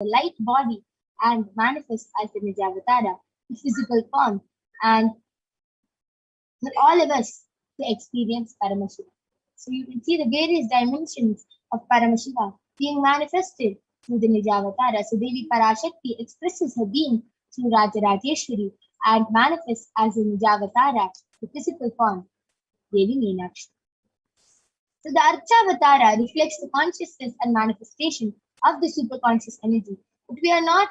the light body and manifest as the Nijavatara, the physical form, and for all of us to experience Paramashiva. So you can see the various dimensions of Paramashiva being manifested through the Nijavatara. So Devi Parashakti expresses her being through Rajarajeshwari and manifests as a Nijavatara, the physical form, Devi Meenakshi. So the Archavatara reflects the consciousness and manifestation of the superconscious energy. But we are not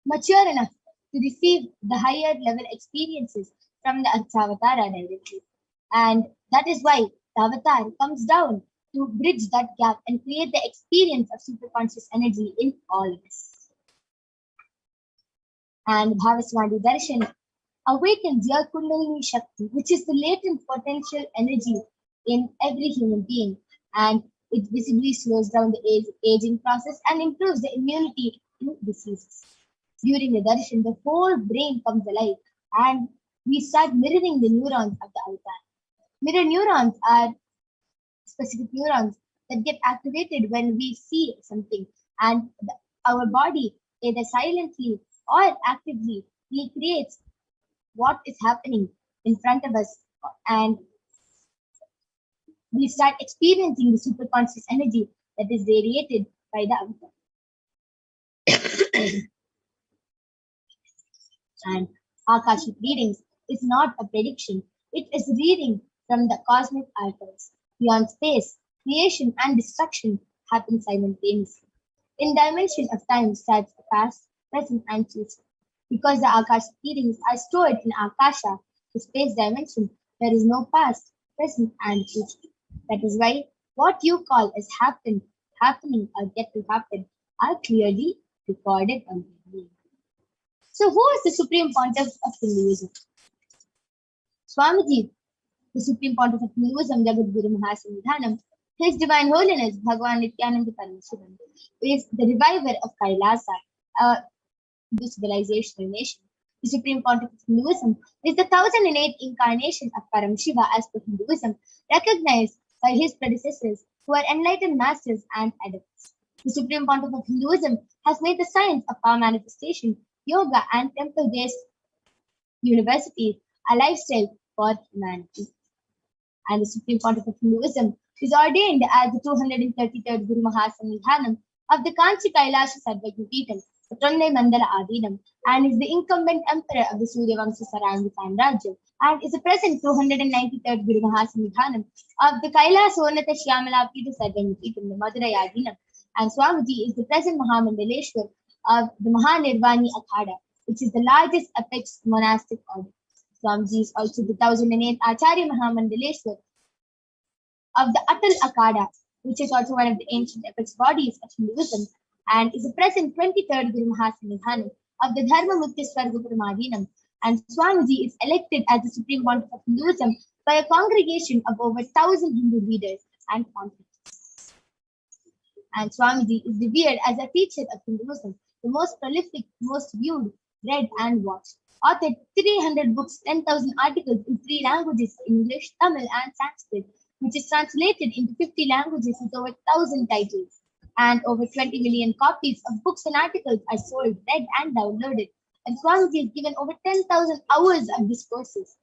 mature enough to receive the higher level experiences from the Archavatara directly. And that is why the avatar comes down to bridge that gap and create the experience of superconscious energy in all of us. And Bhavaswadi Darshan awakens your Kundalini Shakti, which is the latent potential energy in every human being. And it visibly slows down the aging process and improves the immunity to diseases. During the darshan, the whole brain comes alive and we start mirroring the neurons of the avatar. Mirror neurons are specific neurons that get activated when we see something, and our body, either silently or actively, recreates what is happening in front of us, and we start experiencing the superconscious energy that is radiated by the avatar. And Akashic readings is not a prediction, it is reading from the cosmic archives. Beyond space, creation and destruction happen simultaneously. In dimension of time stands the past, present, and future. Because the Akashic readings are stored in Akasha, the space dimension, there is no past, present, and future. That is why what you call as happening, or yet to happen are clearly recorded on the. So who is the Supreme Pontiff of Hinduism? Swamiji, the Supreme Pontiff of Hinduism, Jagat Guru Mahasanidhanam, His Divine Holiness Bhagavan Nithyananda Paramashivam, is the reviver of Kailasa, a civilizational nation. The Supreme Pontiff of Hinduism is the 1008th incarnation of Paramashiva as per Hinduism, recognized by his predecessors who are enlightened masters and adepts. The Supreme Pontiff of Hinduism has made the science of power manifestation, yoga, and temple-based universities a lifestyle for humanity. And the Supreme Pontiff of Hinduism is ordained as the 233rd Guru Mahasanidhanam of the Kanchi Kailasha Sarvajnapeetham, the Tonnai Mandala Adinam, and is the incumbent emperor of the Suryavamsa Sarangi Samrajya, and is the present 293rd Guru Mahasanidhanam of the Kailas Sonata Shyamala Peetha Sarvajnapeetham, the Madurai Adinam, and Swamiji is the present Mahamandaleshwar of the Mahanirvani Akhada, which is the largest apex monastic order. Swamiji is also the 1008th Acharya Mahamandaleshwar of the Atal Akhada, which is also one of the ancient apex bodies of Hinduism, and is the present 23rd Guru Mahasanidhanam of the Dharma Mukti Swargapuram. And Swamiji is elected as the Supreme Pontiff of Hinduism by a congregation of over 1,000 Hindu leaders and pontiffs. And Swamiji is revered as a teacher of Hinduism, the most prolific, most viewed, read, and watched. Authored 300 books, 10,000 articles in 3 languages, English, Tamil, and Sanskrit, which is translated into 50 languages with over 1,000 titles. And over 20 million copies of books and articles are sold, read, and downloaded. And Swamiji has given over 10,000 hours of discourses.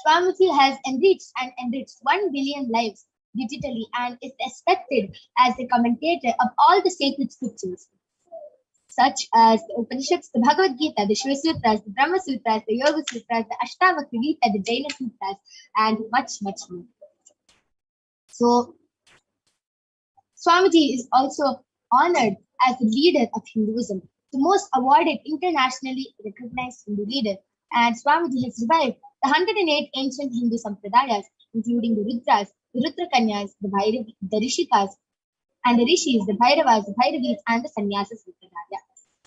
Swamiji has enriched 1 billion lives digitally and is respected as the commentator of all the sacred scriptures, such as the Upanishads, the Bhagavad Gita, the Shiva Sutras, the Brahma Sutras, the Yoga Sutras, the Ashtavakra Gita, the Jaina Sutras, and much, much more. So, Swamiji is also honored as the leader of Hinduism, the most awarded internationally recognized Hindu leader, and Swamiji has revived the 108 ancient Hindu Sampradayas, including the Rudras, the Rudrakanyas, the Rishikas, and the Rishis, the Bhairavas, the Bhairavis, and the Sannyasa Sampradaya.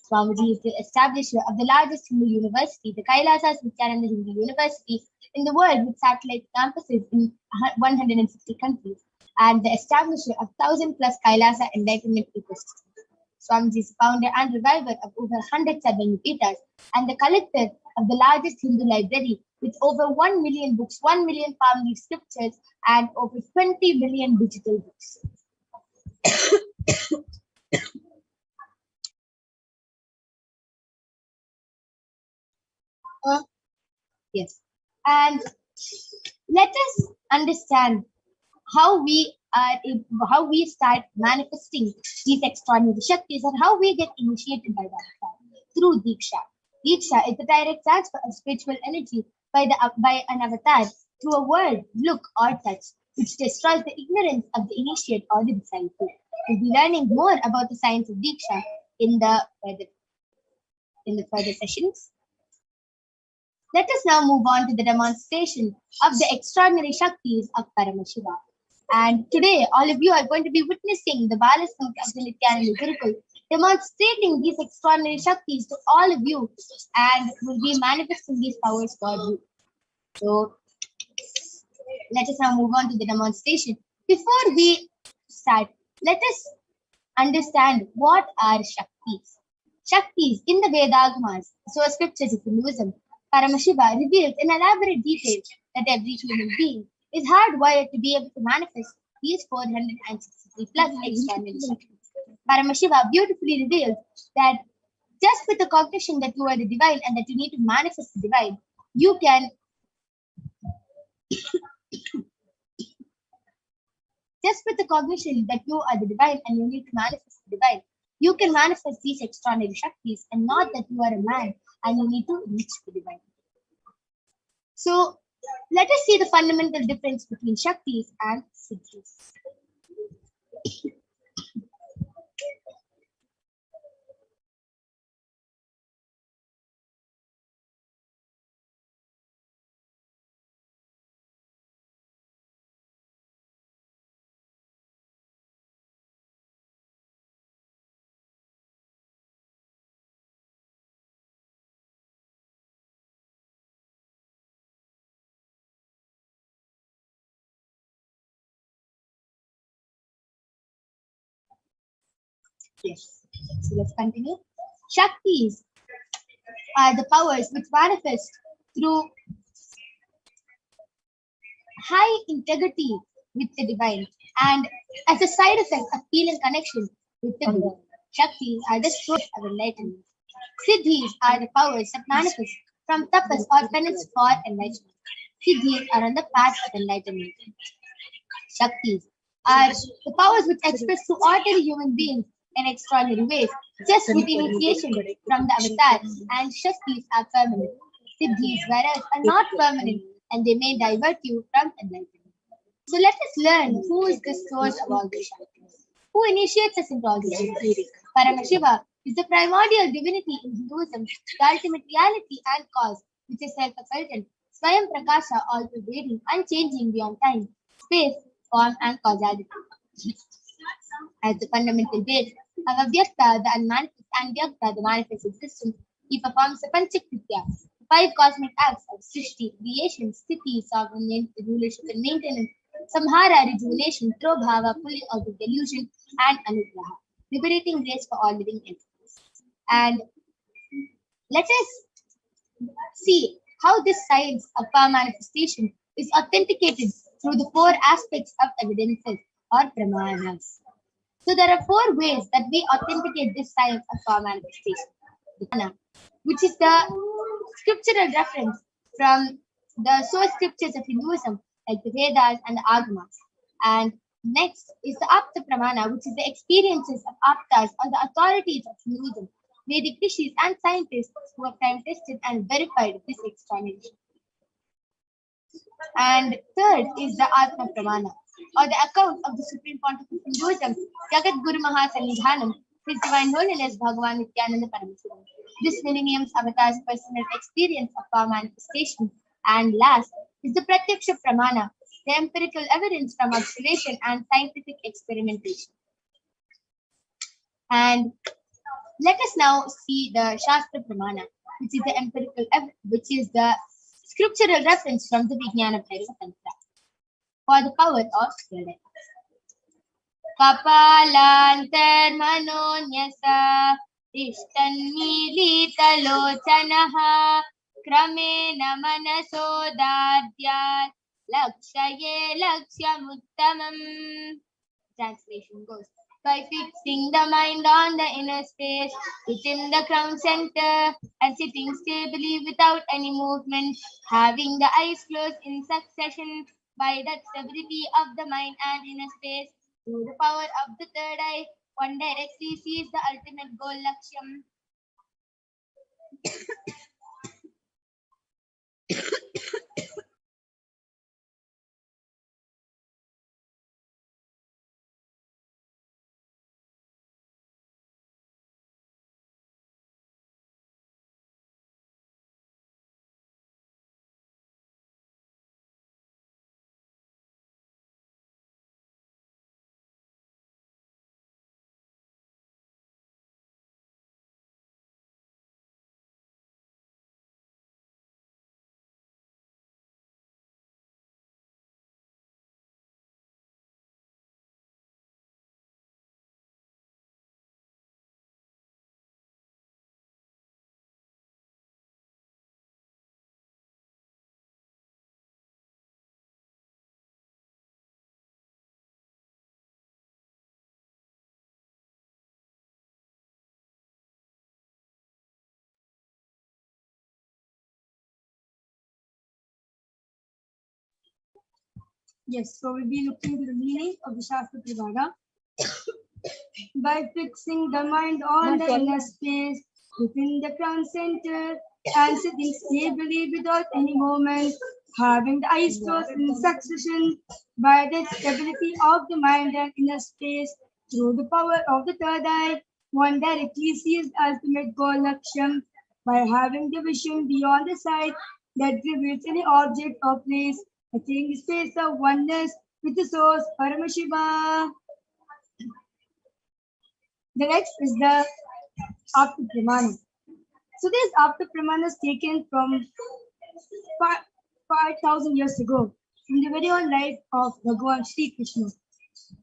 Swamiji is the establisher of the largest Hindu university, the Kailasa Nithyananda Hindu University, in the world with satellite campuses in 160 countries. and the establisher of 1,000+ Kailasa enlightenment ecosystems. Swamiji is founder and reviver of over 100 Sarvanipetas and the collector of the largest Hindu library with over 1 million books, 1 million palm leaf scriptures, and over 20 million digital books. Yes. And let us understand how we start manifesting these extraordinary Shaktis and how we get initiated by that through Diksha. Diksha is the direct transfer of spiritual energy by an avatar through a word, look, or touch, which destroys the ignorance of the initiate or the disciple. We'll be learning more about the science of Diksha in the further sessions. Let us now move on to the demonstration of the extraordinary Shaktis of Paramashiva. And today, all of you are going to be witnessing the Balasam of the Nithyananda Gurukul, demonstrating these extraordinary Shaktis to all of you, and will be manifesting these powers for you. So, let us now move on to the demonstration. Before we start, let us understand what are Shaktis. Shaktis in the Vedagamas, source scriptures of Hinduism, Paramashiva reveals in elaborate detail that every human being is hardwired to be able to manifest these 463 plus extraordinary Shaktis. Paramashiva beautifully reveals that just with the cognition that you are the divine and that you need to manifest the divine, you can just with the cognition that you are the divine and you need to manifest the divine, you can manifest these extraordinary Shaktis, and not that you are a man and you need to reach the divine. So, let us see the fundamental difference between Shaktis and Siddhis. Yes. So let's continue. Shaktis are the powers which manifest through high integrity with the divine and as a side effect of feeling connection with the divine. Shaktis are the source of enlightenment. Siddhis are the powers that manifest from tapas or penance for enlightenment. Siddhis are on the path of enlightenment. Shaktis are the powers which express to ordinary human beings in extraordinary ways, just with initiation from the avatar, and Shaktis are permanent. Siddhis, whereas, are not permanent and they may divert you from enlightenment. So let us learn who is the source of all the Shaktis. Who initiates us into all these Shaktis? Paramashiva is the primordial divinity in Hinduism, the ultimate reality and cause, which is self-effulgent, Swayam Prakasha, all-pervading, unchanging beyond time, space, form, and causality. As the fundamental base of Avyakta, the unmanifest, and Vyakta, the manifest existence, he performs the Panchakritya, the 5 cosmic acts of Srishti, creation, Sthiti, sovereign rulership and maintenance, Samhara, rejuvenation, Trobhava, pulling out of delusion, and Anugraha, liberating grace for all living entities. And let us see how this science of power manifestation is authenticated through the 4 aspects of evidences or pramanas. So there are 4 ways that we authenticate this science of power manifestation. The prana, which is the scriptural reference from the source scriptures of Hinduism, like the Vedas and the Agamas. And next is the Apta Pramana, which is the experiences of Aptas or the authorities of Hinduism, Vedic rishis and scientists who have time tested and verified this explanation. And third is the Atma Pramana, or the account of the Supreme Pontiff of Hinduism, Jagat Guru Mahasanidhanam, His Divine Holiness Bhagavan Nithyananda Paramashivam. This millennium's avatar's personal experience of power manifestation. And last is the Pratyaksha Pramana, the empirical evidence from observation and scientific experimentation. And let us now see the Shastra Pramana, which is the scriptural reference from the Vijnana Tantra for the power of spirit. कपालान्तर्मनोन्यसा तिष्ठन्मीलितलोचनः क्रमेण मनसोदार्यात् लक्ष्ये लक्ष्यमुत्तमम्. Translation goes, by fixing the mind on the inner space within the crown center and sitting stably without any movement, having the eyes closed in succession, by that stability of the mind and inner space, through the power of the third eye, one directly sees the ultimate goal, Lakshyam. Yes, so we'll be looking at the meaning of the Shastra Privada. By fixing the mind on the inner space within the crown center and sitting stably without any movement, having the eyes closed in succession, by the stability of the mind and inner space, through the power of the third eye, one directly sees the ultimate goal, Laksham, by having the vision beyond the sight that reveals any object or place, attaining the space of oneness with the source, Paramashiva. The next is the After Pramana. So this After Pramana is taken from 5,000 years ago, from the very own life of Bhagavan Sri Krishna,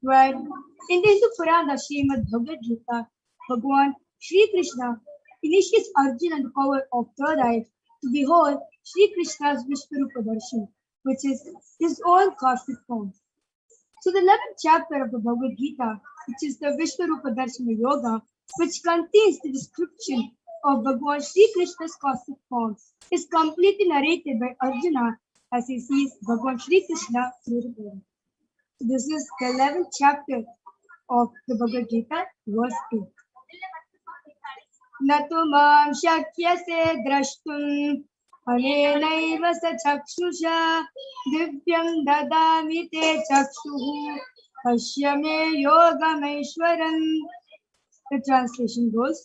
where in the Hindu Purana Srimad Bhagavad Gita, Bhagavan Sri Krishna initiates Arjuna and the power of third eye to behold Sri Krishna's Vishwarupa Darshan, which is his own cosmic form. So the 11th chapter of the Bhagavad Gita, which is the Vishwarupa Darshana Yoga, which contains the description of Bhagavan Sri Krishna's cosmic form, is completely narrated by Arjuna as he sees Bhagavan Sri Krishna through the Veda. So this is the 11th chapter of the Bhagavad Gita, verse 2. Natu mam shakyase drashtum anenaiva sa chakshusha divyam dadami te chakshuhu pashyame yogameshwaram. The translation goes,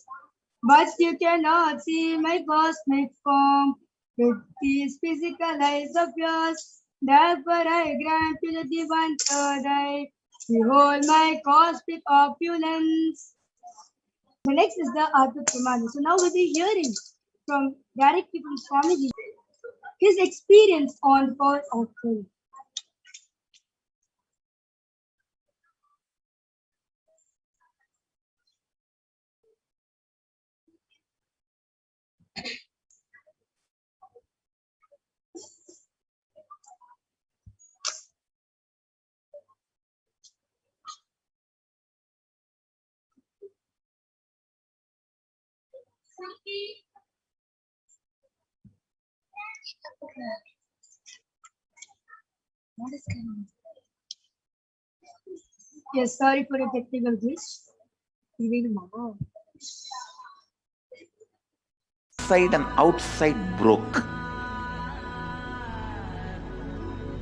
but you cannot see my cosmic form with these physical eyes of yours. Therefore I grant you the divine third eye. Behold my cosmic opulence. The next is the Artha Pramana. So now we'll be hearing from directly from Swamiji his experience on the power of prayer. What is going on? Yes, sorry for the technical glitch. Inside and outside broke.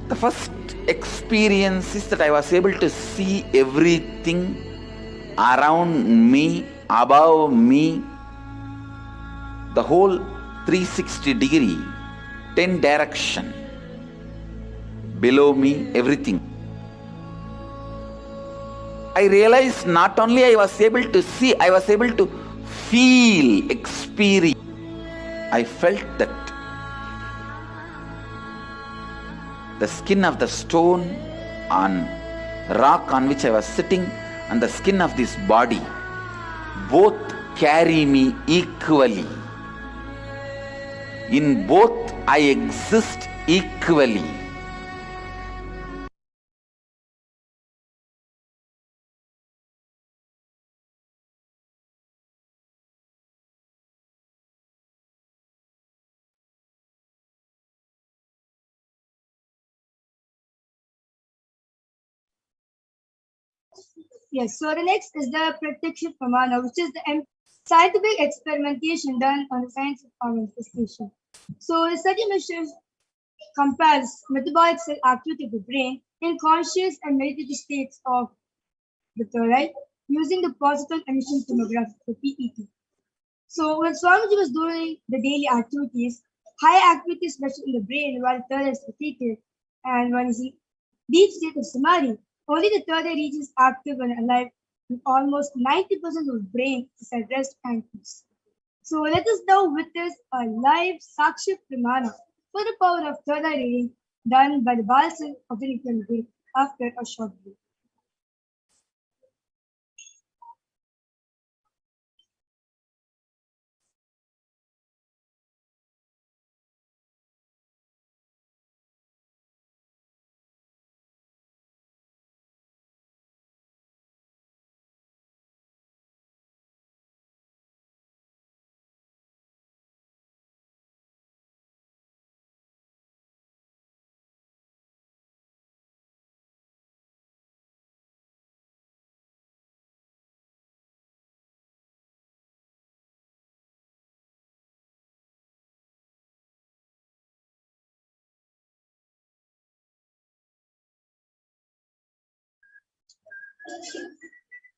The first experience is that I was able to see everything around me, above me, the whole 360 degree, 10 direction, below me, everything. I realized not only I was able to see, I was able to feel, experience. I felt that the skin of the stone on rock on which I was sitting and the skin of this body both carry me equally. In both I exist equally. Yes, so the next is the protection pramana, which is the scientific experimentation done on the science of manifestation. So the study measures compares metabolic cell activity of the brain in conscious and meditative states of the thorax using the positron emission tomography, the PET. So when Swamiji was doing the daily activities, high activity is measured in the brain while the third is defeated, and when is in deep state of samadhi, only the third eye region is active and alive, and almost 90% of the brain is at rest and peace. So let us now witness a live Sakshi Pramana for the power of third eye reading done by the Balsan of the Nithyananda Guru after a short break.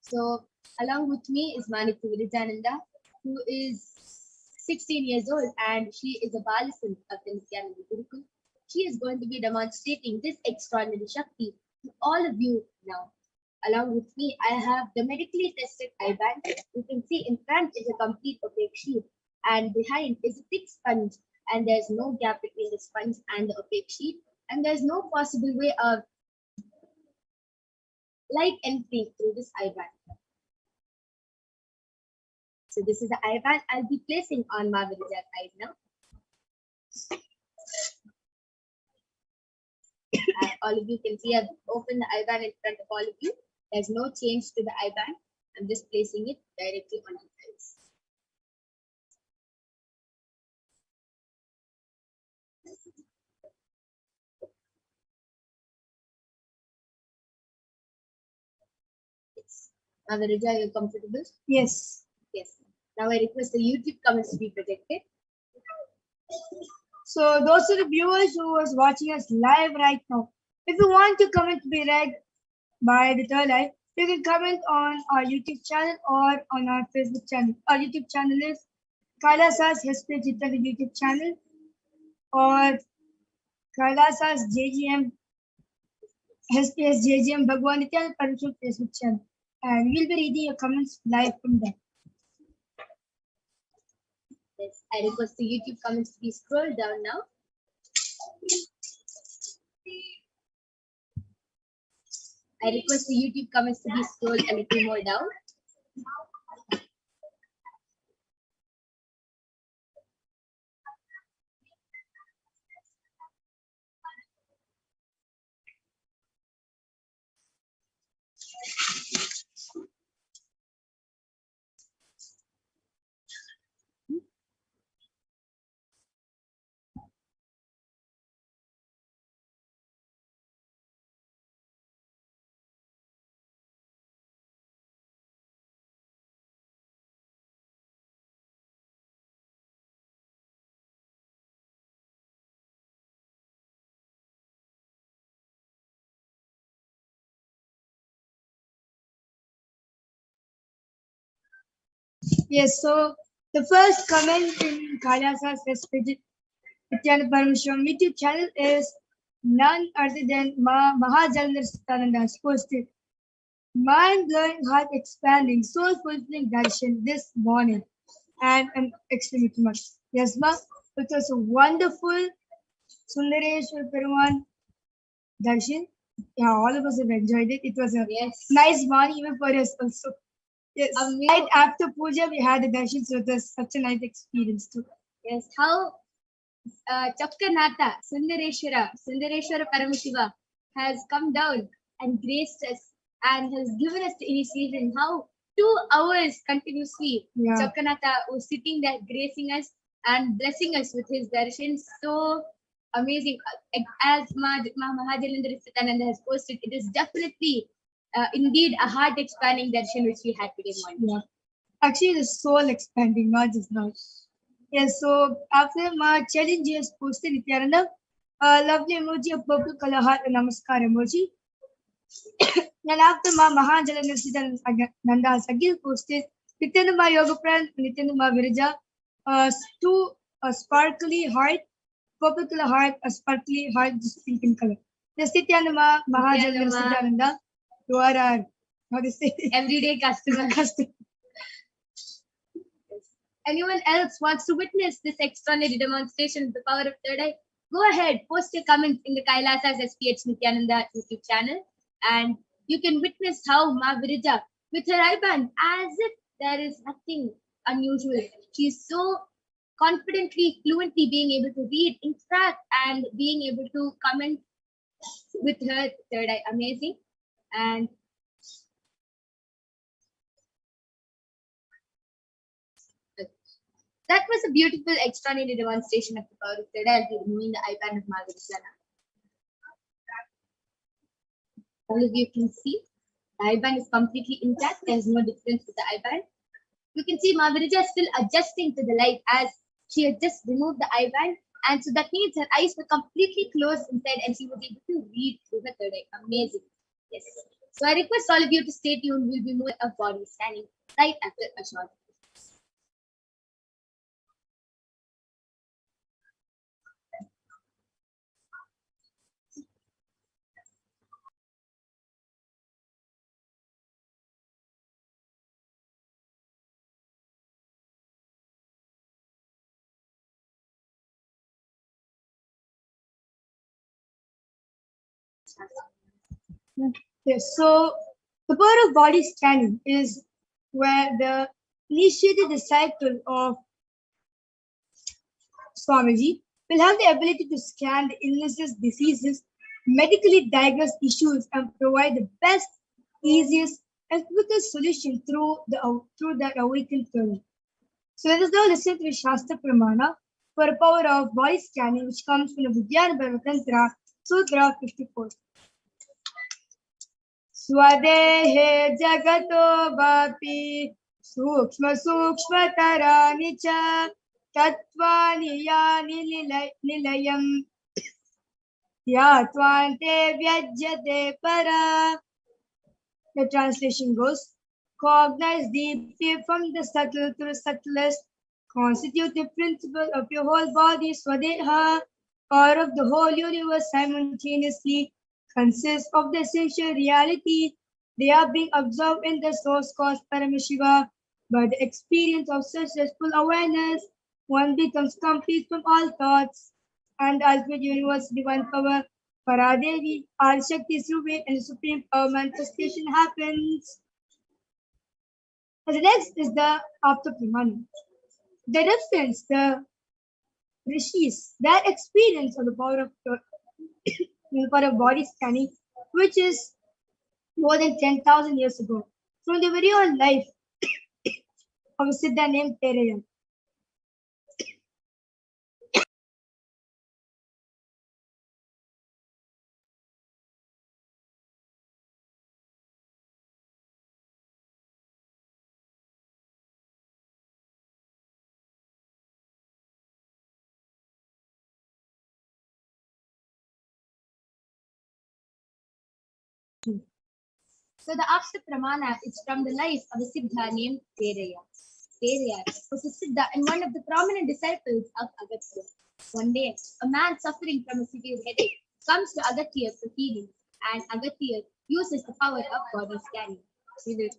So along with me is Manik Nithyananda, who is 16 years old, and she is a Balasan of the Nithyananda Gurukul. She is going to be demonstrating this extraordinary Shakti to all of you now. Along with me, I have the medically tested eye band. You can see in front is a complete opaque sheet, and behind is a thick sponge, and there's no gap between the sponge and the opaque sheet, and there's no possible way of light entering through this eye band. So this is the eye band I'll be placing on Mavirija's eyes now. As all of you can see, I've opened the eye band in front of all of you. There's no change to the eye band. I'm just placing it directly on your eyes. Yes. Mavirija, you're comfortable? Yes. Yes. Now I request the YouTube comments to be projected. So those are the viewers who was watching us live right now. If you want your comment to be read by the third eye, you can comment on our YouTube channel or on our Facebook channel. Our YouTube channel is Kailasa's HDH YouTube channel or Kailasa's JGM HDH JGM Bhagwan Nithyananda Paramashivam Facebook channel. And we'll be reading your comments live from there. Yes, I request the YouTube comments to be scrolled down now. I request the YouTube comments to be scrolled a little more down. Yes, so the first comment in Kailasa's HDH Nithyananda Paramashivam YouTube channel is none other than Mahajalandhar Sitananda's posted mind-blowing, heart-expanding, soul-fulfilling darshan this morning, and I'm extremely much. Yes, ma, it was a wonderful Sundareshwar Peruman darshan Yeah, all of us have enjoyed it. It was a Yes. nice morning even for us also. Yes. Amazing. Right after puja, we had the darshan, so it was such a nice experience too. Yes, how Chakkanatha, Sundareshwara Paramashiva has come down and graced us and has given us the initiation. How 2 hours continuously Yeah. Chakkanatha was sitting there gracing us and blessing us with his darshan. So amazing. As Mahajalendra Nithyananda has posted, it is definitely indeed a heart expanding darshan which we had today morning. Yeah. Actually, the soul expanding, not just now. Yes, so after my challenges posted Nithyananda, a lovely emoji of purple color heart and namaskar emoji. And after my Mahanjala Nanda has again posted Nityananda Yoga Pran, Nityananda Virja, two a sparkly heart, purple color heart, a sparkly heart, just pink in color. Yes, Nityananda Mahanjala Nanda, you are our, how to say, Everyday customer. Anyone else wants to witness this extraordinary demonstration of the power of third eye, go ahead, post your comments in the Kailasa's HDH Nithyananda YouTube channel, and you can witness how Ma Virija, with her eyeband, as if there is nothing unusual. She's so confidently, fluently being able to read, interact, and being able to comment with her third eye. Amazing. And that was a beautiful, extraordinary demonstration of the power of third eye. I'll be removing the eyeband of Margarita. All of you can see the eyeband is completely intact. There's no difference with the eyeband. You can see Margarita is still adjusting to the light as she had just removed the eyeband. And so that means her eyes were completely closed inside and she was able to read through her third eye. Amazing. Yes. So I request all of you to stay tuned. We'll be more of body scanning right after a short. Yes, so the power of body scanning is where the initiated disciple of Swamiji will have the ability to scan the illnesses, diseases, medically diagnose issues, and provide the best, easiest, and quickest solution through that awakened theory. So let us now listen to the Shastra Pramana for the power of body scanning, which comes from the Vidyana Bhavatantra, Sutra 54. स्वदेहे जगतो वापि सूक्ष्म सूक्ष्मतराणि च तत्त्वानि यानि निलयम् यात्वान्ते व्यज्यते परा. The translation goes, cognize deeply from the subtle to the subtlest, constitutive principle of your whole body, Swadeha, or of the whole universe simultaneously, consists of the essential reality. They are being absorbed in the source cause Paramashiva. By the experience of successful awareness, one becomes complete from all thoughts, and the ultimate universe divine power, Paradevi, Parashakti through it, and supreme power manifestation happens. And the next is the after Pramana. The reference, the rishis, their experience of the power of body scanning, which is more than 10,000 years ago, from the very own life of a Siddha named Tereya. So the Akashic Pramana is from the life of a Siddha named Teraya. Teraya was a Siddha and one of the prominent disciples of Agastya. One day, a man suffering from a severe headache comes to Agastya for healing, and Agastya uses the power of body scanning. He will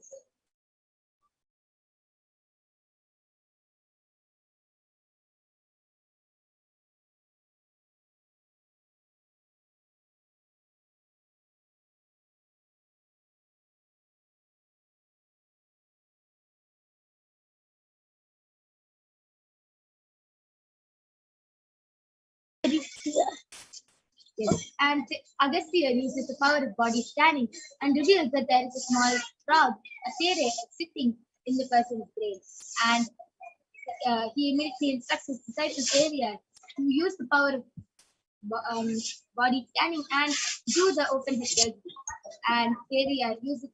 Yes. And Agastya uses the power of body scanning and reveals that there is a small frog, a fairy, sitting in the person's brain. And he immediately instructs his disciple area to use the power of body scanning and do the open head surgery. And area uses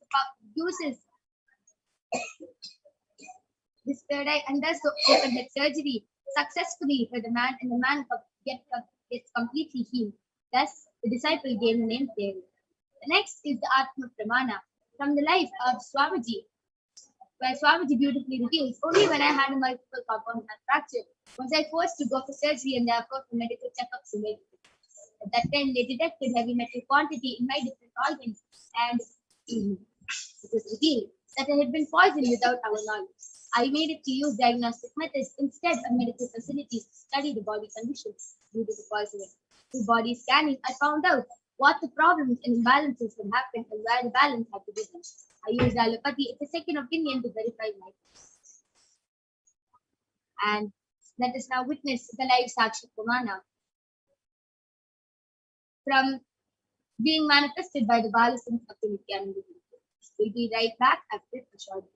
this third eye and does the open head surgery successfully for the man, and the man gets completely healed. Thus, the disciple gained the name Theory. The next is the Atma Pramana from the life of Swamiji, where Swamiji beautifully reveals, only when I had a multiple compound fracture was I forced to go for surgery and therefore for medical checkups immediately. At that time, they detected heavy metal quantity in my different organs, and it was revealed that I had been poisoned without our knowledge. I made it to use diagnostic methods instead of medical facilities to study the body conditions due to the poisoning. Through body scanning, I found out what the problems and imbalances had happened and where the balance had to be done. I used allopathy as a second opinion to verify my case. And let us now witness the live Sakshi Pramana from being manifested by the Balasins of the Nithyananda Guru. We'll be right back after a short break.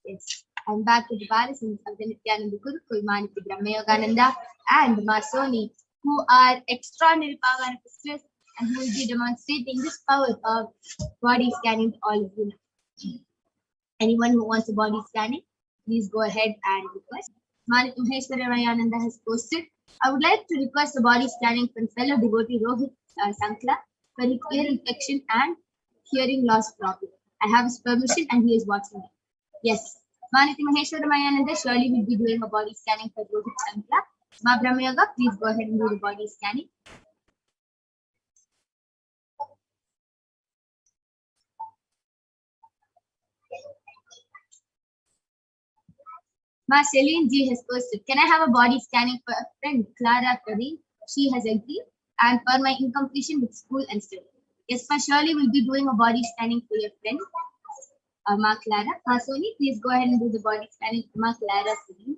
Yes. I'm back with the Balasins of the Nithyananda Gurukul, Maniti Brahmayogananda and Masoni, who are extraordinary power manifestors and who will be demonstrating this power of body scanning to all of you now. Anyone who wants a body scanning, please go ahead and request. Maniti Maheshwarayananda has posted, I would like to request a body scanning from fellow devotee Rohit Sankla for his ear infection and hearing loss problem. I have his permission and he is watching me. Yes, Maniti Maheshwarayananda surely will be doing a body scanning for Rohit Sankla. Ma Brahmayoga, please go ahead and do the body scanning. Ma Celine G has posted, can I have a body scanning for a friend, Clara Kareem? She has agreed. And for my incompletion with school and study. Yes, Ma surely will be doing a body scanning for your friend, Ma Clara. Ma Soni, please go ahead and do the body scanning for Ma Clara Kareem.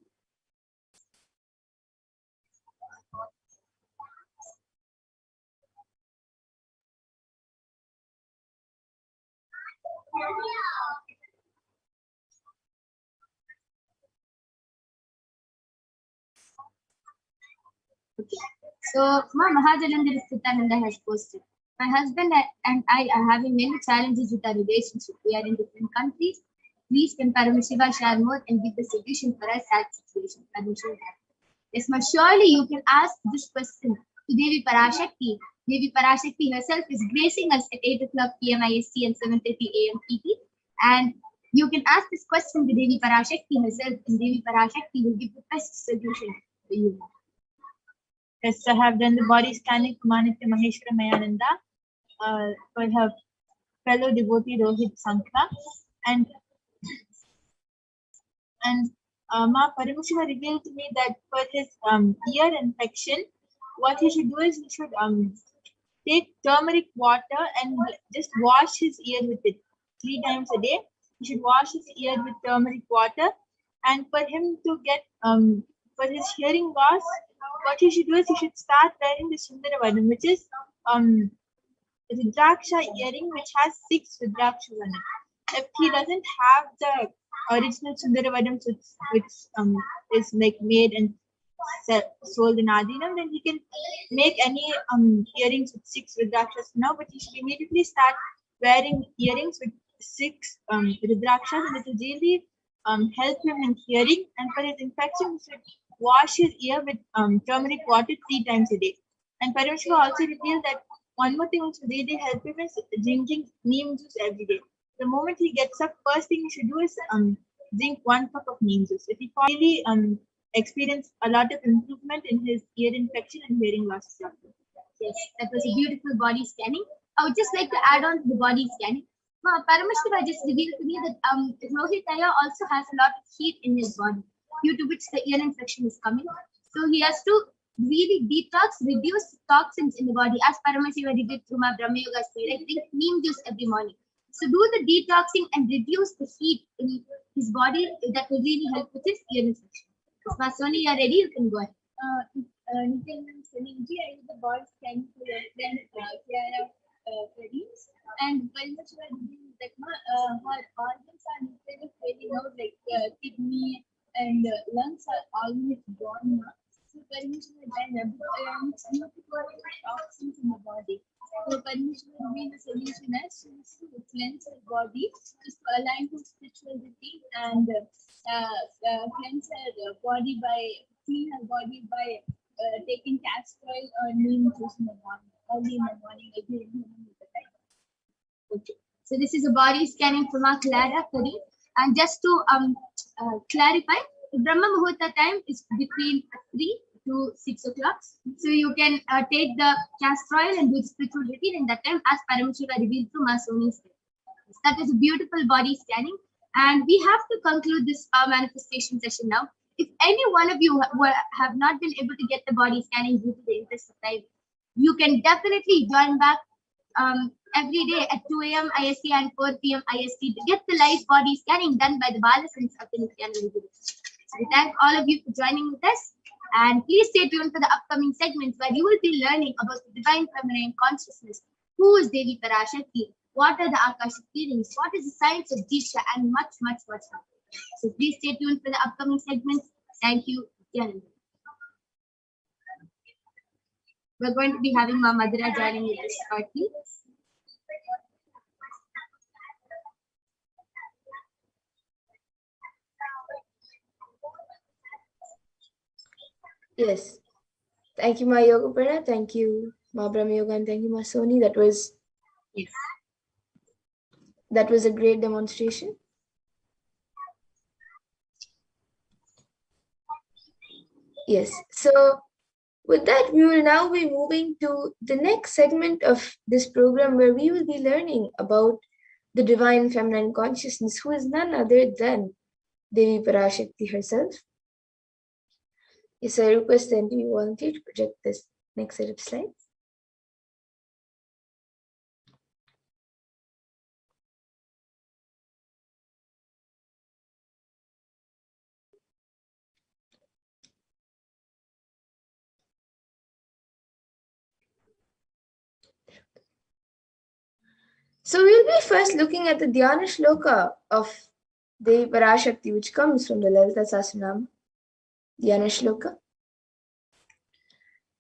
Okay. So, Ma Mahajalandhar Nithyananda has posted, my husband and I are having many challenges with our relationship. We are in different countries. Please can Paramashiva share more and give the solution for our sad situation. Yes, ma, surely you can ask this question to Devi Parashakti. Devi Parashakti herself is gracing us at 8 o'clock p.m. IST and 7:30 a.m. PT. And you can ask this question to Devi Parashakti herself, and Devi Parashakti will give the best solution for you. Yes, I have done the body scanning for Maniti Maheshwarayananda for her fellow devotee Rohit Sankla. And Ma Paramashiva revealed to me that for his ear infection, what he should do is he should take turmeric water and just wash his ear with it 3 times a day. He should wash his ear with turmeric water, and for him to get for his hearing loss, what he should do is he should start wearing the Sundaravadam, which is Rudraksha earring, which has 6 Rudrakshas on it. if he doesn't have the original Sundaravadam, which is like made and sold in Adinam, then he can make any earrings with 6 Rudrakshas now, but he should immediately start wearing earrings with 6 Rudrakshas, and it will really help him in hearing. And for his infection, he should wash his ear with turmeric water 3 times a day. And Paramashiva also revealed that one more thing which will really help him is drinking neem juice every day. The moment he gets up, first thing he should do is drink 1 cup of neem juice. If he really experience a lot of improvement in his ear infection and hearing loss. Yes, that was a beautiful body scanning. I would just like to add on to the body scanning. Paramashiva just revealed to me that Rohitaya also has a lot of heat in his body, due to which the ear infection is coming. So he has to really detox, reduce toxins in the body, as Paramashiva did through my Brahma Yoga say, like drink neem juice every morning. So do the detoxing and reduce the heat in his body. That will really help with his ear infection. Masoni, you are ready? You can go ahead. Nithyananda Sunilji, I did the body scan for your friend Kiara Freddy's, and Paramashiva revealed that her organs are literally failing out, like kidney and lungs are almost gone now. So Paramashiva then it's due to toxins in the body. So Paramashiva revealed the solution as to cleanse her body, just to align to spirituality and cleanse her body by clean her body by taking castor oil or neem juice in the morning, early in the morning, every evening with the time. Okay. So this is a body scanning from our Clara Kari. And just to clarify, the Brahma Muhurta time is between 3 to 6 o'clock. So you can take the castor oil and do the spiritual routine in that time, as Paramashiva revealed through Masoni said. That was a beautiful body scanning. And we have to conclude this manifestation session now. If any one of you have not been able to get the body scanning due to the interest of time, you can definitely join back every day at 2 a.m. IST and 4 p.m. IST to get the live body scanning done by the Balasins of the Nithyananda Guru. So we thank all of you for joining with us. And please stay tuned for the upcoming segments where you will be learning about the divine feminine consciousness. Who is Devi Parashakti? What are the Akashic feelings? What is the science of Disha? And much, much, much more. So please stay tuned for the upcoming segments. Thank you. We're going to be having Ma Madhura joining with us shortly. Yes. Thank you, Ma Yogaparna. Thank you, Ma Brahma Yoga, and thank you, Ma Soni. That was a great demonstration. Yes. So with that, we will now be moving to the next segment of this program, where we will be learning about the divine feminine consciousness, who is none other than Devi Parashakti herself. Yes, I request the NTV volunteer to project this next set of slides. So we'll be first looking at the Dhyana Shloka of Devi Parashakti, which comes from the Lalita Sahasranama. Dhyana Shloka.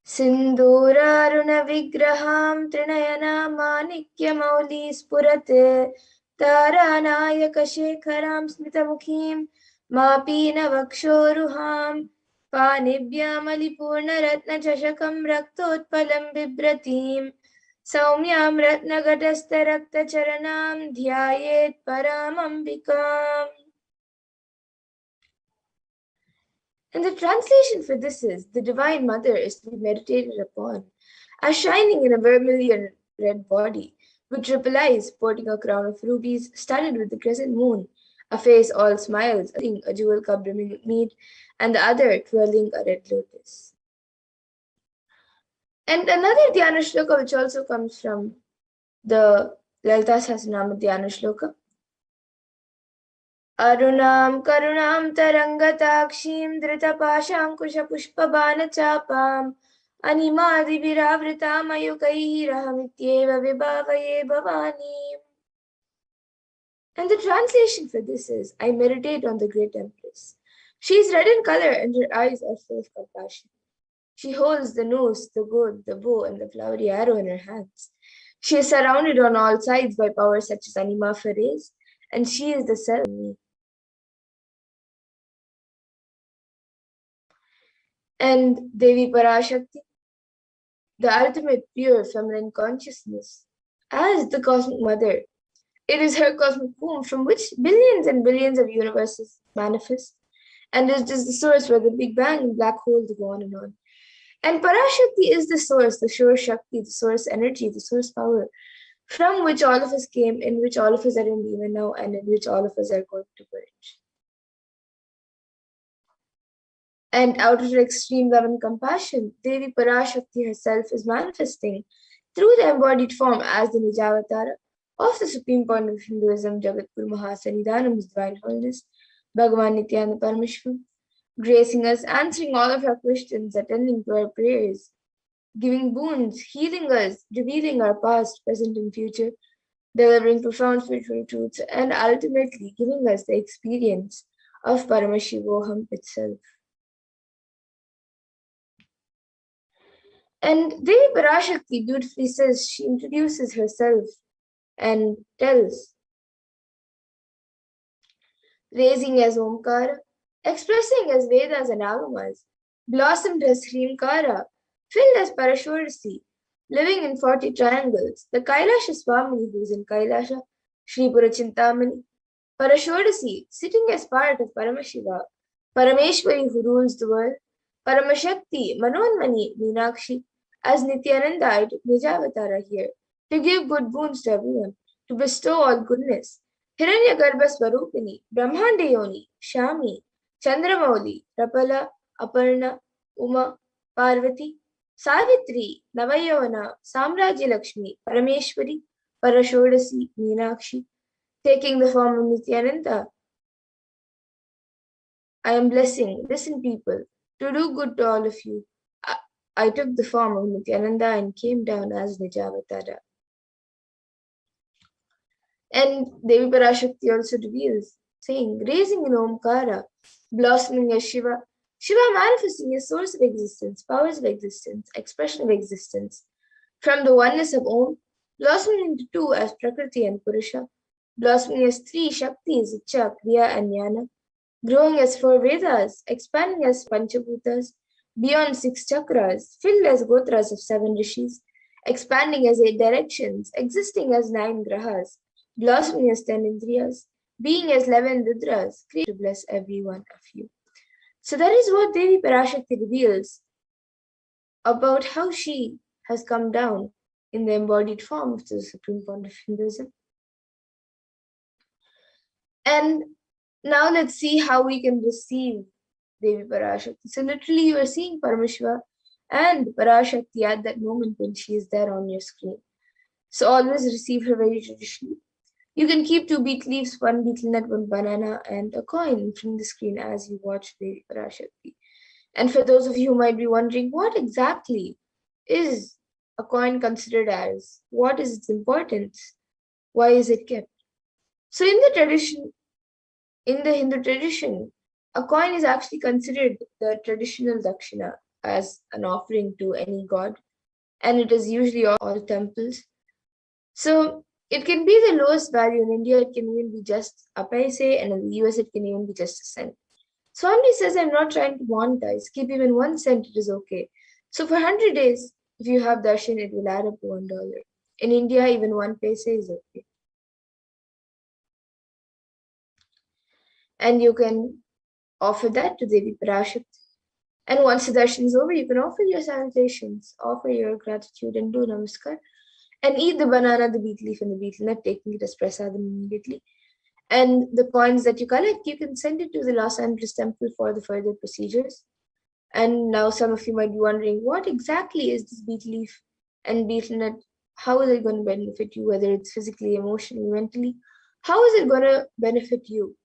Sindhuraruna vigraham trinayana manikya mauli spurate taranayaka shekharam smitamukhim mapina vakshoruham panibhyam alipurna ratna chashakam raktotpalam bibratim Saumyam ratnagatastha rakta charanam dhyayet paramambikam. And the translation for this is, the Divine Mother is to be meditated upon as shining in a vermilion red body, with triple eyes sporting a crown of rubies studded with the crescent moon, a face all smiles, a jewel cup brimming with mead, and the other twirling a red lotus. And another Dhyana Shloka, which also comes from the Lalita Sahasranama Dhyana Shloka. Arunam karunam tarangatakshim dritapashankusha pushpabana chapam animadi viravritam ayukaihi rahamityeva vibhavaye bhavani. And the translation for this is, I meditate on the great Empress. She is red in color and her eyes are full of compassion. She holds the nose, the gourd, the bow, and the flowery arrow in her hands. She is surrounded on all sides by powers such as Anima Ferez, and she is the self in me. And Devi Parashakti, the ultimate pure feminine consciousness, as the cosmic mother. It is her cosmic womb from which billions and billions of universes manifest, and it is the source where the Big Bang and black holes go on and on. And Parashakti is the source, the Shore Shakti, the source energy, the source power, from which all of us came, in which all of us are in even now, and in which all of us are going to merge. And out of her extreme love and compassion, Devi Parashakti herself is manifesting through the embodied form as the Nijavatara of the supreme point of Hinduism, Jagatguru Mahasannidhanam's Divine Holiness, Bhagavan Nithyananda Paramashivam, gracing us, answering all of our questions, attending to our prayers, giving boons, healing us, revealing our past, present, and future, delivering profound spiritual truths, and ultimately giving us the experience of Paramashivoham itself. And Devi Parashakti beautifully says, she introduces herself and tells, raising as Omkara, expressing as Vedas and Agamas, blossomed as Hrimkara, filled as Parashakti, living in 40 triangles, the Kailasha Swamini who is in Kailasha, Sri Purachintamani, Parashakti, sitting as part of Paramashiva, Parameshwari who rules the world, Paramashakti, Manonmani, Meenakshi, as Nithyananda, I took Nijavatara here, to give good boons to everyone, to bestow all goodness. Hiranyagarbha Swarupini, Brahmandayoni, Shami, Chandramauli, Rapala, Aparna, Uma, Parvati, Savitri, Navayavana, Samrajya Lakshmi, Parameshwari, Parashodasi, Meenakshi, taking the form of Nithyananda. I am blessing, listen people, to do good to all of you. I took the form of Nithyananda and came down as Nijavatara. And Devi Parashakti also reveals, saying, raising in Omkara, blossoming as Shiva, Shiva manifesting as source of existence, powers of existence, expression of existence, from the oneness of Om, blossoming into two as Prakriti and Purusha, blossoming as three Shaktis, Icha, Kriya, and Jnana, growing as 4 Vedas, expanding as Panchabhutas, beyond 6 chakras, filled as Gotras of 7 rishis, expanding as 8 directions, existing as 9 grahas, blossoming as 10 indriyas, being as 11 rudras, created to bless every one of you. So that is what Devi Parashakti reveals about how she has come down in the embodied form of the supreme point of Hinduism. And now let's see how we can receive Devi Parashakti. So literally you are seeing Paramashiva and Parashakti at that moment when she is there on your screen. So always receive her very traditionally. You can keep 2 beet leaves, 1 betel nut, 1 banana, and a coin from the screen as you watch Devi Parashakti. And for those of you who might be wondering, what exactly is a coin considered as? What is its importance? Why is it kept? So in the Hindu tradition, a coin is actually considered the traditional dakshina as an offering to any god, and it is usually all temples. So it can be the lowest value. In India, it can even be just a paise, and in the US, it can even be just a cent. Swami says, I'm not trying to monetize. Keep even 1 cent, it is okay. So for 100 days, if you have darshan, it will add up to $1. In India, even 1 paise is okay. And you can offer that to Devi Parashakti. And once the darshan is over, you can offer your salutations, offer your gratitude, and do namaskar. And eat the banana, the beet leaf, and the betel nut, taking it as prasadam immediately. And the coins that you collect, you can send it to the Los Angeles temple for the further procedures. And now some of you might be wondering, what exactly is this beet leaf and betel nut? How is it going to benefit you, whether it's physically, emotionally, mentally? How is it going to benefit you?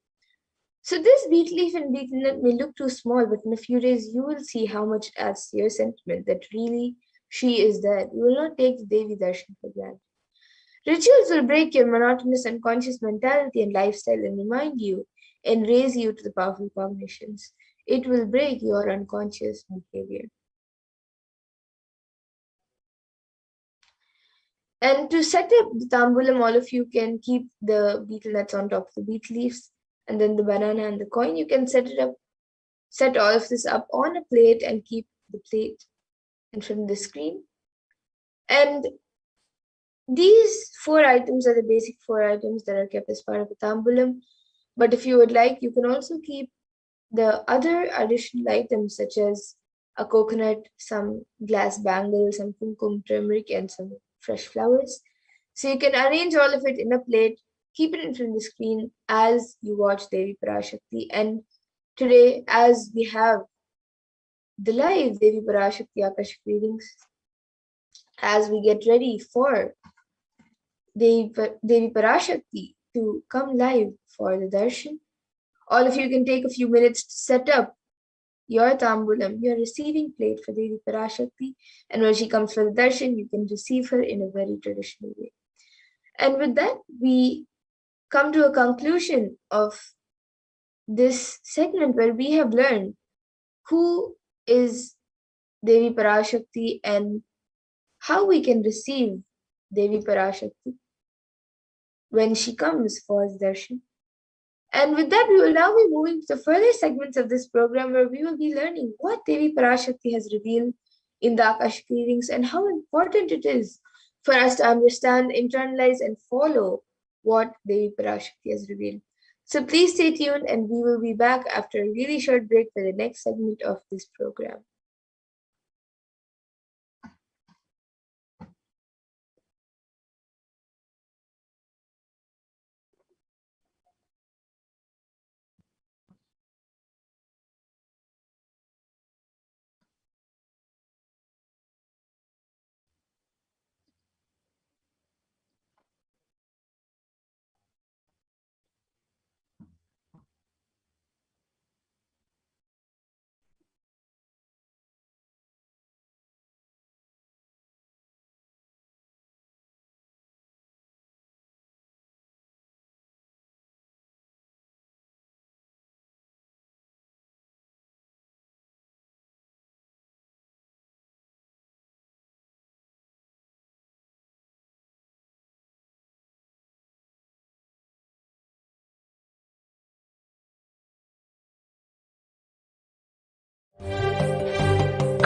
So this beet leaf and betel nut may look too small, but in a few days, you will see how much it adds to your sentiment that really she is there. You will not take the Devi Darshan for granted. Rituals will break your monotonous unconscious mentality and lifestyle and remind you and raise you to the powerful cognitions. It will break your unconscious behavior. And to set up the tambulam, all of you can keep the betel nuts on top of the betel leaves, and then the banana and the coin. You can set all of this up on a plate and keep the plate in front of the screen. And these 4 items are the basic 4 items that are kept as part of the tambulam. But if you would like, you can also keep the other additional items such as a coconut, some glass bangles, some kumkum, turmeric, and some fresh flowers. So you can arrange all of it in a plate, keep it in front of the screen as you watch Devi Parashakti. And today, as we have the live Devi Parashakti Akashic readings, as we get ready for Devi Parashakti to come live for the darshan, all of you can take a few minutes to set up your tambulam, your receiving plate for Devi Parashakti, and when she comes for the darshan, you can receive her in a very traditional way. And with that, we come to a conclusion of this segment where we have learned who is Devi Parashakti and how we can receive Devi Parashakti when she comes for the darshan. And with that, we will now be moving to the further segments of this program where we will be learning what Devi Parashakti has revealed in the Akashic readings and how important it is for us to understand, internalize, and follow what Devi Parashakti has revealed. So please stay tuned, and we will be back after a really short break for the next segment of this program.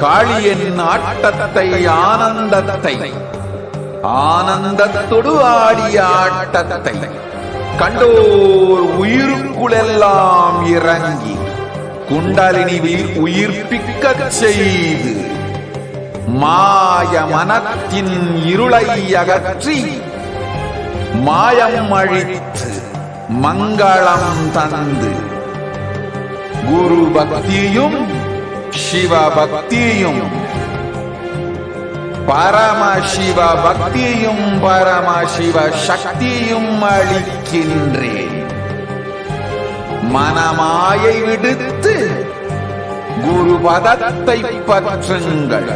காளியின் ஆட்டத்தை ஆனந்தத்தை ஆனந்தத்தொடு ஆடிய ஆட்டத்தை கண்டோர் உயிருக்குளெல்லாம் இறங்கி குண்டலினிவில் உயிர்ப்பிக்கச் செய்து மாய மனத்தின் இருளை அகற்றி மாயம் அழித்து மங்களம் தந்து குரு பக்தியும் சிவ பக்தியும் பரமசிவ பக்தியும் பரமசிவ சக்தியும் அளிக்கின்றேன். மனமாயை விடுத்து குரு பதத்தை பற்றுங்கள்.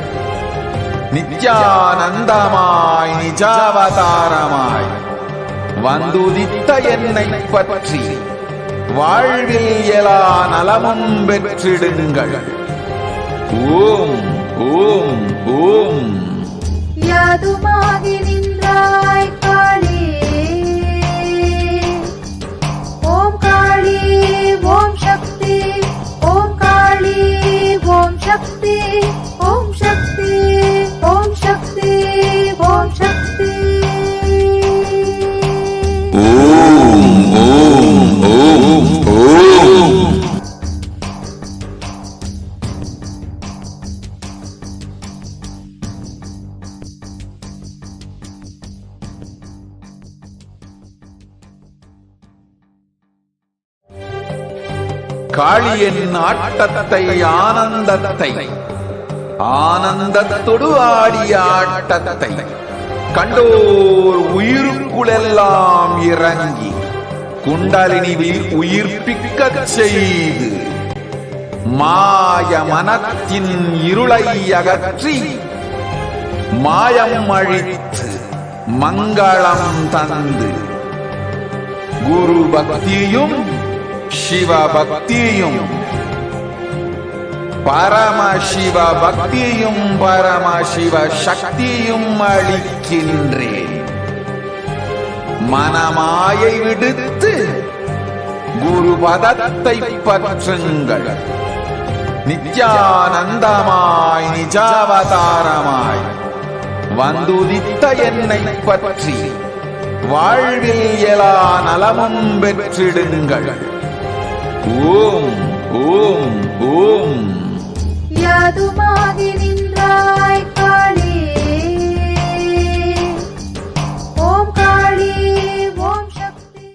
நித்யானந்தமாய் நிஜாவதாரமாய் வந்துதித்த என்னை பற்றி வாழ்வில் எல்லா நலமும் பெற்றிடுங்கள். ஓம் ஓம் ஓம். யாதுமாகி நின்றாய் காளி, ஓம் காளி ஓம் சக்தி, ஓம் காளி ஓம் சக்தி, ஓம் சக்தி ஓம் சக்தி ஓம் சக்தி. ஓம் ஓம் ஓம் ஓம். காளியின் ஆட்டத்தை ஆனந்தத்தை ஆனந்தத்தொடு ஆடிய ஆட்டத்தை கண்டோர் உயிருக்குளெல்லாம் இறங்கி குண்டலினிவில் உயிர்ப்பிக்கச் செய்து மாய மனத்தின் இருளை அகற்றி மாயம் அழித்து மங்களம் தந்து குரு பக்தியும் சிவ பக்தியும் பரமசிவ பக்தியும் பரமசிவ சக்தியும் அளிக்கின்றேன். மனமாயை விடுத்து குரு பதத்தை பற்றுங்கள். நித்யானந்தமாய் நிஜாவதாரமாய் வந்துதித்த என்னை பற்றி வாழ்வில் எல்லா நலமும் பெற்றிடுங்கள். ஓம் ஓம் ஓம். யாதுமாகி நின்றாய் காளி, ஓம் காளி, ஓம் சக்தி.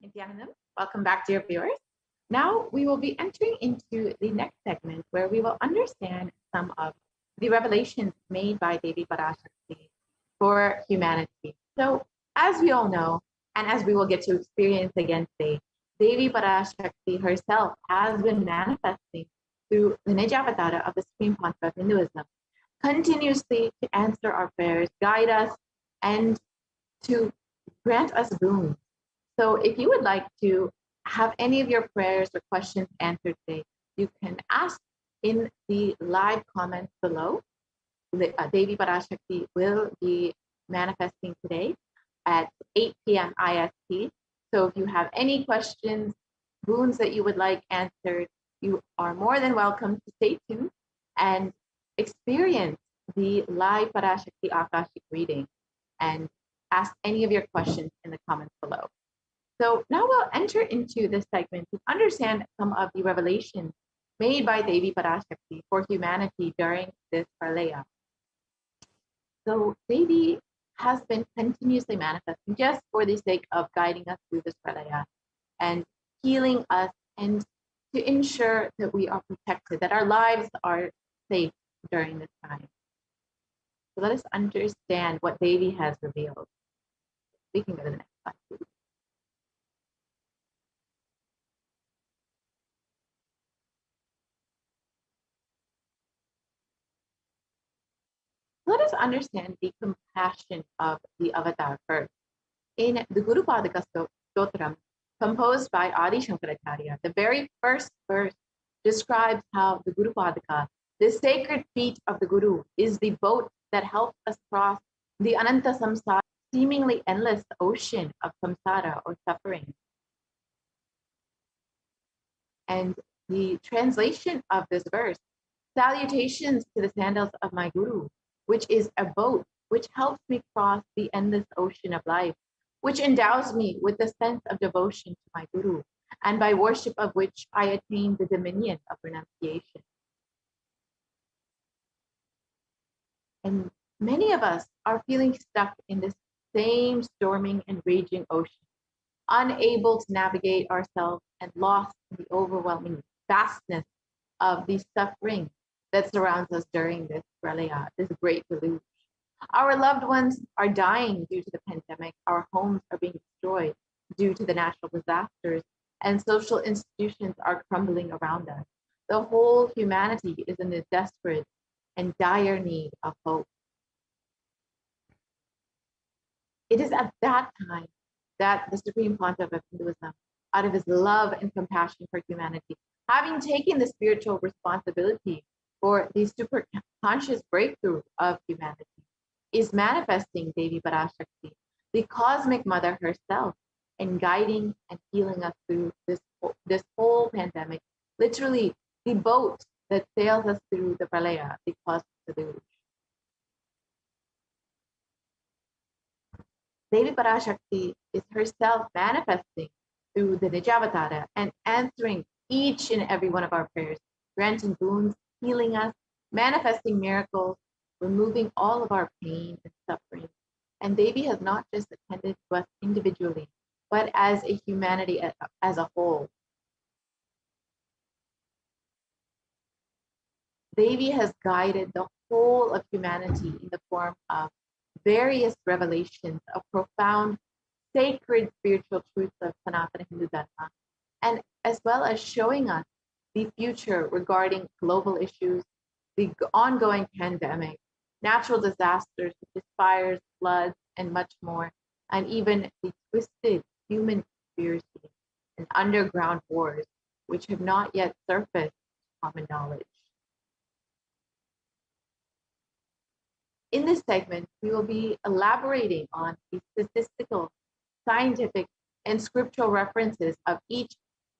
Nithyanandam, welcome back, dear viewers. Now we will be entering into the next segment where we will understand some of the revelations made by Devi Parashakti for humanity. So, as we all know, and as we will get to experience again today, Devi Parashakti herself has been manifesting through the Nijavatara of the Supreme Pantra of Hinduism, continuously to answer our prayers, guide us, and to grant us boons. So if you would like to have any of your prayers or questions answered today, you can ask in the live comments below. Devi Parashakti will be manifesting today at 8 p.m. IST. So if you have any questions, boons that you would like answered, you are more than welcome to stay tuned and experience the live Parashakti Akashic reading and ask any of your questions in the comments below. So now we'll enter into this segment to understand some of the revelations made by Devi Parashakti for humanity during this Pralaya. So Devi has been continuously manifesting just for the sake of guiding us through this Pralaya and healing us and to ensure that we are protected, that our lives are safe during this time. So let us understand what Devi has revealed. We can go to the next slide, please. Let us understand the compassion of the avatar first. In the Guru Padaka Stotram, composed by Adi Shankaracharya, the very first verse describes how the Guru Padaka, the sacred feet of the Guru, is the boat that helps us cross the Ananta Samsara, seemingly endless ocean of samsara or suffering. And the translation of this verse, salutations to the sandals of my Guru, which is a boat which helps me cross the endless ocean of life, which endows me with the sense of devotion to my Guru, and by worship of which I attain the dominion of renunciation. And many of us are feeling stuck in this same storming and raging ocean, unable to navigate ourselves and lost in the overwhelming vastness of the suffering that surrounds us during this Pralaya, this great deluge. Our loved ones are dying due to the pandemic. Our homes are being destroyed due to the natural disasters, and social institutions are crumbling around us. The whole humanity is in a desperate and dire need of hope. It is at that time that the Supreme Pontiff of Hinduism, out of his love and compassion for humanity, having taken the spiritual responsibility for the super conscious breakthrough of humanity, is manifesting Devi Parashakti, the cosmic mother herself, and guiding and healing us through this whole pandemic. Literally, the boat that sails us through the Pralaya, the cosmic deluge. Devi Parashakti is herself manifesting through the Nijavatara and answering each and every one of our prayers, granting boons, healing us, manifesting miracles, removing all of our pain and suffering. And Devi has not just attended to us individually, but as a humanity as a whole. Devi has guided the whole of humanity in the form of various revelations of profound, sacred spiritual truths of Sanatana Hindu Dharma, and as well as showing us the future regarding global issues, the ongoing pandemic, natural disasters such as fires, floods, and much more, and even the twisted human conspiracies and underground wars, which have not yet surfaced to common knowledge. In this segment, we will be elaborating on the statistical, scientific, and scriptural references of each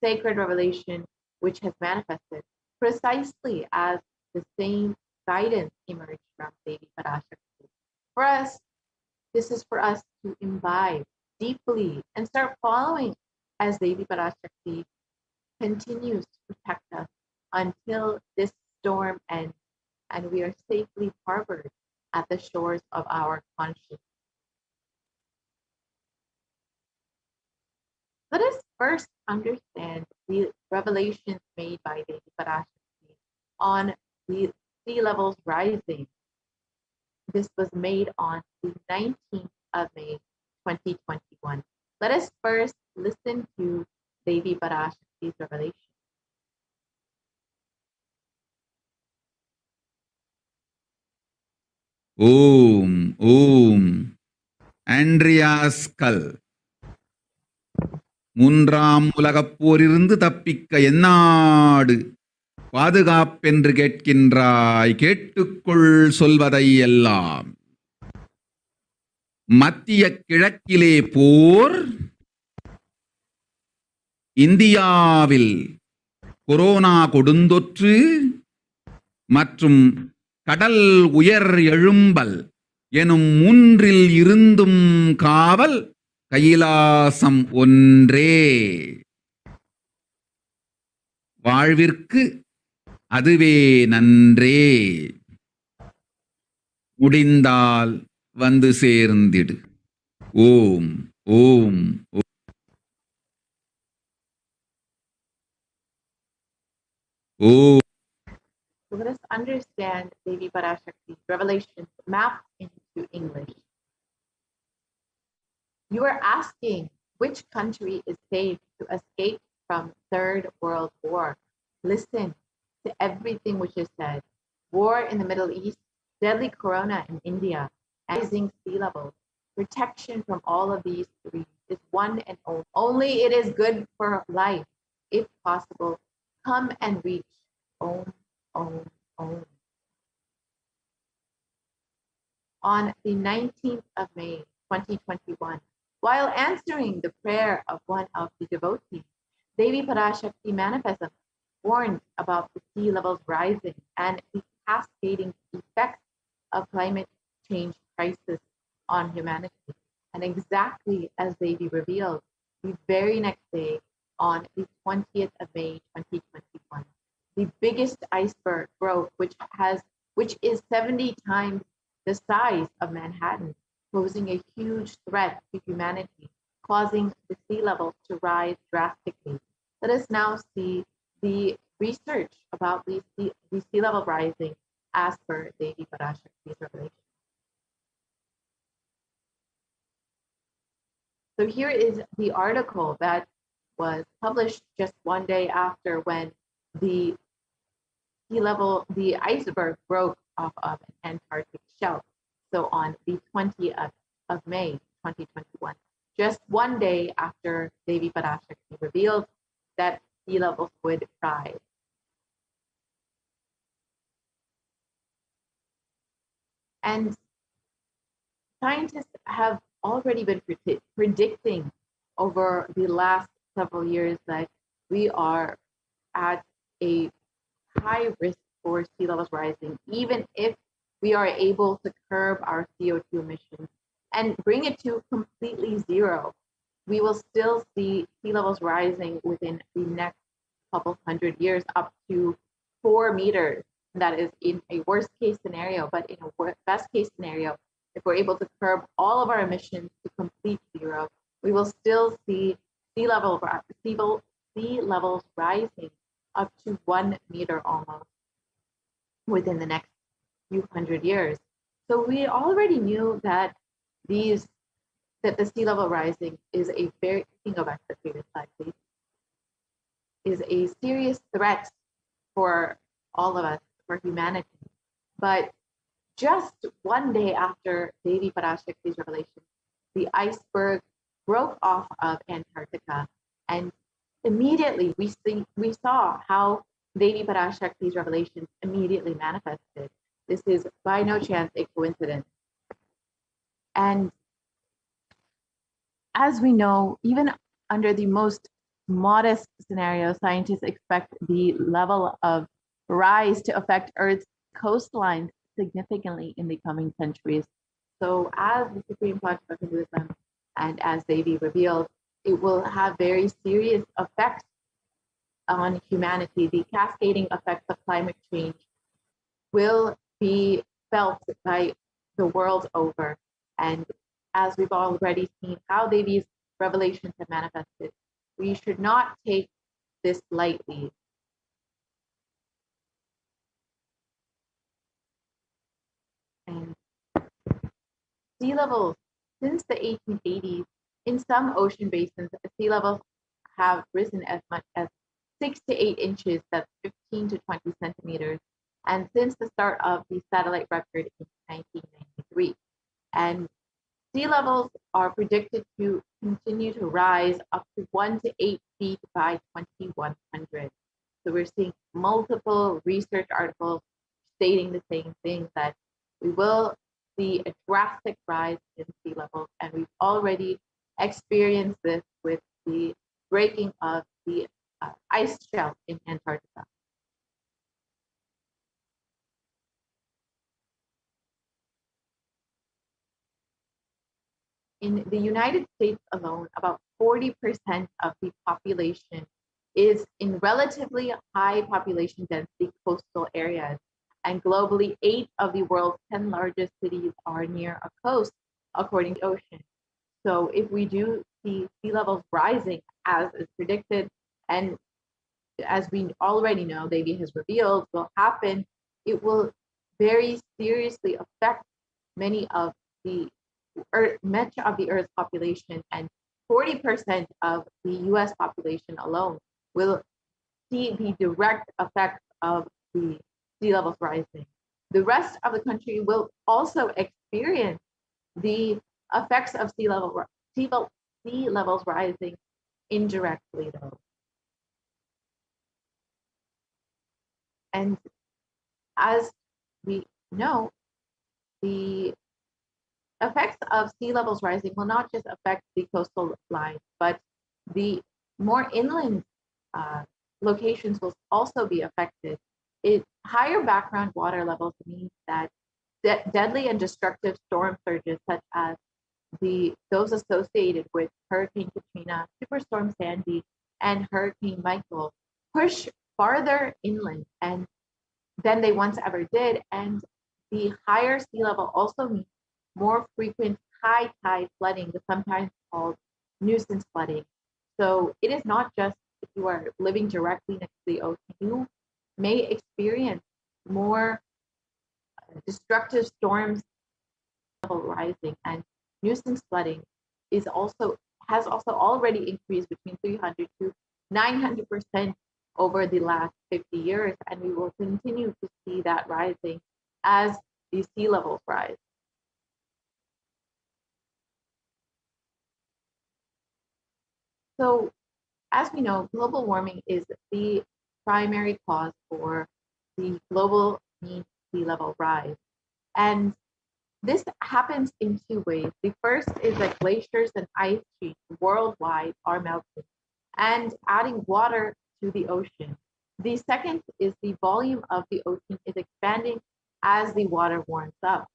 sacred revelation which has manifested precisely as the same guidance emerged from Devi Parashakti. For us, this is for us to imbibe deeply and start following as Devi Parashakti continues to protect us until this storm ends and we are safely harbored at the shores of our conscience. Let us first understand the revelations made by Devi Parashakti on the sea levels rising. This was made on the 19th of May, 2021. Let us first listen to Devi Parashakti's revelation. Om Andreas கல் மூன்றாம் உலகப் போரிலிருந்து தப்பிக்க எந்நாடு பாதுகாப்பென்று கேட்கின்றாய், கேட்டுக்கொள் சொல்வதை எல்லாம். மத்திய கிழக்கிலே போர், இந்தியாவில் corona கொடுந்தொற்று மற்றும் கடல் உயர் எழும்பல் எனும் மூன்றில் இருந்தும் காவல் கைலாசம் ஒன்றே. வாழ்விற்கு அதுவே நன்றே. முடிந்தால் வந்து சேர்ந்திடு. ஓம் ஓம் ஓம். So let us understand Devi Parashakti's revelations mapped into English. You are asking which country is safe to escape from Third World War. Listen to everything which is said. War in the Middle East, deadly corona in India, rising sea levels. Protection from all of these three is one and only. Only it is good for life. If possible, come and reach Om, Om, Om. On the 19th of May, 2021, while answering the prayer of one of the devotees, Devi Parashakti Manifestam warned about the sea levels rising and the cascading effects of climate change crisis on humanity. And exactly as Devi revealed, the very next day, on the 20th of May, 2021, the biggest iceberg broke, which is 70 times the size of Manhattan, posing a huge threat to humanity, causing the sea levels to rise drastically. Let us now see the research about the sea level rising as per Devi Parashakti's revelation. So here is the article that was published just one day after when the sea level, the iceberg broke off of an Antarctic shelf. So on the 20th of May, 2021, just one day after Devi Parashakti revealed that sea levels would rise. And scientists have already been predicting over the last several years that we are at a high risk for sea levels rising, even if we are able to curb our CO2 emissions and bring it to completely zero. We will still see sea levels rising within the next couple hundred years up to 4 meters. That is in a worst case scenario, but in a best case scenario, if we're able to curb all of our emissions to complete zero, we will still see sea levels rising up to 1 meter almost within the next few hundred years. So we already knew that the sea level rising is a very, go back to the previous slide, please, is a serious threat for all of us, for humanity. But just one day after Devi Parashakti's revelation, the iceberg broke off of Antarctica, and immediately we saw how Devi Parashakti's revelations immediately manifested. This is by no chance a coincidence. And as we know, even under the most modest scenario, scientists expect the level of rise to affect Earth's coastlines significantly in the coming centuries. So as the Supreme Project of Hinduism and as Devi revealed, it will have very serious effects on humanity. The cascading effects of climate change will be felt by the world over. And as we've already seen how Devi's revelations have manifested, we should not take this lightly. And sea levels, since the 1880s, in some ocean basins, sea levels have risen as much as 6 to 8 inches, that's 15 to 20 centimeters, and since the start of the satellite record in 1993. And sea levels are predicted to continue to rise up to 1 to 8 feet by 2100. So we're seeing multiple research articles stating the same thing, that we will see a drastic rise in sea levels, and we've already experienced this with the breaking of the ice shelf in Antarctica. In the United States alone, about 40% of the population is in relatively high population density coastal areas. And globally, 8 of the world's 10 largest cities are near a coast, according to the ocean. So if we do see sea levels rising as is predicted, and as we already know, Devi has revealed will happen, it will very seriously affect many of the much of the Earth's population, and 40% of the US population alone will see the direct effects of the sea levels rising. The rest of the country will also experience the effects of sea levels rising indirectly, though. And as we know, the effects of sea levels rising will not just affect the coastal lines, but the more inland locations will also be affected. Higher background water levels means that deadly and destructive storm surges, such as those associated with Hurricane Katrina, Superstorm Sandy, and Hurricane Michael, push farther inland and than they once ever did. And the higher sea level also means more frequent high tide flooding, sometimes called nuisance flooding. So it is not just if you are living directly next to the ocean, you may experience more destructive storms level rising, and nuisance flooding has also already increased between 300 to 900% over the last 50 years, and we will continue to see that rising as the sea levels rise. So, as we know, global warming is the primary cause for the global mean sea level rise. And this happens in 2 ways. The first is that glaciers and ice sheets worldwide are melting and adding water to the ocean. The second is the volume of the ocean is expanding as the water warms up.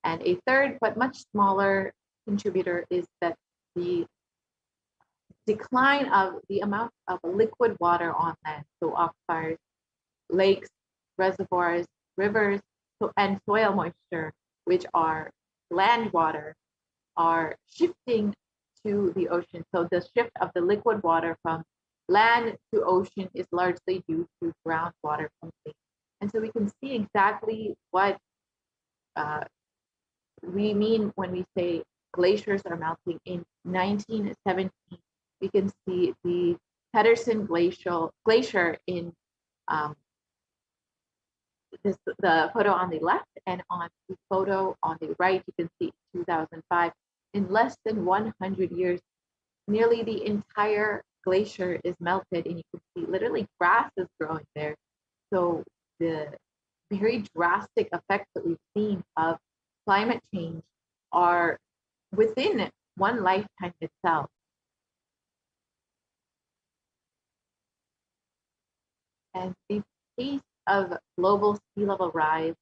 And a third, but much smaller contributor, is that the decline of the amount of liquid water on land, so aquifers, lakes, reservoirs, rivers, and soil moisture, which are land water, are shifting to the ocean. So the shift of the liquid water from land to ocean is largely due to groundwater pumping. And so we can see exactly what we mean when we say glaciers are melting. In 1917, we can see the Pedersen Glacier in the photo on the left, and on the photo on the right, you can see 2005. In less than 100 years, nearly the entire glacier is melted, and you can see literally grass is growing there. So the very drastic effects that we've seen of climate change are within one lifetime itself. And the pace of global sea level rise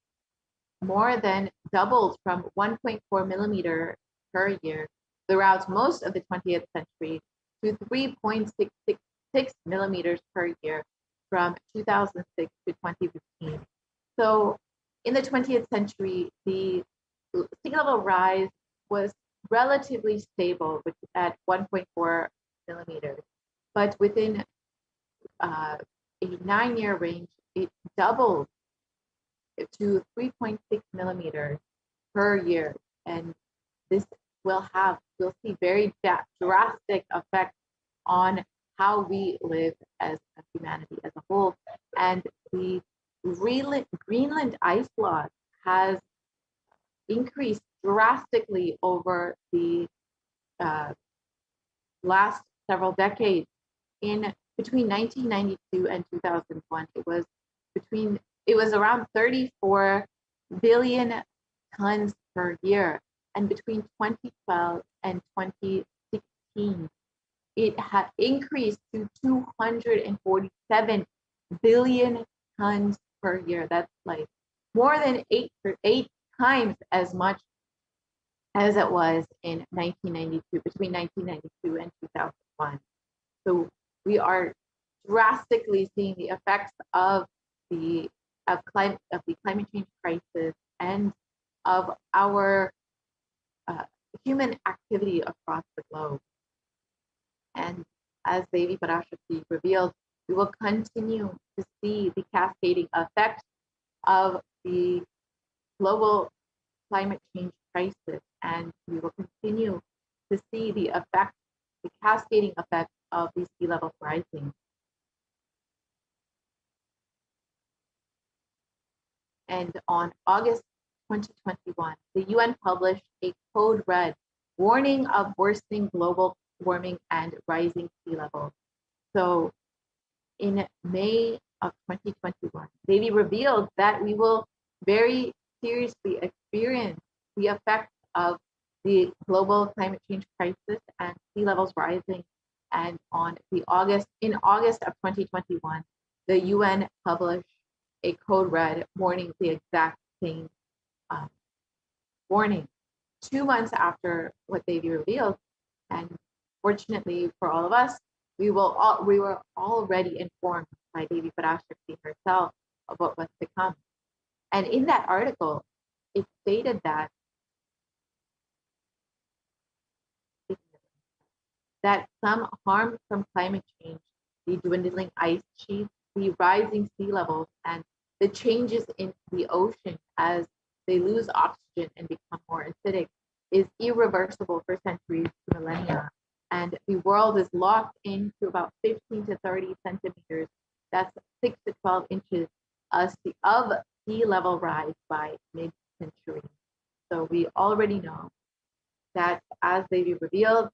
more than doubled from 1.4 millimeter per year throughout most of the 20th century to 3.666 millimeters per year from 2006 to 2015. So in the 20th century, the sea level rise was relatively stable, which is at 1.4 millimeters. But within a 9-year range, it doubled to 3.6 millimeters per year. And this we'll see very drastic effects on how we live as a humanity as a whole. And the Greenland ice loss has increased drastically over the last several decades. In between 1992 and 2001, it was around 34 billion tons per year. And between 2012 and 2016, it had increased to 247 billion tons per year. That's like more than eight times as much as it was in 1992, between 1992 and 2001. So we are drastically seeing the effects of the climate change crisis and of our human activity across the globe. And as Devi Parashakti revealed, we will continue to see the cascading effects of the global climate change crisis, and we will continue to see the cascading effects of the sea level rising. And on August 2021, the UN published a code red warning of worsening global warming and rising sea levels. So in May of 2021, Devi revealed that we will very seriously experience the effects of the global climate change crisis and sea levels rising. And in August of 2021, the UN published a code red warning the exact same warning 2 months after what Devi revealed. And fortunately for all of us, we were already informed by Devi Parashakti herself of what was to come. And in that article, it stated that some harm from climate change, the dwindling ice sheets, the rising sea levels, and the changes in the ocean as they lose oxygen and become more acidic is irreversible for centuries to millennia. And the world is locked into about 15 to 30 centimeters, that's 6 to 12 inches of sea level rise by mid-century. So we already know that, as Devi revealed,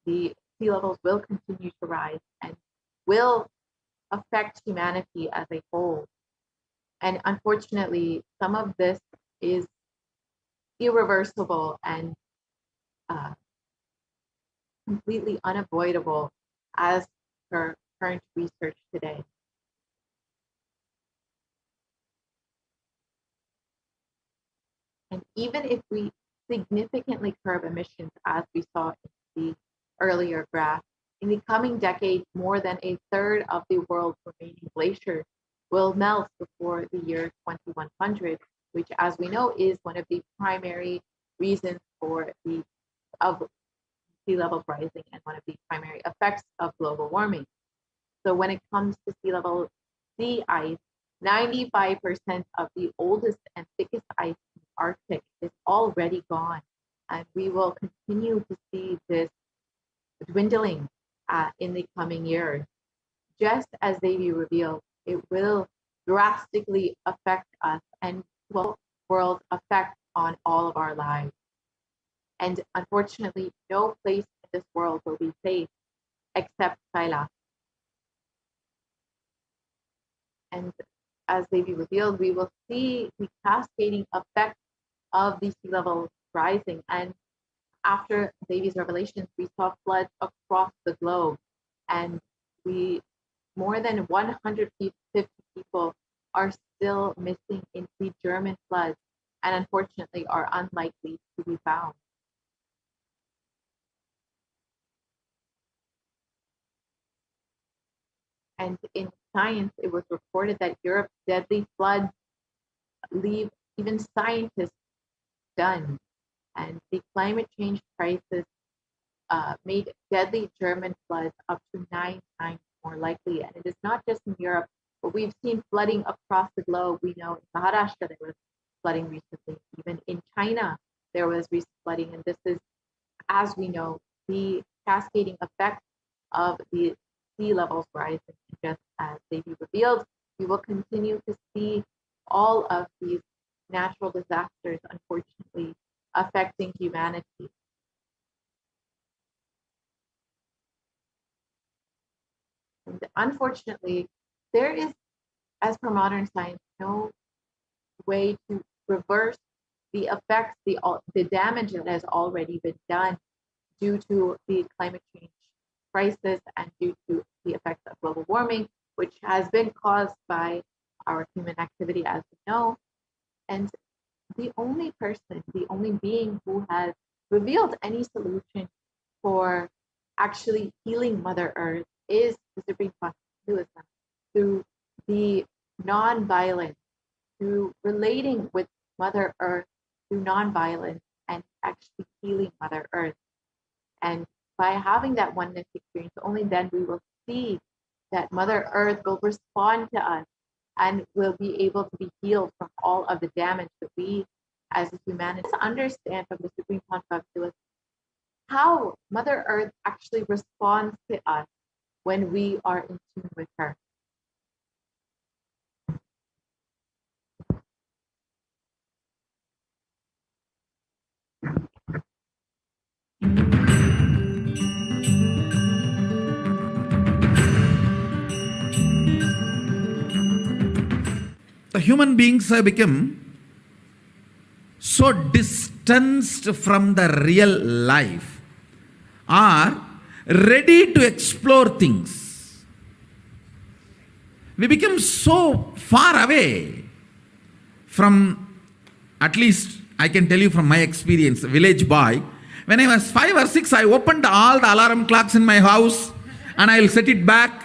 the sea levels will continue to rise and will affect humanity as a whole. And unfortunately, some of this is irreversible and completely unavoidable as per current research today. And even if we significantly curb emissions, as we saw in the earlier graph, in the coming decades, more than a third of the world's remaining glaciers will melt before the year 2100, which, as we know, is one of the primary reasons for sea level rising and one of the primary effects of global warming. So when it comes to sea ice, 95% of the oldest and thickest ice in the Arctic is already gone. And we will continue to see this dwindling in the coming years. Just as Devi revealed, it will drastically affect us and world effect on all of our lives. And unfortunately, no place in this world will be safe except Kailash. And as Devi revealed, we will see the cascading effect of the sea levels rising. And after Devi's revelations, we saw floods across the globe, and more than 150 people are still missing in the German floods, and unfortunately are unlikely to be found. And in science, it was reported that Europe's deadly floods leave even scientists stunned. And the climate change crisis made deadly German floods up to 9 times more likely. And it is not just in Europe, but we've seen flooding across the globe. We know in Maharashtra there was flooding recently. Even in China, there was recent flooding. And this is, as we know, the cascading effect of the sea levels rising. Just as Devi revealed, we will continue to see all of these natural disasters, unfortunately, affecting humanity. And unfortunately, there is, as per modern science, no way to reverse the effects, the damage that has already been done due to the climate change crisis and due to the effects of global warming, which has been caused by our human activity, as we know. And the only person, the only being who has revealed any solution for actually healing Mother Earth is the Supreme Consciousness through the non-violence, through relating with Mother Earth through non-violence and actually healing Mother Earth. And by having that oneness experience, only then we will see that Mother Earth will respond to us and will be able to be healed from all of the damage that we as a humanity understand from the Supreme Consciousness how Mother Earth actually responds to us when we are in tune with her. The human beings have become so distanced from the real life, are ready to explore things. We become so far away from, at least I can tell you from my experience, village boy. When I was 5 or 6, I opened all the alarm clocks in my house and I'll set it back,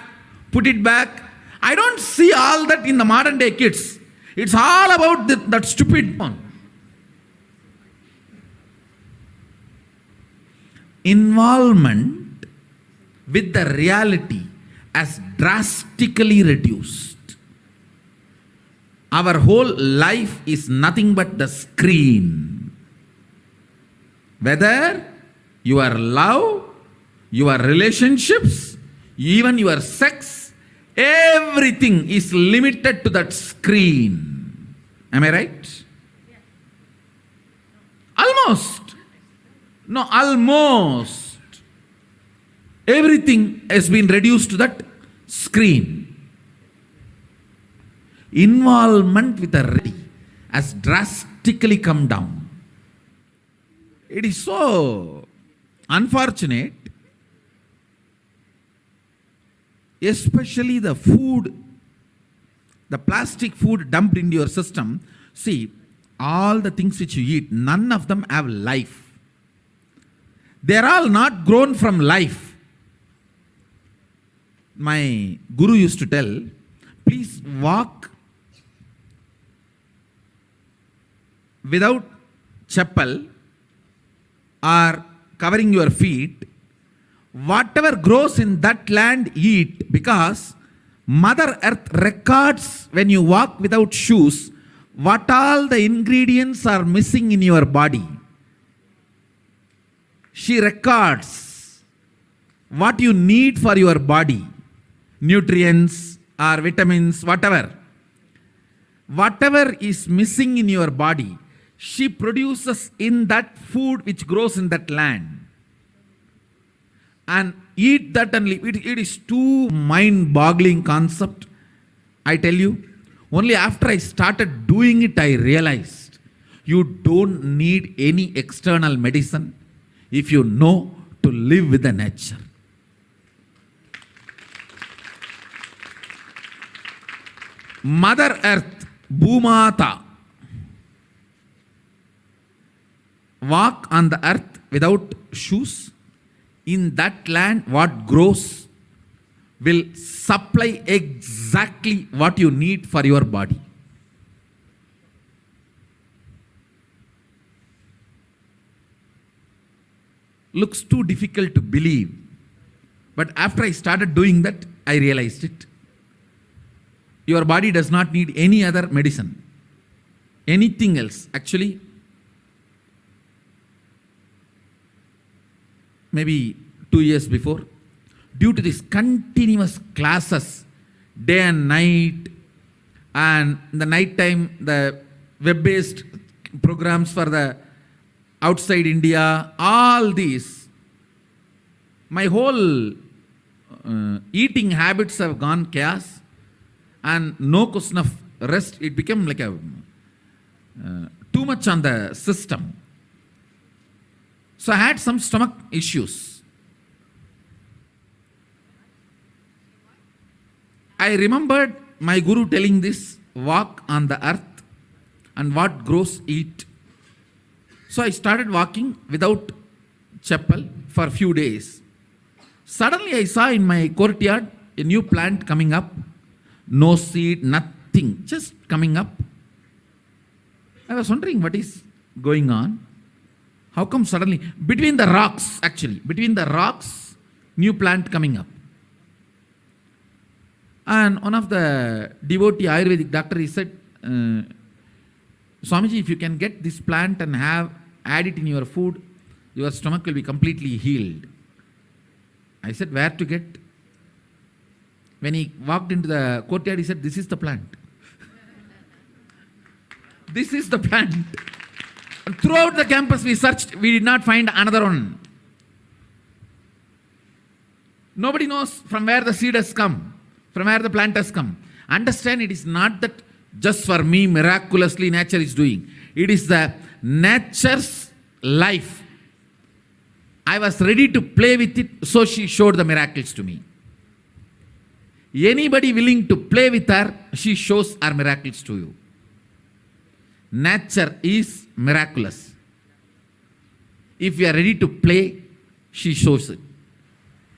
put it back. I don't see all that in the modern day kids. It's all about that stupid one. Involvement with the reality has drastically reduced. Our whole life is nothing but the screen. Whether your love, your relationships, even your sex, everything is limited to that screen. Am I right? Almost. No, almost. Everything has been reduced to that screen. Involvement with the reality has drastically come down. It is so unfortunate, especially the food, the plastic food dumped into your system. See, all the things which you eat, none of them have life. They are all not grown from life. My guru used to tell, please walk without chappal or covering your feet. Whatever grows in that land, eat, because Mother Earth records when you walk without shoes what all the ingredients are missing in your body. She records what you need for your body, nutrients or vitamins, whatever. whatever is missing in your body, she produces in that food which grows in that land. And eat that and live. It is too mind-boggling concept. I tell you, only after I started doing it, I realized you don't need any external medicine if you know to live with the nature. Mother Earth, Bhumata, walk on the earth without shoes. In that land, what grows will supply exactly what you need for your body. Looks too difficult to believe. But after I started doing that, I realized it. Your body does not need any other medicine, anything else. Actually, maybe 2 years before, due to these continuous classes, day and night, and in the night time, the web-based programs for the outside India, all these, my whole eating habits have gone chaos, and no question of rest. It became like a too much on the system. So I had some stomach issues. I remembered my guru telling this, walk on the earth and what grows eat. So I started walking without chappal for a few days. Suddenly I saw in my courtyard a new plant coming up. No seed, nothing, just coming up. I was wondering what is going on. How come suddenly, between the rocks, new plant coming up. And one of the devotee Ayurvedic doctor, he said, Swamiji, if you can get this plant and add it in your food, your stomach will be completely healed. I said, where to get? When he walked into the courtyard, he said, this is the plant. This is the plant. And throughout the campus we searched, we did not find another one. Nobody knows from where the seed has come, from where the plant has come. Understand, it is not that just for me miraculously nature is doing. It is the nature's life. I was ready to play with it, so she showed the miracles to me. Anybody willing to play with her, she shows her miracles to you. Nature is miraculous. If we are ready to play, she shows it.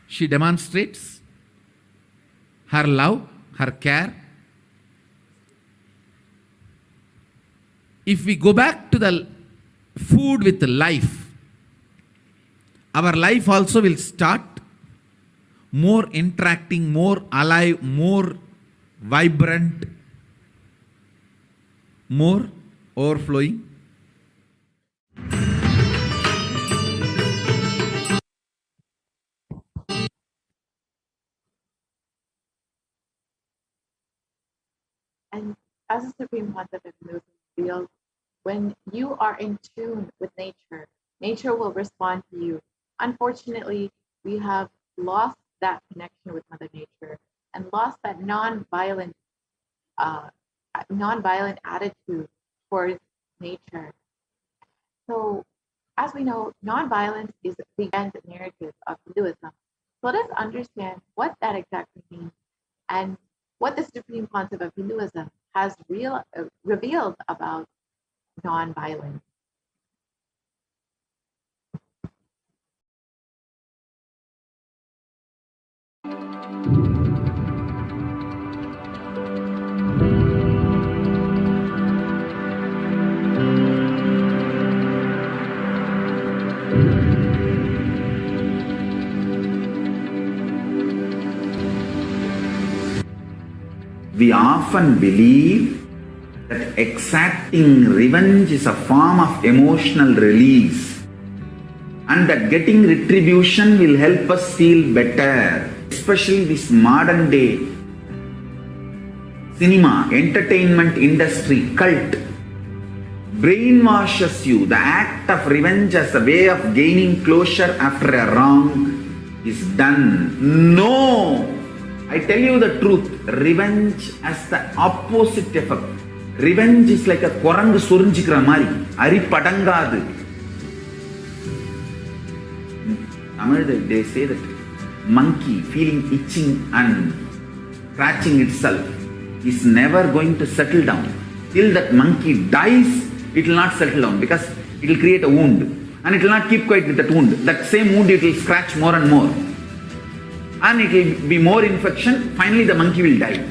She demonstrates her love, her care. If we go back to the food with life, our life also will start more interacting, more alive, more vibrant, more overflowing. And as the Supreme Concept of Hinduism reveals, when you are in tune with nature, nature will respond to you. Unfortunately, we have lost that connection with Mother Nature and lost that non-violent attitude towards nature. So, as we know, non-violence is the grand narrative of Hinduism. So let us understand what that exactly means and what the Supreme Concept of Hinduism has revealed about non-violence. We often believe that exacting revenge is a form of emotional release and that getting retribution will help us feel better. Especially this modern day cinema, entertainment industry, cult brainwashes you. The act of revenge as a way of gaining closure after a wrong is done. No! I tell you the truth. Revenge has the opposite effect. Revenge is like a korangu surinjikra mari. Ari padangadu. Tamil, they say that monkey feeling itching and scratching itself is never going to settle down. Till that monkey dies, it will not settle down because it will create a wound. And it will not keep quiet with that wound. That same wound it will scratch more and more. And it will be more infection. Finally the monkey will die.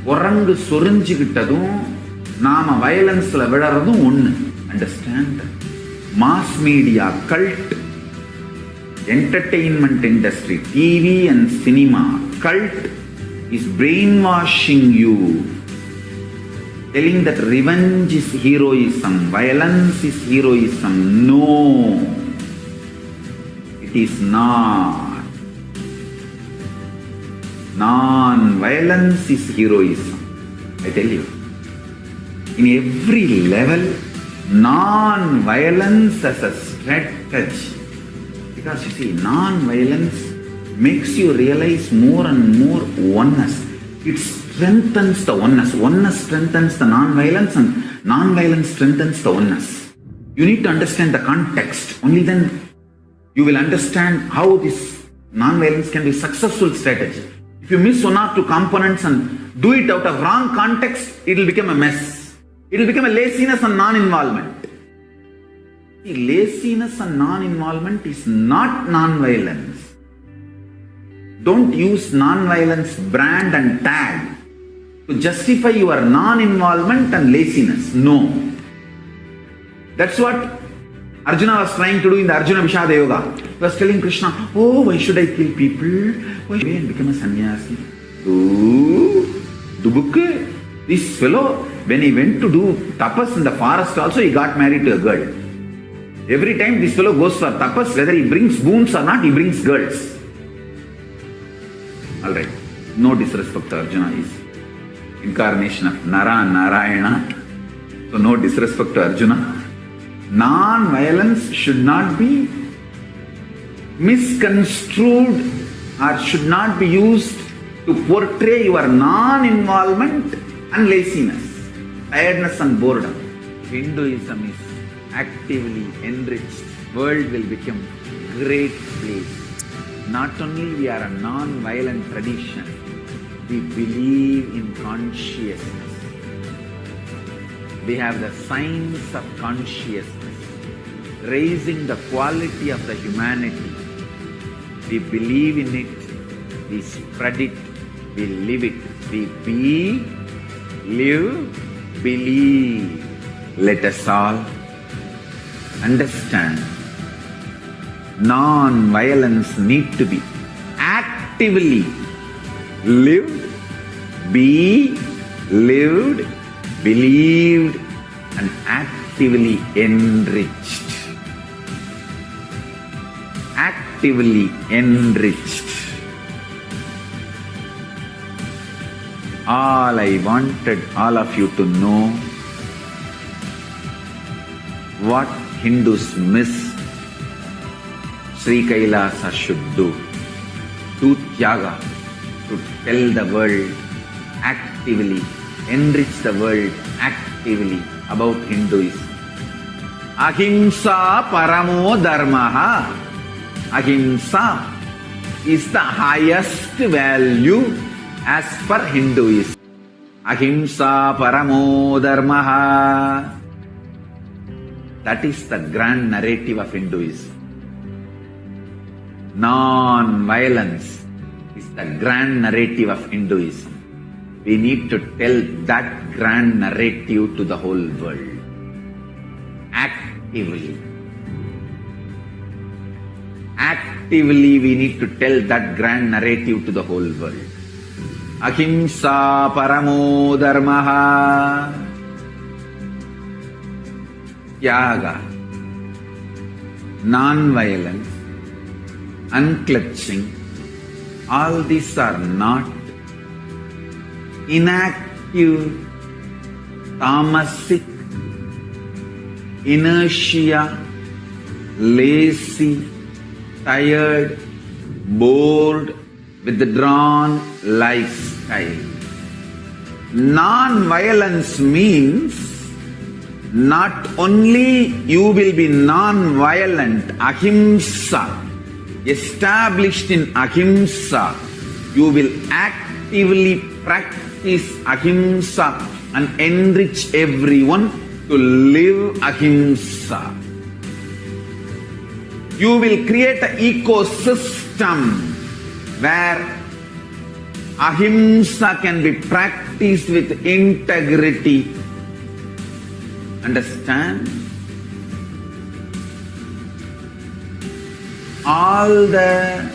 Orangu sorinjikitadum, nama violence la vidaradum onnu. Understand? Mass media, cult, entertainment industry, TV and cinema, cult is brainwashing you, telling that revenge is heroism, violence is heroism. No, it is not. Non-violence is heroism. I tell you, in every level, non-violence as a strategy. Because you see, non-violence makes you realize more and more oneness. It strengthens the oneness. Oneness strengthens the non-violence and non-violence strengthens the oneness. You need to understand the context. Only then you will understand how this non-violence can be a successful strategy. If you miss one or two components and do it out of wrong context, it will become a mess. It will become a laziness and non-involvement. Laziness and non-involvement is not non-violence. Don't use non-violence brand and tag to justify your non-involvement and laziness. No. That's what Arjuna was trying to do in the Arjuna Vishada Yoga. He was telling Krishna, oh, why should I kill people? Why should I become a sannyasi? This fellow, when he went to do tapas in the forest also, he got married to a girl. Every time this fellow goes for tapas, whether he brings boons or not, he brings girls. Alright, no disrespect to Arjuna, is incarnation of Nara, Narayana. So no disrespect to Arjuna. Non-violence should not be misconstrued or should not be used to portray your non-involvement and laziness, tiredness and boredom. Hinduism is actively enriched. World will become great place. Not only we are a non-violent tradition, we believe in consciousness. We have the science of consciousness, raising the quality of the humanity. We believe in it, we spread it, we live it. We be, live, believe. Let us all understand, non-violence need to be actively lived, be lived, believed and actively enriched. Actively enriched. All I wanted all of you to know, what Hindus miss, Sri Kailasa should do. Do Tyaga, to tell the world actively, enrich the world actively about Hinduism. Ahimsa paramo dharmaha. Ahimsa is the highest value as per Hinduism. Ahimsa paramo dharmaha. That is the grand narrative of Hinduism. Non-violence is the grand narrative of Hinduism. We need to tell that grand narrative to the whole world. Actively. Actively we need to tell that grand narrative to the whole world. Ahimsa paramo dharmaha. Tyaga. Non-violence. Unclutching. All these are not inactive, tamasic, inertia, lazy, tired, bored, withdrawn lifestyle. Non-violence means not only you will be non-violent, ahimsa, established in ahimsa, you will actively practice ahimsa and enrich everyone to live ahimsa. You will create an ecosystem where ahimsa can be practiced with integrity. Understand? All the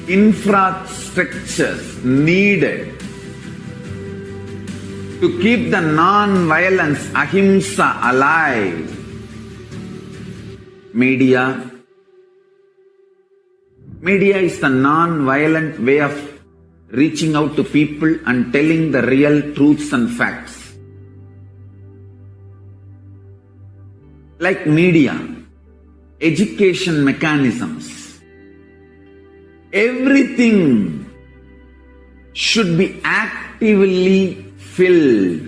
infrastructures needed to keep the non-violence ahimsa alive. Media is the non-violent way of reaching out to people and telling the real truths and facts. Like media, education mechanisms, everything should be actively filled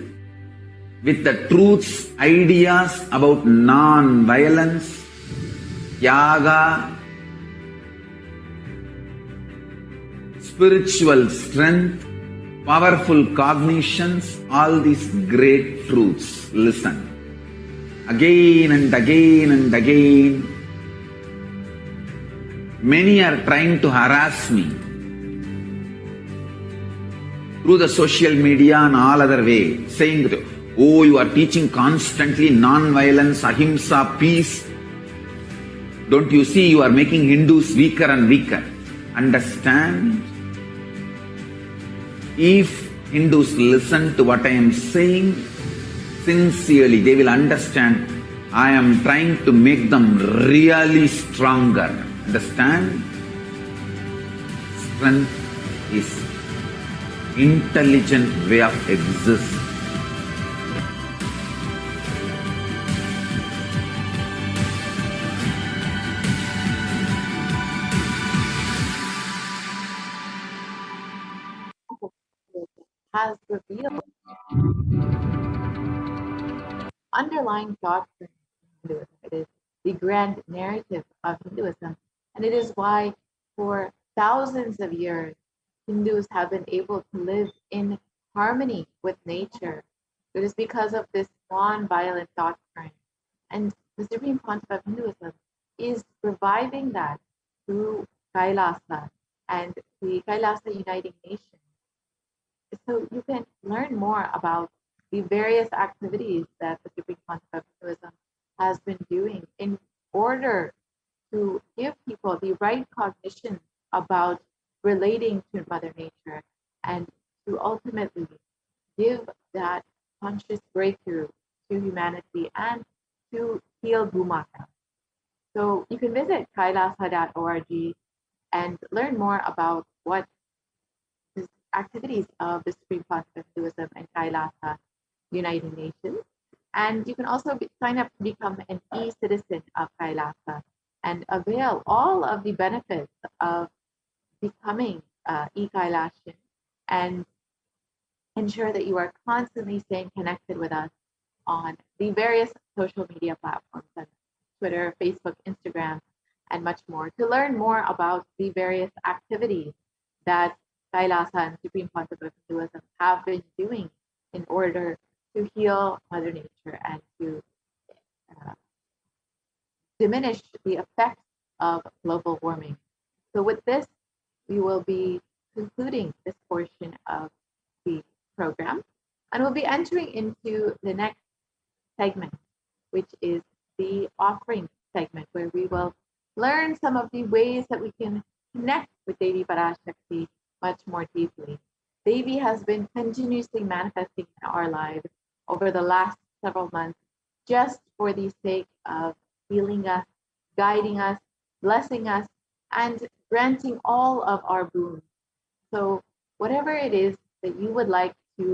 with the truths, ideas about non-violence, yaga, spiritual strength, powerful cognitions, all these great truths. Listen. Again and again and again, many are trying to harass me through the social media and all other way, saying that, oh, you are teaching constantly non-violence, ahimsa, peace. Don't you see you are making Hindus weaker and weaker? Understand? If Hindus listen to what I am saying sincerely, they will understand I am trying to make them really stronger. Understand? Strength is intelligent way of existing. Has revealed underlying doctrine of Hinduism. It is the grand narrative of Hinduism, and it is why for thousands of years Hindus have been able to live in harmony with nature. It is because of this non-violent doctrine, and the Supreme Pontiff of Hinduism is reviving that through Kailasa and the Kailasa Uniting Nations. So you can learn more about the various activities that the Supreme Pontiff of Hinduism has been doing in order to give people the right cognition about relating to Mother Nature and to ultimately give that conscious breakthrough to humanity and to heal Bhumaka. So you can visit kailasa.org and learn more about what the activities of the Supreme Pontiff of Hinduism and Kailasa Uniting Nations. And you can also sign up to become an e-citizen of Kailasa and avail all of the benefits of becoming e-Kailashian and ensure that you are constantly staying connected with us on the various social media platforms, like Twitter, Facebook, Instagram, and much more, to learn more about the various activities that Kailasa and Supreme Pontiff of Hinduism have been doing in order to heal Mother Nature and to diminish the effects of global warming. So with this, we will be concluding this portion of the program, and we'll be entering into the next segment, which is the offering segment, where we will learn some of the ways that we can connect with Devi Parashakti much more deeply. Devi has been continuously manifesting in our lives over the last several months, just for the sake of healing us, guiding us, blessing us, and granting all of our boons. So whatever it is that you would like to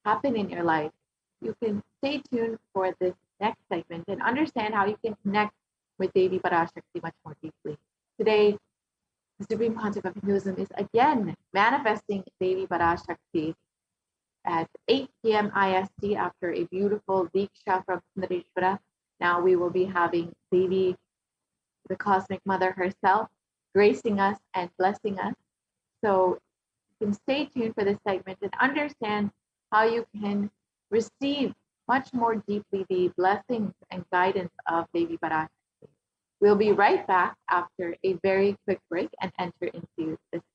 happen in your life, you can stay tuned for this next segment and understand how you can connect with Devi Parashakti much more deeply. Today, the Supreme Pontiff of Hinduism is again manifesting Devi Parashakti at 8 p.m. IST after a beautiful Diksha from Sundareshwara. Now we will be having Devi, the Cosmic Mother herself, gracing us and blessing us. So you can stay tuned for this segment and understand how you can receive much more deeply the blessings and guidance of Devi Parashakti. We'll be right back after a very quick break and enter into this segment.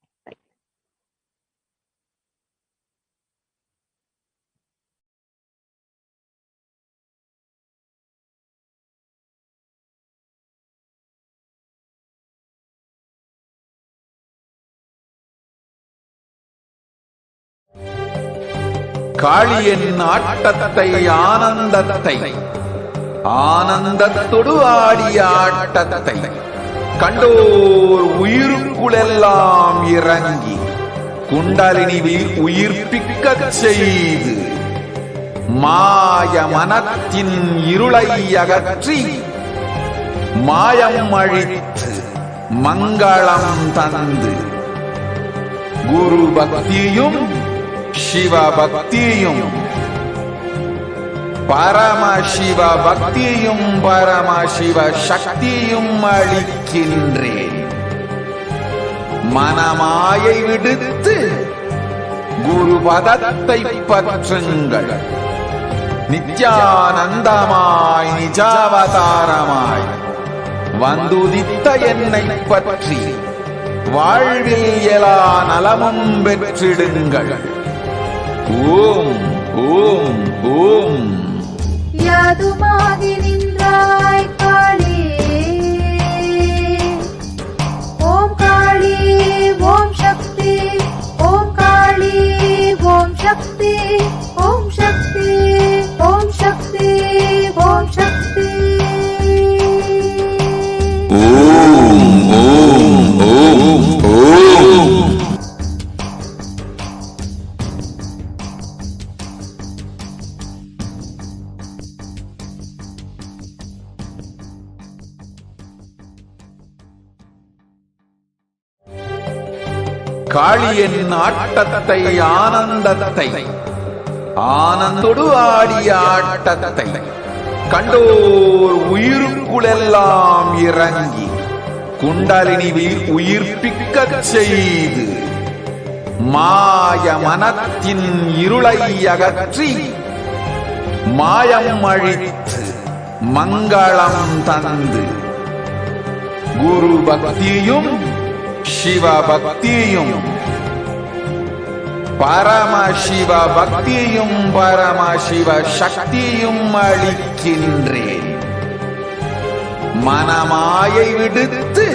காளியின் ஆட்டத்தை ஆனந்தத்தை ஆனந்தத்தொடு ஆடிய ஆட்டத்தை கண்டோர் உயிருக்குளெல்லாம் இறங்கி குண்டலினிவில் உயிர்ப்பிக்கச் செய்து மாய மனத்தின் இருளை அகற்றி மாயம் அழித்து மங்களம் தந்து குரு பக்தியும் சிவ பக்தியும் பரமசிவ பக்தியும் பரமசிவ சக்தியும் அளிக்கின்றேன். மனமாயை விடுத்து குரு பதத்தை பற்றுங்கள். நித்யானந்தமாய் நிஜாவதாரமாய் வந்துதித்த என்னை பற்றி வாழ்வில் எல்லா நலமும் பெற்றிடுங்கள். ஓம் ஓம் ஓம். யாதுமாகி நின்றாய் காளி, ஓம் காளி ஓம் சக்தி, ஓம் காளி ஓம் சக்தி, ஓம் சக்தி ஓம் சக்தி ஓம் சக்தி. ஓம் ஓம் ஓம் ஓம். காளியின் ஆட்டத்தை ஆனந்தத்தை ஆனந்தொடு ஆடிய ஆட்டத்தை கண்டோர் உயிருக்குளெல்லாம் இறங்கி குண்டலினிவில் உயிர்ப்பிக்கச் செய்து மாய மனத்தின் இருளை அகற்றி மாயம் அழித்து மங்களம் தந்து குரு பக்தியும் சிவ பக்தியும் பரமசிவ பக்தியும் பரமசிவ சக்தியும் அளிக்கின்றேன். மனமாயை விடுத்து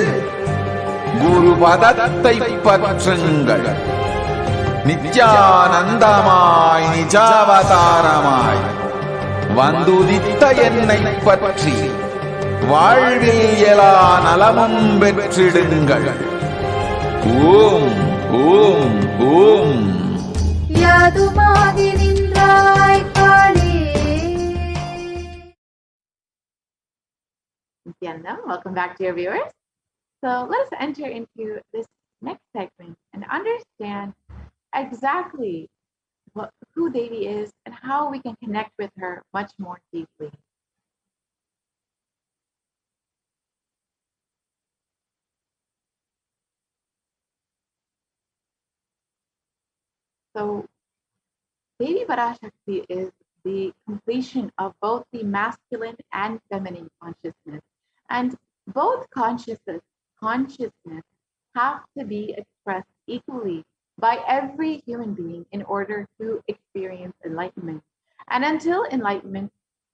குரு பதத்தை பற்றுங்கள். நித்யானந்தமாய் நிஜாவதாரமாய் வந்துதித்த என்னை பற்றி வாழ்வில் எல்லா நலமும் பெற்றிடுங்கள். ஓம் ஓம் ஓம். யாதுமாகி நின்றாய் காளி. Nithyananda, welcome back to your viewers. So let us enter into this next segment and understand exactly who Devi is and how we can connect with her much more deeply. So Devi Parashakti is the completion of both the masculine and feminine consciousness. And both consciousness have to be expressed equally by every human being in order to experience enlightenment. And until enlightenment,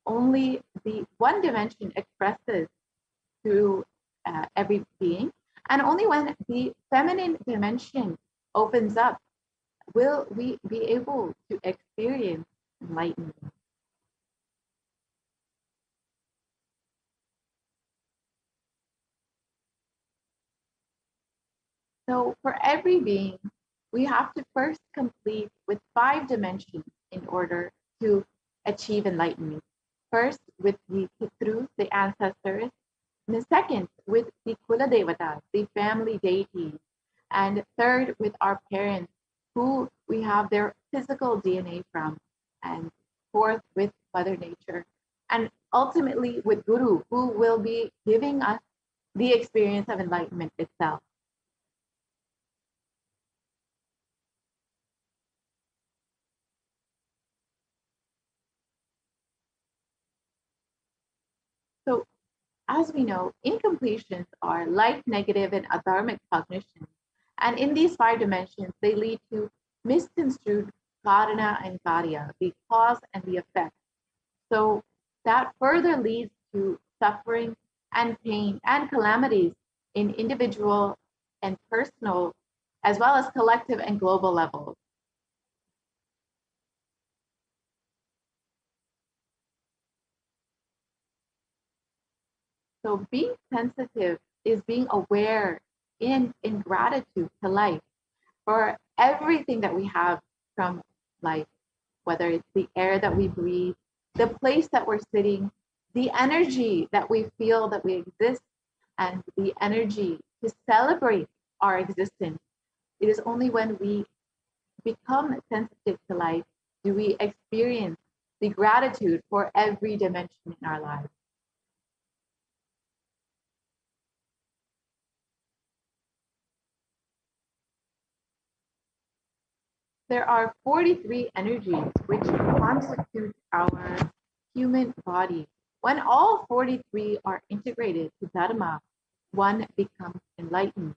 only the one dimension expresses to every being. And only when the feminine dimension opens up will we be able to experience enlightenment. So for every being, we have to first complete with 5 dimensions in order to achieve enlightenment. First, with the Pitrus, the ancestors. And the second, with the Kula Devatas, the family deities. And third, with our parents, who we have their physical DNA from. And fourth, with Mother Nature. And ultimately, with Guru, who will be giving us the experience of enlightenment itself. So, as we know, incompletions are light, negative, and adharmic cognition. And in these 5 dimensions, they lead to misconstrued karana and karya, the cause and the effect. So that further leads to suffering and pain and calamities in individual and personal, as well as collective and global levels. So being sensitive is being aware in gratitude to life for everything that we have from life, whether it's the air that we breathe, the place that we're sitting, the energy that we feel that we exist, and the energy to celebrate our existence. It is only when we become sensitive to life do we experience the gratitude for every dimension in our lives. There are 43 energies which constitute our human body. When all 43 are integrated to Dharma, one becomes enlightened.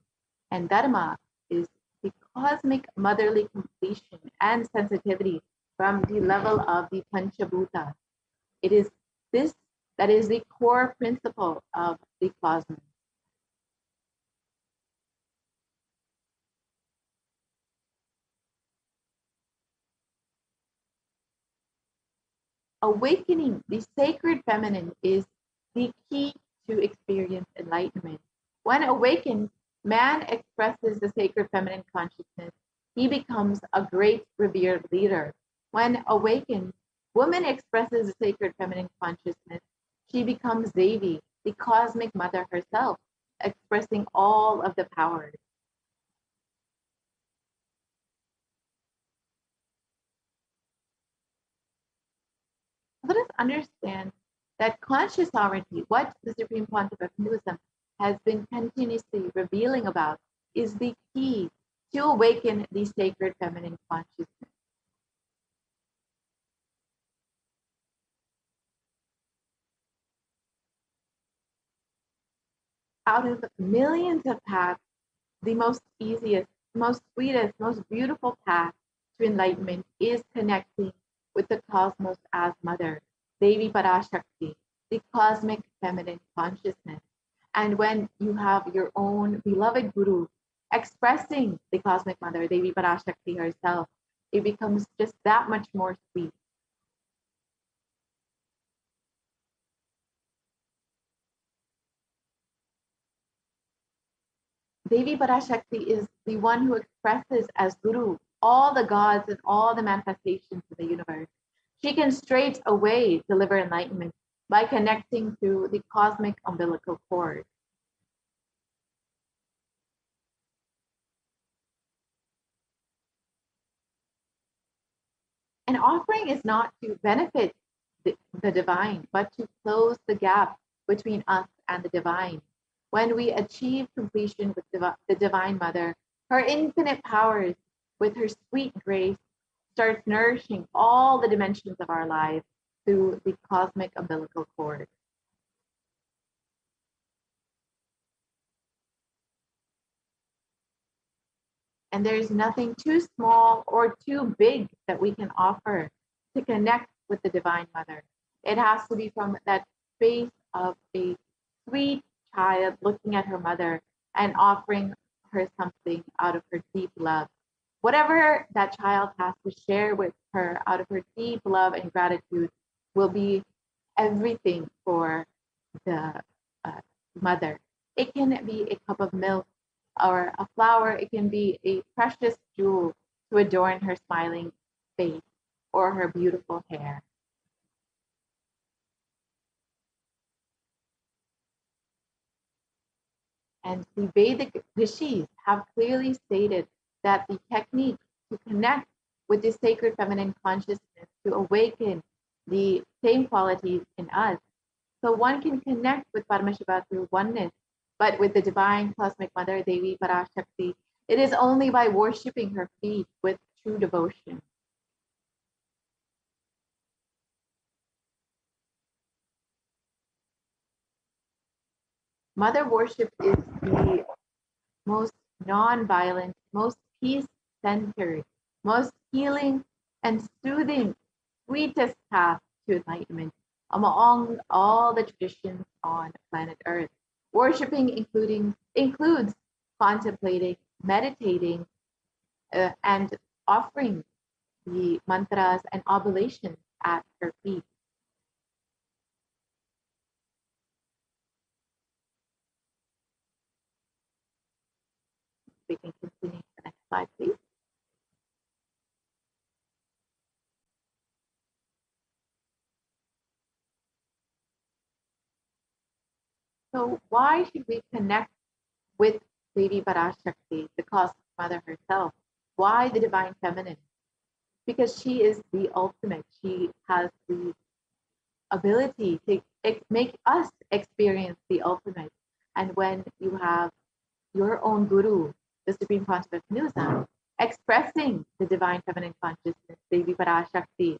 And Dharma is the cosmic motherly completion and sensitivity from the level of the Panchabhuta. It is this that is the core principle of the cosmos. Awakening the sacred feminine is the key to experience enlightenment. When awakened, man expresses the sacred feminine consciousness. He becomes a great revered leader. When awakened, woman expresses the sacred feminine consciousness. She becomes Devi, the cosmic mother herself, expressing all of the powers. Let us understand that conscious sovereignty, what the Supreme Pontiff of Hinduism has been continuously revealing about, is the key to awaken the sacred feminine consciousness. Out of millions of paths, the most easiest, most sweetest, most beautiful path to enlightenment is connecting with the cosmos as mother, Devi Parashakti, the cosmic feminine consciousness. And when you have your own beloved Guru expressing the cosmic mother, Devi Parashakti herself, it becomes just that much more sweet. Devi Parashakti is the one who expresses as Guru all the gods and all the manifestations of the universe. She can straight away deliver enlightenment by connecting to the cosmic umbilical cord. An offering is not to benefit the divine, but to close the gap between us and the divine. When we achieve completion with the Divine Mother, her infinite powers, with her sweet grace, starts nourishing all the dimensions of our lives through the cosmic umbilical cord. And there is nothing too small or too big that we can offer to connect with the Divine Mother. It has to be from that space of a sweet child looking at her mother and offering her something out of her deep love. Whatever that child has to share with her out of her deep love and gratitude will be everything for the mother. It can be a cup of milk or a flower. It can be a precious jewel to adorn her smiling face or her beautiful hair. And the Vedic rishis have clearly stated that the technique to connect with the sacred feminine consciousness, to awaken the same qualities in us. So one can connect with Paramashiva through oneness, but with the divine cosmic mother, Devi Parashakti, it is only by worshipping her feet with true devotion. Mother worship is the most non-violent, most peace-centered, most healing and soothing, sweetest path to enlightenment among all the traditions on planet Earth. Worshipping includes contemplating, meditating, and offering the mantras and oblations at her feet. We can continue to the next slide, please. So why should we connect with Devi Parashakti, the cosmic mother herself? Why the divine feminine? Because she is the ultimate. She has the ability to make us experience the ultimate. And when you have your own guru, the Supreme Pontiff Hinduism, expressing the divine feminine consciousness, Devi Parashakti,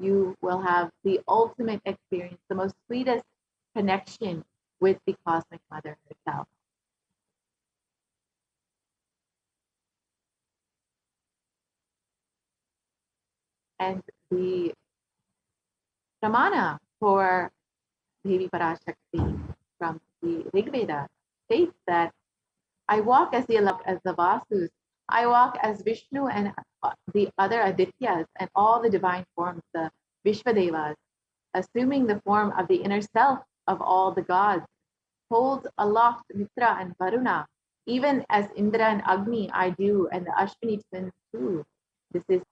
you will have the ultimate experience, the most sweetest connection with the cosmic mother herself. And the Pramana for Devi Parashakti from the Rig Veda states that I walk as the Vasus, I walk as Vishnu and the other Adityas and all the divine forms, the Vishvadevas, assuming the form of the inner self of all the gods, holds aloft Mitra and Varuna, even as Indra and Agni I do, and the Ashwini twins too. This is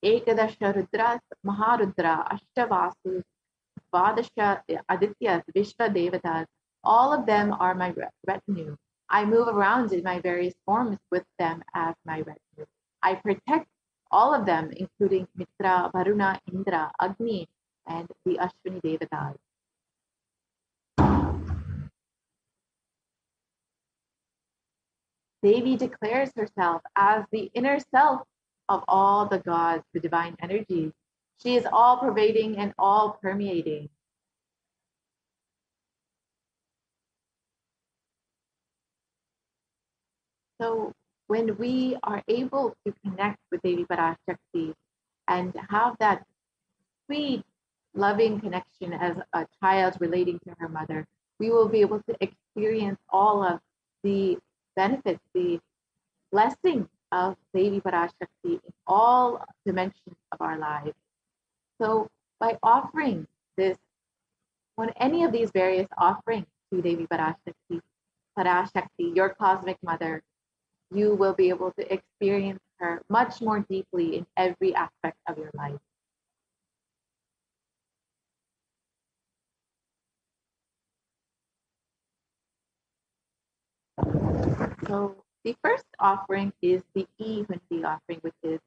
Ekadasha Rudras, Maharudra, Ashtavasus, Dvadasha Adityas, Vishva Devatas, all of them are my retinue. I move around in my various forms with them as my retinue. I protect all of them, including Mitra, Varuna, Indra, Agni, and the Ashwini Devatas. Devi declares herself as the inner self of all the gods, the divine energies. She is all pervading and all permeating. So when we are able to connect with Devi Parashakti and have that sweet, loving connection as a child relating to her mother, we will be able to experience all of the benefits, the blessing of Devi Parashakti in all dimensions of our lives. So by offering this, when any of these various offerings to Devi Parashakti, your cosmic mother, you will be able to experience her much more deeply in every aspect of your life. So the first offering is the E-Hundi offering, which is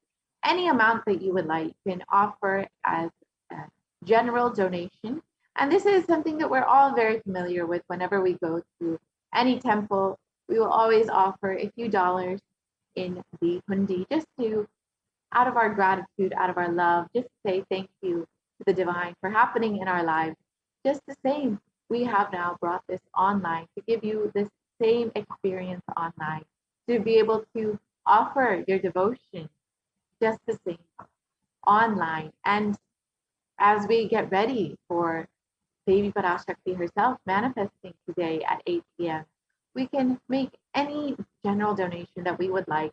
any amount that you would like. You can offer as a general donation. And this is something that we're all very familiar with. Whenever we go to any temple, we will always offer a few dollars in the hundi, just to, out of our gratitude, out of our love, just to say thank you to the divine for happening in our lives. Just the same, we have now brought this online to give you this same experience online, to be able to offer your devotion just the same online. And as we get ready for Devi Parashakti herself manifesting today at 8 p.m., we can make any general donation that we would like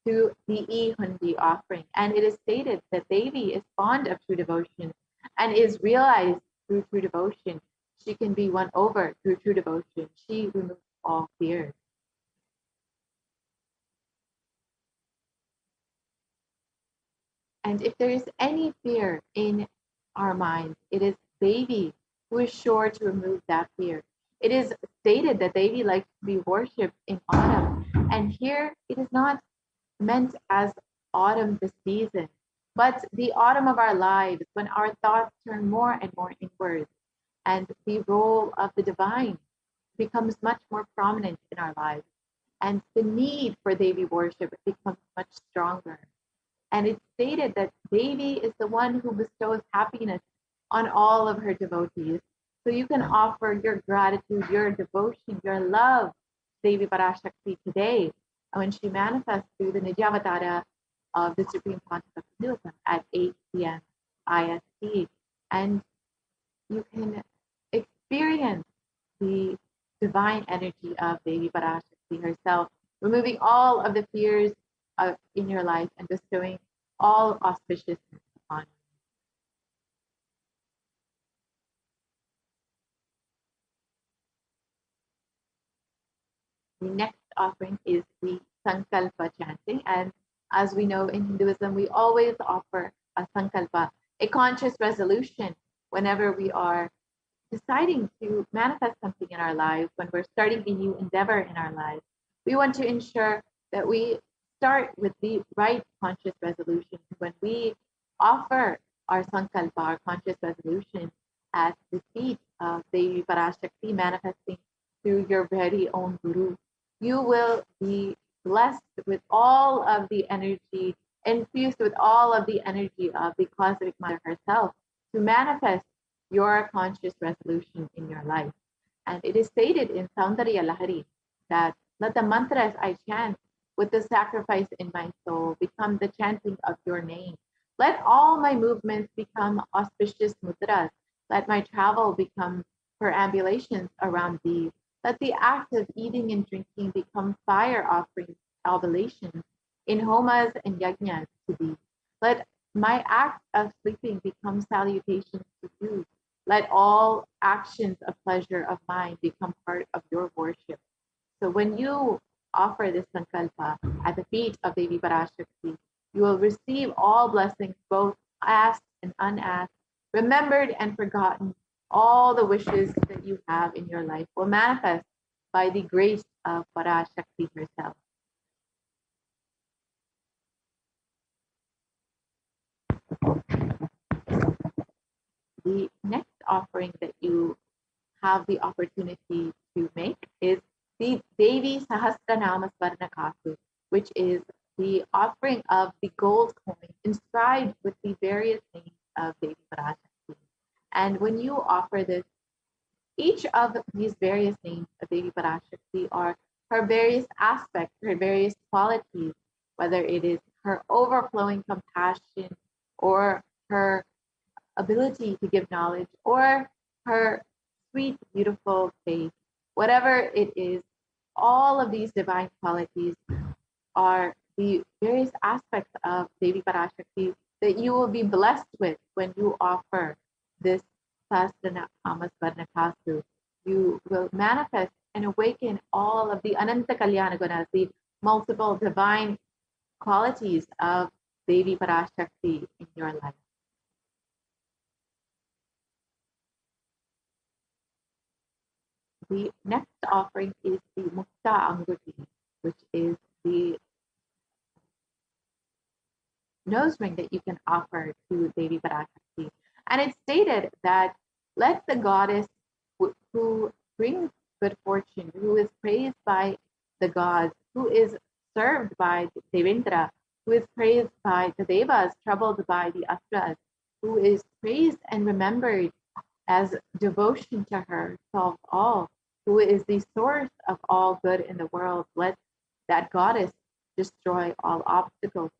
to the E-Hundi offering. And it is stated that Devi is fond of true devotion and is realized through true devotion. she can be won over through true devotion. She removes all fears. And if there is any fear in our minds, it is Devi who is sure to remove that fear. It is stated that Devi likes to be worshipped in autumn. And here it is not meant as autumn, the season, but the autumn of our lives, when our thoughts turn more and more inward and the role of the divine becomes much more prominent in our lives. And the need for Devi worship becomes much stronger. And it's stated that Devi is the one who bestows happiness on all of her devotees. So you can offer your gratitude, your devotion, your love, Devi Parashakti today. And when she manifests through the Nijavatara of the Supreme Pontiff of Hinduism at 8 p.m. IST. And you can experience the divine energy of Devi Parashakti herself, removing all of the fears in your life and bestowing all auspiciousness upon you. The next offering is the Sankalpa chanting. And as we know in Hinduism, we always offer a Sankalpa, a conscious resolution whenever we are deciding to manifest something in our lives, when we're starting a new endeavor in our lives. We want to ensure that we start with the right conscious resolution. When we offer our Sankalpa, our conscious resolution, at the feet of Devi Parashakti, manifesting through your very own Guru, you will be blessed with all of the energy, infused with all of the energy of the Cosmic Mother herself to manifest your conscious resolution in your life. And it is stated in Saundarya Lahari that let the mantras I chant with the sacrifice in my soul become the chanting of your name. Let all my movements become auspicious mudras. Let my travel become perambulations around thee. Let the act of eating and drinking become fire offerings, oblations in homas and yajnas to thee. Let my act of sleeping become salutations to you. Let all actions of pleasure of mine become part of your worship. So when you offer this sankalpa at the feet of Devi Parashakti, you will receive all blessings, both asked and unasked, remembered and forgotten. All the wishes that you have in your life will manifest by the grace of Parashakti herself. The next offering that you have the opportunity to make is the Devi Sahasranama Swarnakasu, which is the offering of the gold coin inscribed with the various names of Devi Parashakti. And when you offer this, each of these various names of Devi Parashakti are her various aspects, her various qualities, whether it is her overflowing compassion or her ability to give knowledge or her sweet, beautiful face. Whatever it is, all of these divine qualities are the various aspects of Devi Parashakti that you will be blessed with when you offer this Sahasranama Swarnakasu. You will manifest and awaken all of the Ananta Kalyana Gunas, the multiple divine qualities of Devi Parashakti in your life. The next offering is the Mukta Anguti, which is the nose ring that you can offer to Devi Parashakti. And it's stated that let the goddess who brings good fortune, who is praised by the gods, who is served by Devendra, who is praised by the Devas, troubled by the Asuras, who is praised and remembered as devotion to her, solve all, who is the source of all good in the world. Let that goddess destroy all obstacles.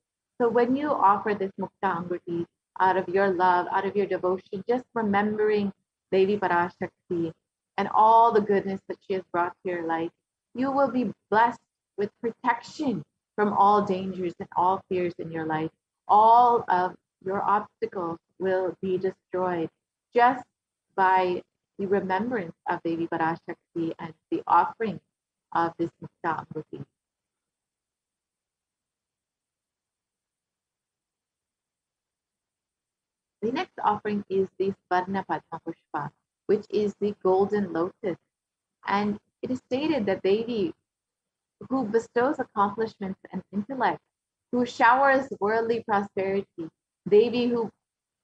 So when you offer this Mukta Anguti out of your love, out of your devotion, just remembering Devi Parashakti and all the goodness that she has brought to your life, you will be blessed with protection from all dangers and all fears in your life. All of your obstacles will be destroyed just by the remembrance of Devi Parashakti and the offering of this Mukta Amruti. The next offering is the Svarna Padma Pushpa, which is the golden lotus. And it is stated that Devi, who bestows accomplishments and intellect, who showers worldly prosperity, Devi who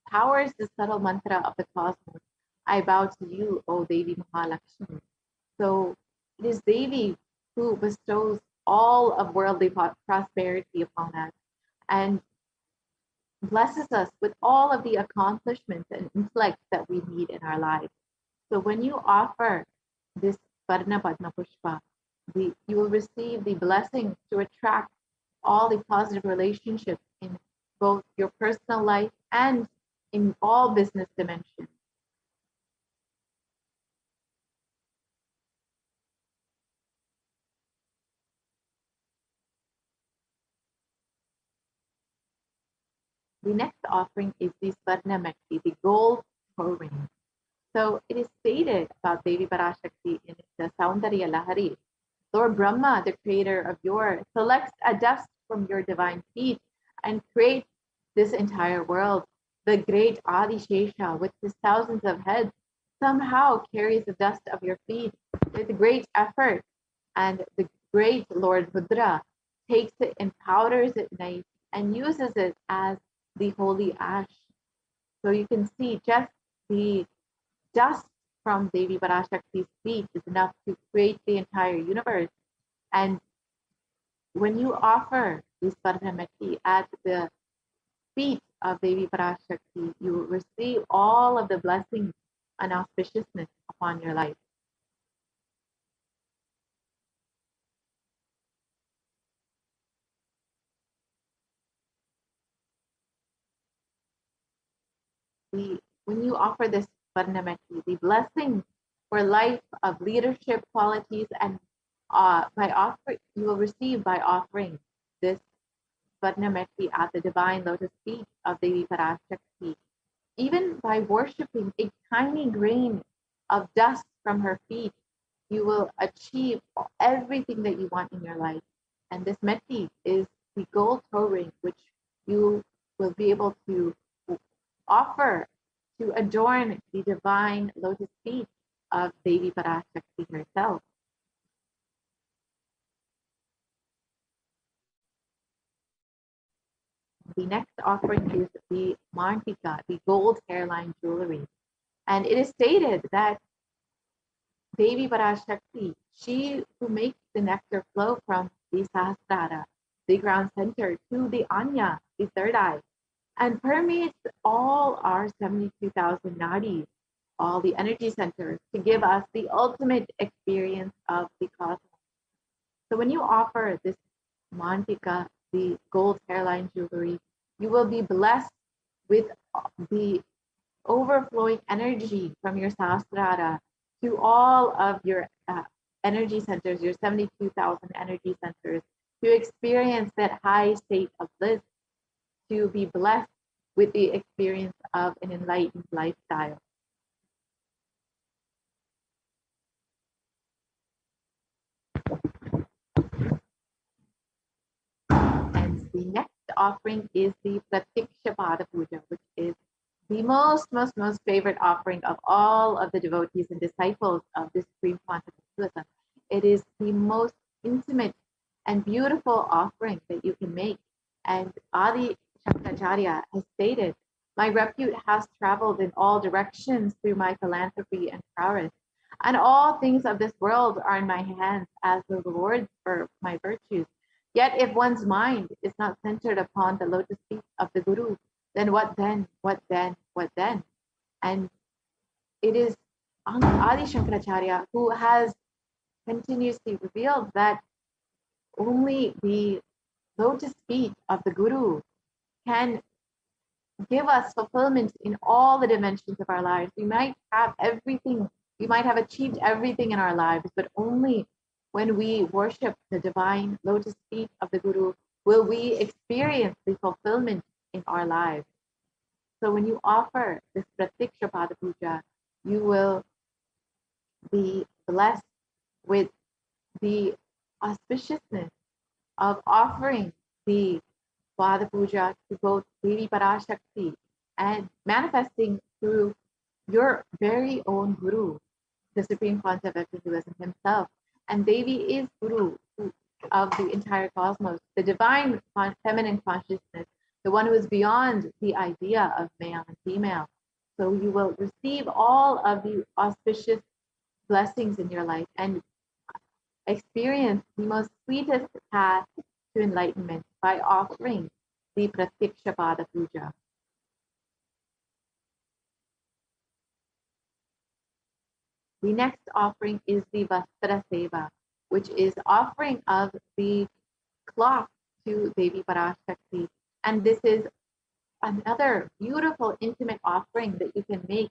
powers the subtle mantra of the cosmos, I bow to you, O Devi Mahalakshmi. So it is Devi who bestows all of worldly prosperity upon us and blesses us with all of the accomplishments and intellect that we need in our lives. So when you offer this Varna Padma Pushpa, you will receive the blessing to attract all the positive relationships in both your personal life and in all business dimensions. The next offering is the Svarna Mekti, the gold toe ring. So it is stated about Devi Parashakti in the Saundarya Lahari. Lord Brahma, the creator of your, selects a dust from your divine feet and creates this entire world. The great Adi Shesha, with his thousands of heads, somehow carries the dust of your feet with great effort. And the great Lord Rudra takes it and powders it nice and uses it as the holy ash. So you can see just the dust from Devi Parashakti's feet is enough to create the entire universe. And when you offer this Svarnamati at the feet of Devi Parashakti, you will receive all of the blessings and auspiciousness upon your life. When you offer this Varnamati, the blessing for life of leadership qualities and you will receive by offering this Varnamati at the divine lotus feet of Devi Parashakti. Even by worshipping a tiny grain of dust from her feet, you will achieve everything that you want in your life. And this Meti is the gold toe ring, which you will be able to offer to adorn the divine lotus feet of Devi Parashakti herself. The next offering is the Mantika, the gold hairline jewelry. And it is stated that Devi Parashakti, she who makes the nectar flow from the Sahasrara, the ground center, to the Anya, the third eye, and permeates all our 72,000 nadis, all the energy centers, to give us the ultimate experience of the cosmos. So when you offer this Mantika, the gold hairline jewelry, you will be blessed with the overflowing energy from your Sahasrara to all of your energy centers, your 72,000 energy centers, to experience that high state of bliss, to be blessed with the experience of an enlightened lifestyle. And the next offering is the Pratiksha Pada Puja, which is the most favorite offering of all of the devotees and disciples of this Supreme Quantum Buddhism. It is the most intimate and beautiful offering that you can make. And Adi Shankaracharya has stated, my repute has traveled in all directions through my philanthropy and prowess, and all things of this world are in my hands as the rewards for my virtues. Yet if one's mind is not centered upon the lotus feet of the Guru, then what then? What then? What then? And it is Adi Shankaracharya who has continuously revealed that only the lotus feet of the Guru can give us fulfillment in all the dimensions of our lives. We might have everything, we might have achieved everything in our lives, but only when we worship the divine lotus feet of the Guru will we experience the fulfillment in our lives. So when you offer this Pratiksha Pada Puja, you will be blessed with the auspiciousness of offering the Pada Puja to both Devi Parashakti and manifesting through your very own Guru, the Supreme Pontiff of Hinduism himself. And Devi is Guru of the entire cosmos, the divine feminine consciousness, the one who is beyond the idea of male and female. So you will receive all of the auspicious blessings in your life and experience the most sweetest path to enlightenment by offering the Pratyaksha Pada Puja. The next offering is the Vastra Seva, which is offering of the cloth to Devi Parashakti. And this is another beautiful, intimate offering that you can make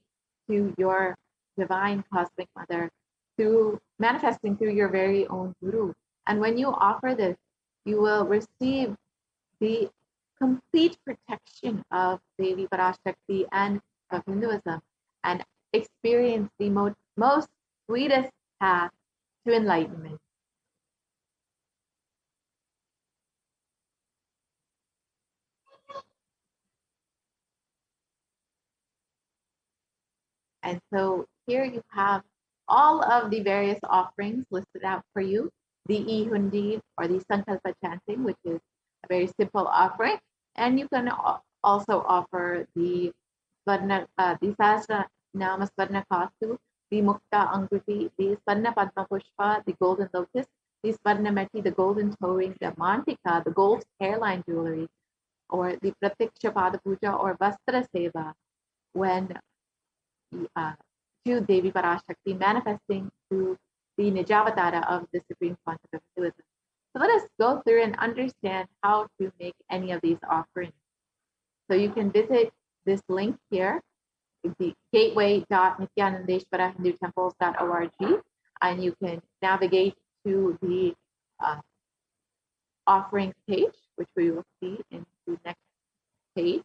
to your divine cosmic mother, through manifesting through your very own Guru. And when you offer this, you will receive the complete protection of Devi Parashakti and of Hinduism, and experience the most sweetest path to enlightenment. And so here you have all of the various offerings listed out for you. The Ihundi, or the Sankalpa chanting, which is a very simple offering. And you can also offer the Sahasra Nama Svarna Kastu, the Mukta Anguti, the Svarna Padma Pushpa, the golden lotus, the Svarna Meti, the golden toe ring, the Mantika, the gold hairline jewelry, or the Pratyaksha Pada Puja or Vastra Seva, when to Devi Parashakti, manifesting through the Nijavatara of the Supreme Pontiff of Hinduism. So let us go through and understand how to make any of these offerings. So you can visit this link here, the gateway.nithyanandeshwarahindutemples.org, and you can navigate to the offerings page, which we will see in the next page.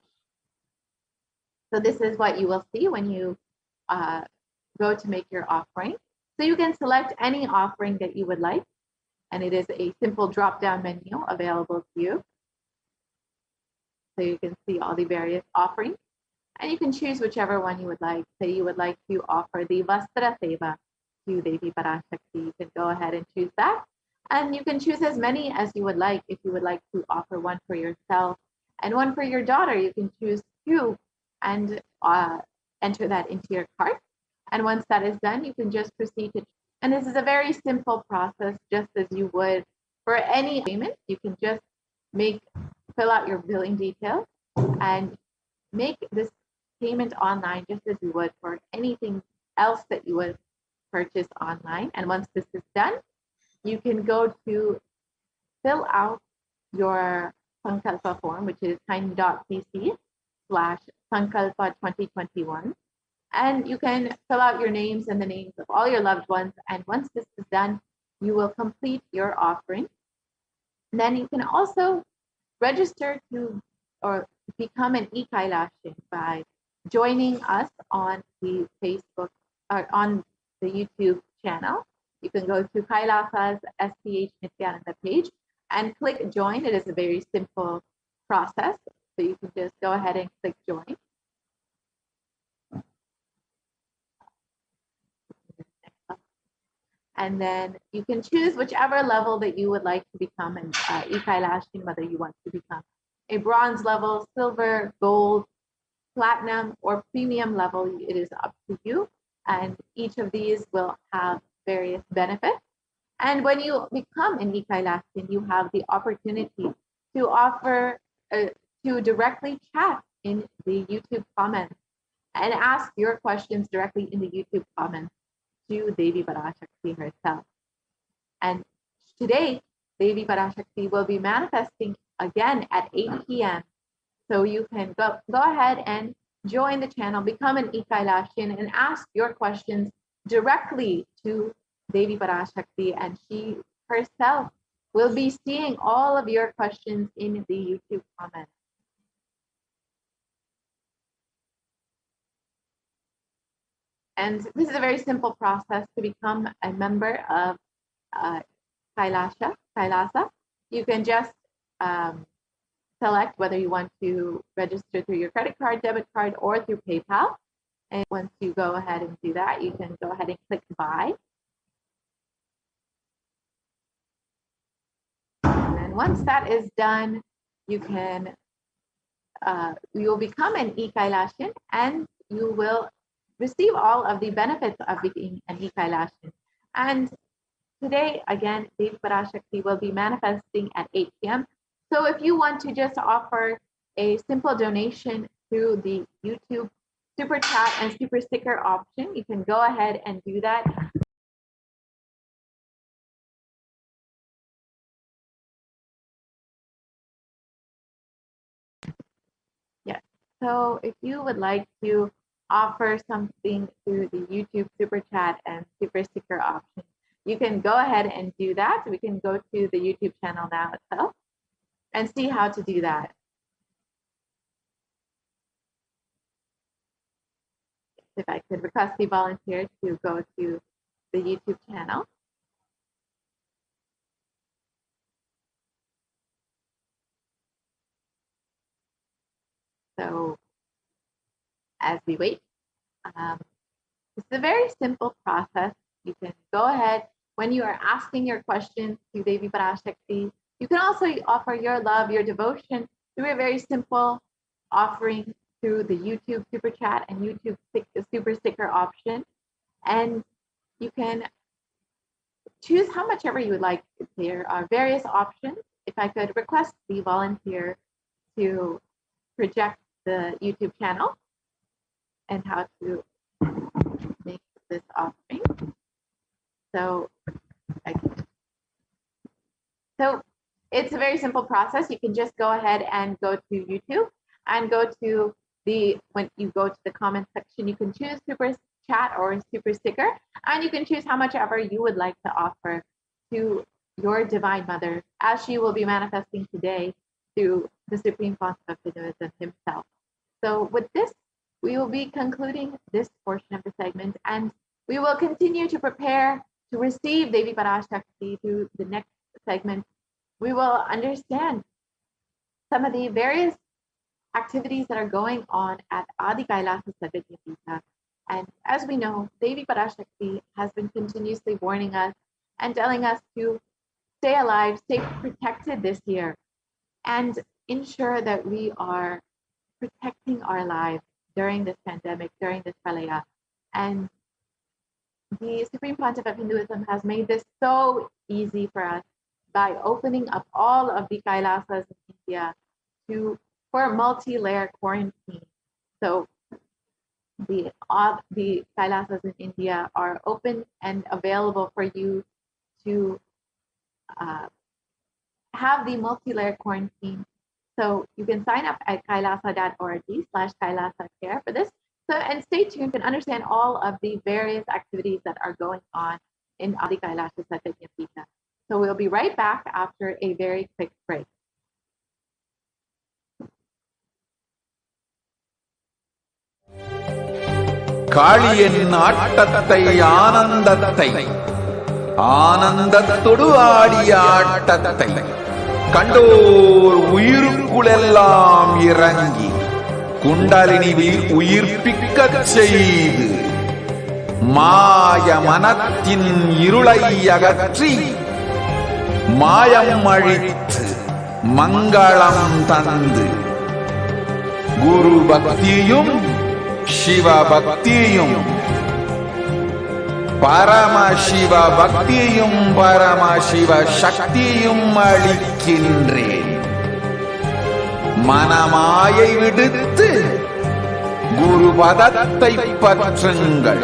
So this is what you will see when you go to make your offering. So you can select any offering that you would like, and it is a simple drop-down menu available to you. So you can see all the various offerings, and you can choose whichever one you would like. Say you would like to offer the Vastra Seva to Devi Parashakti, you can go ahead and choose that. And you can choose as many as you would like. If you would like to offer one for yourself and one for your daughter, you can choose 2 and enter that into your cart. And once that is done, you can just proceed to, and this is a very simple process, just as you would for any payment. You can just fill out your billing details and make this payment online, just as you would for anything else that you would purchase online. And once this is done, you can go to fill out your Sankalpa form, which is tiny.cc/Sankalpa2021. And you can fill out your names and the names of all your loved ones. And once this is done, you will complete your offering. And then you can also register to or become an e-Kailashin by joining us on the Facebook or on the YouTube channel. You can go to Kailasa's HDH Nithyananda page and click join. It is a very simple process. So you can just go ahead and click join. And then you can choose whichever level that you would like to become an e-Kailashin, whether you want to become a bronze level, silver, gold, platinum, or premium level. It is up to you. And each of these will have various benefits. And when you become an e-Kailashin, you have the opportunity to offer, to directly chat in the YouTube comments and ask your questions directly in the YouTube comments to Devi Parashakti herself. And today, Devi Parashakti will be manifesting again at 8 p.m. So you can go ahead and join the channel, become an e-Kailashin, and ask your questions directly to Devi Parashakti, and she herself will be seeing all of your questions in the YouTube comments. And this is a very simple process to become a member of Kailasa. You can just select whether you want to register through your credit card, debit card, or through PayPal. And once you go ahead and do that, you can go ahead and click buy. And then once that is done, you will become an e-Kailashian, and you will receive all of the benefits of being an e-Kailashian. And today, again, Devi Parashakti will be manifesting at 8 p.m. So if you want to just offer a simple donation through the YouTube super chat and super sticker option, you can go ahead and do that. Yes. So if you would like to offer something through the YouTube super chat and super sticker option, you can go ahead and do that. We can go to the YouTube channel now itself and see how to do that. If I could request the volunteer to go to the YouTube channel. So as we wait, it's a very simple process. You can go ahead when you are asking your questions to Devi Parashakti. You can also offer your love, your devotion through a very simple offering through the YouTube super chat and YouTube super sticker option. And you can choose how much ever you would like. There are various options. If I could request the volunteer to project the YouTube channel and how to make this offering. So it's a very simple process. You can just go ahead and go to YouTube and go to when you go to the comment section, you can choose super chat or super sticker, and you can choose how much ever you would like to offer to your Divine Mother, as she will be manifesting today through the Supreme Pontiff of Hinduism himself. So with this, we will be concluding this portion of the segment, and we will continue to prepare to receive Devi Parashakti through the next segment. We will understand some of the various activities that are going on at Adi Kailasa Sagatya. And as we know, Devi Parashakti has been continuously warning us and telling us to stay alive, stay protected this year, and ensure that we are protecting our lives during this pandemic, during this pralaya. And the Supreme Pontiff of Hinduism has made this so easy for us by opening up all of the Kailasas in India for multi-layer quarantine. So the Kailasas in India are open and available for you to have the multi-layer quarantine. So you can sign up at kailasa.org/Kailasa Care for this. So, and stay tuned and understand all of the various activities that are going on in Adi Kailasa Satyapita. So we'll be right back after a very quick break. காளியின் ஆட்டத்தை ஆனந்தத்தை ஆனந்தத்தொடு ஆடிய ஆட்டத்தை கண்டோர் உயிருக்குளெல்லாம் இறங்கி குண்டலினி உயிர்ப்பிக்கச் செய்து மாய மனத்தின் இருளை அகற்றி மாயம் அழித்து மங்களம் தந்து குரு பக்தியும் சிவ பக்தியும் பரமசிவ பக்தியும் பரமசிவ சக்தியும் அளிக்கின்றேன். மனமாயை விடுத்து குரு பதத்தை பற்றுங்கள்.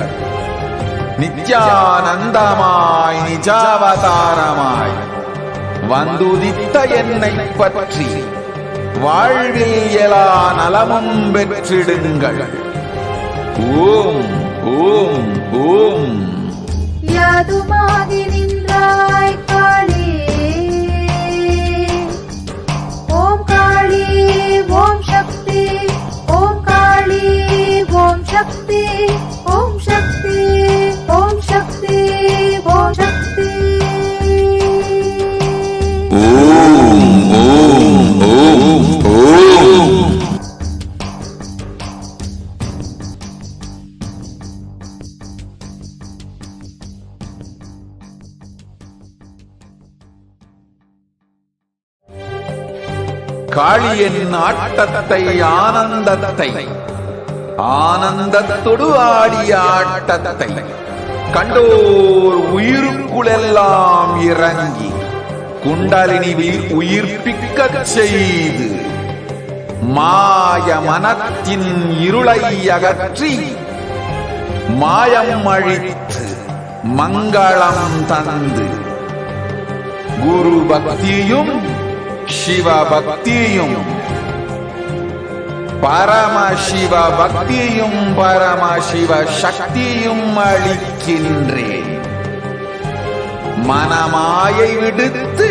நித்யானந்தமாய் நிஜாவதாரமாய் வந்துதித்த என்னை பற்றி வாழ்வில் எல்லா நலமும் பெற்றிடுங்கள். ஓம் ஓம் ஓம். யாதுமாகி நின்றாய் காளியே, ஓம் காளி ஓம் சக்தி, ஓம் காளி ஓம் சக்தி, ஓம் சக்தி காளியின் ஆட்டத்தை ஆனந்தத்தை ஆனந்தத்தொடு ஆடிய ஆட்டத்தை கண்டோர் உயிருக்குளெல்லாம் இறங்கி குண்டலினிவில் உயிர்ப்பிக்கச் செய்து மாய மனத்தின் இருளை அகற்றி மாயம் அழித்து மங்களம் தந்து குரு பக்தியும் சிவ பக்தியும் பரமசிவ பக்தியும் பரமசிவ சக்தியும் அளிக்கின்றேன். மனமாயை விடுத்து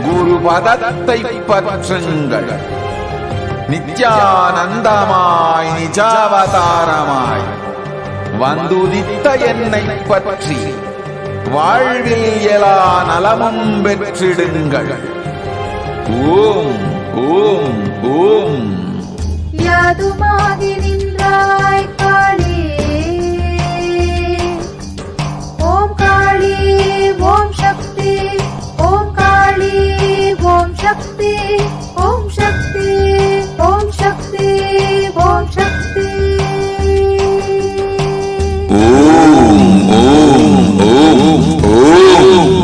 குரு பதத்தை பற்றுங்கள். நித்யானந்தமாய் நிஜாவதாரமாய் வந்துதித்த என்னை பற்றி வாழ்வில் எல்லா நலமும் பெற்றிடுங்கள். ஓம் ஓம் ஓம். யாதுமாகி நின்றாய் காளி, ஓம் காளி ஓம் சக்தி, ஓம் காளி ஓம் சக்தி, ஓம் சக்தி ஓம் சக்தி ஓம் சக்தி. ஓம் ஓம் ஓம் ஓம்.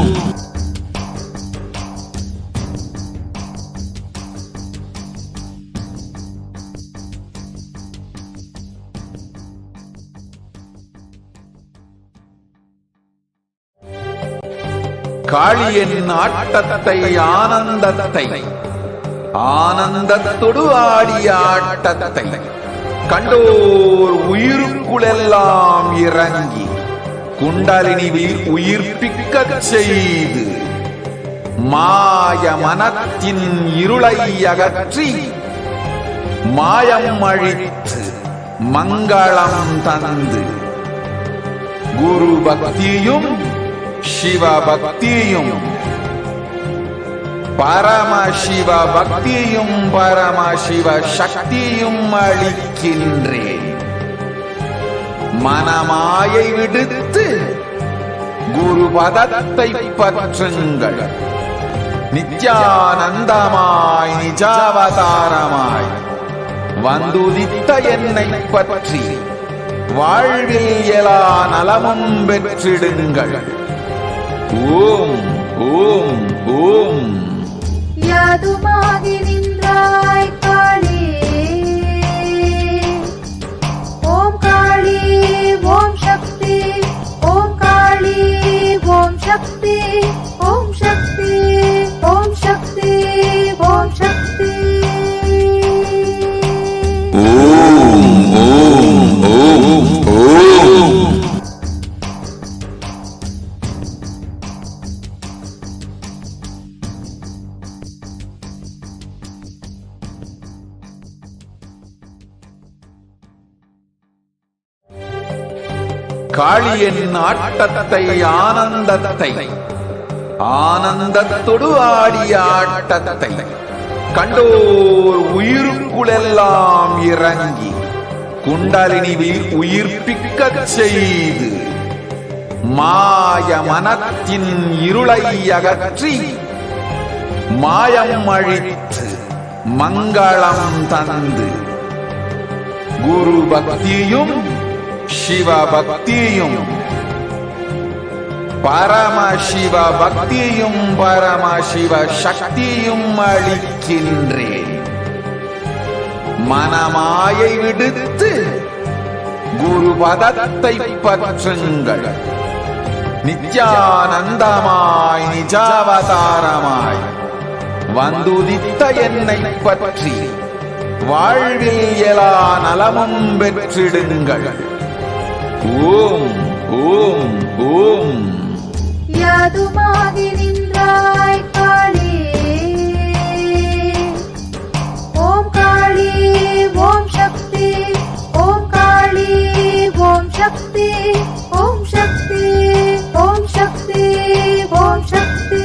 காளியின் ஆட்டத்தை ஆனந்தத்தை ஆனந்தத்தொடு ஆடிய ஆட்டத்தை கண்டோர் உயிருக்குளெல்லாம் இறங்கி குண்டலினிவில் உயிர்ப்பிக்கச் செய்து மாய மனத்தின் இருளை அகற்றி மாயம் அழித்து மங்களம் தந்து குரு பக்தியும் சிவ பக்தியும் பரமசிவ பக்தியும் பரமசிவ சக்தியும் அளிக்கின்றேன். மனமாயை விடுத்து குரு பதத்தை பற்றுங்கள். நித்யானந்தமாய் நிஜாவதாரமாய் வந்துதித்த என்னை பற்றி வாழ்வில் எல்லா நலமும் பெற்றிடுங்கள். ஓம் ஓம் ஓம். யாதுமாகி நின்றாய் காளி, ஓம் காளி ஓம் சக்தி, ஓம் காளி ஓம் சக்தி, ஓம் சக்தி ஓம் சக்தி ஓம் சக்தி. ஓம் ஓம் ஓம் ஓம். காளியின் ஆட்டத்தை ஆனந்தத்தை ஆனந்தத்தொடு ஆடிய ஆட்டத்தை கண்டோர் உயிருக்குளெல்லாம் இறங்கி குண்டலினிவில் உயிர்ப்பிக்கச் செய்து மாய மனத்தின் இருளை அகற்றி மாயம் அழித்து மங்களம் தந்து குரு பக்தியும் சிவ பக்தியும் பரமசிவ பக்தியும் பரமசிவ சக்தியும் அளிக்கின்றேன். மனமாயை விடுத்து குரு பதத்தை பற்றுங்கள். நித்யானந்தமாய் நிஜாவதாரமாய் வந்துதித்த என்னை பற்றி வாழ்வில் எல்லா நலமும் பெற்றிடுங்கள். ஓம் ஓம் ஓம். யாதுமாகி நின்றாய் காளி, ஓம் காளி ஓம் சக்தி, ஓம் காளி ஓம் சக்தி, ஓம் சக்தி ஓம் சக்தி ஓம் சக்தி.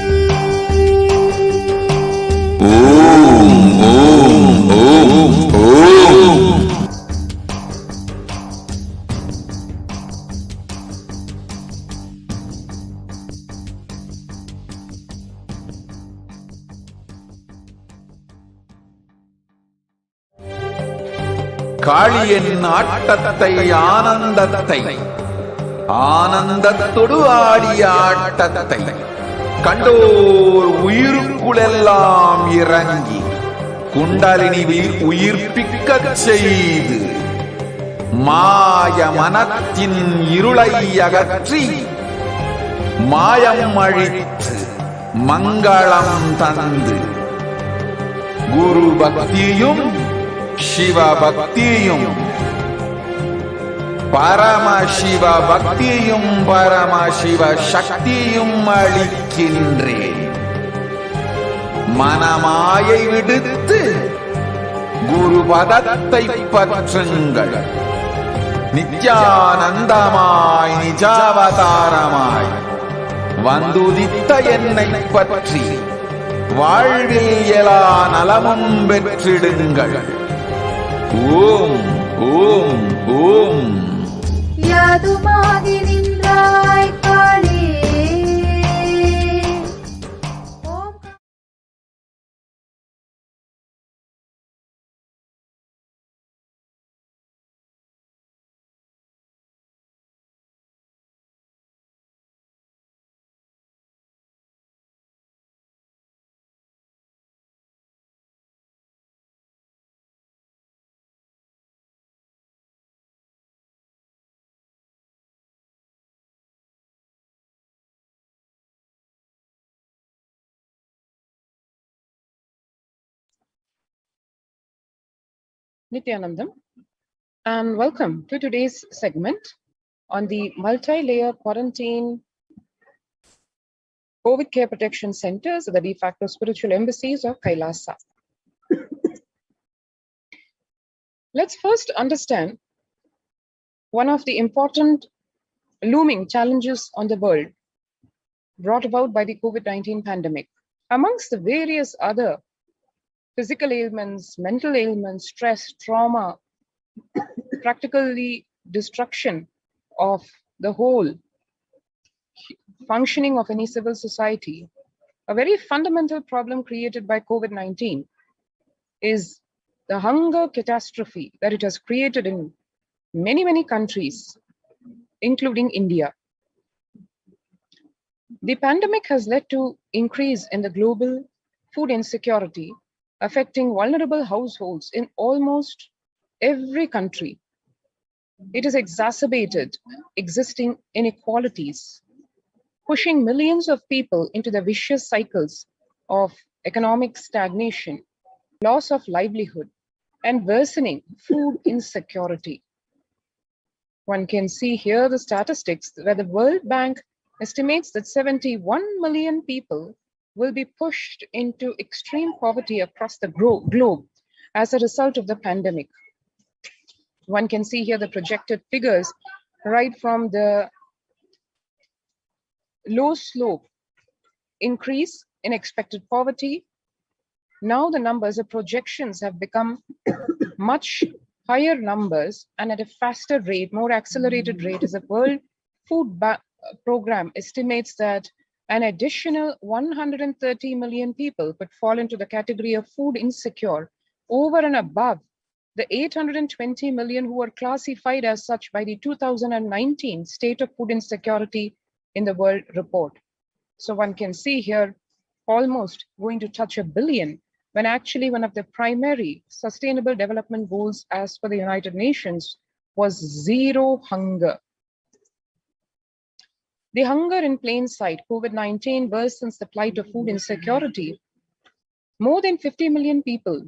ஓம் ஓம் ஓம் ஓம். காளியின் ஆட்டத்தை ஆனந்தத்தை ஆனந்தத்தொடு ஆடிய ஆட்டத்தை கண்டோர் உயிருக்குளெல்லாம் இறங்கி குண்டலினி உயிர்ப்பிக்கச் செய்து மாய மனத்தின் இருளை அகற்றி மாயம் அழித்து மங்களம் தந்து குரு பக்தியும் சிவ பக்தியும் பரமசிவ பக்தியும் பரமசிவ சக்தியும் அளிக்கின்றேன். மனமாயை விடுத்து குரு பதத்தை பற்றுங்கள். நித்யானந்தமாய் நிஜாவதாரமாய் வந்துதித்த என்னை பற்றி வாழ்வில் எல்லா நலமும் பெற்றிடுங்கள். ஓம் ஓம் ஓம். யாதுமாகி நின்றாய் காளி. Nithyanandam, and welcome to today's segment on the multi-layer quarantine COVID care protection centers, the de facto spiritual embassies of Kailasa. Let's first understand one of the important looming challenges on the world brought about by the COVID-19 pandemic. Amongst the various other physical ailments, mental ailments, stress, trauma, practically destruction of the whole functioning of any civil society, a very fundamental problem created by COVID-19 is the hunger catastrophe that it has created in many, many countries, including India. The pandemic has led to increase in the global food insecurity, affecting vulnerable households in almost every country. It has exacerbated existing inequalities, pushing millions of people into the vicious cycles of economic stagnation, loss of livelihood, and worsening food insecurity. One can see here the statistics where the World Bank estimates that 71 million people will be pushed into extreme poverty across the globe as a result of the pandemic. One can see here the projected figures right from the low slope increase in expected poverty. Now the numbers, the projections have become much higher numbers and at a faster rate, more accelerated rate, as the World Food Program estimates that an additional 130 million people could fall into the category of food insecure over and above the 820 million who were classified as such by the 2019 State of Food Insecurity in the World Report. So one can see here almost going to touch 1 billion, when actually one of the primary sustainable development goals as per the United Nations was zero hunger. The hunger in plain sight, COVID-19 worsens the plight of food insecurity. More than 50 million people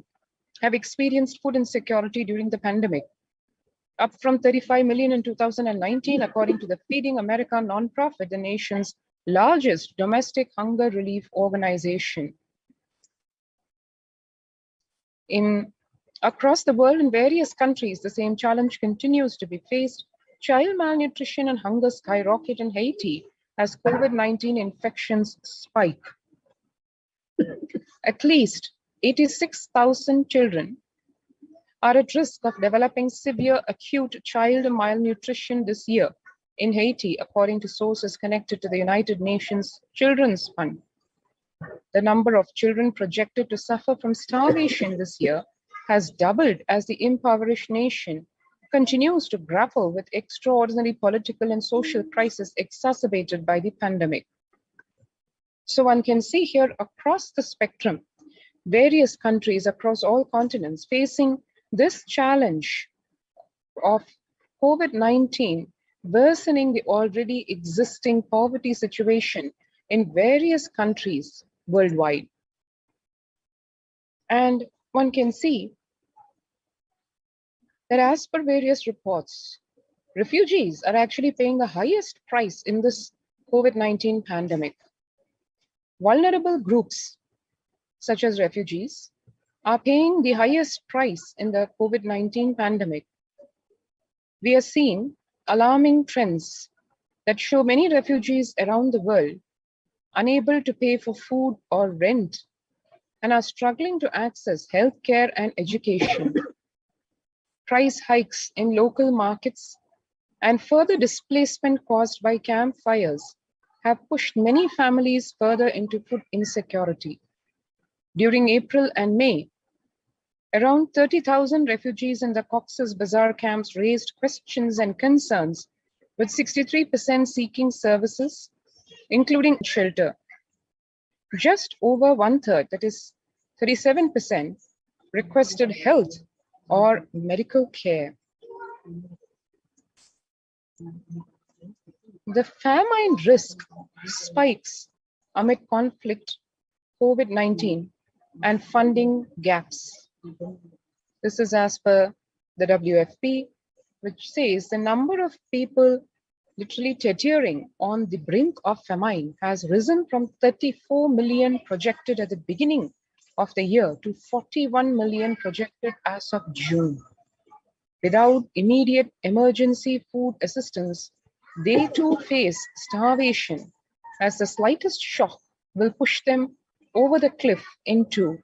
have experienced food insecurity during the pandemic, up from 35 million in 2019, according to the Feeding America nonprofit, the nation's largest domestic hunger relief organization. Across the world, in various countries, the same challenge continues to be faced. Child malnutrition and hunger skyrocket in Haiti as COVID-19 infections spike. At least 86,000 children are at risk of developing severe acute child malnutrition this year in Haiti, according to sources connected to the United Nations Children's Fund. The number of children projected to suffer from starvation this year has doubled as the impoverished nation continues to grapple with extraordinary political and social crisis exacerbated by the pandemic. So one can see here across the spectrum, various countries across all continents facing this challenge of COVID-19 worsening the already existing poverty situation in various countries worldwide. And one can see that as per various reports, refugees are actually paying the highest price in this COVID-19 pandemic. Vulnerable groups, such as refugees, are paying the highest price in the COVID-19 pandemic. We are seeing alarming trends that show many refugees around the world unable to pay for food or rent and are struggling to access healthcare and education. Price hikes in local markets and further displacement caused by campfires have pushed many families further into food insecurity. During April and May, around 30,000 refugees in the Cox's Bazar camps raised questions and concerns, with 63% seeking services, including shelter. Just over one-third, that is 37%, requested health or medical care. The famine risk spikes amid conflict, COVID-19, and funding gaps. This is as per the WFP, which says the number of people literally teetering on the brink of famine has risen from 34 million projected at the beginning of the year to 41 million projected as of June. Without immediate emergency food assistance, they too face starvation, as the slightest shock will push them over the cliff into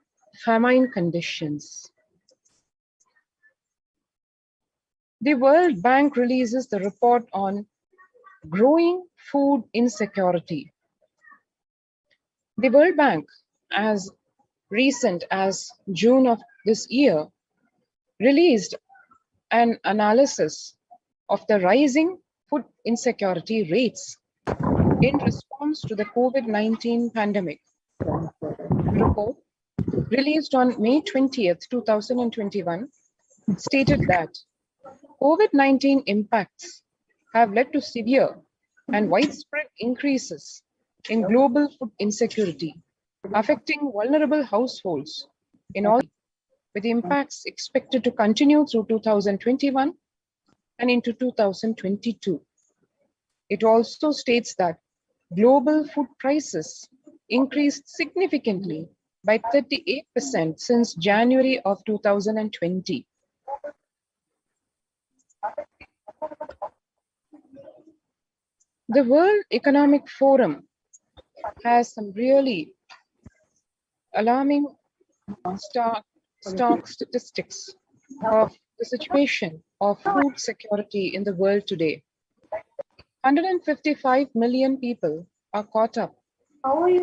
famine conditions. The World Bank releases the report on growing food insecurity. The World Bank, as recent as June of this year, released an analysis of the rising food insecurity rates in response to the COVID-19 pandemic. The report, released on May 20th, 2021, stated that COVID-19 impacts have led to severe and widespread increases in global food insecurity, affecting vulnerable households in all, with impacts expected to continue through 2021 and into 2022. It also states that global food prices increased significantly by 38% since January of 2020. The World Economic Forum has some really alarming stark statistics of the situation of food security in the world today. 155 million people are caught up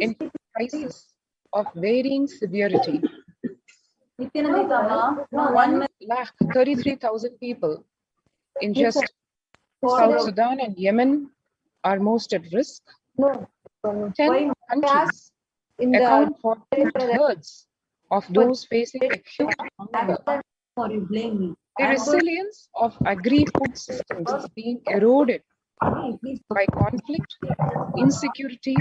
in crisis of varying severity. 1,33,000 people in just South Sudan and Yemen are most at risk. 10 countries account for 2/3 of those facing acute hunger. The resilience of agri-food systems is being eroded by conflict, insecurity,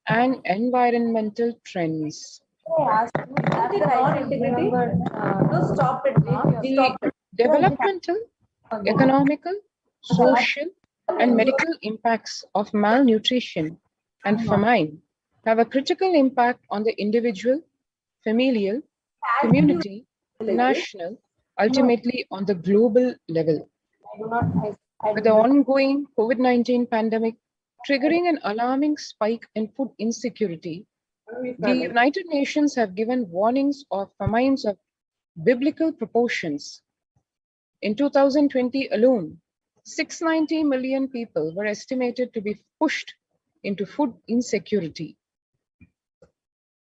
and environmental trends. The developmental, economical, social, and medical impacts of malnutrition and famine have a critical impact on the individual, familial, community, national, ultimately on the global level. With the ongoing COVID-19 pandemic triggering an alarming spike in food insecurity, the United Nations have given warnings of famines of biblical proportions. In 2020 alone, 690 million people were estimated to be pushed into food insecurity.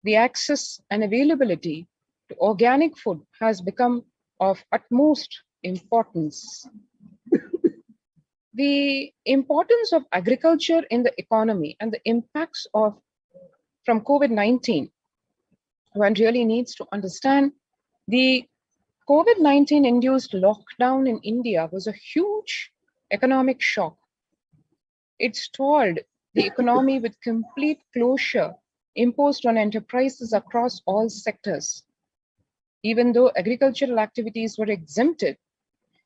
The access and availability to organic food has become of utmost importance. The importance of agriculture in the economy and the impacts of from COVID-19. One really needs to understand the COVID-19 induced lockdown in India was a huge economic shock. It stalled the economy with complete closure imposed on enterprises across all sectors. Even though agricultural activities were exempted,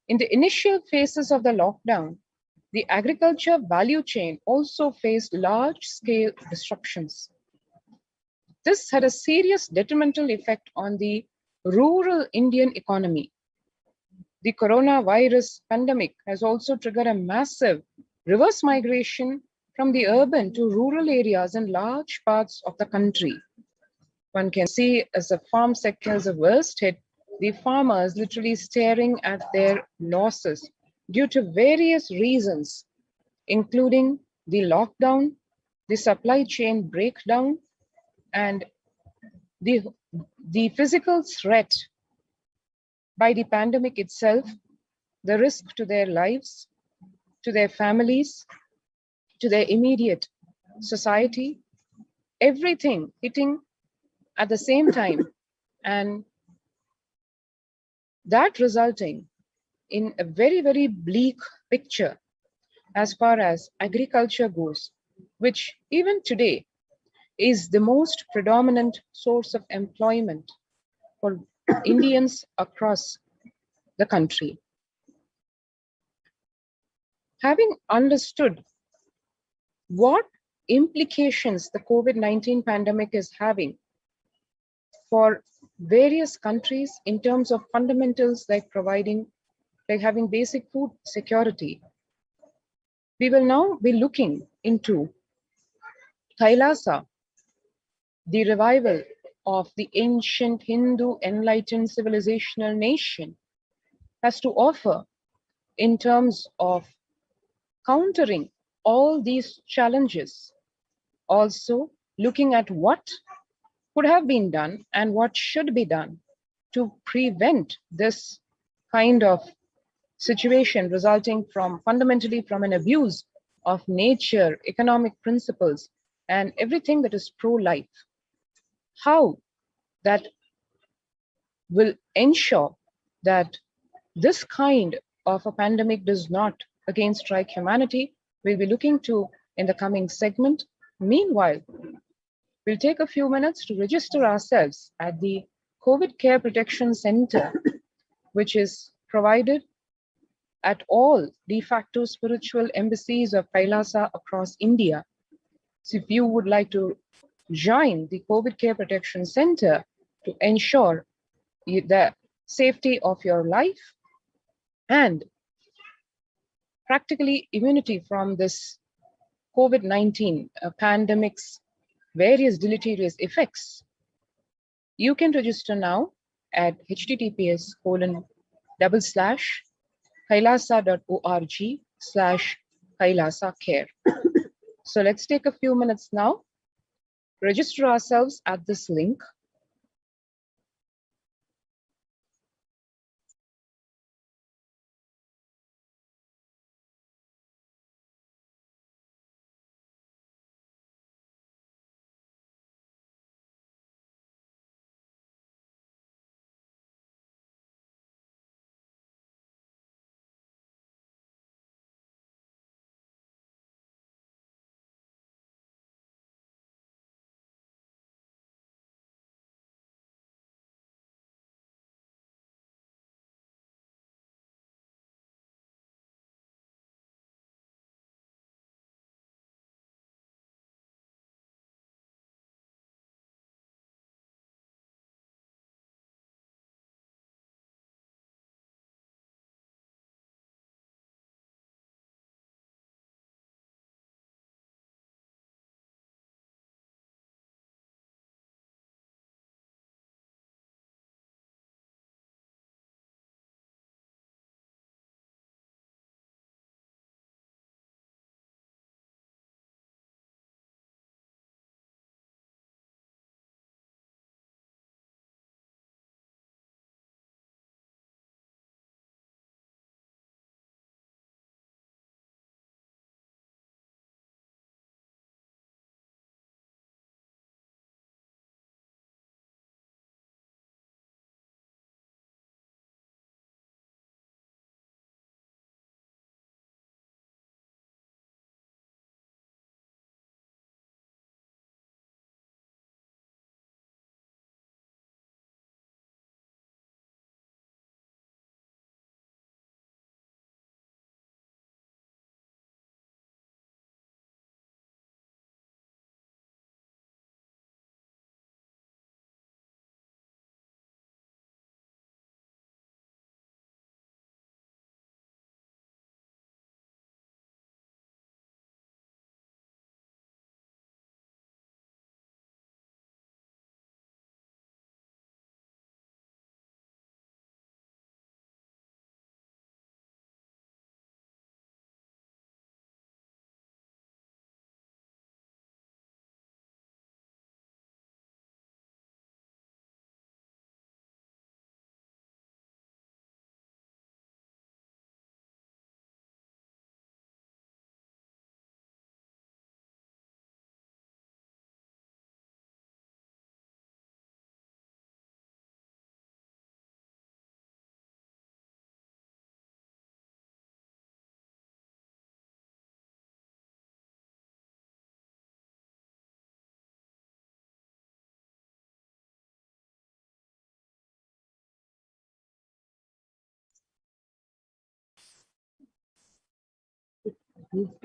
in the initial phases of the lockdown, the agriculture value chain also faced large-scale disruptions. This had a serious detrimental effect on the rural Indian economy. The coronavirus pandemic has also triggered a massive reverse migration from the urban to rural areas in large parts of the country. One can see as the farm sector is the worst hit, the farmers literally staring at their losses due to various reasons, including the lockdown, the supply chain breakdown, and the physical threat by the pandemic itself, the risk to their lives, to their families, to their immediate society, everything hitting at the same time, and that resulting in a very, very bleak picture as far as agriculture goes, which even today is the most predominant source of employment for Indians across the country. Having understood what implications the COVID-19 pandemic is having for various countries in terms of fundamentals like having basic food security, we will now be looking into Kailasa, the revival of the ancient Hindu enlightened civilizational nation, has to offer in terms of countering all these challenges. Also looking at what could have been done and what should be done to prevent this kind of situation resulting from fundamentally from an abuse of nature, economic principles, and everything that is pro-life. How that will ensure that this kind of a pandemic does not again strike humanity, we'll be looking to in the coming segment. Meanwhile, we'll take a few minutes to register ourselves at the COVID Care Protection Center, which is provided at all de facto spiritual embassies of Kailasa across India. So if you would like to join the COVID Care Protection Center to ensure the safety of your life and practically immunity from this COVID-19 pandemic's various deleterious effects, you can register now at https://kailasa.org/kailasacare. So let's take a few minutes now, register ourselves at this link.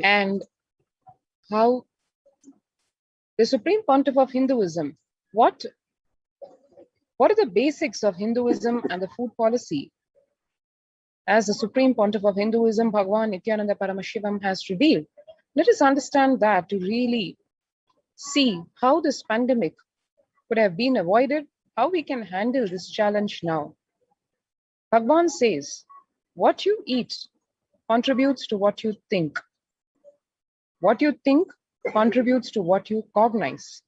and how the Supreme Pontiff of Hinduism, what are the basics of Hinduism and the food policy? As the Supreme Pontiff of Hinduism, Bhagwan Nithyananda Paramashivam has revealed, let us understand that to really see how this pandemic could have been avoided, how we can handle this challenge now. Bhagwan says, what you eat contributes to what you think. What you think contributes to what you cognize.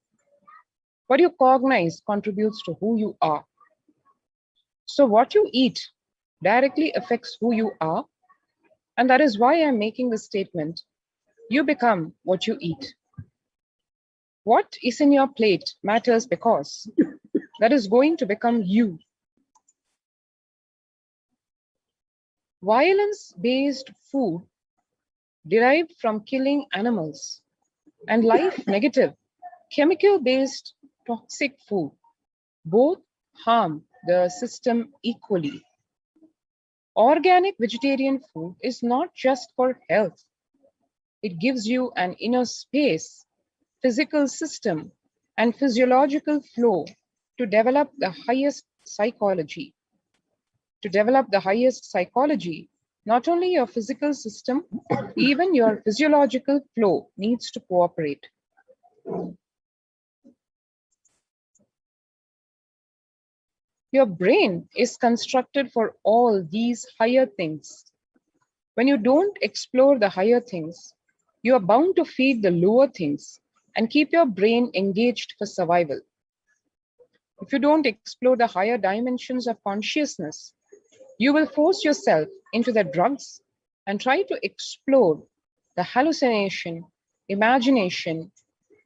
What you cognize contributes to who you are. So what you eat directly affects who you are, and that is why I'm making the statement, you become what you eat. What is in your plate matters because that is going to become you. Violence-based food derived from killing animals and life-negative, chemical-based toxic food both harm the system equally. Organic vegetarian food is not just for health. It gives you an inner space, physical system, and physiological flow to develop the highest psychology. To develop the highest psychology, not only your physical system, even your physiological flow needs to cooperate. Your brain is constructed for all these higher things. When you don't explore the higher things, you are bound to feed the lower things and keep your brain engaged for survival. If you don't explore the higher dimensions of consciousness, you will force yourself into the drugs and try to explore the hallucination, imagination,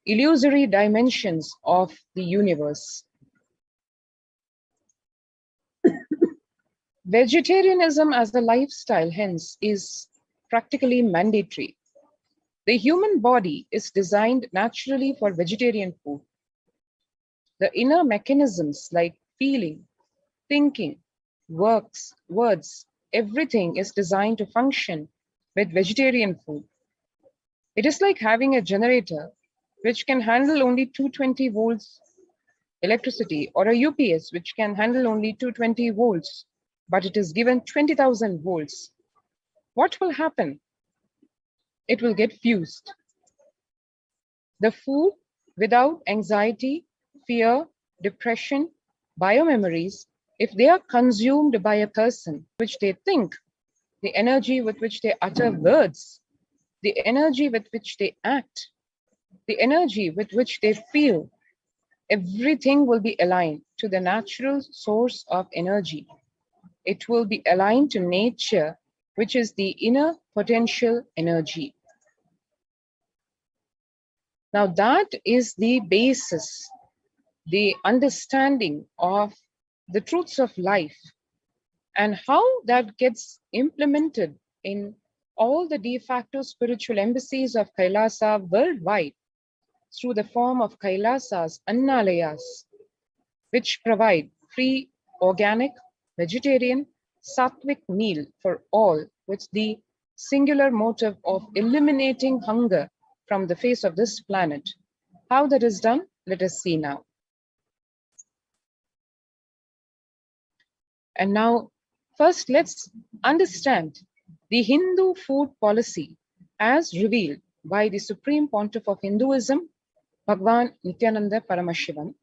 illusory dimensions of the universe. Vegetarianism as a lifestyle, hence, is practically mandatory. The human body is designed naturally for vegetarian food. The inner mechanisms like feeling, thinking, words, everything is designed to function with vegetarian food. It is like having a generator which can handle only 220 volts electricity, or a UPS which can handle only 220 volts, but it is given 20,000 volts. What will happen? It will get fused. The food without anxiety, fear, depression, biomemories, if they are consumed by a person, which they think, the energy with which they utter words, the energy with which they act, the energy with which they feel, everything will be aligned to the natural source of energy. It will be aligned to nature, which is the inner potential energy. Now that is the basis, the understanding of the truths of life and how that gets implemented in all the de facto spiritual embassies of Kailasa worldwide through the form of Kailasas, Annalayas, which provide free, organic, vegetarian, sattvic meal for all with the singular motive of eliminating hunger from the face of this planet. How that is done, let us see now. And now, first let's understand the Hindu food policy as revealed by the Supreme Pontiff of Hinduism, Bhagwan Nithyananda Paramashivam.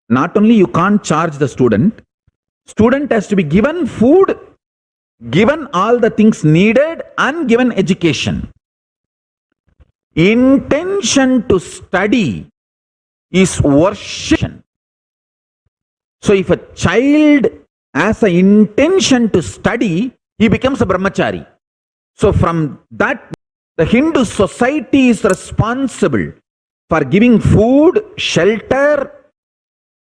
not only you can't charge the student has to be given food, given all the things needed, and given education. Intention to study is worship. So if a child has an intention to study, he becomes a brahmachari. So from that, the Hindu society is responsible for giving food, shelter,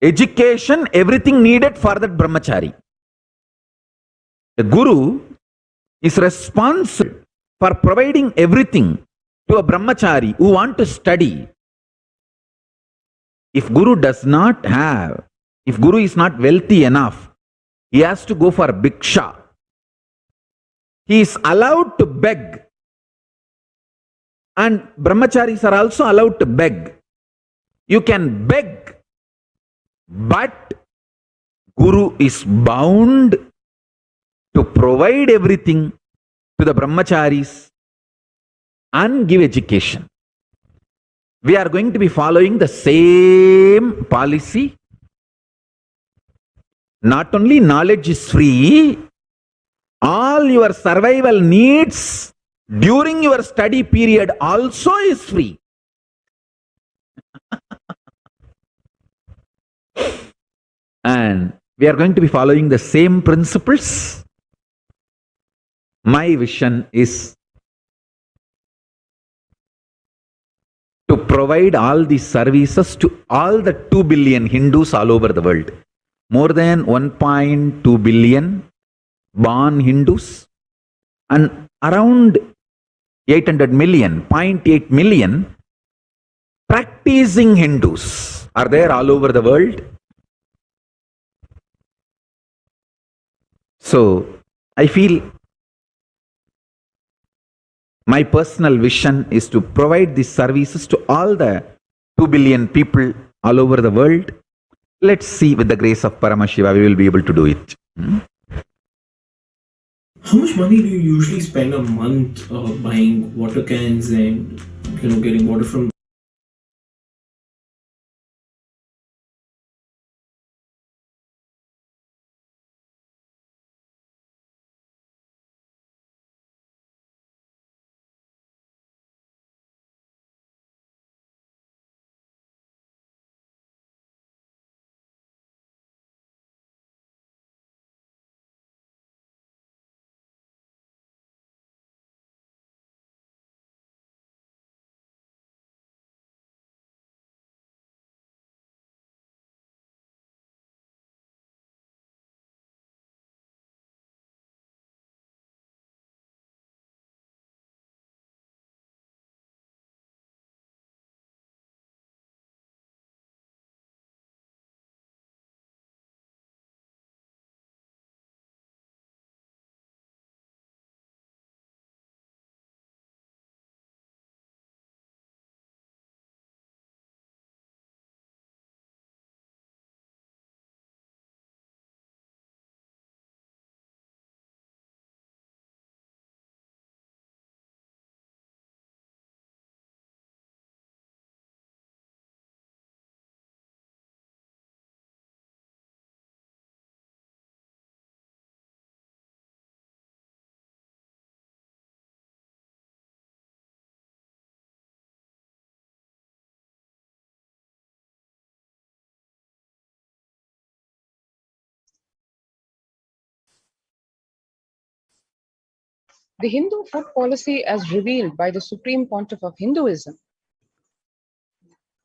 education, everything needed for that brahmachari. The guru is responsible for providing everything to a brahmachari who want to study. If guru does not have, if guru is not wealthy enough, he has to go for bhiksha. He is allowed to beg. And brahmacharis are also allowed to beg. You can beg, but guru is bound to provide everything to the brahmacharis and give education. We are going to be following the same policy. Not only knowledge is free, all your survival needs during your study period also is free. And we are going to be following the same principles. My vision is to provide all these services to all the 2 billion Hindus all over the world. More than 1.2 billion born Hindus and around 800 million, 0.8 million practicing Hindus are there all over the world. So I feel my personal vision is to provide these services to all the 2 billion people all over the world. Let's see, with the grace of Paramashiva, we will be able to do it. How much money do you usually spend a month buying water cans and getting water from? The Hindu food policy as revealed by the Supreme Pontiff of Hinduism,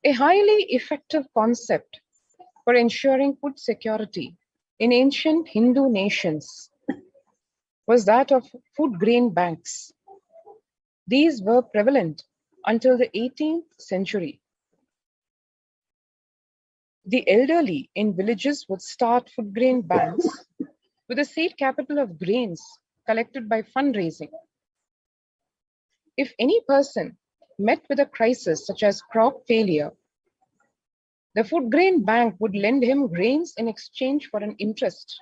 a highly effective concept for ensuring food security in ancient Hindu nations, was that of food grain banks. These were prevalent until the 18th century. The elderly in villages would start food grain banks with a seed capital of grains collected by fundraising. If any person met with a crisis such as crop failure, the food grain bank would lend him grains in exchange for an interest,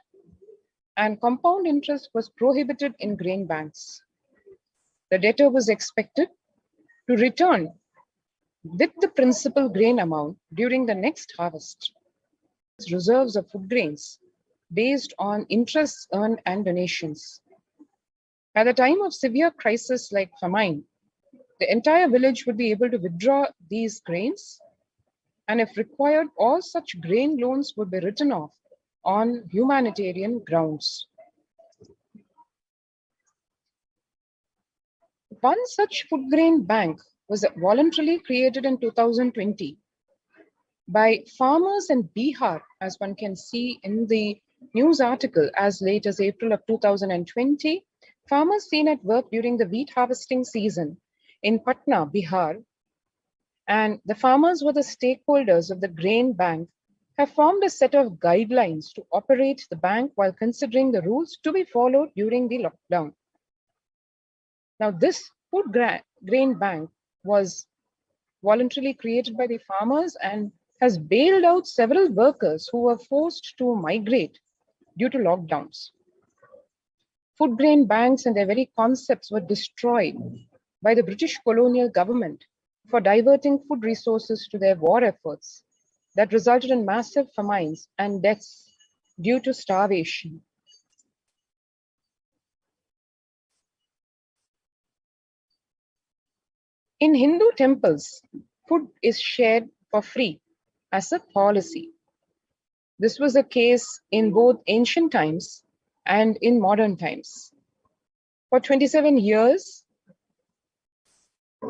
and compound interest was prohibited in grain banks. The debtor was expected to return with the principal grain amount during the next harvest. reserves of food grains based on interests earned and donations. At the time of severe crisis like famine, the entire village would be able to withdraw these grains, and if required, all such grain loans would be written off on humanitarian grounds. One such food grain bank was voluntarily created in 2020 by farmers in Bihar, as one can see in the news article as late as April of 2020. Farmers seen at work during the wheat harvesting season in Patna, Bihar, and the farmers were the stakeholders of the grain bank, have formed a set of guidelines to operate the bank while considering the rules to be followed during the lockdown. Now, this food grain bank was voluntarily created by the farmers and has bailed out several workers who were forced to migrate due to lockdowns. Food grain banks and their very concepts were destroyed by the British colonial government for diverting food resources to their war efforts that resulted in massive famines and deaths due to starvation. In Hindu temples, food is shared for free as a policy. This was the case in both ancient times and in modern times. For 27 years,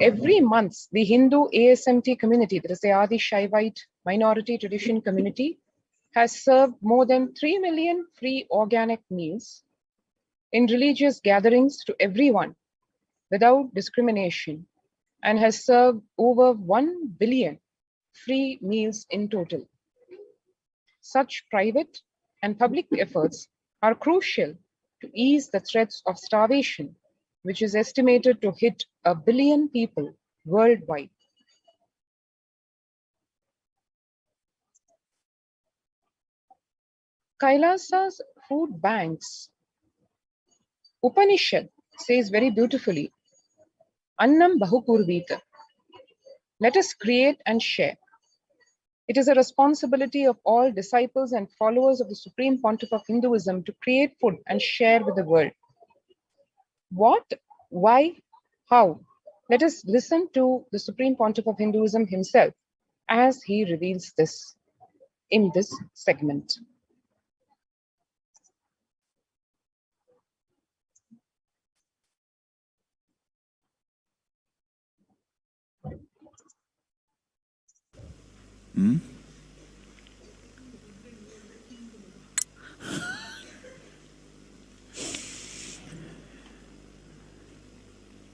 every month, the Hindu ASMT community, that is the Adi Shaivite minority tradition community, has served more than 3 million free organic meals in religious gatherings to everyone without discrimination, and has served over 1 billion free meals in total. Such private and public efforts are crucial to ease the threats of starvation, which is estimated to hit 1 billion people worldwide. Kailasa's food banks. Upanishad says very beautifully, Annam Bahukurvita. Let us create and share. It is a responsibility of all disciples and followers of the Supreme Pontiff of Hinduism to create food and share with the world. What, why, how? Let us listen to the Supreme Pontiff of Hinduism himself as he reveals this in this segment.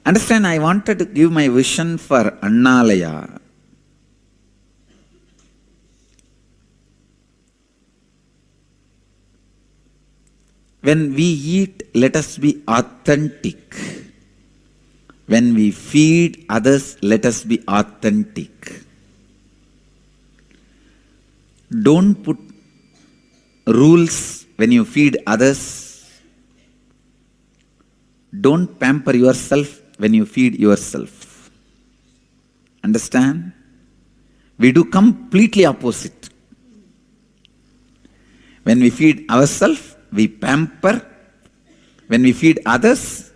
Understand, I wanted to give my vision for Annalaya. When we eat, let us be authentic. When we feed others, let us be authentic. Don't put rules when you feed others. Don't pamper yourself when you feed yourself. Understand? We do completely opposite. When we feed ourselves, we pamper. When we feed others,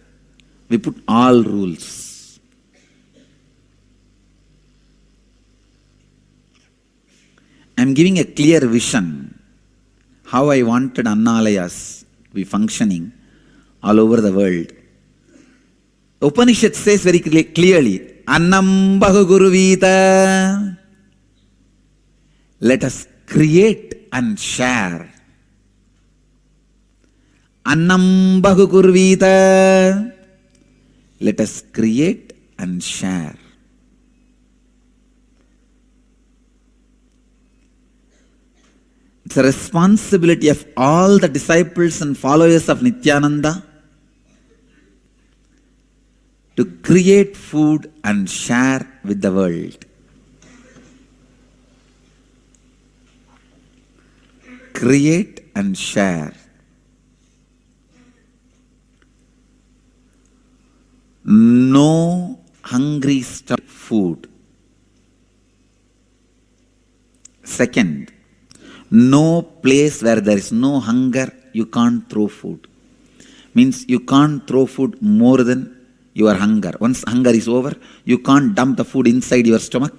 we put all rules. I am giving a clear vision how I wanted Annalayas to be functioning all over the world. Upanishad says very clearly, Annam Bahuguruvita. Let us create and share. Annam Bahuguruvita. Let us create and share. It's a responsibility of all the disciples and followers of Nithyananda to create food and share with the world. Create and share. No hungry food. Second, No place where there is no hunger, you can't throw food. Means you can't throw food more than your hunger. Once hunger is over, you can't dump the food inside your stomach,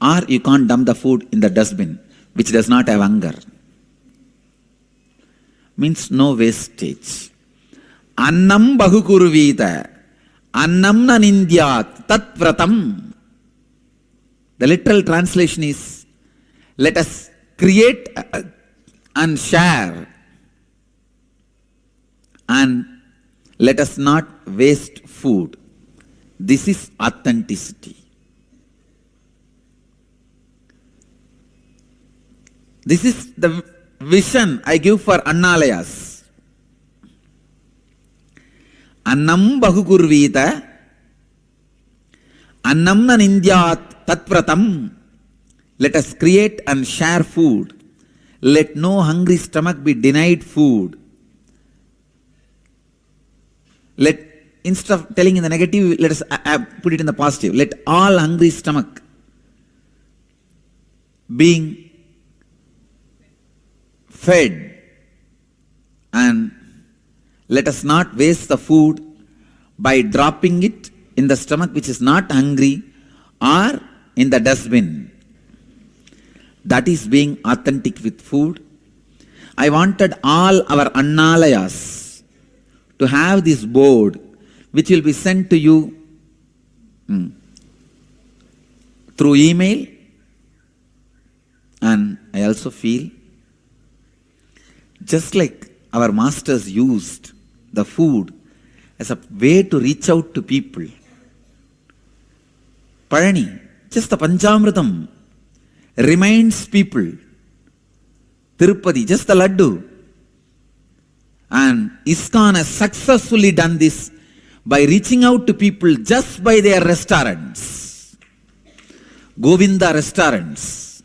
or you can't dump the food in the dustbin, which does not have hunger. Means no wastage. Annam bahukurvita, annam nanindyat, tat vratam. The literal translation is, let us create and share, and let us not waste food. This is authenticity. This is the vision I give for Annalayas. Annam bahukurvita, annam nanindyat tatvratam. Let us create and share food. Let no hungry stomach be denied food. Instead of telling in the negative, let us put it in the positive. Let all hungry stomach being fed, and let us not waste the food by dropping it in the stomach which is not hungry or in the dustbin. That is being authentic with food. I wanted all our Annalayas to have this board which will be sent to you through email, and I also feel just like our masters used the food as a way to reach out to people. Parani, just the Panchamritam reminds people. Tirupati, just the Laddu. And ISKCON has successfully done this by reaching out to people just by their restaurants. Govinda restaurants.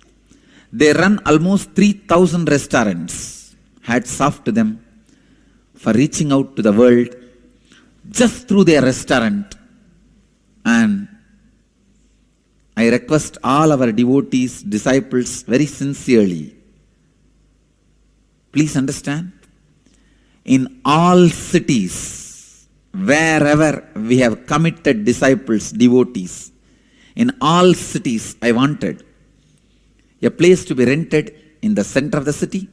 They run almost 3,000 restaurants. Hats off to them for reaching out to the world just through their restaurant. And I request all our devotees, disciples very sincerely, please understand, in all cities, wherever we have committed disciples, devotees, in all cities I wanted a place to be rented in the center of the city,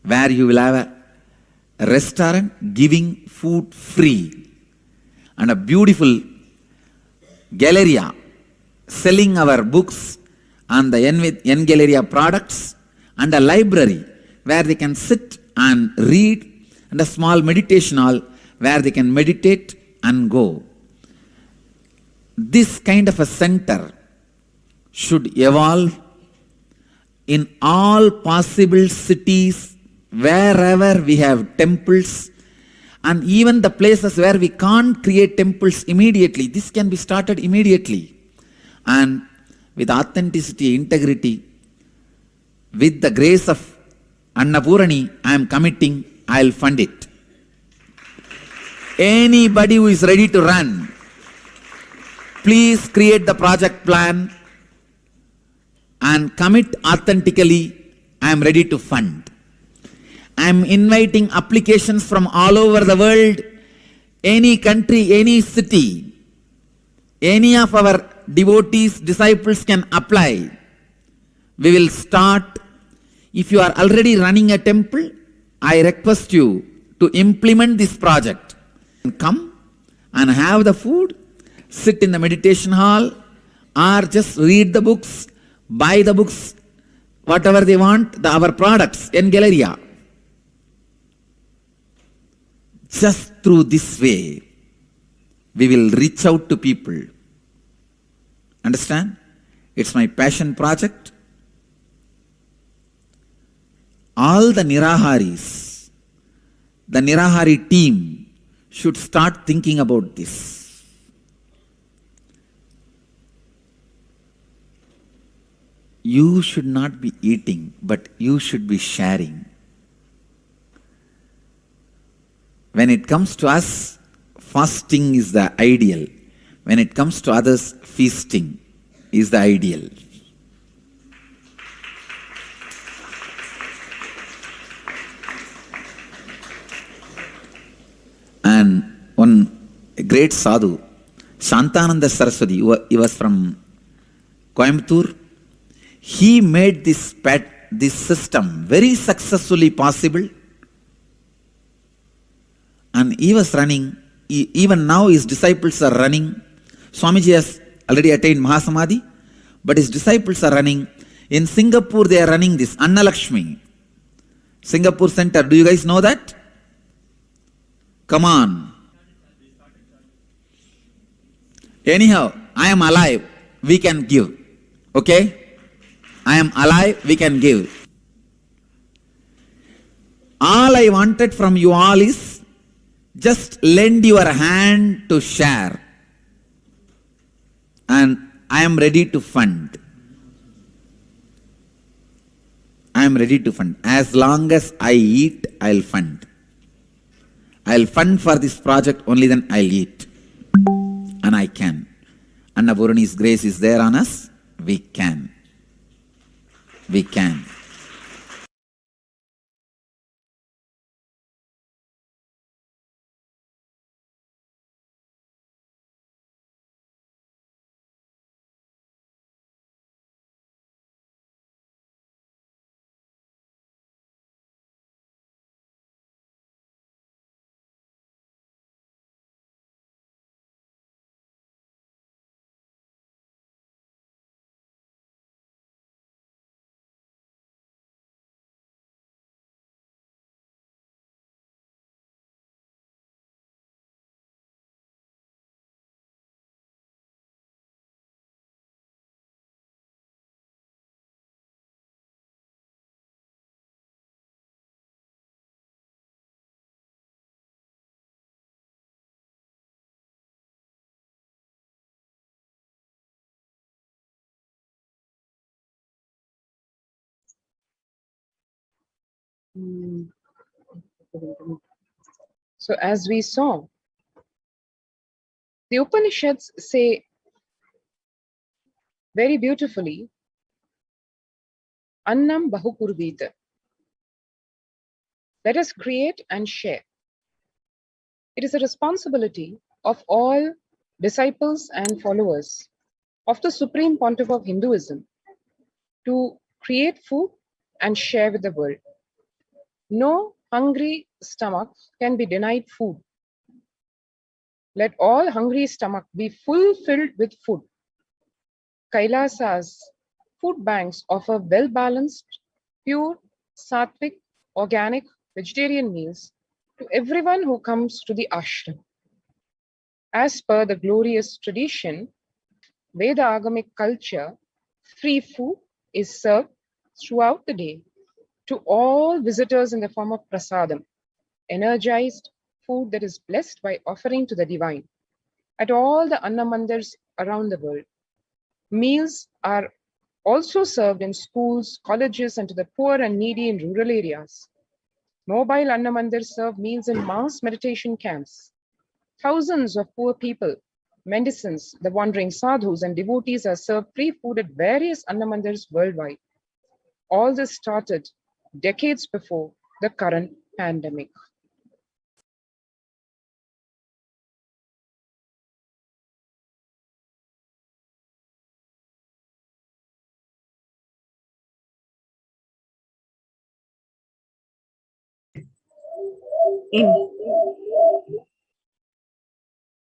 where you will have a restaurant giving food free, and a beautiful galleria selling our books and the N Galleria products, and a library where they can sit and read, and a small meditation hall where they can meditate and go. This kind of a center should evolve in all possible cities, wherever we have temples, and even the places where we can't create temples immediately. This can be started immediately. And with authenticity, integrity, with the grace of Annapurani, I am committing, I will fund it. Anybody who is ready to run, please create the project plan and commit authentically. I am ready to fund. I am inviting applications from all over the world, any country, any city. Any of our devotees, disciples can apply. We will start. If you are already running a temple, I request you to implement this project. Come and have the food, sit in the meditation hall, or just read the books, buy the books, whatever they want, our products in Galleria. Just through this way, we will reach out to people. Understand? It's my passion project. All the Niraharis, the Nirahari team should start thinking about this. You should not be eating, but you should be sharing. When it comes to us, fasting is the ideal. When it comes to others, feasting is the ideal. a great sadhu, Shantananda Saraswati, he was from Coimbatore. He made this system very successfully possible. And he was running, even now his disciples are running. Swamiji has already attained Mahasamadhi, but his disciples are running. In Singapore, they are running this, Annalakshmi. Singapore Center, do you guys know that? Come on. Anyhow, I am alive, we can give. Okay? I am alive, we can give. All I wanted from you all is just lend your hand to share. And I am ready to fund. I am ready to fund. As long as I eat, I'll fund. I'll fund for this project, only then I'll eat. And I can. Annapurani's grace is there on us. We can. We can. So as we saw, the Upanishads say very beautifully, Annam Bahukurvita. Let us create and share. It is a responsibility of all disciples and followers of the Supreme Pontiff of Hinduism to create food and share with the world. No hungry stomach can be denied food. Let all hungry stomach be fulfilled with food. Kailasa's food banks offer well-balanced, pure, sattvic, organic, vegetarian meals to everyone who comes to the ashram. As per the glorious tradition, Veda Agamic culture, free food is served throughout the day to all visitors in the form of prasadam, energized food that is blessed by offering to the divine at all the annamandars around the world. Meals are also served in schools, colleges, and to the poor and needy in rural areas. Mobile annamandars serve meals in mass meditation camps. Thousands of poor people, mendicants, the wandering sadhus, and devotees are served free food at various annamandars worldwide. All this started decades before the current pandemic.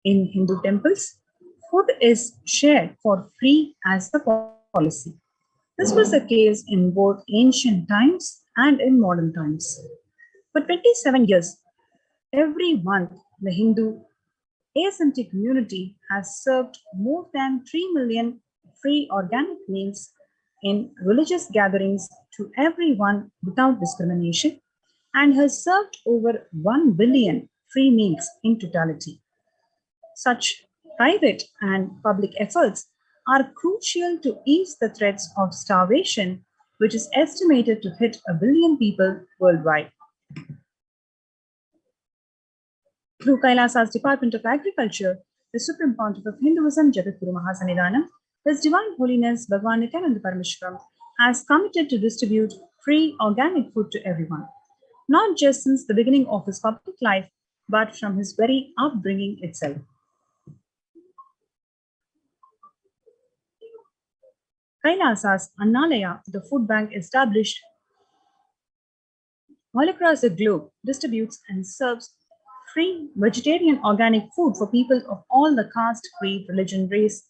In Hindu temples, food is shared for free as the policy. This was the case in both ancient times and in modern times. For 27 years, every month, the Hindu ASMT community has served more than 3 million free organic meals in religious gatherings to everyone without discrimination and has served over 1 billion free meals in totality. Such private and public efforts are crucial to ease the threats of starvation, which is estimated to hit 1 billion people worldwide. Through Kailasa's Department of Agriculture, the Supreme Pontiff of Hinduism, Jagadguru Mahasannidhanam, His Divine Holiness Bhagwan Nithyananda Paramashivam, has committed to distribute free organic food to everyone, not just since the beginning of his public life, but from his very upbringing itself. Kailasa's Annalaya, the food bank established all across the globe, distributes and serves free vegetarian organic food for people of all the caste, creed, religion, race,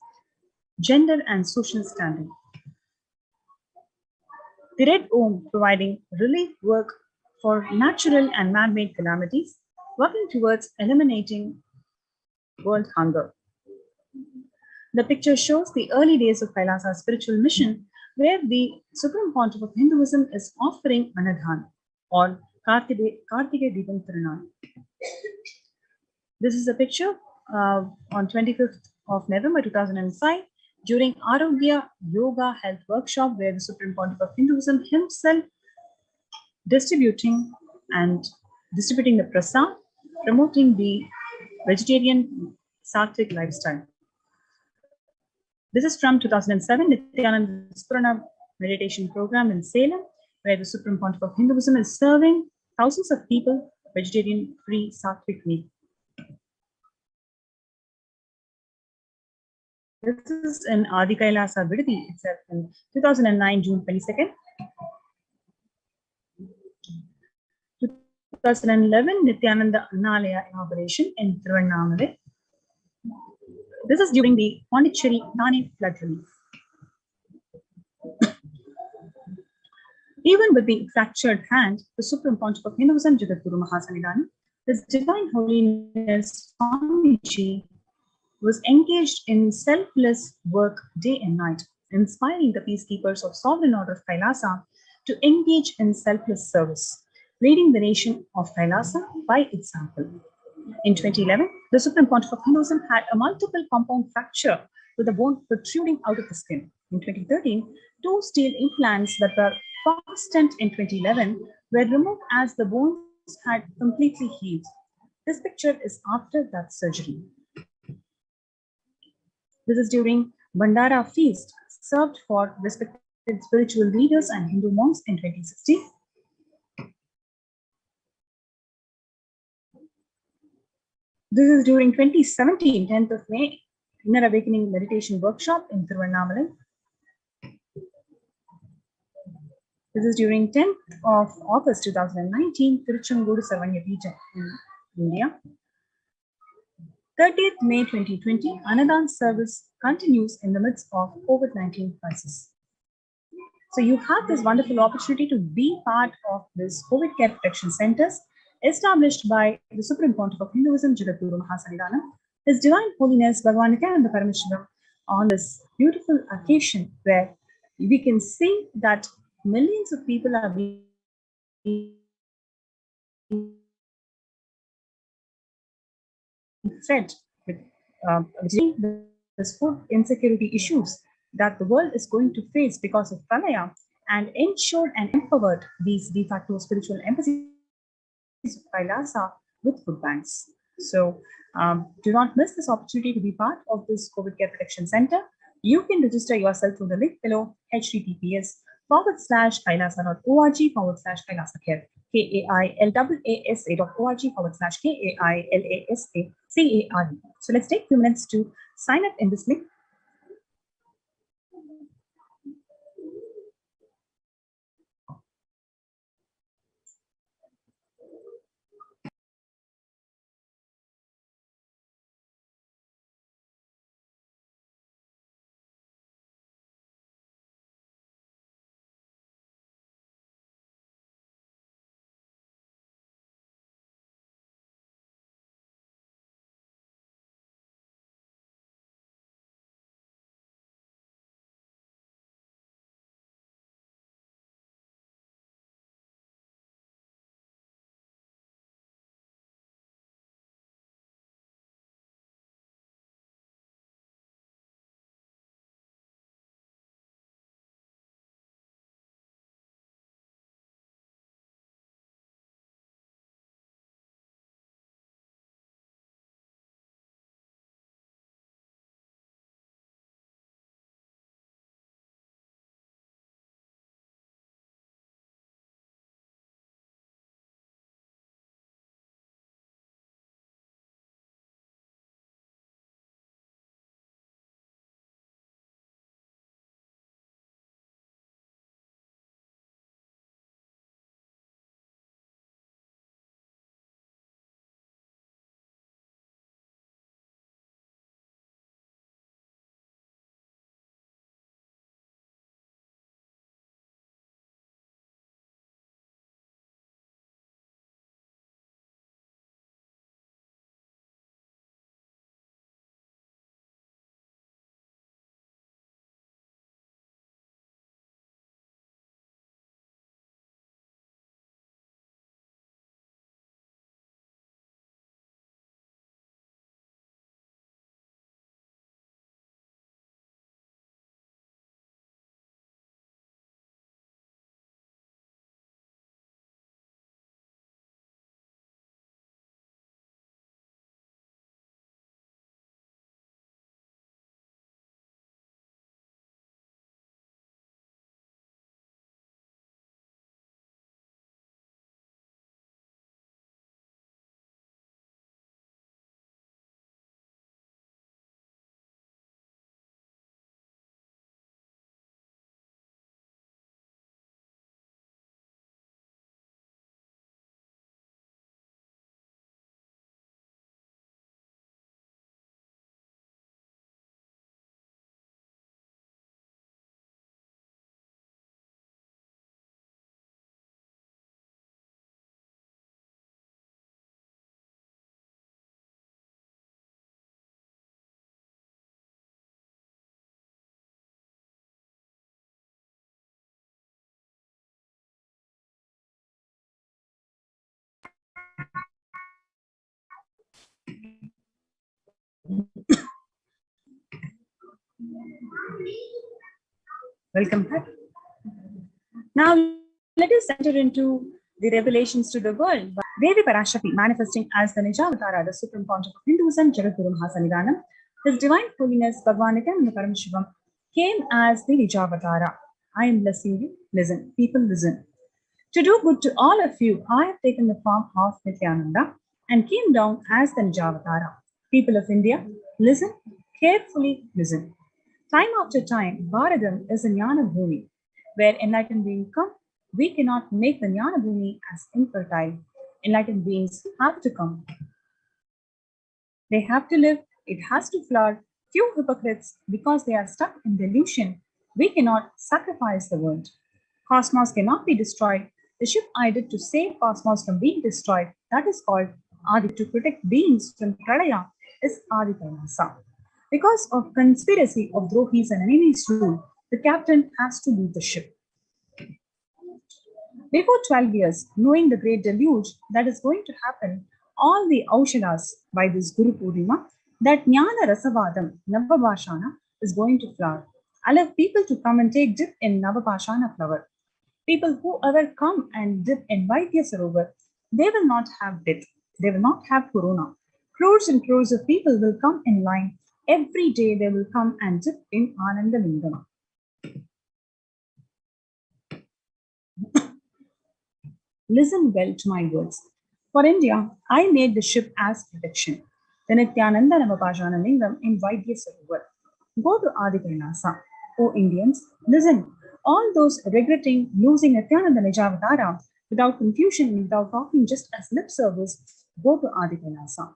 gender, and social standing. The Red Om providing relief work for natural and man-made calamities, working towards eliminating world hunger. The picture shows the early days of Kailasa's spiritual mission, where the Supreme Pontiff of Hinduism is offering Anadhan, or Kartige Deepam Tirunal. This is a picture on 25th of November 2005 during Arogya Yoga Health Workshop, where the Supreme Pontiff of Hinduism himself distributing the prasad, promoting the vegetarian sattvic lifestyle. This is from 2007 Nithyananda Paramashivam meditation program in Salem, where the Supreme Pontiff of Hinduism is serving thousands of people vegetarian free sattvic meal. This is in Adi Kailasa Vidati itself in 2009 June 22nd. 2011 Nithyananda Annalaya inauguration in Tiruvannamalai. This is during the Pondicherry Thane flood relief. Even with the fractured hand, the Supreme Pontiff of Hinduism, Jagadguru Mahasannidhanam, His Divine Holiness Swamiji, was engaged in selfless work day and night, inspiring the peacekeepers of Sovereign Order of Kailasa to engage in selfless service, leading the nation of Kailasa by example. In 2011, the Supreme Pontiff of Hinduism had a multiple compound fracture with a bone protruding out of the skin. In 2013, 2 steel implants that were constant in 2011 were removed as the bones had completely healed. This picture is after that surgery. This is during Bandara feast served for respected spiritual leaders and Hindu monks in 2016. This is during 2017, 10th of May, Inner Awakening Meditation Workshop in Tiruvannamalai. This is during 10th of August 2019, Tiruchengodu Savanya region in India. 30th May 2020, Anadhan service continues in the midst of COVID-19 crisis. So you have this wonderful opportunity to be part of this COVID care protection centers established by the Supreme Pontiff of Hinduism, Jagadguru Mahasannidhanam, His Divine Holiness Bhagavan Nithyananda Paramashivam, on this beautiful occasion where we can see that millions of people are being fed with this food insecurity issues that the world is going to face because of Pralaya, and ensured and empowered these de facto spiritual embassies of Kailasa with food banks. So do not miss this opportunity to be part of this COVID Care Protection Center. You can register yourself through the link below, https://kailasa.org/kailasacare, KAILASA.org/kailasacare. So let's take a few minutes to sign up in this link. Welcome back. Now let us enter into the revelations to the world by Devi Parashakti, manifesting as the Nijavatara, the supreme pontiff of Hinduism, Jagadguru Mahasannidhanam. His Divine Holiness Bhagwan Nithyananda Paramashivam came as the Nijavatara. I am blessing you. Listen, people, listen. To do good to all of you, I have taken the form of Nithyananda and came down as the Nijavatara. People of India, listen, carefully listen. Time after time, Bharadam is a Jnana Bhumi. Where enlightened beings come, we cannot make the Jnana Bhumi as infertile. Enlightened beings have to come. They have to live, it has to flower. Few hypocrites, because they are stuck in delusion, we cannot sacrifice the world. Cosmos cannot be destroyed. The ship I did to save cosmos from being destroyed, that is called Adi. To protect beings from Pralaya is Adi Kailasa. Because of conspiracy of Drohis and enemies rule, the captain has to leave the ship. Before 12 years, knowing the great deluge that is going to happen, all the Aushadas by this Guru Purnima, that Jnana Rasavadam, Navabhashana, is going to flower. Allow people to come and take dip in Navabhashana flower. People who ever come and dip in Vaidya Sarovar, they will not have death. They will not have corona. Crores and crores of people will come in line. Every day they will come and dip in Ananda Lingam. Listen well to my words. For India, I made the ship as protection. The Nithyananda Navabhashana Lingam in Vaidya Sarovar. Go to Adi Kailasa. O Indians, listen. All those regretting losing Nithyananda Nijavatara without confusion and without talking just as lip service, go to Adi Kailasa.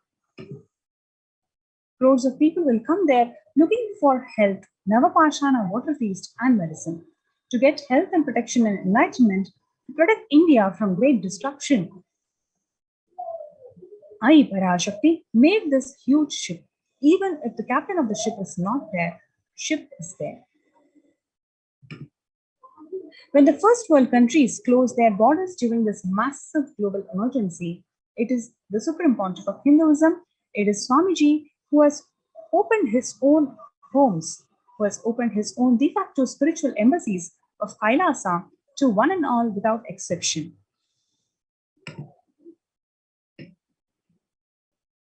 Crores of people will come there looking for health, Navapashana water feast, and medicine. To get health and protection and enlightenment, to protect India from great destruction. I, Parashakti, made this huge ship. Even if the captain of the ship is not there, ship is there. When the first world countries closed their borders during this massive global emergency, it is the Supreme Pontiff of Hinduism, it is Swamiji who has opened his own homes, who has opened his own de facto spiritual embassies of Kailasa to one and all without exception.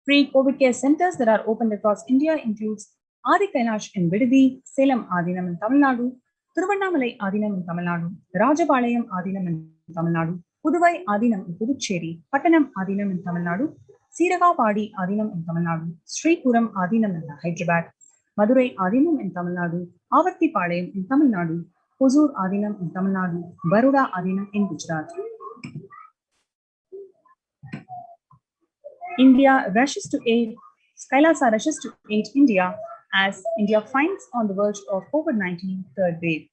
Free COVID care centers that are opened across India includes Adi Kailash in Vidadi, Salem Adinam in Tamil Nadu, Thiruvannamalai Adinam in Tamil Nadu, Rajapalayam Adinam in Tamil Nadu, Puduvai Adinam in Puducherry, Pattanam Adinam in Tamil Nadu, Siragapadi Adinam in Tamil Nadu, Sri Puram Adinam in Hyderabad, Madurai Adinam in Tamil Nadu, Avattipalayam in Tamil Nadu, Hosur Adinam in Tamil Nadu, Baroda Adinam in Gujarat. India rushes to aid, Kailasa rushes to aid India as India finds on the verge of COVID-19 third wave.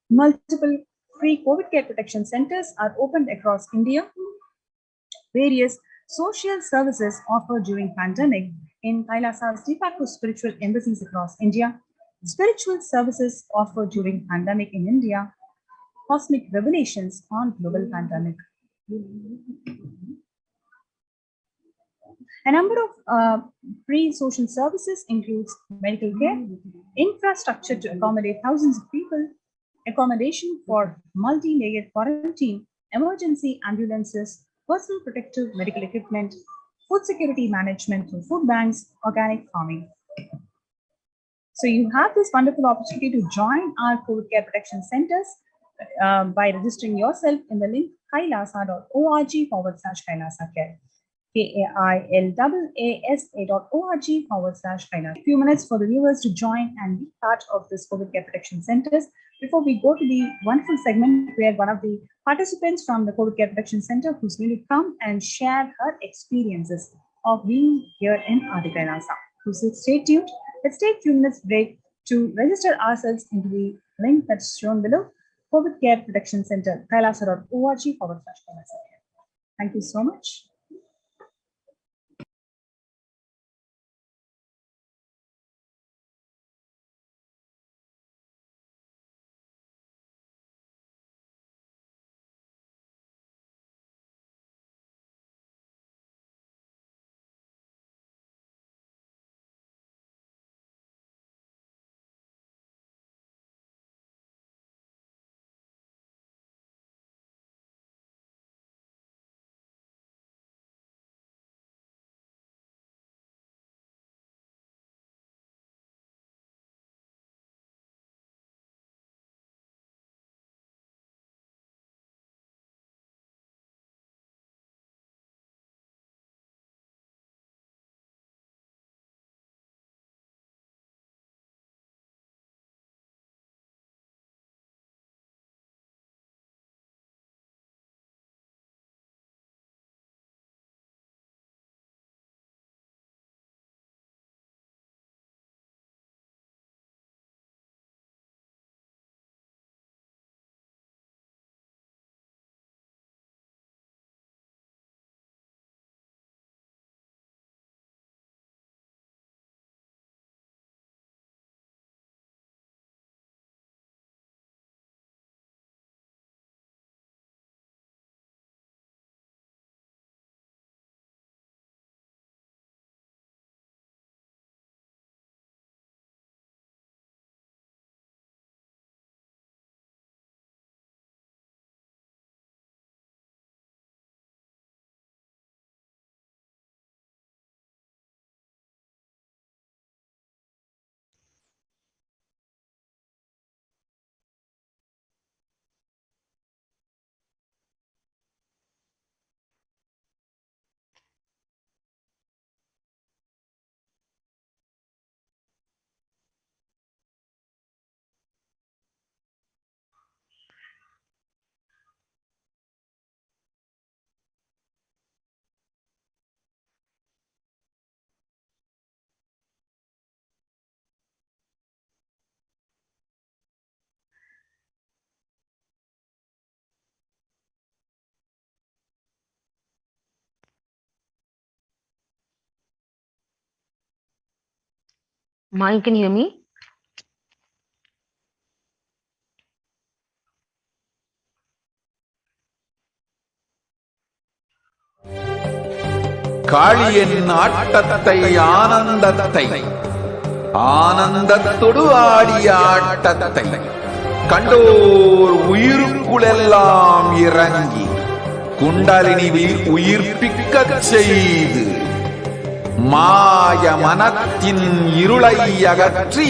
Multiple free COVID care protection centers are opened across India. Various social services offered during pandemic in Kailasa's de facto spiritual embassies across India. Spiritual services offered during pandemic in India. Cosmic revelations on global pandemic. A number of free social services includes medical care, infrastructure to accommodate thousands of people, accommodation for multi-layered quarantine, emergency ambulances, personal protective medical equipment, food security management through food banks, organic farming. So you have this wonderful opportunity to join our COVID care protection centers by registering yourself in the link kailasa.org/kailasacare. kailasa.org/Kailasa. A few minutes for the viewers to join and be part of this COVID care protection centers before we go to the wonderful segment where one of the participants from the COVID care protection center who's going to come and share her experiences of being here in Adi Kailasa. So stay tuned. Let's take a few minutes break to register ourselves into the link that's shown below. COVID Care Protection Center, kailasa.org/Kailasa. Thank you so much. Ma, you can hear me? காளியின் ஆட்டத்தை ஆனந்தத்தை ஆனந்தத்தொடு ஆடிய ஆட்டத்தை கண்டோர் உயிருக்குளெல்லாம் இறங்கி குண்டலினிவில் உயிர்ப்பிக்கச் செய்து மாய மனத்தின் இருளை அகற்றி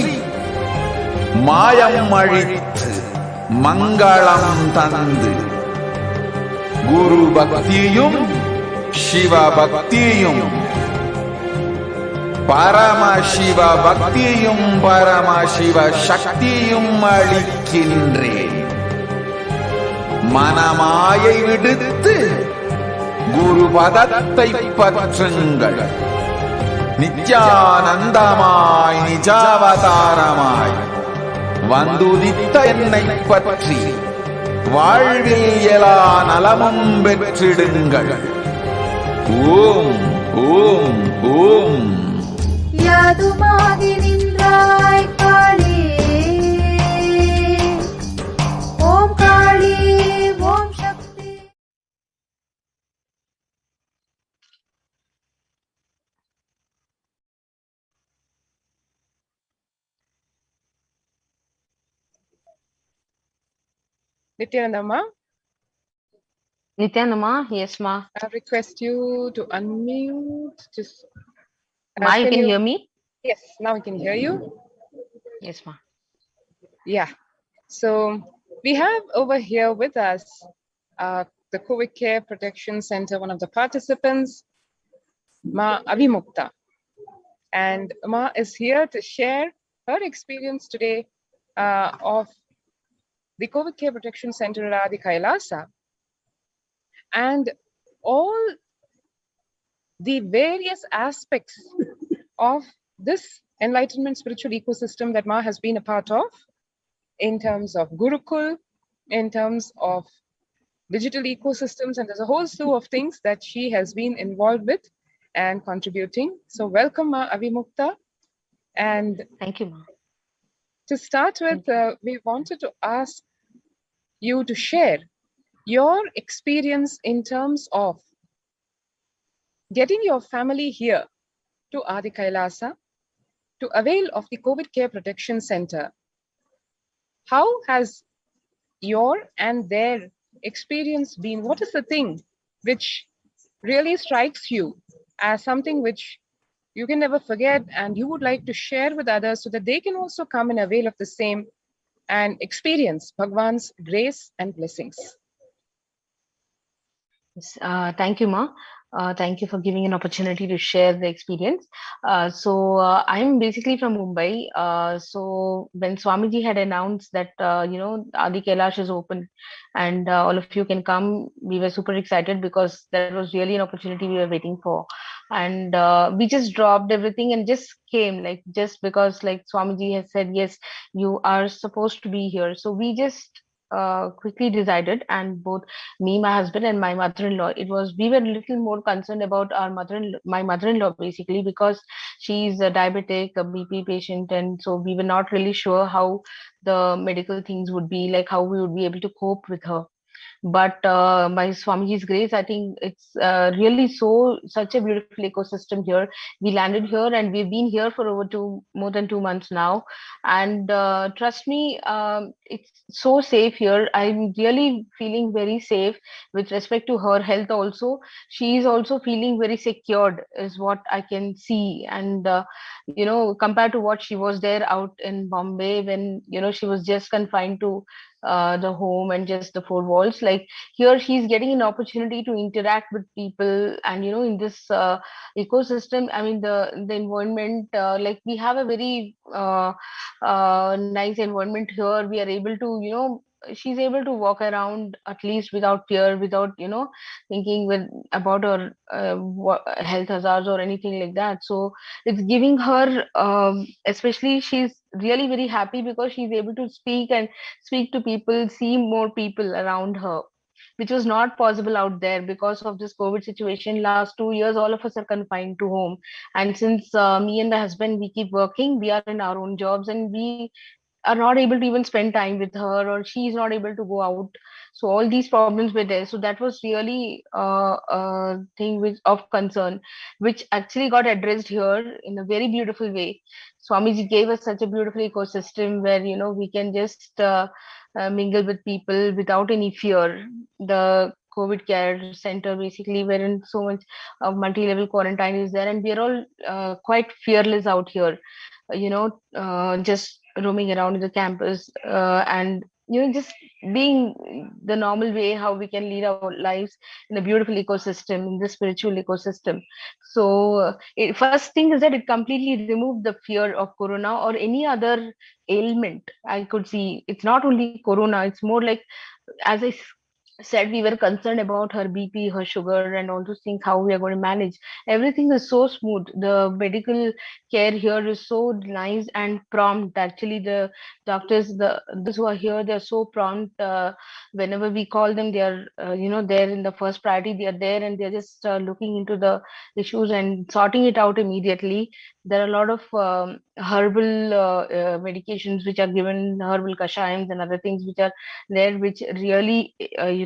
மாயம் அழித்து மங்களம் தந்து குரு பக்தியும் சிவ பக்தியும் பரமசிவ பக்தியும் பரமசிவ சக்தியும் அளிக்கின்றேன். மனமாயை விடுத்து குரு பதத்தை பற்றுங்கள். நித்யானந்தமாய் நிஜாவதாரமாய் வந்துதித்த என்னை பற்றி வாழ்வில் எல்லா நலமும் பெற்றிடுங்கள். ஓம் ஓம் ஓம். யாதுமாகி நின்றாய் காளி, ஓம் காளி, ஓம் சக்தி. Nithyananda ma, Nithyananda ma, yes ma. I request you to unmute. Just Ma, you can you- hear me? Yes, now I can hear you. Yes ma. Yeah. So we have over here with us the COVID Care Protection Center, one of the participants, Ma Avimukta. And Ma is here to share her experience today of the COVID Care Protection Center at Adi Kailasa and all the various aspects of this enlightenment spiritual ecosystem that Ma has been a part of, in terms of Gurukul, in terms of digital ecosystems, and there's a whole slew of things that she has been involved with and contributing. So welcome Ma Avimukta. And Thank you ma. to start with, we wanted to ask you to share your experience in terms of getting your family here to Adi Kailasa to avail of the COVID Care Protection Center. How has your and their experience been? What is the thing which really strikes you as something which you can never forget and you would like to share with others so that they can also come and avail of the same and experience Bhagwan's grace and blessings? Yes, thank you ma. Thank you for giving an opportunity to share the experience. I'm basically from Mumbai. So when Swamiji had announced that Adi Kailash is open and all of you can come, we were super excited because that was really an opportunity we were waiting for. And we just dropped everything and just came, like just because like Swamiji has said, yes, you are supposed to be here. So we just quickly decided, and both me, my husband, and my mother-in-law, we were a little more concerned about my mother-in-law basically, because she's a diabetic, a BP patient, and so we were not really sure how the medical things would be, like how we would be able to cope with her. But by Swamiji's grace, I think it's really such a beautiful ecosystem here. We landed here and we've been here for more than 2 months now. And trust me, it's so safe here. I'm really feeling very safe with respect to her health also. She is also feeling very secured is what I can see. And, compared to what she was there out in Bombay when, she was just confined to the home and just the four walls, like here she's getting an opportunity to interact with people. And in this ecosystem, I mean the environment, like we have a very nice environment here. We are able to she's able to walk around at least without fear, without thinking about her health hazards or anything like that. So it's giving her especially she's really very happy because she's able to speak to people, see more people around her. which was not possible out there because of this COVID situation. Last 2 years, all of us are confined to home. And since me and my husband, we keep working, we are in our own jobs, and we are not able to even spend time with her, or she is not able to go out. So all these problems were there. So that was really a thing which of concern, which actually got addressed here in a very beautiful way. Swamiji gave us such a beautiful ecosystem where we can just mingle with people without any fear. The COVID care center, basically, wherein so much of multi-level quarantine is there, and we are all quite fearless out here. Just roaming around in the campus, and just being the normal way how we can lead our lives in a beautiful ecosystem, in the spiritual ecosystem. So first thing is that it completely removed the fear of corona or any other ailment. I could see it's not only corona, it's more like, as I said, we were concerned about her BP, her sugar, and all those things, how we are going to manage. Everything is so smooth. The medical care here is so nice and prompt. Actually, the doctors, those who are here, they are so prompt. Whenever we call them, they are, there in the first priority. They are there, and they are just looking into the issues and sorting it out immediately. There are a lot of herbal medications which are given, herbal kashayams and other things which are there, which really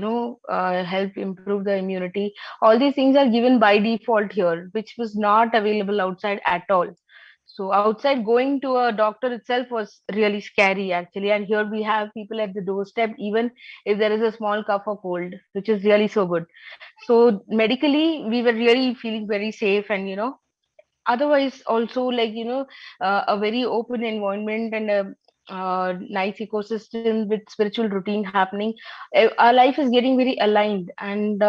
help improve the immunity. All these things are given by default here, which was not available outside at all. So outside, going to a doctor itself was really scary, actually, and here we have people at the doorstep, even if there is a small cough or cold, which is really so good. So medically, we were really feeling very safe, and otherwise also, like, a very open environment and a nice ecosystem with spiritual routine happening. Our life is getting very aligned, and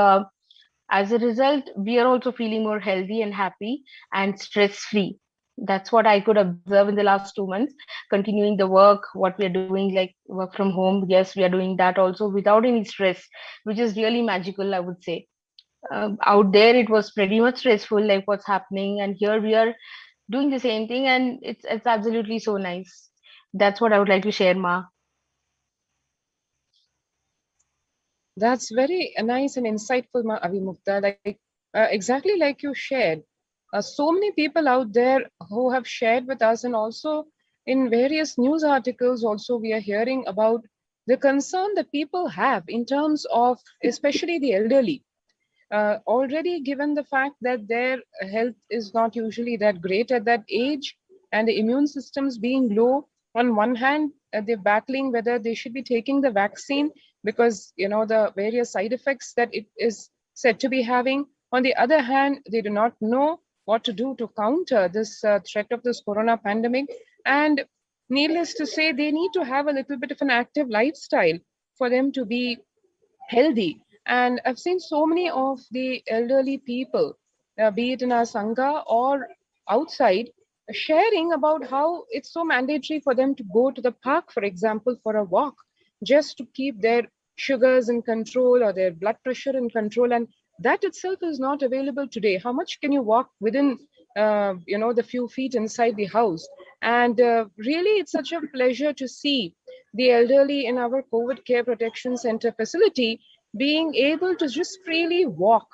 as a result, we are also feeling more healthy and happy and stress free. That's what I could observe in the last 2 months. Continuing the work, what we are doing, like work from home, yes, we are doing that also without any stress, which is really magical, I would say. Out there it was pretty much stressful, like what's happening, and here we are doing the same thing, and it's absolutely so nice. That's what I would like to share, Ma. That's very nice and insightful, Ma Avimukta. Like exactly like you shared. So many people out there who have shared with us, and also in various news articles, also we are hearing about the concern that people have in terms of especially the elderly. Already given the fact that their health is not usually that great at that age, and the immune systems being low, on one hand, they're battling whether they should be taking the vaccine because, the various side effects that it is said to be having. On the other hand, they do not know what to do to counter this threat of this corona pandemic. And needless to say, they need to have a little bit of an active lifestyle for them to be healthy. And I've seen so many of the elderly people, be it in our Sangha or outside, sharing about how it's so mandatory for them to go to the park, for example, for a walk, just to keep their sugars in control or their blood pressure in control. And that itself is not available today. How much can you walk within, the few feet inside the house? And really, it's such a pleasure to see the elderly in our COVID Care Protection Center facility being able to just freely walk.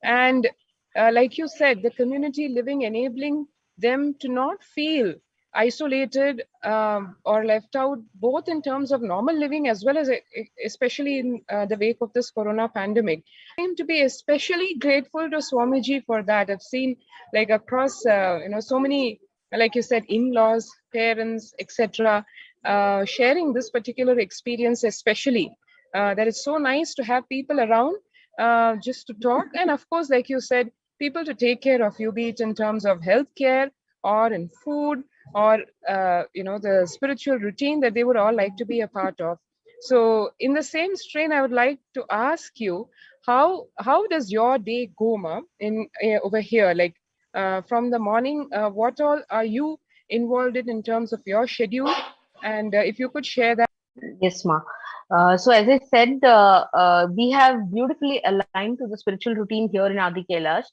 And like you said, the community living, enabling them to not feel isolated or left out, both in terms of normal living as well as especially in the wake of this corona pandemic. I am to be especially grateful to Swamiji for that. I've seen like across, so many, like you said, in-laws, parents, etc., sharing this particular experience, especially. That it's so nice to have people around just to talk. And of course, like you said, people to take care of you, be it in terms of healthcare or in food or, the spiritual routine that they would all like to be a part of. So in the same strain, I would like to ask you, how does your day go, Ma, over here? Like from the morning, what all are you involved in terms of your schedule? And if you could share that. Yes, Ma. So as I said, we have beautifully aligned to the spiritual routine here in Adi Kailash.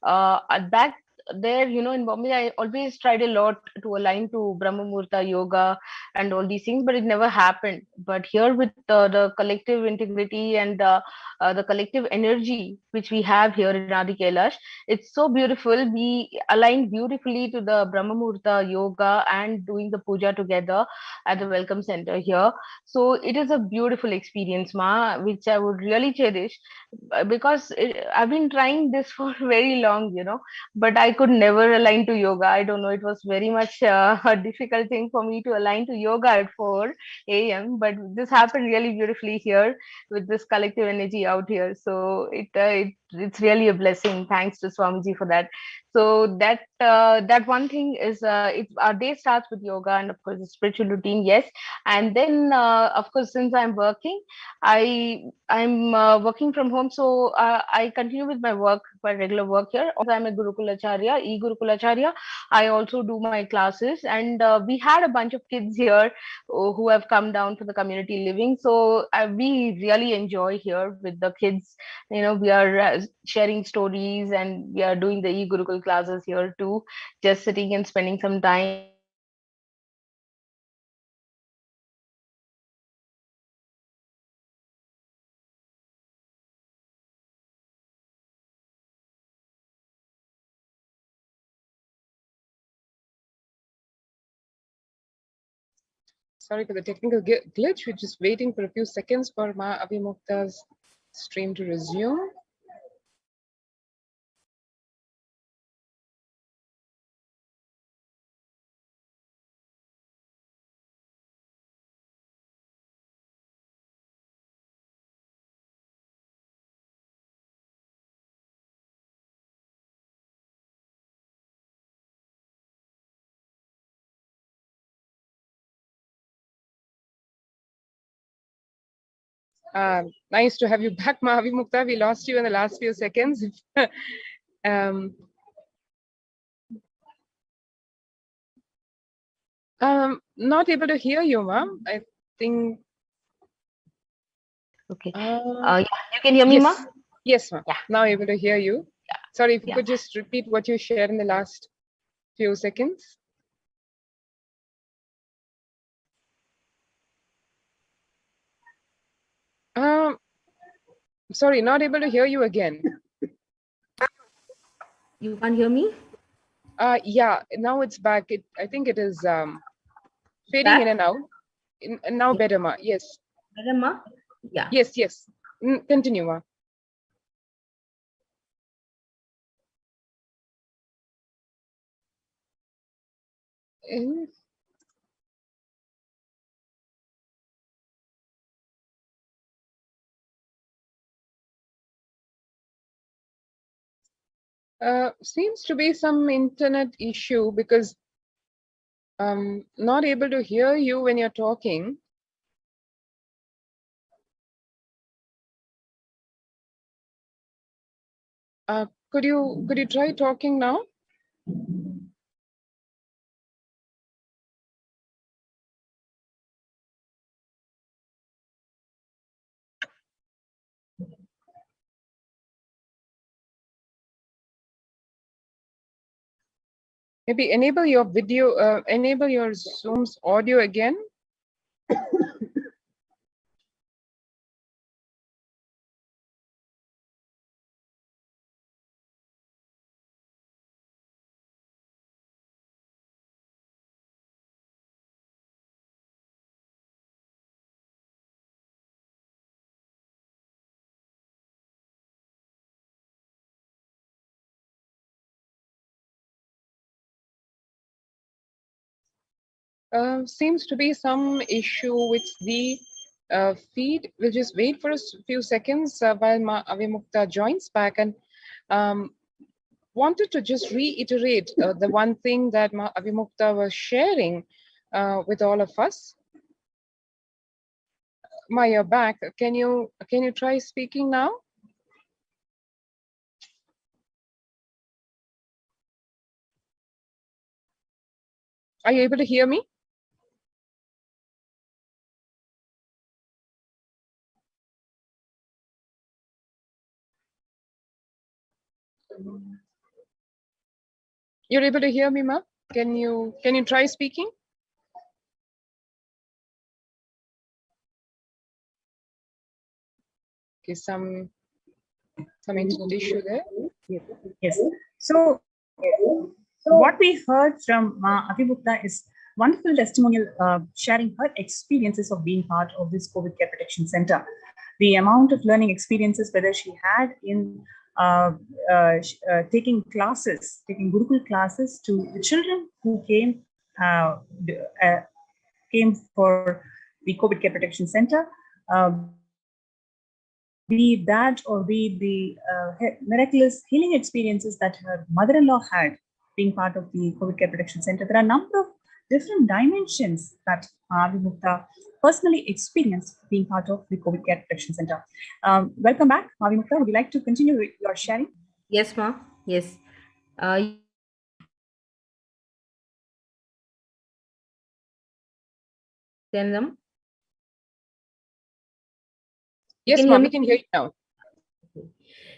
That there, in Bombay, I always tried a lot to align to Brahma Muhurta yoga and all these things, but it never happened. But here, with the collective integrity and the collective energy which we have here in Adi Kailash, it's so beautiful. We align beautifully to the Brahma Muhurta yoga and doing the puja together at the welcome center here. So it is a beautiful experience, Ma, which I would really cherish, because I've been trying this for very long, but I could never align to yoga. I don't know. It was very much a difficult thing for me to align to yoga at 4 a.m. But this happened really beautifully here with this collective energy out here. So it's really a blessing. Thanks to Swamiji for that. So that one thing is, our day starts with yoga and of course the spiritual routine, yes. And then of course, since I'm working, I'm working from home, so I continue with my work, my regular work here. Also, I'm a Gurukulacharya, e-Gurukulacharya. I also do my classes, and we had a bunch of kids here who have come down for the community living. So we really enjoy here with the kids. We are sharing stories, and we are doing the e-Gurukul classes here too. Just sitting and spending some time. Sorry for the technical glitch. We're just waiting for a few seconds for Ma Avimukta's stream to resume. Nice to have you back, Ma Avimukta. We lost you in the last few seconds. Not able to hear you, ma'am. I think. Okay. Yeah, you can hear me, yes. Ma? Yes, ma'am. Yeah. Now able to hear you. Yeah. Sorry, if you Yeah. could just repeat what you shared in the last few seconds. Sorry, not able to hear you again. You can't hear me? Yeah, now it's back. I think it is fading Back? in and out. Now better, ma. Yes. Better, Ma? Yeah. Yes, yes. Continue, ma. Seems to be some internet issue because not able to hear you when you're talking. Could you try talking now? Maybe enable your video, enable your Zoom's audio again. Seems to be some issue with the feed. We'll just wait for a few seconds while Ma Avimukta joins back, and wanted to just reiterate the one thing that Ma Avimukta was sharing with all of us. Ma, you're back. Can you try speaking now? Are you able to hear me? You're able to hear me, Ma? Can you try speaking? Okay, some internet issue there. Yes. So what we heard from Ma Abhimukta is wonderful testimonial sharing her experiences of being part of this COVID Care Protection Center. The amount of learning experiences, whether she had in taking classes, taking Gurukul classes to the children who came for the COVID Care Protection Center, be that or be the miraculous healing experiences that her mother-in-law had being part of the COVID Care Protection Center. There are a number of different dimensions that Avimukta personally experienced being part of the COVID Care Protection Center. Welcome back, Avimukta. Would you like to continue with your sharing? Yes, Ma. Yes. Them? Yes, Ma, we can hear you now.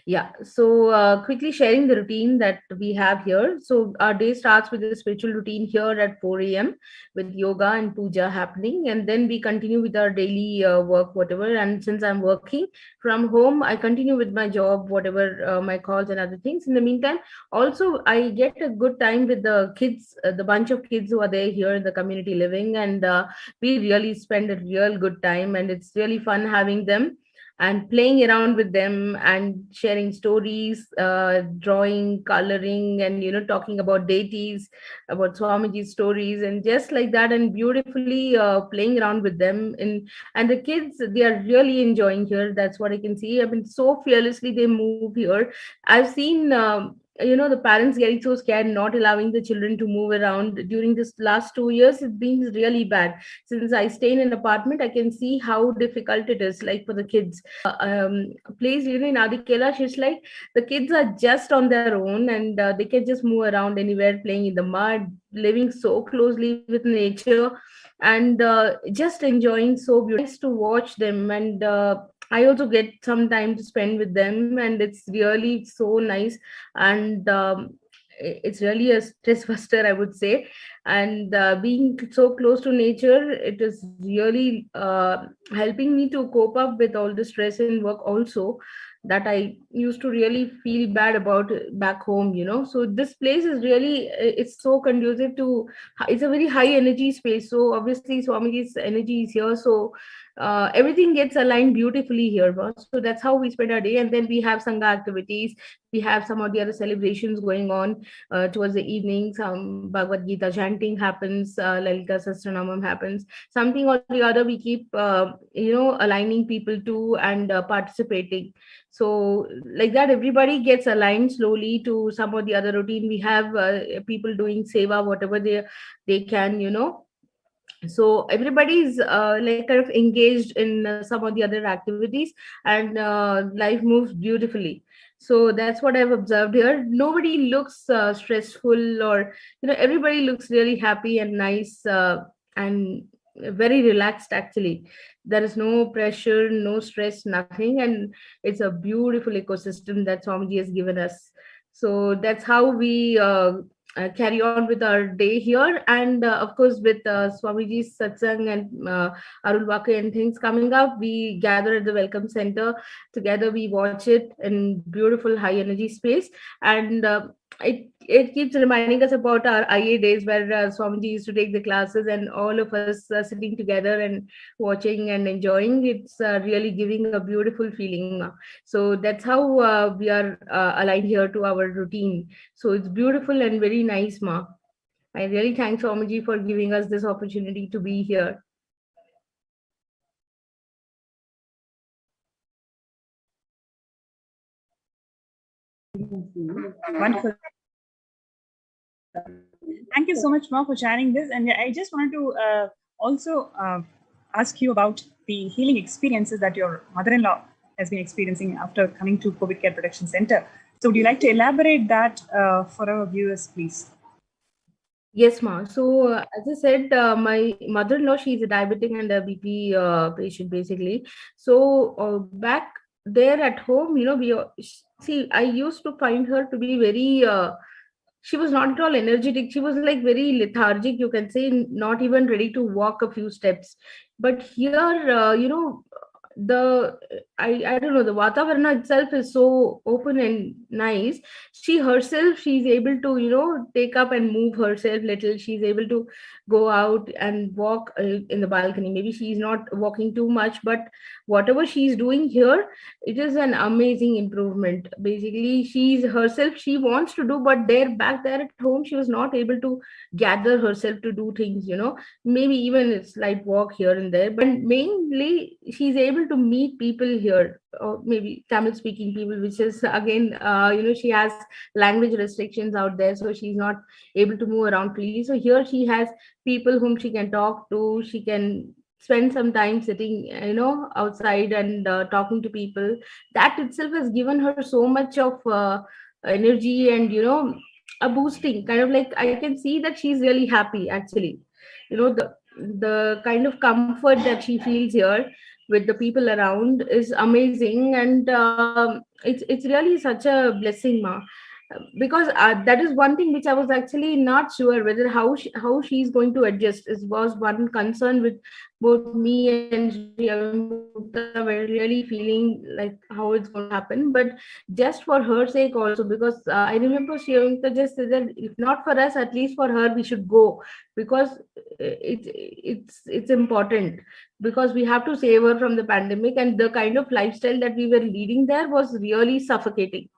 Yeah, so quickly sharing the routine that we have here. So our day starts with a spiritual routine here at 4 a.m. with yoga and puja happening, and then we continue with our daily work, whatever. And since I'm working from home, I continue with my job, whatever my calls and other things. In the meantime, also I get a good time with the kids, the bunch of kids who are there here in the community living, and we really spend a real good time, and it's really fun having them and playing around with them and sharing stories, drawing, coloring, and talking about deities, about Swamiji's stories, and just like that, and beautifully playing around with them. And the kids, they are really enjoying here. That's what I can see. I mean, so fearlessly they move here. I've seen. The parents getting so scared, not allowing the children to move around during this last 2 years. It's been really bad. Since I stay in an apartment, I can see how difficult it is, like for the kids. Place, in Adikela, she's like, the kids are just on their own, and they can just move around anywhere, playing in the mud, living so closely with nature, and just enjoying so beautiful. Nice to watch them, and I also get some time to spend with them, and it's really so nice. And it's really a stress buster, I would say. And being so close to nature, it is really helping me to cope up with all the stress in work also, that I used to really feel bad about back home. So this place is really, it's so conducive to, it's a very high energy space. So obviously Swamiji's energy is here, so everything gets aligned beautifully here, boss. So that's how we spend our day. And then we have sangha activities, we have some of the other celebrations going on towards the evening. Some Bhagavad Gita chanting happens, Lalita Sahasranamam happens, something or the other. We keep aligning people to and participating. So like that, everybody gets aligned slowly to some or the other routine. We have people doing seva, whatever they can, so everybody's like kind of engaged in some of the other activities, and life moves beautifully. So that's what I've observed here. Nobody looks stressful, or everybody looks really happy and nice, and very relaxed. Actually, there is no pressure, no stress, nothing, and it's a beautiful ecosystem that Swamiji has given us. So that's how we carry on with our day here. And of course, with Swamiji's satsang and Arulvaka and things coming up, we gather at the Welcome Center. Together we watch it in beautiful high energy space. And it keeps reminding us about our IA days, where Swamiji used to take the classes, and all of us sitting together and watching and enjoying. It's really giving a beautiful feeling. So that's how we are aligned here to our routine. So it's beautiful and very nice, Ma. I really thank Swamiji for giving us this opportunity to be here. Wonderful. Thank you so much, Ma, for sharing this. And I just wanted to also ask you about the healing experiences that your mother-in-law has been experiencing after coming to COVID Care Protection Center. So would you like to elaborate that for our viewers, please? Yes, Ma. So, as I said, my mother-in-law, she's a diabetic and a BP patient, basically. So, back there at home, we see, I used to find her to be very she was not at all energetic. She was like very lethargic, you can say, not even ready to walk a few steps. But here, the I don't know, the Vatavarana itself is so open and nice. She herself, she's able to, take up and move herself little. She's able to go out and walk in the balcony. Maybe she's not walking too much, but whatever she's doing here, it is an amazing improvement. Basically, she's herself, she wants to do, but back there at home, she was not able to gather herself to do things, maybe even it's like walk here and there. But mainly, she's able to meet people here, or maybe Tamil speaking people, which is again, she has language restrictions out there, so she's not able to move around freely. So here she has people whom she can talk to. She can spend some time sitting, outside and talking to people. That itself has given her so much of energy and, a boosting kind of, like, I can see that she's really happy actually. The kind of comfort that she feels here with the people around is amazing. And it's really such a blessing, ma, because that is one thing which I was actually not sure whether how she's going to adjust. Is was one concern with both me and Shri Avimukta. We're really feeling like how it's going to happen. But just for her sake also, because I remember Shri Avimukta just said that if not for us, at least for her we should go, because it's important, because we have to save her from the pandemic. And the kind of lifestyle that we were leading there was really suffocating.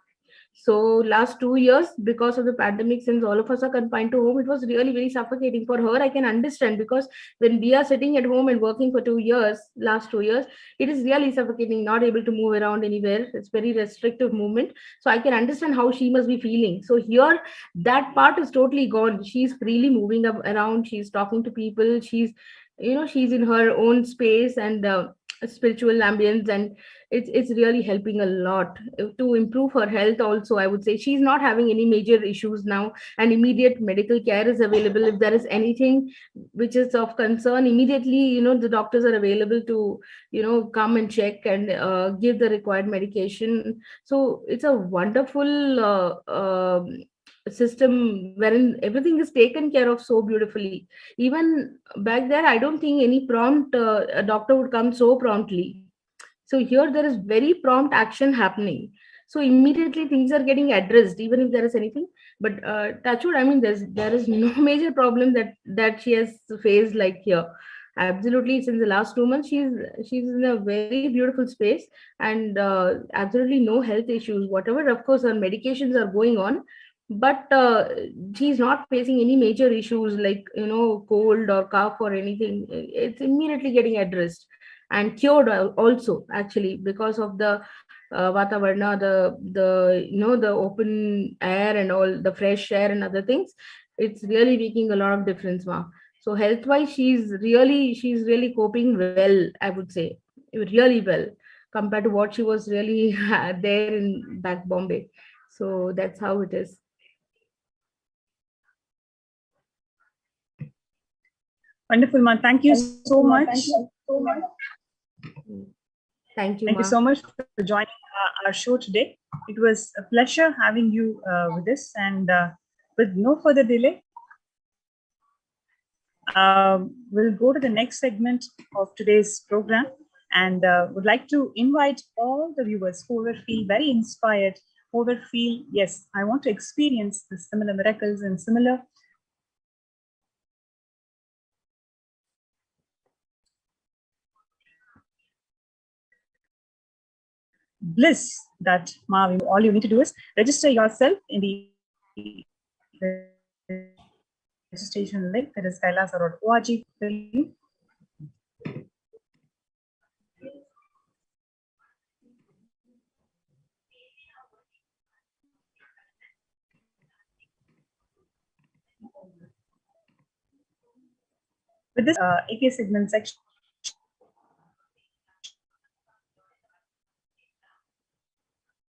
So last 2 years, because of the pandemic, since all of us are confined to home, it was really very suffocating for her. I can understand, because when we are sitting at home and working for 2 years, last 2 years, it is really suffocating, not able to move around anywhere. It's very restrictive movement. So I can understand how she must be feeling. So here, that part is totally gone. She's freely moving up around. She's talking to people. She's in her own space and spiritual ambience, and it's really helping a lot to improve her health also. I would say she's not having any major issues now, and immediate medical care is available. If there is anything which is of concern, immediately, the doctors are available to, come and check and give the required medication. So it's a wonderful system wherein everything is taken care of so beautifully. Even back there, I don't think any prompt a doctor would come so promptly. So here there is very prompt action happening. So immediately things are getting addressed, even if there is anything. But touch wood, I mean, there is no major problem that she has faced like here. Absolutely, since the last 2 months, she's in a very beautiful space, and absolutely no health issues. Whatever, of course, her medications are going on, but she's not facing any major issues like, cold or cough or anything. It's immediately getting addressed and cured also, actually, because of the vatavarna, the open air and all the fresh air and other things. It's really making a lot of difference, ma. So health wise, she's really coping well, I would say, really well, compared to what she was really there in back Bombay. So that's how it is. Wonderful, ma. Thank you so much. Thank you, Thank you ma. so much for joining our show today. It was a pleasure having you with us. And with no further delay, we'll go to the next segment of today's program, and would like to invite all the viewers who will feel very inspired, who will feel, yes, I want to experience the similar miracles and similar bliss that Ma, all you need to do is register yourself in the registration link that is kailasa.org. With this AK segment section,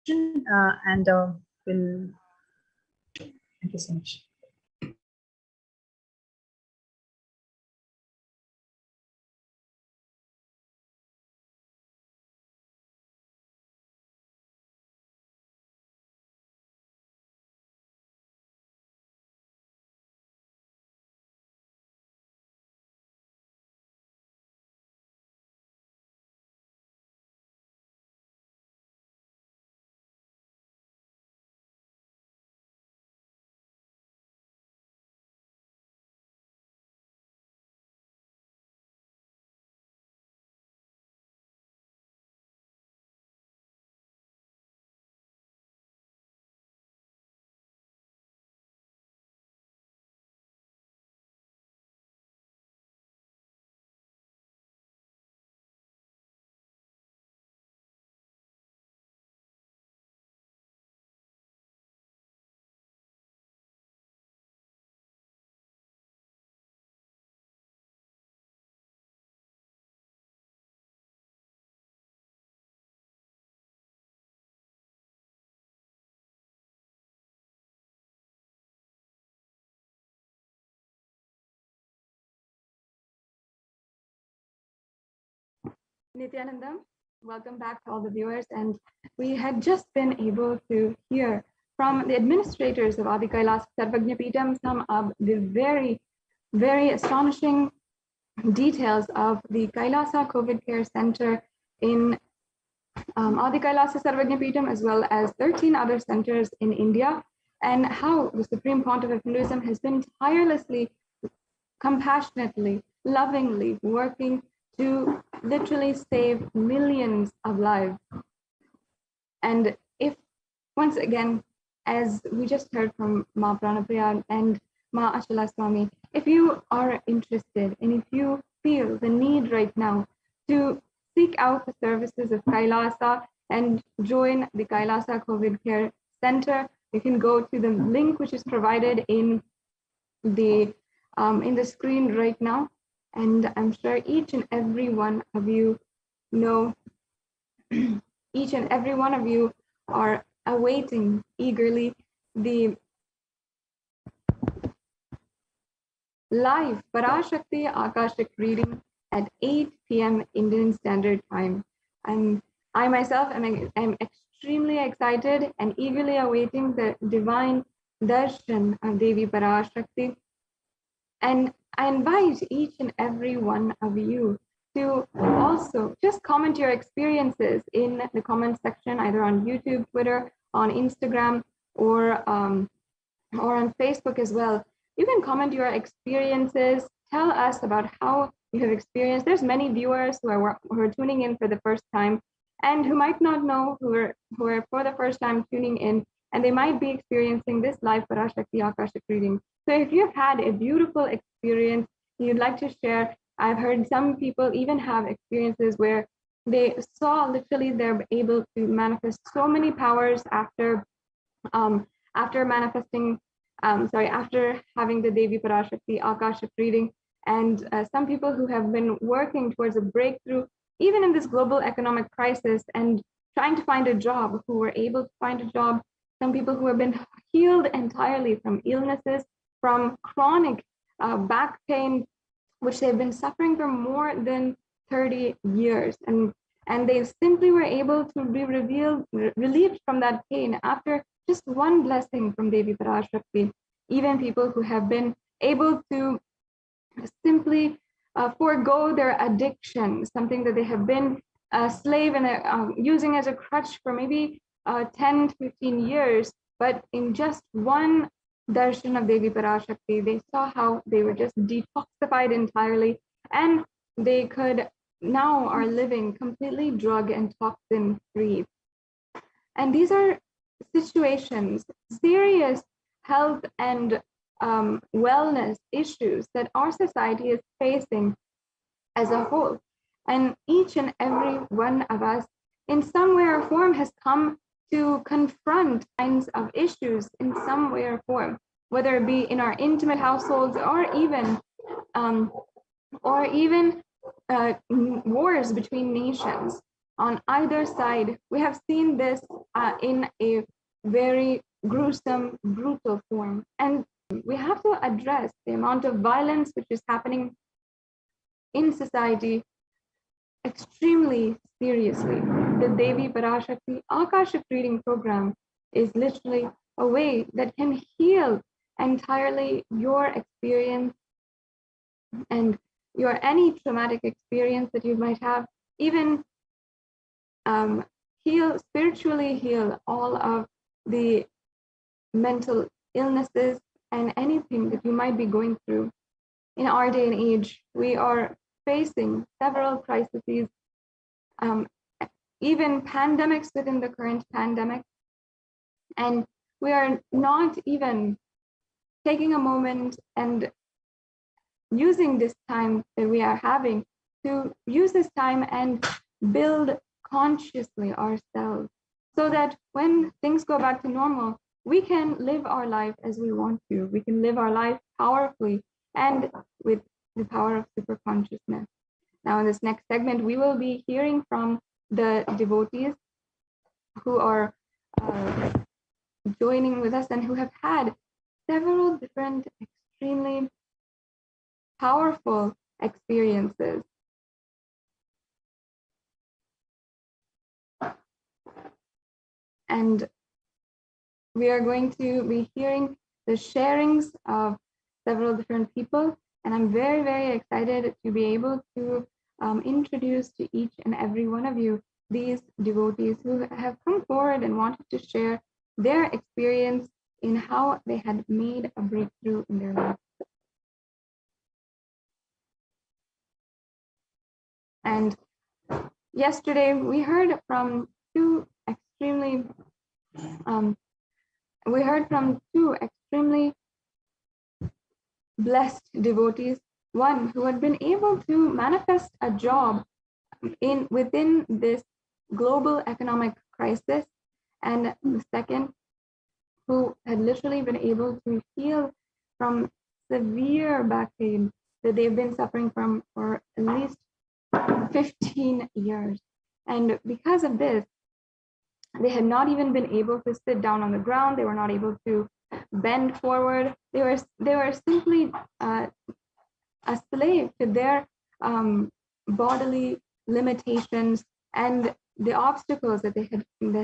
and we'll thank you so much. Nithyanandam. Welcome back to all the viewers. And we had just been able to hear from the administrators of Adi Kailas Sarvagnapeetam some of the very, very astonishing details of the Kailasa COVID Care Center in Adi Kailasa Sarvagnapeetam, as well as 13 other centers in India, and how the Supreme Pontiff of Hinduism has been tirelessly, compassionately, lovingly working to literally save millions of lives. And if, once again, as we just heard from Ma Pranapriya and Ma Achala Swami, if you are interested and if you feel the need right now to seek out the services of Kailasa and join the Kailasa COVID Care Center, you can go to the link which is provided in the screen right now. And I'm sure each and every one of you know, each and every one of you are awaiting eagerly the live Parashakti Akashic reading at 8 p.m. Indian Standard Time. I myself am extremely excited and eagerly awaiting the divine darshan of Devi Parashakti. And I invite each and every one of you to also just comment your experiences in the comment section, either on YouTube, Twitter, on Instagram, or on Facebook as well. You can comment your experiences, tell us about how you have experienced. There's many viewers who are tuning in for the first time and who might not know, who are for the first time tuning in, and they might be experiencing this live Parashakti Akashic reading. So if you've had a beautiful experience you'd like to share, I've heard some people even have experiences where they saw literally they're able to manifest so many powers after manifesting, after having the Devi Parashakti Akashic reading. And some people who have been working towards a breakthrough, even in this global economic crisis, and trying to find a job, who were able to find a job. Some people who have been healed entirely from illnesses, from chronic back pain, which they've been suffering for more than 30 years. And they simply were able to be relieved from that pain after just one blessing from Devi Parashakti. Even people who have been able to simply forego their addiction, something that they have been a slave and using as a crutch for maybe 10 to 15 years, but in just one darshan of Devi Parashakti, they saw how they were just detoxified entirely, and they could now are living completely drug and toxin free. And these are situations, serious health and wellness issues that our society is facing as a whole. And each and every one of us in some way or form has come to confront kinds of issues in some way or form, whether it be in our intimate households or even wars between nations. On either side, we have seen this in a very gruesome, brutal form. And we have to address the amount of violence which is happening in society extremely seriously. The Devi Parashakti Akashic reading program is literally a way that can heal entirely your experience and any traumatic experience that you might have, even spiritually heal all of the mental illnesses and anything that you might be going through. In our day and age, we are facing several crises, even pandemics within the current pandemic. And we are not even taking a moment and using this time that we are having to use this time and build consciously ourselves, so that when things go back to normal, we can live our life as we want to. We can live our life powerfully and with the power of super consciousness. Now, in this next segment, we will be hearing from the devotees who are joining with us and who have had several different extremely powerful experiences. and we are going to be hearing the sharings of several different people, and I'm very, very excited to be able to introduce to each and every one of you these devotees who have come forward and wanted to share their experience in how they had made a breakthrough in their life. And yesterday we heard from two extremely blessed devotees, one who had been able to manifest a job within this global economic crisis, and the second who had literally been able to heal from severe back pain that they've been suffering from for at least 15 years. And because of this, they had not even been able to sit down on the ground. They were not able to bend forward. They were simply a slave to their bodily limitations and the obstacles that they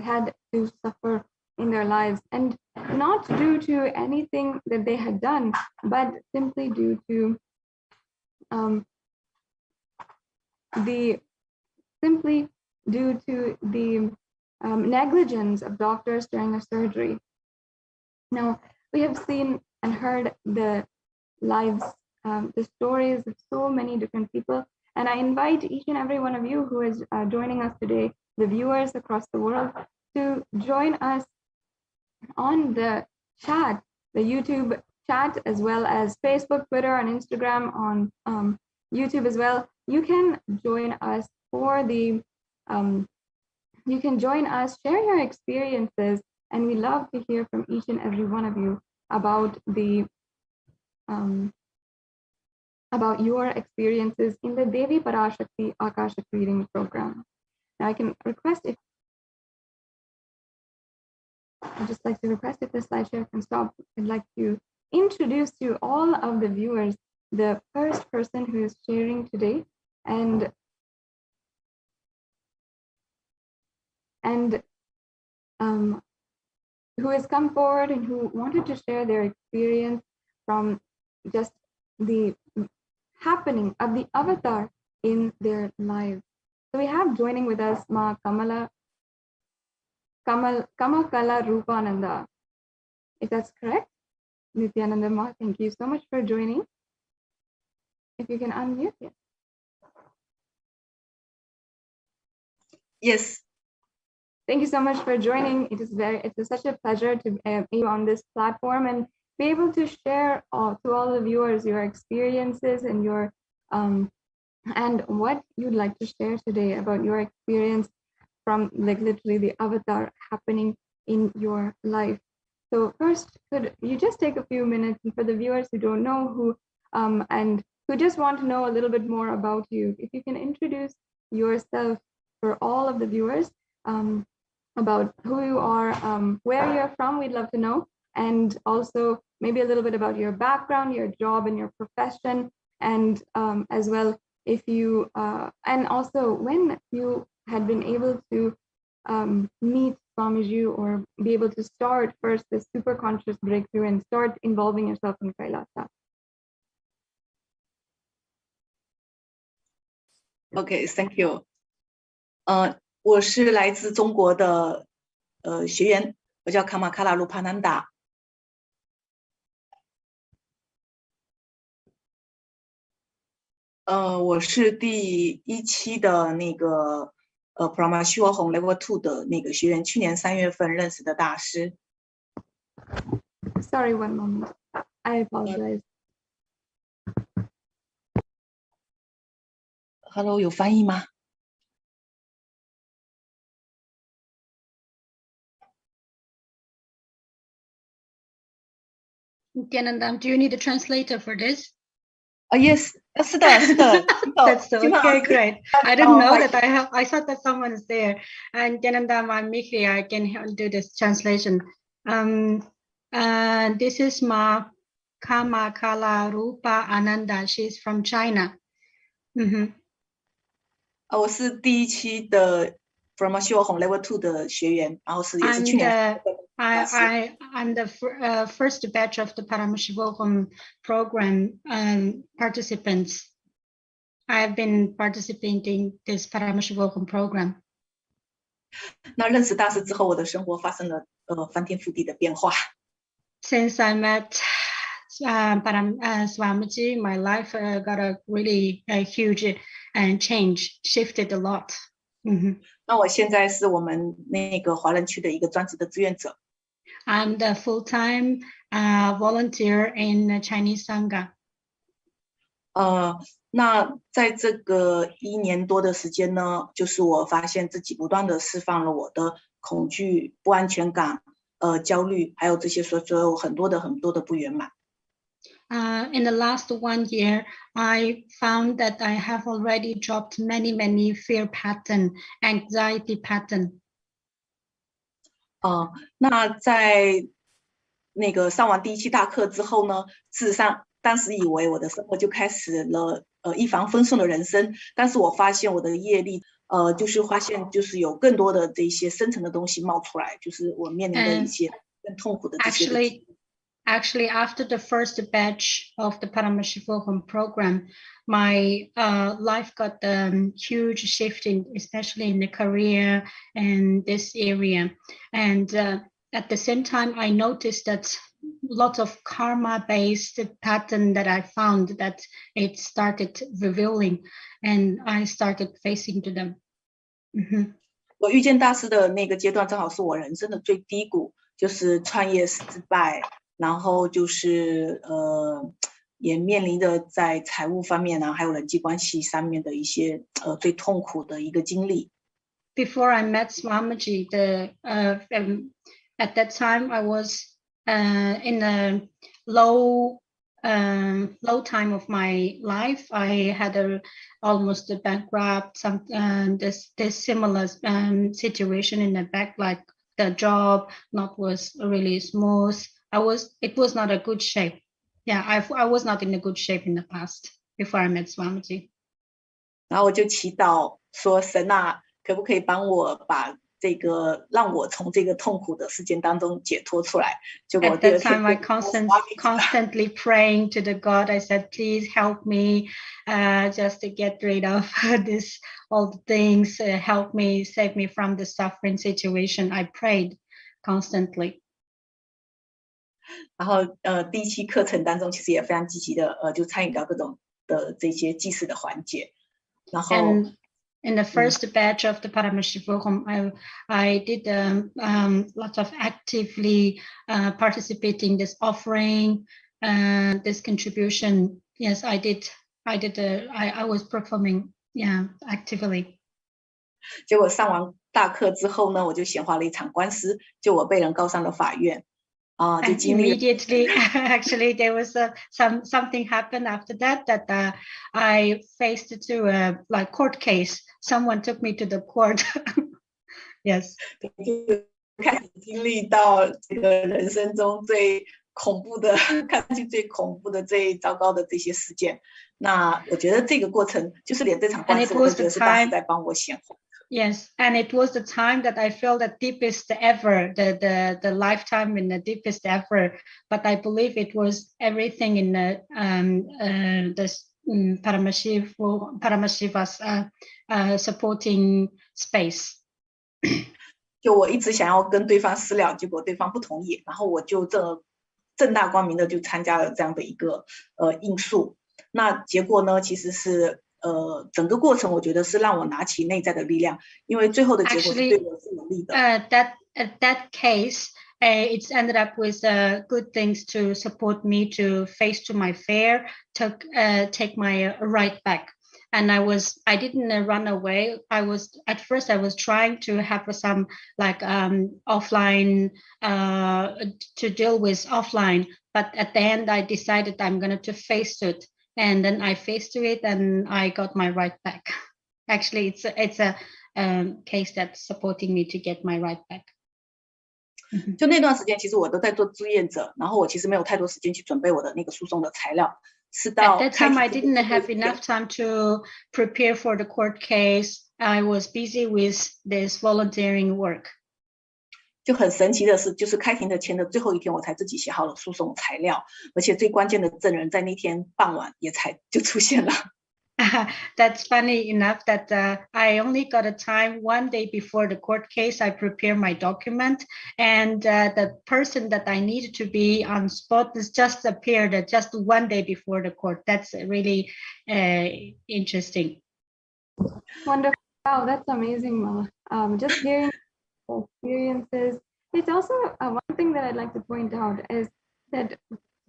had to suffer in their lives, and not due to anything that they had done, but simply due to the negligence of doctors during a surgery. Now, we have seen and heard the lives, the stories of so many different people, and I invite each and every one of you who is joining us today, the viewers across the world, to join us on the chat, the YouTube chat, as well as Facebook, Twitter, and Instagram, on YouTube as well. You can join us for the, you can join us, share your experiences, and we love to hear from each and every one of you about the, about your experiences in the Devi Parashakti Akashic reading program. Now I can request if, I'd just like to request if the slideshare can stop. I'd like to introduce to all of the viewers the first person who is sharing today, and who has come forward and who wanted to share their experience from just the happening of the avatar in their lives. So we have joining with us Ma Kamakala Rupananda. If that's correct, Nithyananda Ma, thank you so much for joining. If you can unmute it. Yes. Thank you so much for joining. It's such a pleasure to be on this platform and be able to share to all the viewers your experiences and your and what you'd like to share today about your experience from like literally the avatar happening in your life. So first, could you just take a few minutes, and for the viewers who don't know who and who just want to know a little bit more about you, if you can introduce yourself for all of the viewers, about who you are, where you're from, we'd love to know, and also maybe a little bit about your background, your job, and your profession, and as well if you and also when you had been able to meet Swamiji or be able to start first the super conscious breakthrough and start involving yourself in Kailasa. Okay, thank you. 我是来自中国的学员，我叫卡马卡拉鲁帕南达。我是第1期的那个Paramashivoham Level 2的那个学员，去年3月份认识的大师。Sorry, one moment. I apologize. Hello， 有翻译吗？ Nithyananda, do you need a translator for this? Yes, 是的，是的。That's okay, great. I didn't know that I thought that someone is there. And Nithyananda, I'm Mikri, I can do this translation. This is Ma Kamakala Rupa Ananda. She's from China. 我是第1期的 Paramashivoham Level 2的学员，然后也是去年。I'm the first batch of the Paramashivoham program participants. I've been participating this Paramashivoham program. 那认识大师之后，我的生活发生了翻天覆地的变化。Since I met Swamiji, my life got a really huge change, shifted a lot. 那我现在是我们那个华人区的一个专职的志愿者。I'm the full-time volunteer in Chinese Sangha. 那在这个1年多的时间呢，就是我发现自己不断的释放了我的恐惧、不安全感、焦虑，还有这些所有很多的不圆满。In the last 1 year, I found that I have already dropped many fear pattern, anxiety pattern. 那在那个上完第1期大课之后呢，事实上当时以为我的生活就开始了一帆风顺的人生，但是我发现我的业力就是发现就是有更多的这些深层的东西冒出来，就是我面临的一些更痛苦的这些。Actually, after the first batch of the Paramashivoham program, my life got a huge shift, especially in the career and this area. And at the same time, I noticed that lots of karma-based pattern that I found that it started revealing, and I started facing to them. 我遇见大师的那个阶段，正好是我人生的最低谷，就是创业失败。然后就是也面临着在财务方面呢，还有人际关系上面的一些最痛苦的一个经历。Before I met Swamiji, at that time I was in a low time of my life. I had almost a bankrupt, this similar situation in the back, like the job was really smooth. It was not a good shape. Yeah, I was not in a good shape in the past before I met Swamiji. 然后我就祈祷说，神啊，可不可以帮我把这个让我从这个痛苦的事件当中解脱出来？结果 At that time, I constantly praying to the God. I said, please help me, just to get rid of all the things. Help me, save me from the suffering situation. I prayed constantly. 然后第1期课程当中，其实也非常积极的就参与到各种的这些祭祀的环节。然后 in the first batch of the Paramashivoham, I did lots of actively participating this offering, this contribution. Yes, I did. I was performing, actively. 结果上完大课之后呢，我就显化了一场官司，就我被人告上了法院。And immediately, actually, there was something happened after that I faced to a court case. Someone took me to the court. Yes. 开始经历到这个人生中最恐怖的、看上去最恐怖的、最糟糕的这些事件。那我觉得这个过程，就是连这场官司，我都觉得是大师在帮我显化。Yes, and it was the time that I felt the deepest ever, the lifetime in the deepest ever. But I believe it was everything in the Paramashiva's supporting space. 就我一直想要跟对方私了，结果对方不同意，然后我就正大光明的就参加了这样的一个应诉。那结果呢，其实是。整个过程我觉得是让我拿起内在的力量，因为最后的结果是对我是有利的。That case, it's ended up with good things to support me to face to my fear, to take my right back. And I didn't run away. At first I was trying to have some offline to deal with offline, but at the end I decided I'm going to face it. And then I faced it and I got my right back. Actually, it's a case that's supporting me to get my right back. 就那段时间，其实我都在做志愿者，然后我其实没有太多时间去准备我的那个诉讼的材料。是 At 到 that 开 time, 庭 I 这 didn't 个 have 最后一 enough 天。 time to prepare for the court case. I was busy with this volunteering work. 就很神奇的是，就是开庭的前的最后一天，我才自己写好了诉讼材料，而且最关键的证人在那天傍晚也才就出现了。That's funny enough that I only got a time 1 day before the court case. I prepared my document, and the person that I needed to be on spot is just appeared just 1 day before the court. That's really interesting. Wonderful. Wow, that's amazing, Ma. Just hearing experiences. It's also one thing that I'd like to point out is that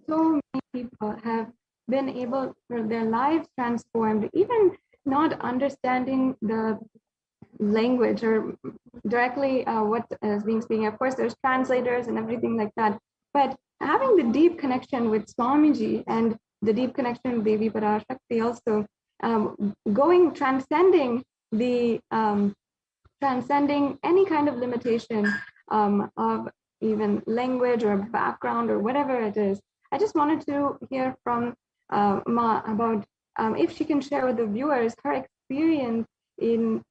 so many people have been able for their lives transformed, even not understanding the language or directly what is being spoken. Of course, there's translators and everything like that, but having the deep connection with Swamiji and the deep connection with Devi Parashakti also, transcending any kind of limitation of even language or background or whatever it is. I just wanted to hear from Ma about if she can share with the viewers her experience in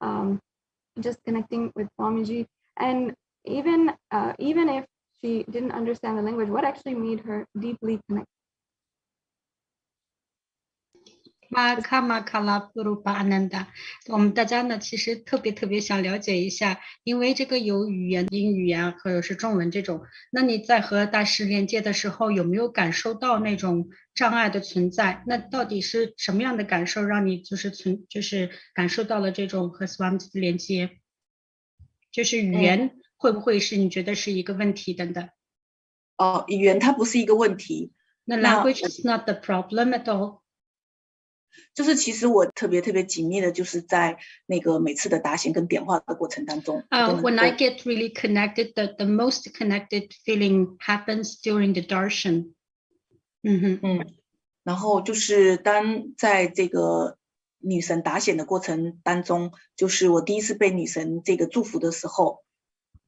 just connecting with Swamiji, and even if she didn't understand the language, what actually made her deeply connect. Ananda， 我们大家呢，其实特别想了解一下，因为这个有语言、英语啊，或者是中文这种，那你在和大师连接的时候，有没有感受到那种障碍的存在？那到底是什么样的感受让你就是感受到了这种和 Swami 的连接？就是语言会不会是你觉得是一个问题等等？语言它不是一个问题。那 language is not the problem at all。就是其实我特别紧密的，就是在那个每次的达贤跟点化的过程当中。When I get really connected, the most connected feeling happens during the darshan. 然后就是当在这个女神达显的过程当中，就是我第一次被女神这个祝福的时候，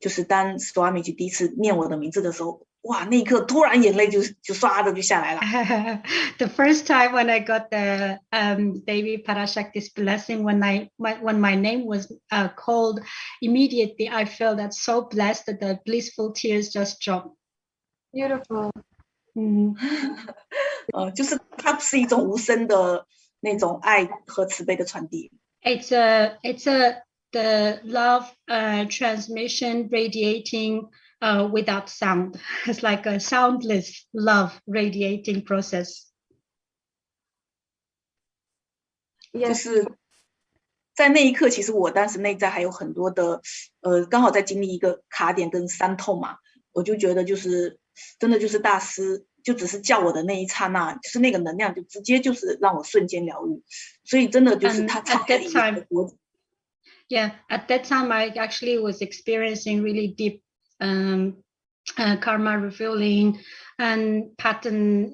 就是当 Swamiji 第一次念我的名字的时候。哇，那一刻突然眼泪就唰的就下来了。The first time when I got the Devi Parashakti's blessing, when my name was called, immediately I felt that so blessed that the blissful tears just dropped. Beautiful. 就是它是一种无声的那种爱和慈悲的传递。It's the love transmission radiating. Without sound. It's like a soundless love radiating process. 就是在那一刻，其实我当时内在还有很多的，刚好在经历一个卡点跟伤痛嘛，我就觉得就是真的就是大师就只是叫我的那一刹那，就是那个能量就直接就是让我瞬间疗愈，所以真的就是他超越了一个国。Yeah, at that time I actually was experiencing really deep karma revealing and pattern,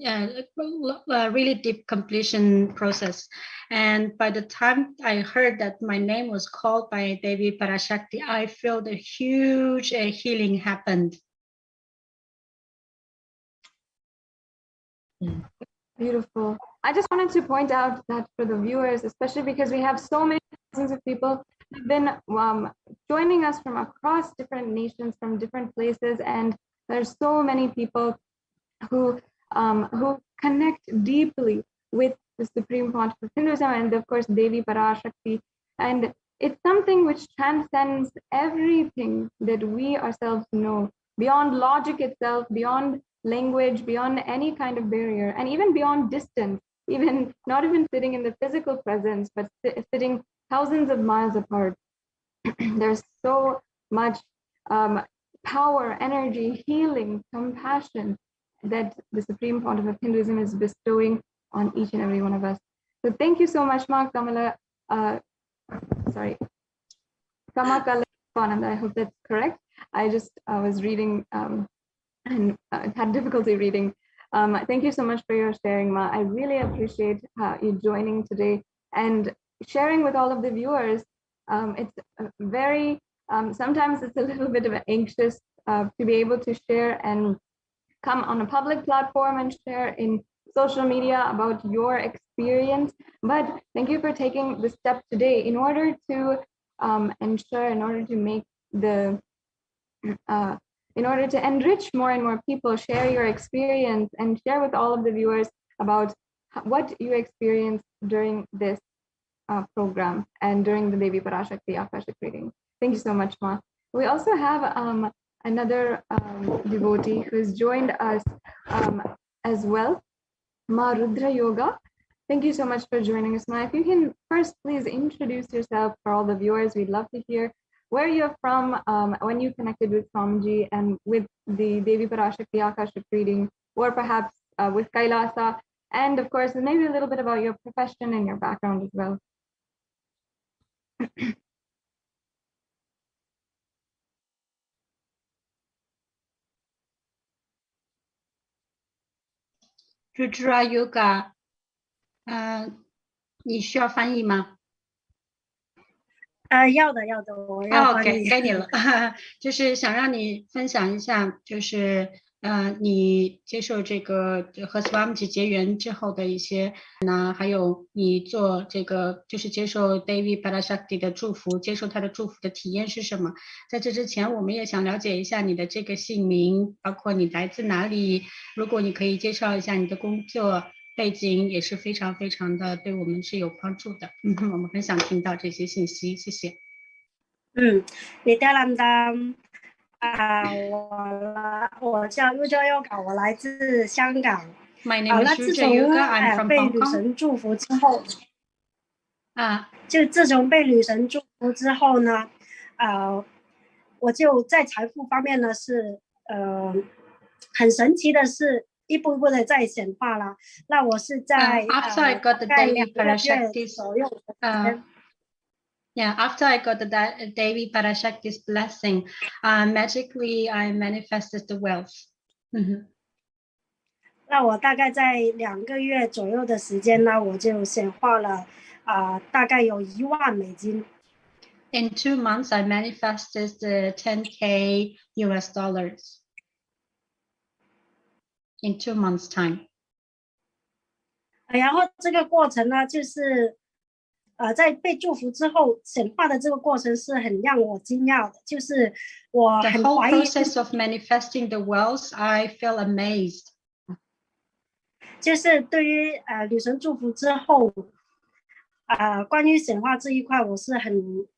really deep completion process. And by the time I heard that my name was called by Devi Parashakti, I felt a huge healing happened. Beautiful. I just wanted to point out that for the viewers, especially because we have so many thousands of people who've been joining us from across different nations, from different places, and there's so many people who connect deeply with the Supreme Pontiff of Hinduism and of course Devi Parashakti, and it's something which transcends everything that we ourselves know, beyond logic itself, beyond language, beyond any kind of barrier, and even beyond distance, even not even sitting in the physical presence, but sitting thousands of miles apart. There's so much power, energy, healing, compassion that the Supreme Pontiff of Hinduism is bestowing on each and every one of us. So thank you so much, Ma Kamala. Kamakala, I hope that's correct. I just was reading and had difficulty reading. Thank you so much for your sharing, Ma. I really appreciate you joining today and sharing with all of the viewers. It's very, sometimes it's a little bit of anxious to be able to share and come on a public platform and share in social media about your experience, but thank you for taking the step today in order to ensure, in order to make the in order to enrich more and more people, share your experience and share with all of the viewers about what you experienced during this program and during the Devi Parashakti Akashic reading. Thank you so much, Ma. We also have another devotee who has joined us as well, Ma Rudra Yoga. Thank you so much for joining us, Ma. If you can first please introduce yourself for all the viewers, we'd love to hear where you're from, when you connected with Swamiji and with the Devi Parashakti Akashic reading, or perhaps with Kailasa, and of course, maybe a little bit about your profession and your background as well. Rudra Yoga， 你需要翻译吗？要的，我要翻译。OK， 该你了。就是想让你分享一下，就是你接受这个和 Swamiji 结缘之后的一些呢，还有你做这个就是接受 Devi Parashakti 的祝福，接受他的祝福的体验是什么？在这之前，我们也想了解一下你的这个姓名，包括你来自哪里。如果你可以介绍一下你的工作背景，也是非常非常的对我们是有帮助的。我们很想听到这些信息，谢谢。Nithyananda，我叫 Rudra Yoga， 我来自香港。My name is Rudra Yoga. I'm from Hong Kong. 被女神祝福之后，就自从被女神祝福之后呢，我就在财富方面呢是很神奇的是。一步一步的在显化了。那我是在after I got the Devi Parashakti's after I got the Devi Parashakti's blessing, magically I manifested the wealth. 那我大概在2个月左右的时间呢，我就显化了大概有1万美金。In 2 months, I manifested $10K US. In 2 months' time. 然后这个过程呢，就是在被祝福之后显化的这个过程是很让我惊讶的，就是我很怀疑。The whole process of manifesting the wealth, I feel amazed. 就是对于女神祝福之后，关于显化这一块，我是很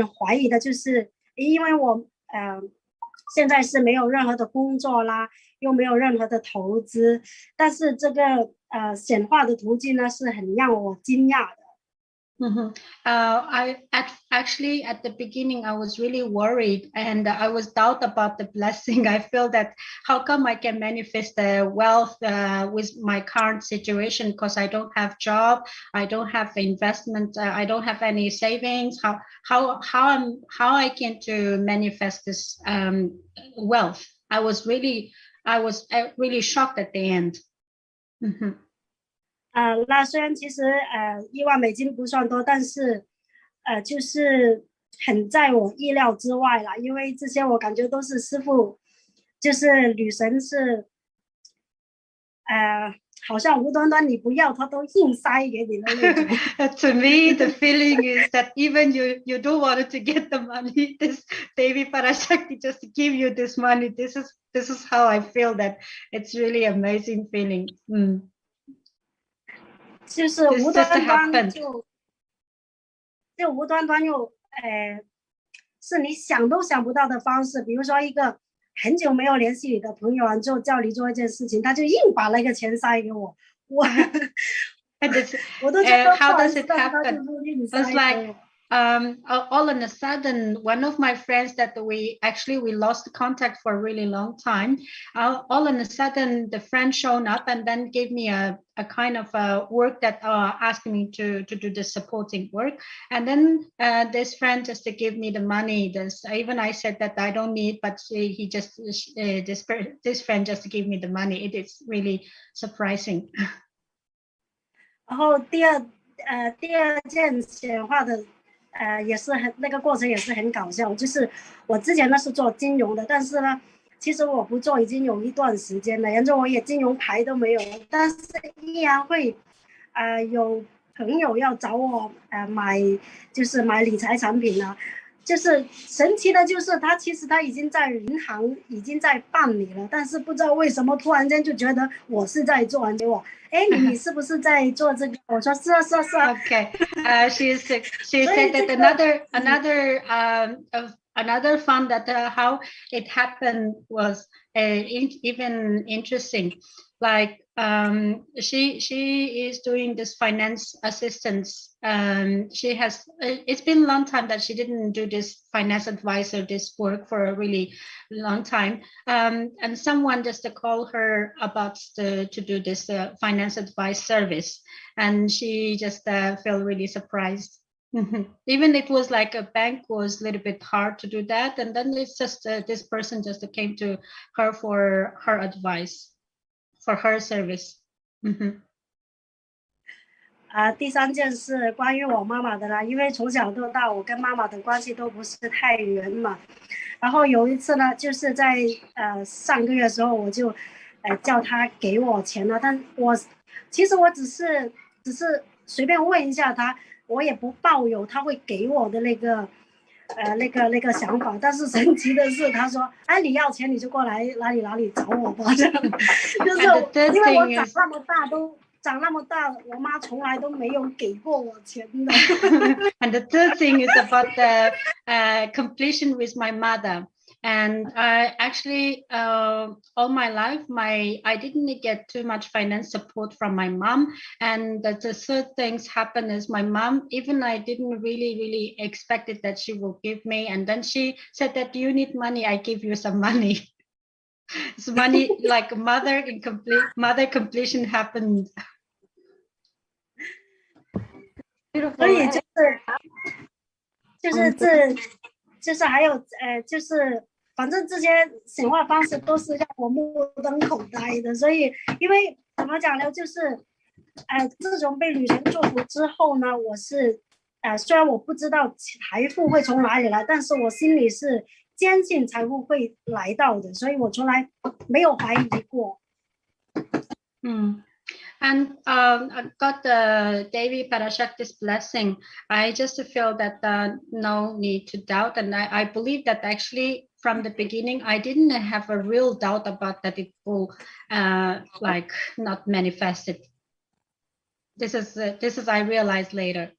怀疑的，就是因为我现在是没有任何的工作啦。又没有任何的投资，但是这个显化的途径呢是很让我惊讶的。Actually at the beginning I was really worried and I was doubt about the blessing. I feel that how come I can manifest the wealth with my current situation because I don't have job, I don't have investment, I don't have any savings. How I can to manifest this wealth? I was really shocked at the end. 那虽然其实1万美金不算多，但是就是很在我意料之外啦，因为这些我感觉都是师父，就是女神是好像无端端你不要，他都硬塞給你的那種。To me, the feeling is that even you don't want to get the money, this Devi Parashakti just give you this money. This is how I feel that it's really amazing feeling. 就是无端端就无端端又是你想都想不到的方式，比如说一个很久没有联系你的朋友就叫你做一件事情，他就硬把那个钱塞给我，我都觉得 how does it happen? It's like all of a sudden, one of my friends that we lost contact for a really long time. All of a sudden, the friend showed up and then gave me a kind of work that asked me to do the supporting work. And then this friend just to give me the money. Even I said that I don't need, but he just this friend just gave me the money. It is really surprising. 然后第二件显化的。也是那个过程也是很搞笑，就是我之前呢是做金融的，但是呢，其实我不做已经有一段时间了，然后我也金融牌都没有了，但是依然会有朋友要找我买理财产品了。就是神奇的，就是他其实他已经在银行已经在办理了，但是不知道为什么突然间就觉得我是在做，给我，哎，你是不是在做这个？我说是啊是啊是啊。Okay, she said that another fun that how it happened was even interesting. Like she is doing this finance assistance. She has it's been a long time that she didn't do this finance advisor this work for a really long time. And someone just called her about to do this finance advice service, and she just felt really surprised. Even it was like a bank was a little bit hard to do that, and then it's just this person just came to her for her advice, for her service. 第三件事关于我妈妈的啦，因为从小到大我跟妈妈的关系都不是太圆嘛。然后有一次呢，就是在上个月的时候，我就叫她给我钱了，但其实我只是随便问一下她，我也不抱有她会给我的那个想法。但是神奇的是，她说：“哎，你要钱你就过来哪里找我吧。”这样就是因为我长那么大，我妈从来都没有给过我钱的。And the third thing is about the completion with my mother. And I actually, all my life, I didn't get too much finance support from my mom. And the third things happen is my mom, even I didn't really expect it that she will give me. And then she said that you need money, I give you some money. It's money like mother completion happened. 所以就是还有就是反正这些显化方式都是让我目瞪口呆的。所以因为怎么讲呢，就是自从被女神祝福之后呢，我是虽然我不知道财富会从哪里来，但是我心里是坚信财富会来到的，所以我从来没有怀疑过。And I got the Devi Parashakti's blessing. I just feel that no need to doubt, and I believe that actually from the beginning I didn't have a real doubt about that it will like not manifest it. This is I realized later.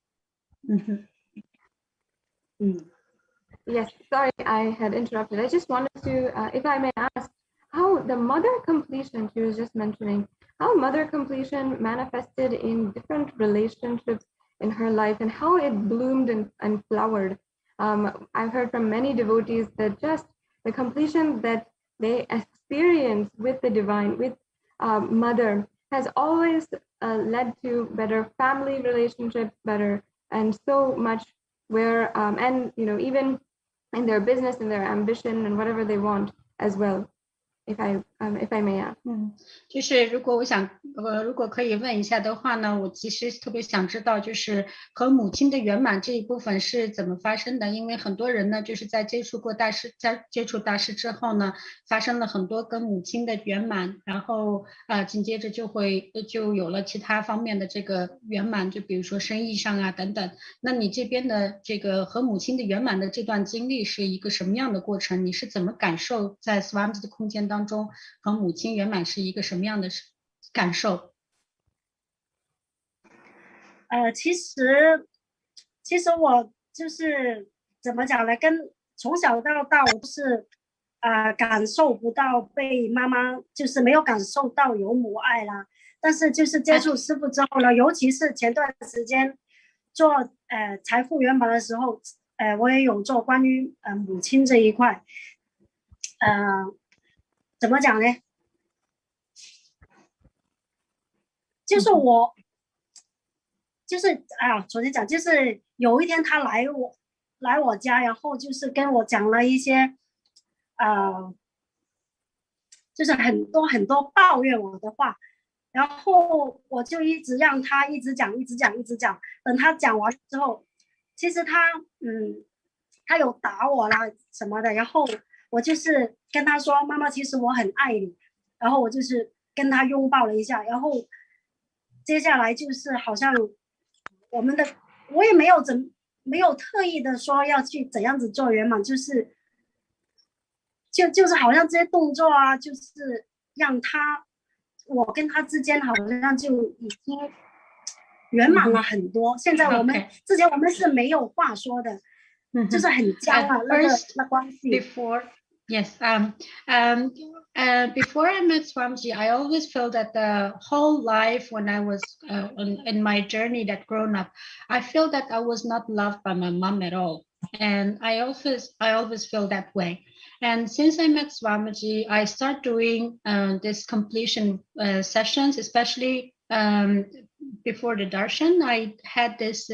Yes, sorry I had interrupted. I just wanted to, if I may ask, how the mother completion she was just mentioning, how mother completion manifested in different relationships in her life and how it bloomed and flowered. I've heard from many devotees that just the completion that they experience with the divine, with mother, has always led to better family relationships, better and so much where, and you know, even in their business and their ambition and whatever they want as well. If I may ask. 就是如果可以问一下的话呢，我其实特别想知道，就是和母亲的圆满这一部分是怎么发生的？因为很多人呢，就是在接触大师之后呢，发生了很多跟母亲的圆满，然后紧接着就有了其他方面的这个圆满，就比如说生意上啊等等。那你这边的这个和母亲的圆满的这段经历是一个什么样的过程？你是怎么感受在 Swami 的空间当中和母亲圆满是一个什么样的感受？其实我就是怎么讲呢，跟从小到大我是感受不到被妈妈，就是没有感受到有母爱啦。但是就是接触师父之后呢，尤其是前段时间做财富圆满的时候，我也有做关于母亲这一块，怎么讲呢？就是我，就是昨天讲，就是有一天他来我家，然后就是跟我讲了一些，就是很多抱怨我的话，然后我就一直让他一直讲，等他讲完之后，其实他有打我啦什么的，然后我就是跟他说妈妈其实我很爱你，然后我就是跟他拥抱了一下，然后接下来就是好像我们的我也没有特意的说要去怎样子做圆满，就是好像这些动作啊，就是让我跟他之间好像就已经圆满了很多。现在我们之前我们是没有话说的，就是很僵啊，那关系。Before I met Swamiji, I always felt that the whole life when I was in my journey that grown up, I felt that I was not loved by my mom at all. And I always feel that way. And since I met Swamiji, I start doing this completion sessions, especially before the darshan. I had this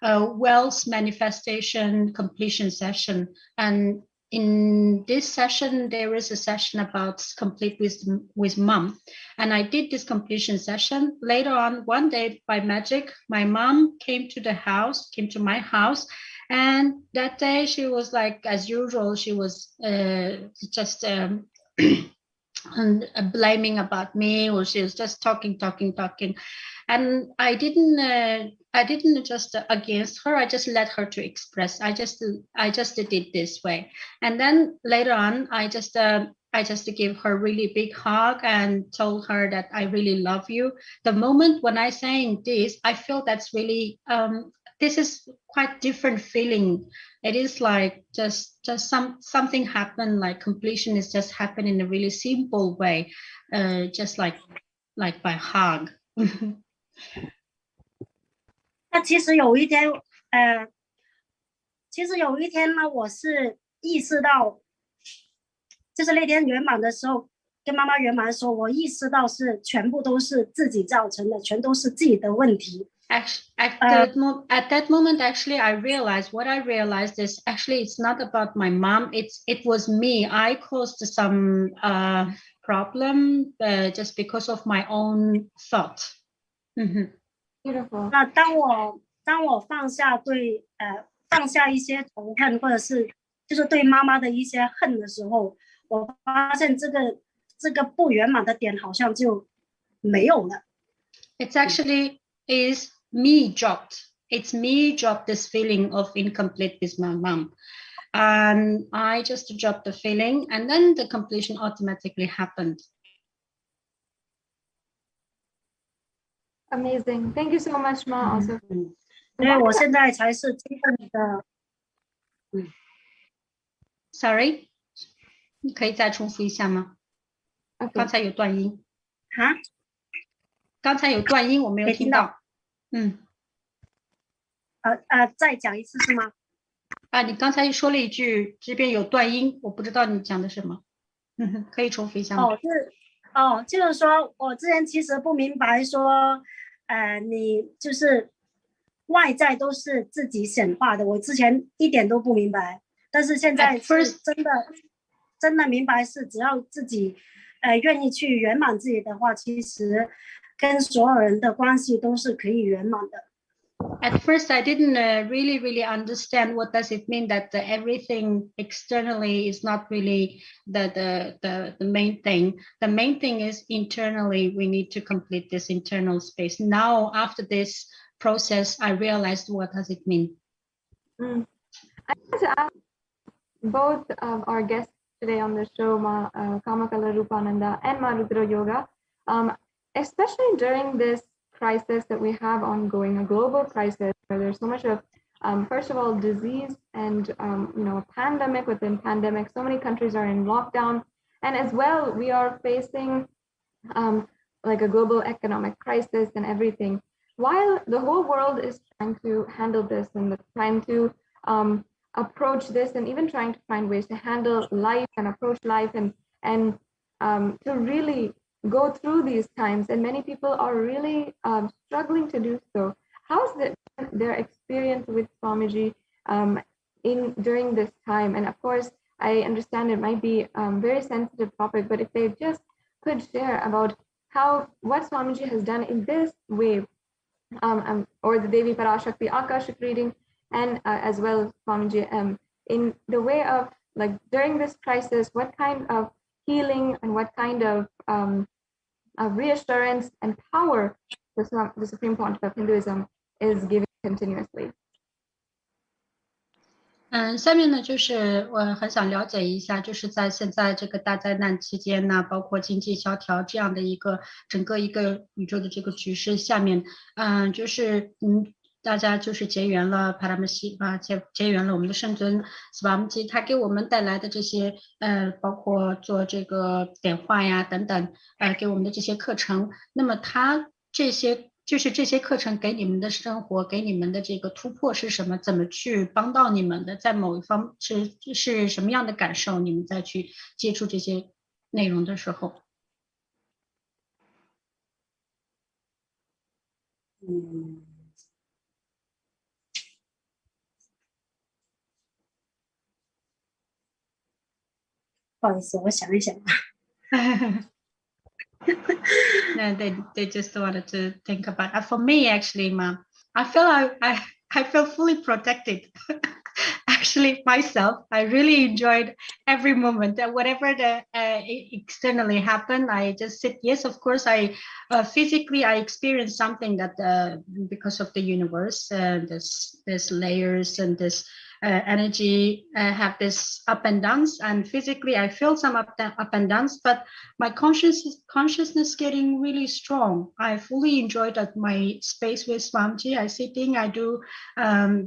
wealth manifestation completion session, and in this session there is a session about complete wisdom with mom, and I did this completion session. Later on, one day by magic, my mom came to my house, and that day she was like, as usual, she was just and blaming about me, or she was just talking, and I didn't just against her. I just let her to express. I just did it this way, and then later on, I just gave her a really big hug and told her that I really love you. The moment when I saying this, I feel that's really this is quite different feeling. It is like just something happened, like completion is just happened in a really simple way, just like by hug. 那其实有一天呢，我是意识到，就是那天圆满的时候，跟妈妈圆满的时候，我意识到是全部都是自己造成的，全都是自己的问题。At that moment, actually, I realized is actually it's not about my mom. It was me. I caused some problem just because of my own thought. Beautiful. 那当我放下一些仇恨，或者是就是对妈妈的一些恨的时候，我发现这个不圆满的点好像就没有了。It's actually is me dropped. It's me dropped this feeling of incomplete with my mom. And I just dropped the feeling, and then the completion automatically happened. Amazing. Thank you so much, Ma. Also. 因为我现在才是真正的。Sorry， 你可以再重复一下吗？ 刚才有断音。啊？刚才有断音，我没有听到。再讲一次是吗？你刚才说了一句，这边有断音，我不知道你讲的什么。可以重复一下吗？就是说我之前其实不明白说，你就是外在都是自己显化的，我之前一点都不明白，但是现在是真的明白，是只要自己愿意去圆满自己的话，其实跟所有人的关系都是可以圆满的。At first, I didn't really understand what does it mean that everything externally is not really the main thing. The main thing is internally we need to complete this internal space. Now, after this process, I realized what does it mean. I want to ask both of our guests today on the show, Ma Kamakala Rupananda and Ma Rudra Yoga, especially during this crisis that we have ongoing, a global crisis where there's so much of, first of all, disease and, pandemic within pandemic. So many countries are in lockdown. And as well, we are facing like a global economic crisis and everything. While the whole world is trying to handle this and trying to approach this and even trying to find ways to handle life and approach life and to really go through these times, and many people are really struggling to do so. How's their experience with Swamiji during this time? And of course, I understand it might be a very sensitive topic, but if they just could share about what Swamiji has done in this way, or the Devi Parashakti Akashic reading, and as well Swamiji in the way of like during this crisis, what kind of healing and what kind of reassurance and power the Supreme Pontiff of Hinduism is giving continuously. 下面呢就是我很想了解一下，就是在现在这个大灾难期间呢，包括经济萧条这样的一个整个一个宇宙的这个局势下面，就是大家就是结缘了结缘了我们的圣尊Swamiji，他给我们带来的这些包括做这个点化呀等等，给我们的这些课程，那么他这些课程给你们的生活，给你们的这个突破是什么？怎么去帮到你们的？在某一方是什么样的感受？你们再去接触这些内容的时候，不好意思，我想一想啊。No, they just wanted to think about it. For me, actually, Ma, I feel fully protected. Actually, myself, I really enjoyed every moment. That whatever the externally happened, I just said yes. Of course, I physically I experienced something that because of the universe, there's layers and this energy have this up and downs, and physically I feel some up and downs, but my consciousness getting really strong. I fully enjoyed my space with Swamiji. I sitting, I do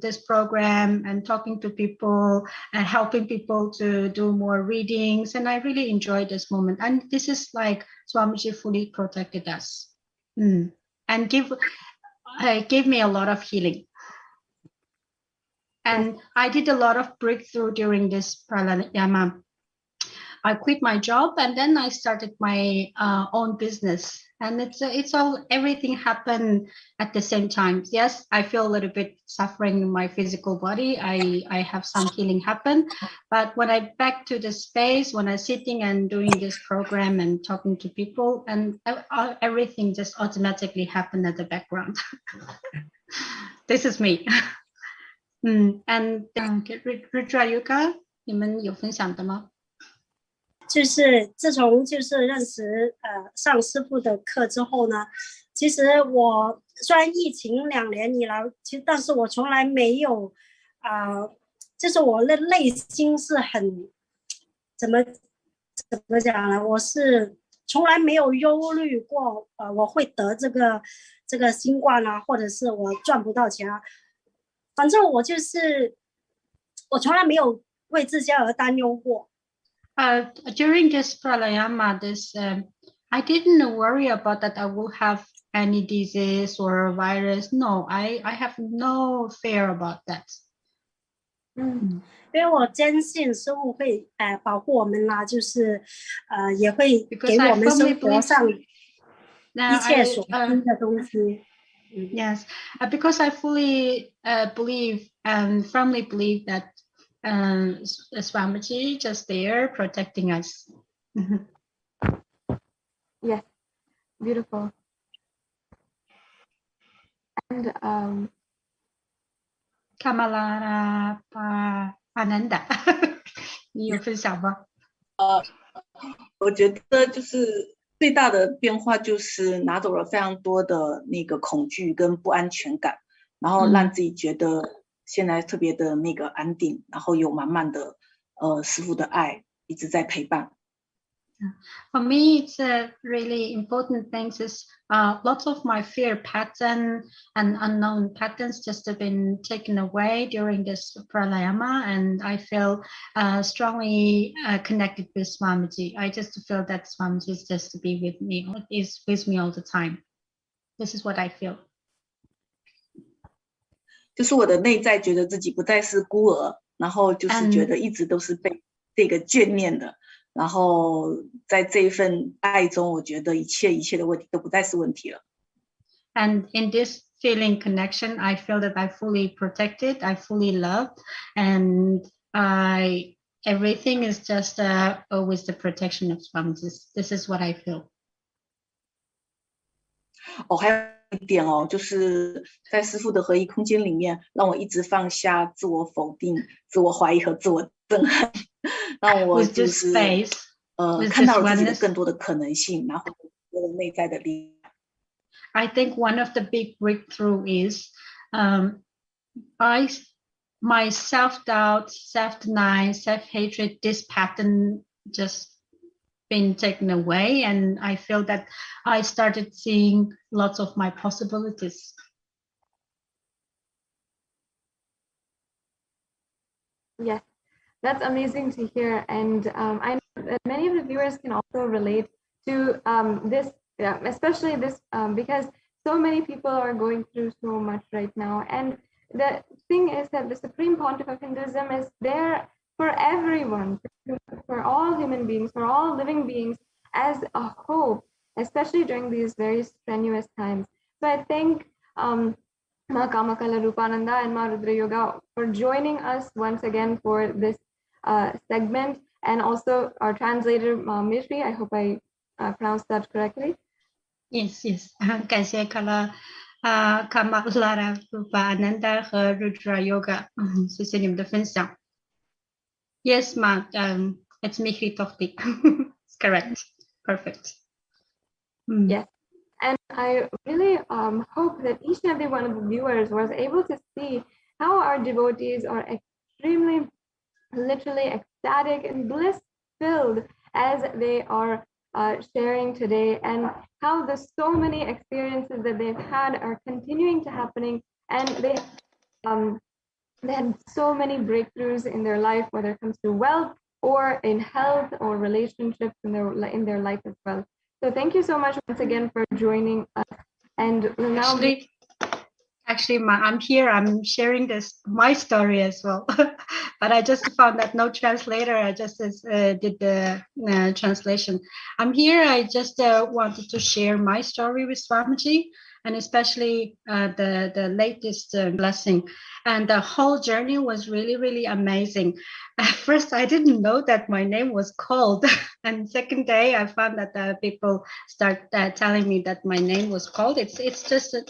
this program and talking to people and helping people to do more readings, and I really enjoyed this moment. And this is like Swamiji fully protected us and gave me a lot of healing. And I did a lot of breakthrough during this pranayama. I quit my job and then I started my own business. And it's all everything happened at the same time. Yes, I feel a little bit suffering in my physical body. I have some healing happen, but when I back to the space, when I'm sitting and doing this program and talking to people, and everything just automatically happened at the background. This is me. And Rudrayuka, 你们有分享的吗？就是自从就是认识上师父的课之后呢，其实我虽然疫情2年以来，但是我从来没有就是我的内心是很怎么讲呢？我是从来没有忧虑过我会得这个新冠啊，或者是我赚不到钱啊。反正我从来没有为这些而担忧过。During this pranayama, I didn't worry about that I will have any disease or a virus. No, I have no fear about that. 因为我坚信师父会保护我们啦，就是也会给我们生活上一切所需的东西。Yes, because I fully believe and firmly believe that Swamiji just there protecting us. Yes, beautiful. And Kamalara Ananda, 你有分享吗？我觉得就是最大的变化就是拿走了非常多的那个恐惧跟不安全感，然后让自己觉得现在特别的那个安定，然后有满满的师父的爱一直在陪伴。For me, it's really important things is lots of my fear pattern and unknown patterns just have been taken away during this pranayama, and I feel strongly connected with Swamiji. I just feel that Swamiji is just to be with me, is with me all the time. This is what I feel. 就是我的内在觉得自己不再是孤儿，然后就是觉得一直都是被这个眷恋的。然后在这一份爱中，我觉得一切的问题都不再是问题了。And in this feeling connection, I feel that I fully protected, I fully loved, and everything is just with the protection of Swamiji. This is what I feel. 还有一点就是在师父的合一空间里面，让我一直放下自我否定、自我怀疑和自我震撼，让我 with 就 this 是 space, 看 with 到 this 了自己的 oneness. 更多的可能性，然后我的内在的力量。I think one of the big breakthrough is my self-doubt, self-denial, self-hatred, this pattern just been taken away, and I feel that I started seeing lots of my possibilities. Yes, that's amazing to hear, and I know that many of the viewers can also relate to this, especially this, because so many people are going through so much right now. And the thing is that the Supreme Pontiff of Hinduism is there for everyone, for all human beings, for all living beings, as a hope, especially during these very strenuous times. So I thank Ma Kamakala Rupananda and Ma Rudra Yoga for joining us once again for this segment, and also our translator, Ma Mishri. I hope I pronounced that correctly. Yes, yes. 感谢Kamalara Rupananda 和 Rudra Yoga. 谢谢你们的分享. Yes, Ma. It's Mihri Tohti. It's correct. Perfect. Yes. And I really hope that each and every one of the viewers was able to see how our devotees are extremely, literally ecstatic and bliss-filled as they are sharing today, and how the so many experiences that they've had are continuing to happening, and they had so many breakthroughs in their life, whether it comes to wealth or in health or relationships in their life as well. So thank you so much once again for joining us. And we'll now Actually, I'm here. I'm sharing my story as well. But I just found that no translator. I just did the translation. I'm here. I just wanted to share my story with Swamiji, and especially the latest blessing. And the whole journey was really, really amazing. At first, I didn't know that my name was called. And second day, I found that people start telling me that my name was called. It's just a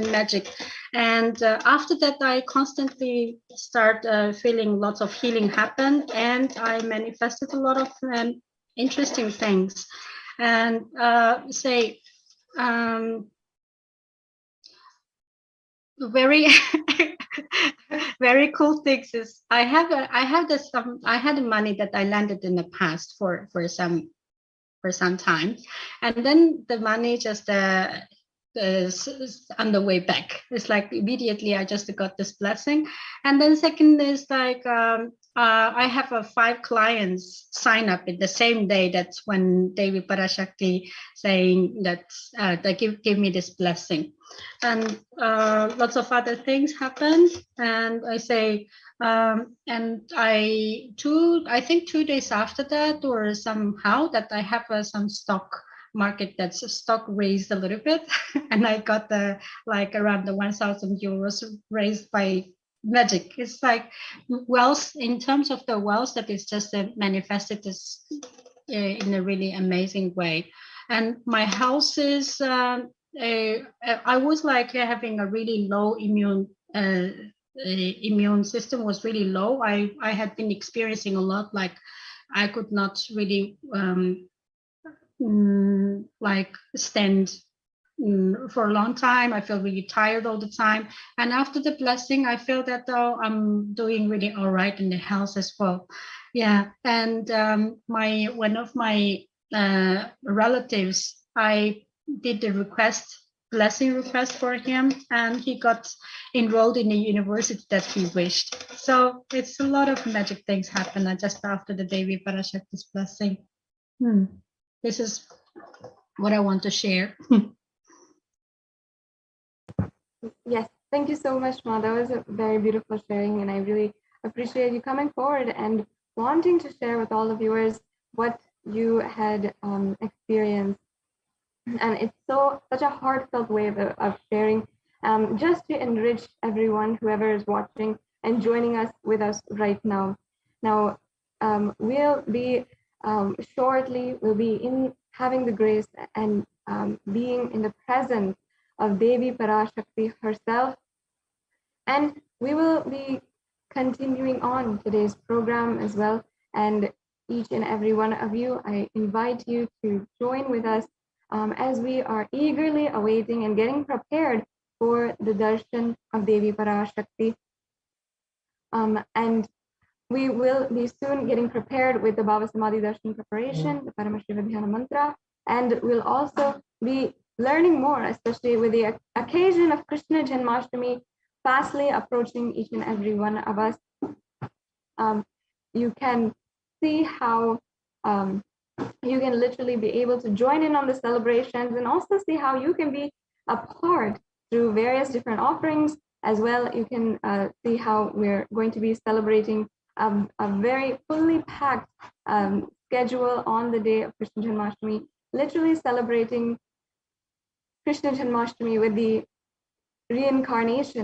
magic. And after that, I constantly start feeling lots of healing happen, and I manifested a lot of interesting things. And very very cool things is I had money that I landed in the past for some time, and then the money just is on the way back. It's like immediately I just got this blessing. And then second is like I have 5 clients sign up in the same day. That's when Devi Parashakti saying that they give me this blessing. And lots of other things happened. And I say, and I think 2 days after that, or somehow that I have some stock market that's stock raised a little bit, and I got around the 1,000 euros raised by magic. It's like wealth, in terms of the wealth that is just manifested in a really amazing way. And my house is I was like having a really low immune system was really low. I had been experiencing a lot, like I could not really stand for a long time. I feel really tired all the time. And after the blessing, I feel that I'm doing really all right in the health as well. Yeah. And one of my relatives, I did the blessing request for him, and he got enrolled in a university that he wished. So it's a lot of magic things happen just after the Devi Parashakti's blessing. This is what I want to share. Yes, thank you so much, Ma. That was a very beautiful sharing, and I really appreciate you coming forward and wanting to share with all the viewers what you had experienced. And it's such a heartfelt way of sharing, just to enrich everyone, whoever is watching and joining us with us right now. Now, we'll be shortly, we'll be having the grace and being in the presence of Devi Parashakti herself, and we will be continuing on today's program as well. And each and every one of you, I invite you to join with us as we are eagerly awaiting and getting prepared for the darshan of Devi Parashakti. And we will be soon getting prepared with the Bhava Samadhi Darshan preparation, the Paramashivoham mantra, and we'll also be learning more, especially with the occasion of Krishna Janmashtami fastly approaching each and every one of us. You can see how you can literally be able to join in on the celebrations, and also see how you can be a part through various different offerings as well. You can see how we're going to be celebrating a very fully packed schedule on the day of Krishna Janmashtami, literally celebrating Krishna Janmashtami with the incarnation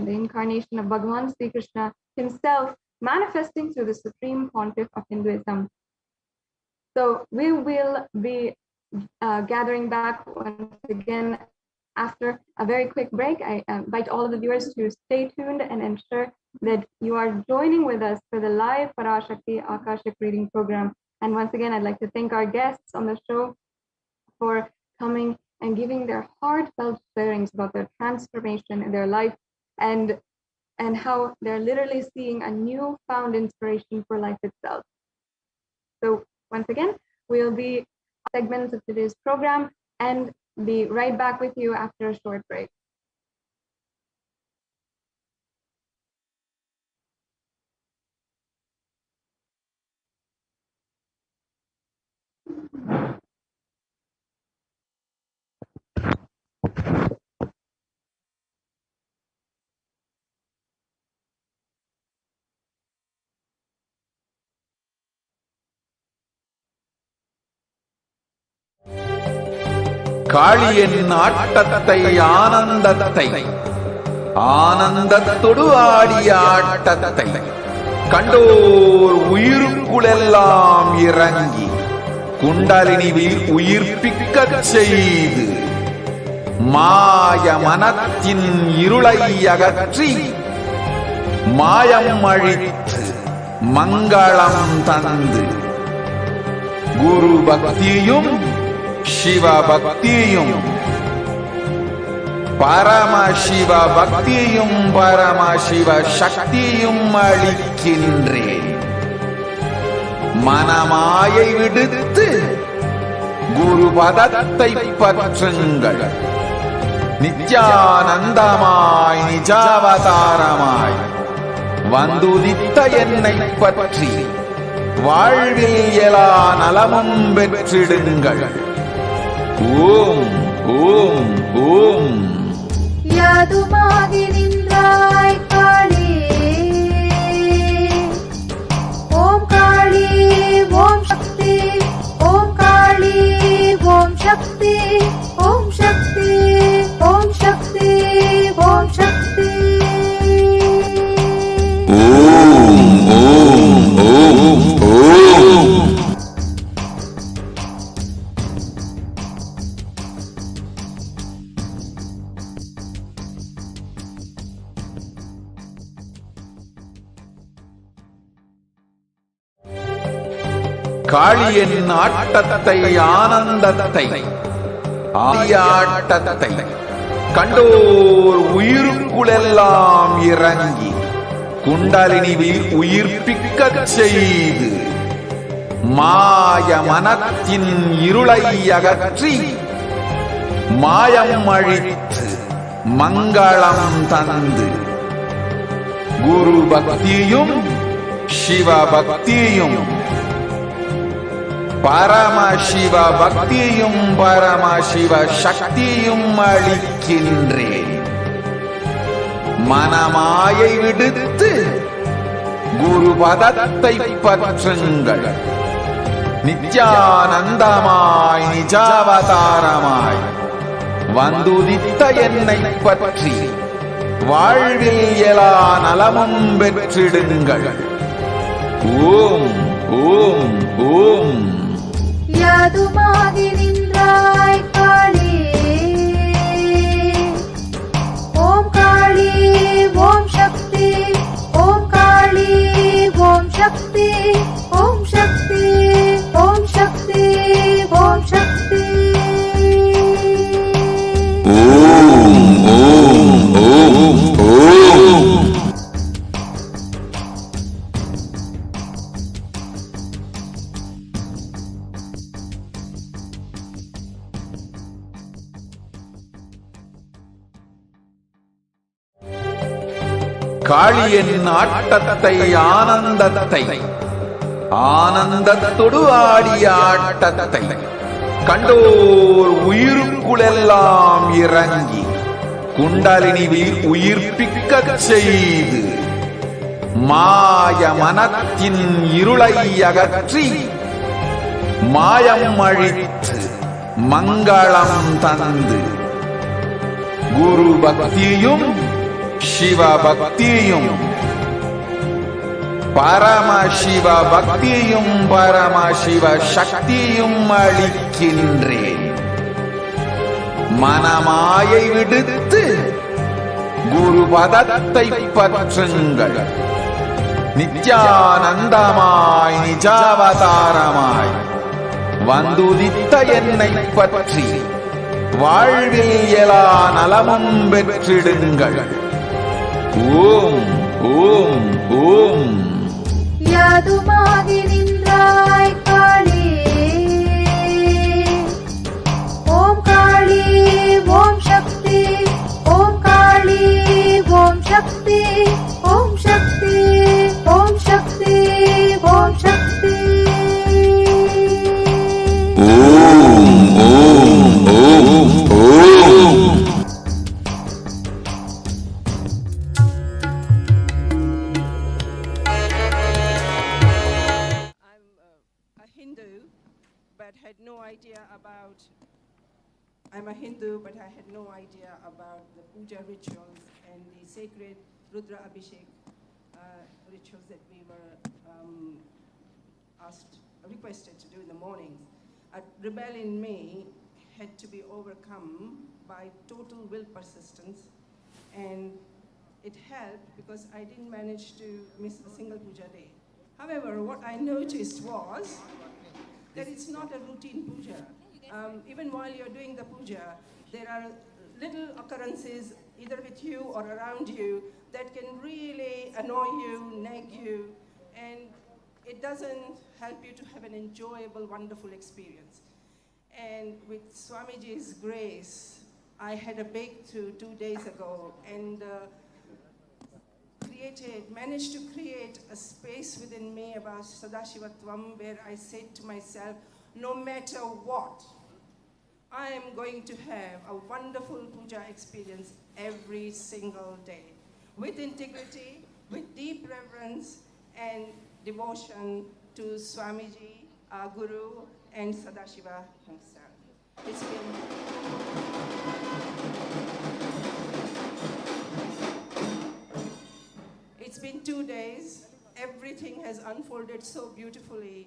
of Bhagavan Sri Krishna himself manifesting through the Supreme Pontiff of Hinduism. So we will be gathering back once again after a very quick break. I invite all of the viewers to stay tuned and ensure that you are joining with us for the live Parashakti Akashic reading program. And once again, I'd like to thank our guests on the show for coming and giving their heartfelt sharings about their transformation in their life and how they're literally seeing a newfound inspiration for life itself. So once again, we'll be segments of today's program and be right back with you after a short break. காளியின் ஆட்டத்தை ஆனந்தத்தை ஆனந்தத்தொடு ஆடிய ஆட்டத்தை கண்டோர் உயிருக்குளெல்லாம் இறங்கி குண்டலினிவில் உயிர்ப்பிக்கச் செய்து மாய மனத்தின் இருளை அகற்றி மாயம் அழித்து மங்களம் தந்து குரு பக்தியும் சிவ பக்தியும் பரமசிவ பக்தியும் பரமசிவ சக்தியும் அளிக்கின்றேன். மனமாயை விடுத்து குரு பதத்தை பற்றுங்கள். நித்யானந்தமாய் நிஜாவதாரமாய் வந்துதித்த என்னை பற்றி வாழ்வில் எல்லா நலமும் பெற்றிடுங்கள். ஓம் ஓம் ஓம். யாதுமாகி நின்றாய் காளி, ஓம் காளி ஓம் சக்தி, ஓம் காளி ஓம் சக்தி, ஓம் சக்தி ஓம் சக்தி ஓம் சக்தி. ஓம் ஓம் ஓம் ஓம். காளியின் ஆட்டத்தை ஆனந்தத்தை ஆட்டத்தை கண்டோர் உயிருக்குளெல்லாம் இறங்கி குண்டலினிவில் உயிர்ப்பிக்கச் செய்து மாய மனத்தின் இருளை அகற்றி மாயம் அழித்து மங்களம் தந்து குரு பக்தியும் சிவ பக்தியும் பரமசிவ பக்தியும் பரமசிவ சக்தியும் அளிக்கின்றேன். மனமாயை விடுத்து குரு பதத்தை பற்றுங்கள். நித்யானந்தமாய் நிஜாவதாரமாய் வந்துதித்த என்னை பற்றி வாழ்வில் எல்லா நலமும் பெற்றிடுங்கள். ஓம் ஓம் ஓம். யாதுமாகி நின்றாய் காளி, ஓம் காளி ஓம் சக்தி, ஓம் காளி காளியின் ஆட்டத்தை ஆனந்தத்தை ஆனந்தத்தொடு ஆடிய ஆட்டத்தை கண்டோர் உயிருக்குளெல்லாம் இறங்கி குண்டலினி உயிர்ப்பிக்கச் செய்து மாய மனத்தின் இருளை அகற்றி மாயம் அழித்து மங்களம் தந்து குரு பக்தியும் சிவ பக்தியும் பரமசிவ பக்தியும் பரமசிவ சக்தியும் அளிக்கின்றேன். மனமாயை விடுத்து குரு பதத்தை பற்றுங்கள். நித்யானந்தமாய் நிஜாவதாரமாய் வந்துதித்த என்னை பற்றி வாழ்வில் எல்லா நலமும் பெற்றிடுங்கள். ஓம் ஓம் ஓம். யாதுமாகி நின்றாய் காளி, ஓம் காளி ஓம் சக்தி, ஓம் காளி ஓம் சக்தி, ஓம் சக்தி ஓம் சக்தி ஓம் சக்தி. ஓம் ஓம் ஓம் ஓம். I'm a Hindu, but I had no idea about the puja rituals and the sacred Rudra Abhishek rituals that we were requested to do in the mornings. A rebel in me had to be overcome by total will persistence, and it helped because I didn't manage to miss a single puja day. However, what I noticed was that it's not a routine puja. Even while you're doing the puja, there are little occurrences either with you or around you that can really annoy you, nag you, and it doesn't help you to have an enjoyable, wonderful experience. And with Swamiji's grace, I had a breakthrough 2 days ago and managed to create a space within me about Sadashivatvam where I said to myself, no matter what, I am going to have a wonderful puja experience every single day, with integrity, with deep reverence and devotion to Swamiji, our Guru, and Sadashiva himself. It's been 2 days. Everything has unfolded so beautifully,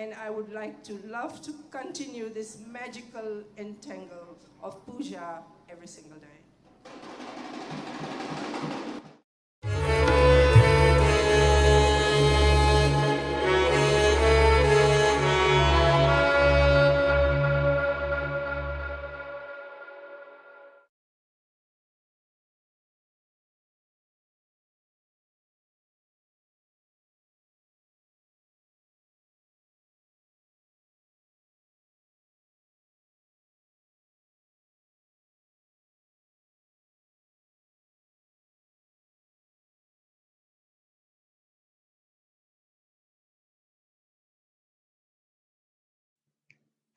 and I would love to continue this magical entangle of puja every single day.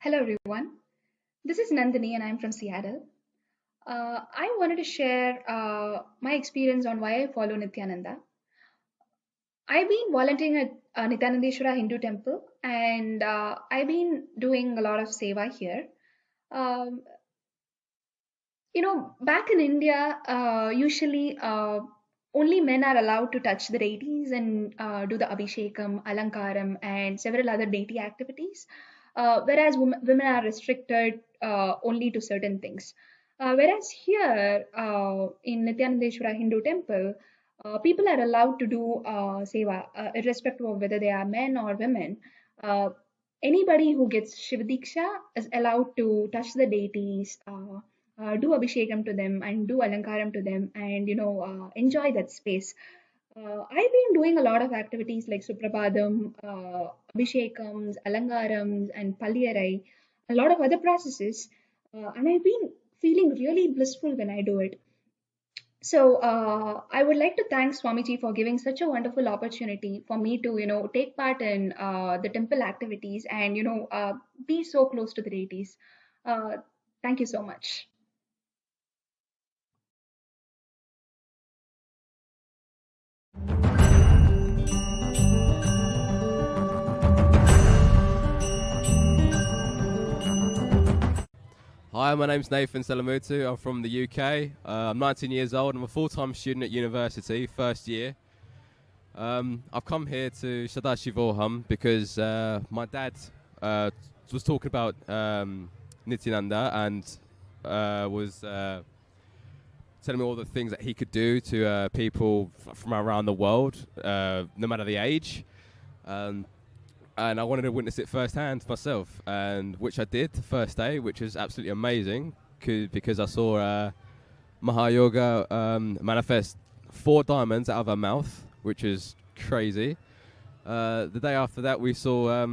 Hello everyone, this is Nandini and I'm from Seattle. I wanted to share my experience on why I follow Nithyananda. I've been volunteering at Nithyanandeshwara Hindu Temple and I've been doing a lot of seva here. Back in India, usually only men are allowed to touch the deities and do the Abhishekam, Alankaram, and several other deity activities, whereas women are restricted only to certain things. Whereas here in Nithyanandeshwara Hindu Temple, people are allowed to do seva, irrespective of whether they are men or women. Anybody who gets Shivadiksha is allowed to touch the deities, do Abhishekam to them and do Alankaram to them and enjoy that space. I've been doing a lot of activities like Suprabhadam, Abhishekams, Alankarams and Palliyarai, a lot of other processes, and I've been feeling really blissful when I do it. So I would like to thank Swamiji for giving such a wonderful opportunity for me to, take part in the temple activities and, be so close to the deities. Thank you so much. Hi, my name's Nathan Selamutu. I'm from the UK. I'm 19 years old. I'm a full-time student at university, first year. I've come here to Paramashivoham because my dad was talking about Nithyananda and was telling me all the things that he could do to people from around the world, no matter the age. And I wanted to witness it firsthand myself, and which I did the first day, which was absolutely amazing because I saw Mahayoga manifest 4 diamonds out of her mouth, which is crazy. The day after that, we saw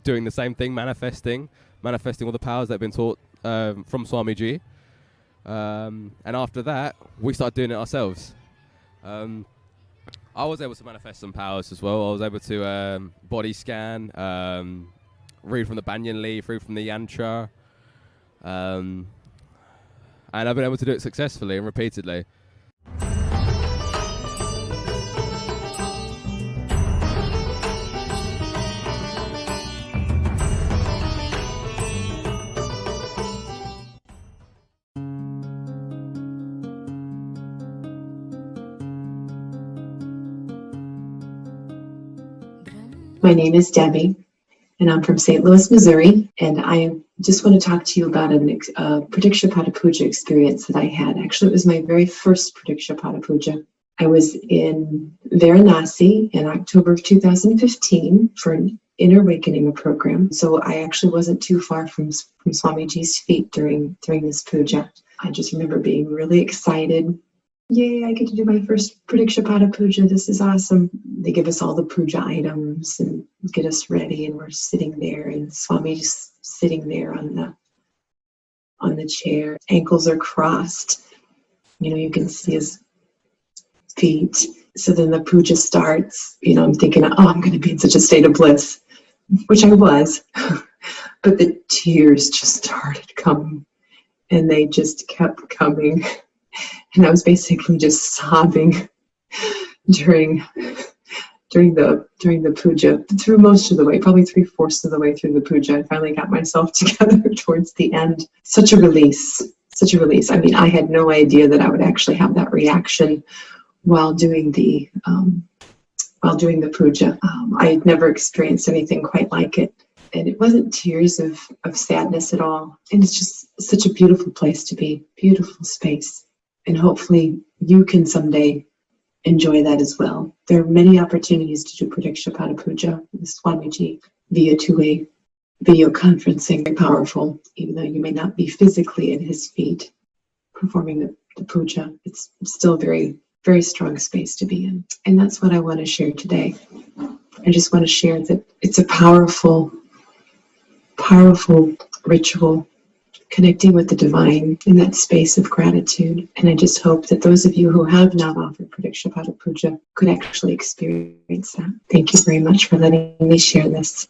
doing the same thing, manifesting all the powers that have been taught from Swamiji. And after that, we started doing it ourselves. I was able to manifest some powers as well. I was able to body scan, read from the banyan leaf, read from the yantra, and I've been able to do it successfully and repeatedly. My name is Debbie, and I'm from St. Louis, Missouri, and I just want to talk to you about a Pradikshapata Puja experience that I had. Actually, it was my very first Pradikshapata Puja. I was in Varanasi in October of 2015 for an Inner Awakening program, so I actually wasn't too far from Swamiji's feet during this puja. I just remember being really excited. Yay, I get to do my first Pradikshapata Puja. This is awesome. They give us all the puja items and get us ready, and we're sitting there, and Swamiji's sitting there on the chair. Ankles are crossed. You can see his feet. So then the puja starts. I'm thinking, oh, I'm going to be in such a state of bliss, which I was. But the tears just started coming, and they just kept coming. And I was basically just sobbing during the puja, through most of the way, probably 3/4 of the way through the puja. I finally got myself together towards the end. Such a release. I mean, I had no idea that I would actually have that reaction while doing the puja. I had never experienced anything quite like it. And it wasn't tears of sadness at all. And it's just such a beautiful place to be, beautiful space. And hopefully you can someday enjoy that as well. There are many opportunities to do Pradikshapata Puja with Swamiji via two-way video conferencing. Very powerful, even though you may not be physically at his feet performing the puja. It's still a very, very strong space to be in. And that's what I want to share today. I just want to share that it's a powerful, powerful ritual, connecting with the divine in that space of gratitude. And I just hope that those of you who have not offered Pradikshapata Puja could actually experience that. Thank you very much for letting me share this.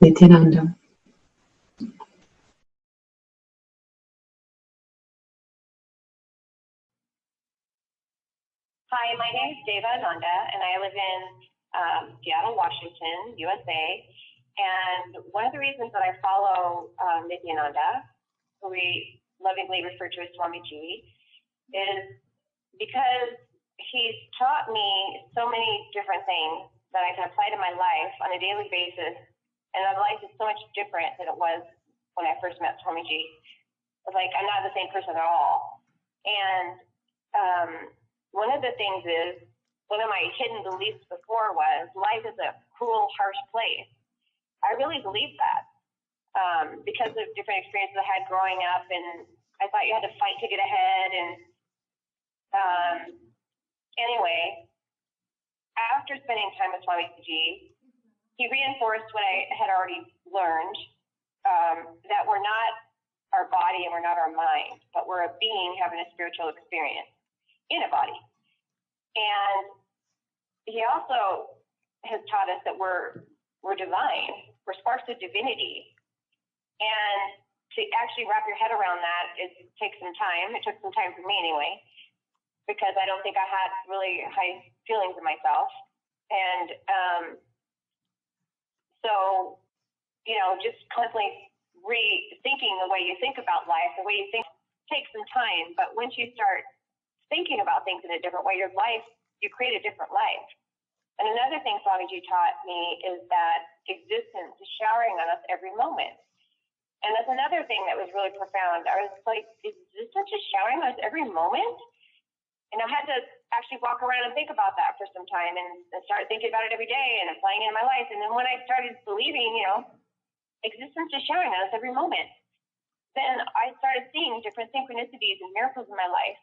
Nithyananda. Hi, my name is Deva Ananda, and I live in Seattle, Washington, USA. And one of the reasons that I follow Nithyananda, who we lovingly refer to as Swamiji, is because he's taught me so many different things that I can apply to my life on a daily basis. And my life is so much different than it was when I first met Swamiji. It's like I'm not the same person at all. And one of the things is, one of my hidden beliefs before was life is a cruel, harsh place. I really believe that because of different experiences I had growing up, and I thought you had to fight to get ahead. And anyway, after spending time with Swamiji, he reinforced what I had already learned, that we're not our body and we're not our mind, but we're a being having a spiritual experience in a body. And he also has taught us that we're divine, we're sparks of divinity. And to actually wrap your head around that, it takes some time. It took some time for me anyway, because I don't think I had really high feelings of myself. And so, just constantly rethinking the way you think about life, the way you think takes some time. But once you start thinking about things in a different way, you create a different life. And another thing Swamiji taught me is that existence is showering on us every moment. And that's another thing that was really profound. I was like, existence is showering on us every moment? And I had to actually walk around and think about that for some time and start thinking about it every day and applying it in my life. And then when I started believing, existence is showering on us every moment, then I started seeing different synchronicities and miracles in my life,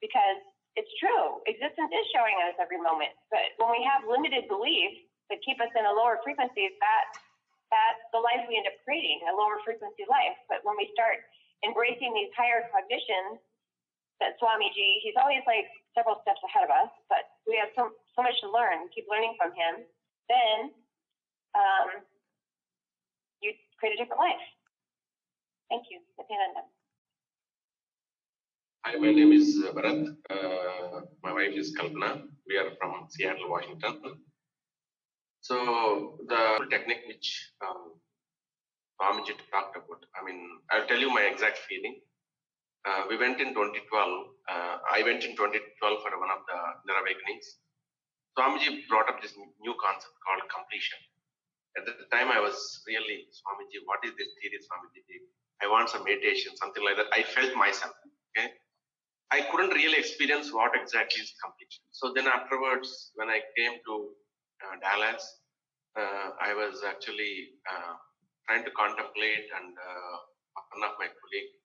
because it's true. Existence is showing us every moment. But when we have limited beliefs that keep us in a lower frequency, that's the life we end up creating, a lower frequency life. But when we start embracing these higher cognitions, that Swamiji, he's always like several steps ahead of us, but we have so much to learn, keep learning from him, then you create a different life. Thank you. Nithyananda. Hi, my name is Bharat. My wife is Kalpana. We are from Seattle, Washington. So the technique which Swamiji talked about, I'll tell you my exact feeling. We went in 2012. I went in 2012 for one of the inner awakenings. Swamiji brought up this new concept called completion. At the time, I was really, Swamiji, what is this theory, Swamiji? I want some meditation, something like that. I felt myself. Okay. I couldn't really experience what exactly is completion. So then afterwards, when I came to Dallas, I was actually trying to contemplate, and one of my colleagues,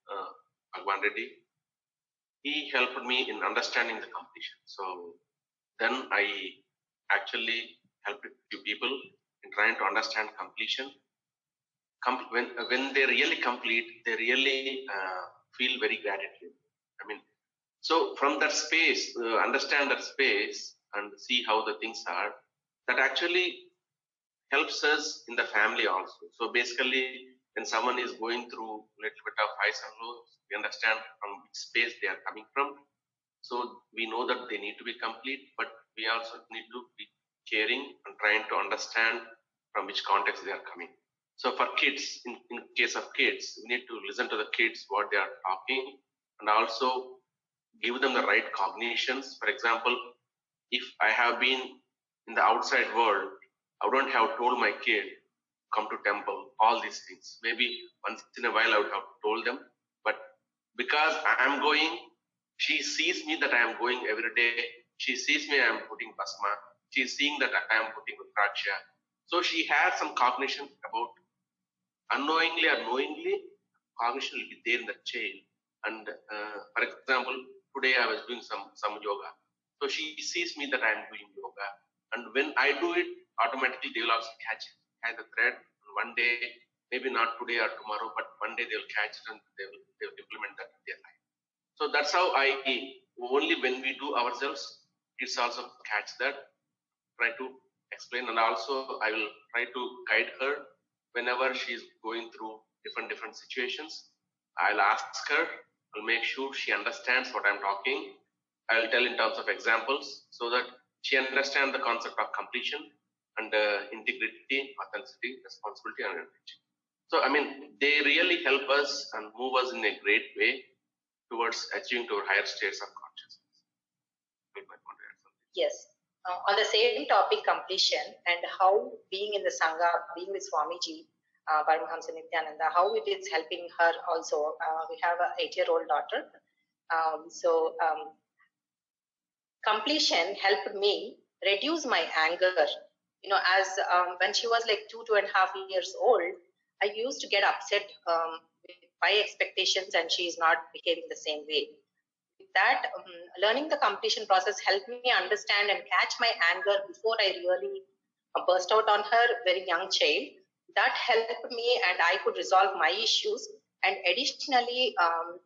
Bhagwan Reddy, he helped me in understanding the completion. So then I actually helped a few people in trying to understand completion. When they really complete, they really feel very gratitude. So from that space, understand that space and see how the things are, that actually helps us in the family also. So basically, when someone is going through a little bit of highs and lows, we understand from which space they are coming from. So we know that they need to be complete, but we also need to be caring and trying to understand from which context they are coming. So for kids, in case of kids, we need to listen to the kids, what they are talking, and also give them the right cognitions. For example, if I have been in the outside world, I wouldn't have told my kid, come to temple, all these things. Maybe once in a while I would have told them, but because I am going, she sees me that I am going every day. She sees me I am putting basma. She is seeing that I am putting rudraksha. So she has some cognition about, unknowingly or knowingly, cognition will be there in the chain. And for example, today I was doing some yoga. So she sees me that I am doing yoga. And when I do it, automatically they will also catch the thread. And one day, maybe not today or tomorrow, but one day they will catch it and they will implement that in their life. So that's how only when we do ourselves, kids also catch that, try to explain. And also I will try to guide her whenever she is going through different situations. I'll ask her, I'll make sure she understands what I'm talking. I'll tell in terms of examples so that she understands the concept of completion and integrity, authenticity, responsibility, and enrichment. So, they really help us and move us in a great way towards achieving to our higher states of consciousness. Yes. On the same topic, completion, and how being in the Sangha, being with Swamiji, Paramahamsa Nithyananda, how it is helping her also. We have an 8-year-old daughter. Completion helped me reduce my anger. As when she was like 2.5 years old, I used to get upset with my expectations and she is not behaving the same way. With that, learning the completion process helped me understand and catch my anger before I really burst out on her, very young child. That helped me and I could resolve my issues And additionally,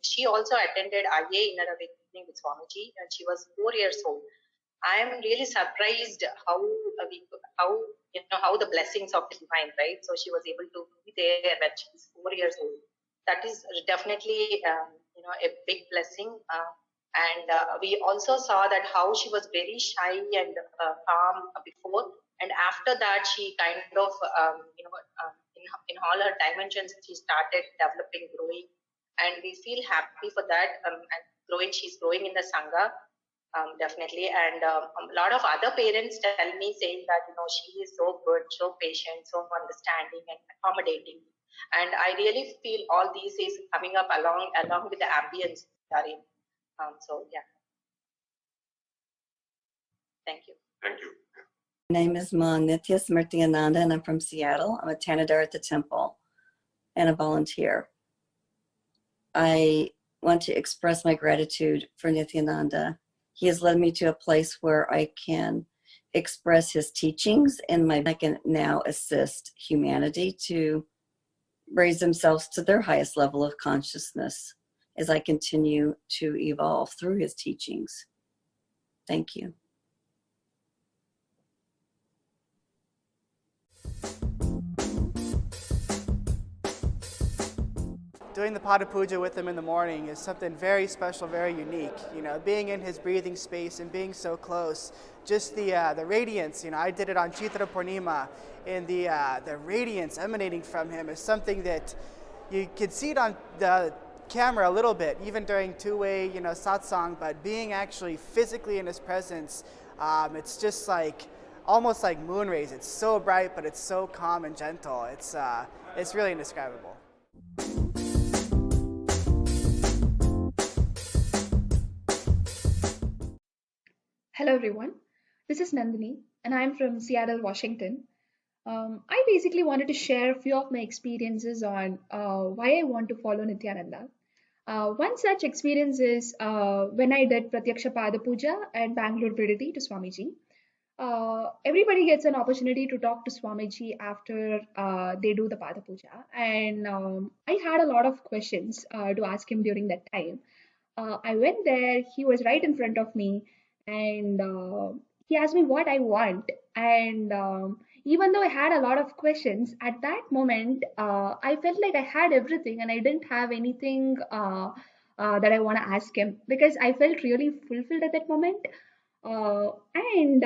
she also attended IA Inner Awakening with Swamiji, and she was 4 years old. I am really surprised how how the blessings of the divine, right? So she was able to be there when she was 4 years old. That is definitely a big blessing. We also saw that how she was very shy and calm before, and after that she kind of in all her dimensions she started developing, growing, and we feel happy for that. And growing, she's growing in the sangha. Definitely, and a lot of other parents tell me saying that she is so good, so patient, so understanding and accommodating, and I really feel all these is coming up along with the ambience we are in. So yeah, thank you. Thank you. My name is Nithya Nithyananda, and I'm from Seattle. I'm a Tanadar at the temple and a volunteer. I want to express my gratitude for Nithyananda. He has led me to a place where I can express his teachings, and I can now assist humanity to raise themselves to their highest level of consciousness as I continue to evolve through his teachings. Thank you. Doing the Pada Puja with him in the morning is something very special, very unique. Being in his breathing space and being so close, just the radiance. I did it on Chitra Purnima, and the radiance emanating from him is something that you could see it on the camera a little bit, even during two-way, satsang. But being actually physically in his presence, it's just like almost like moon rays. It's so bright, but it's so calm and gentle. It's really indescribable. Hello everyone, this is Nandini and I'm from Seattle, Washington. I basically wanted to share a few of my experiences on why I want to follow Nithyananda. One such experience is when I did Pratyaksha Pada Puja at Bangalore Priditi to Swamiji. Everybody gets an opportunity to talk to Swamiji after they do the Pada Puja, and I had a lot of questions to ask him during that time. I went there, he was right in front of me, and he asked me what I want. And even though I had a lot of questions, at that moment, I felt like I had everything and I didn't have anything that I want to ask him, because I felt really fulfilled at that moment. And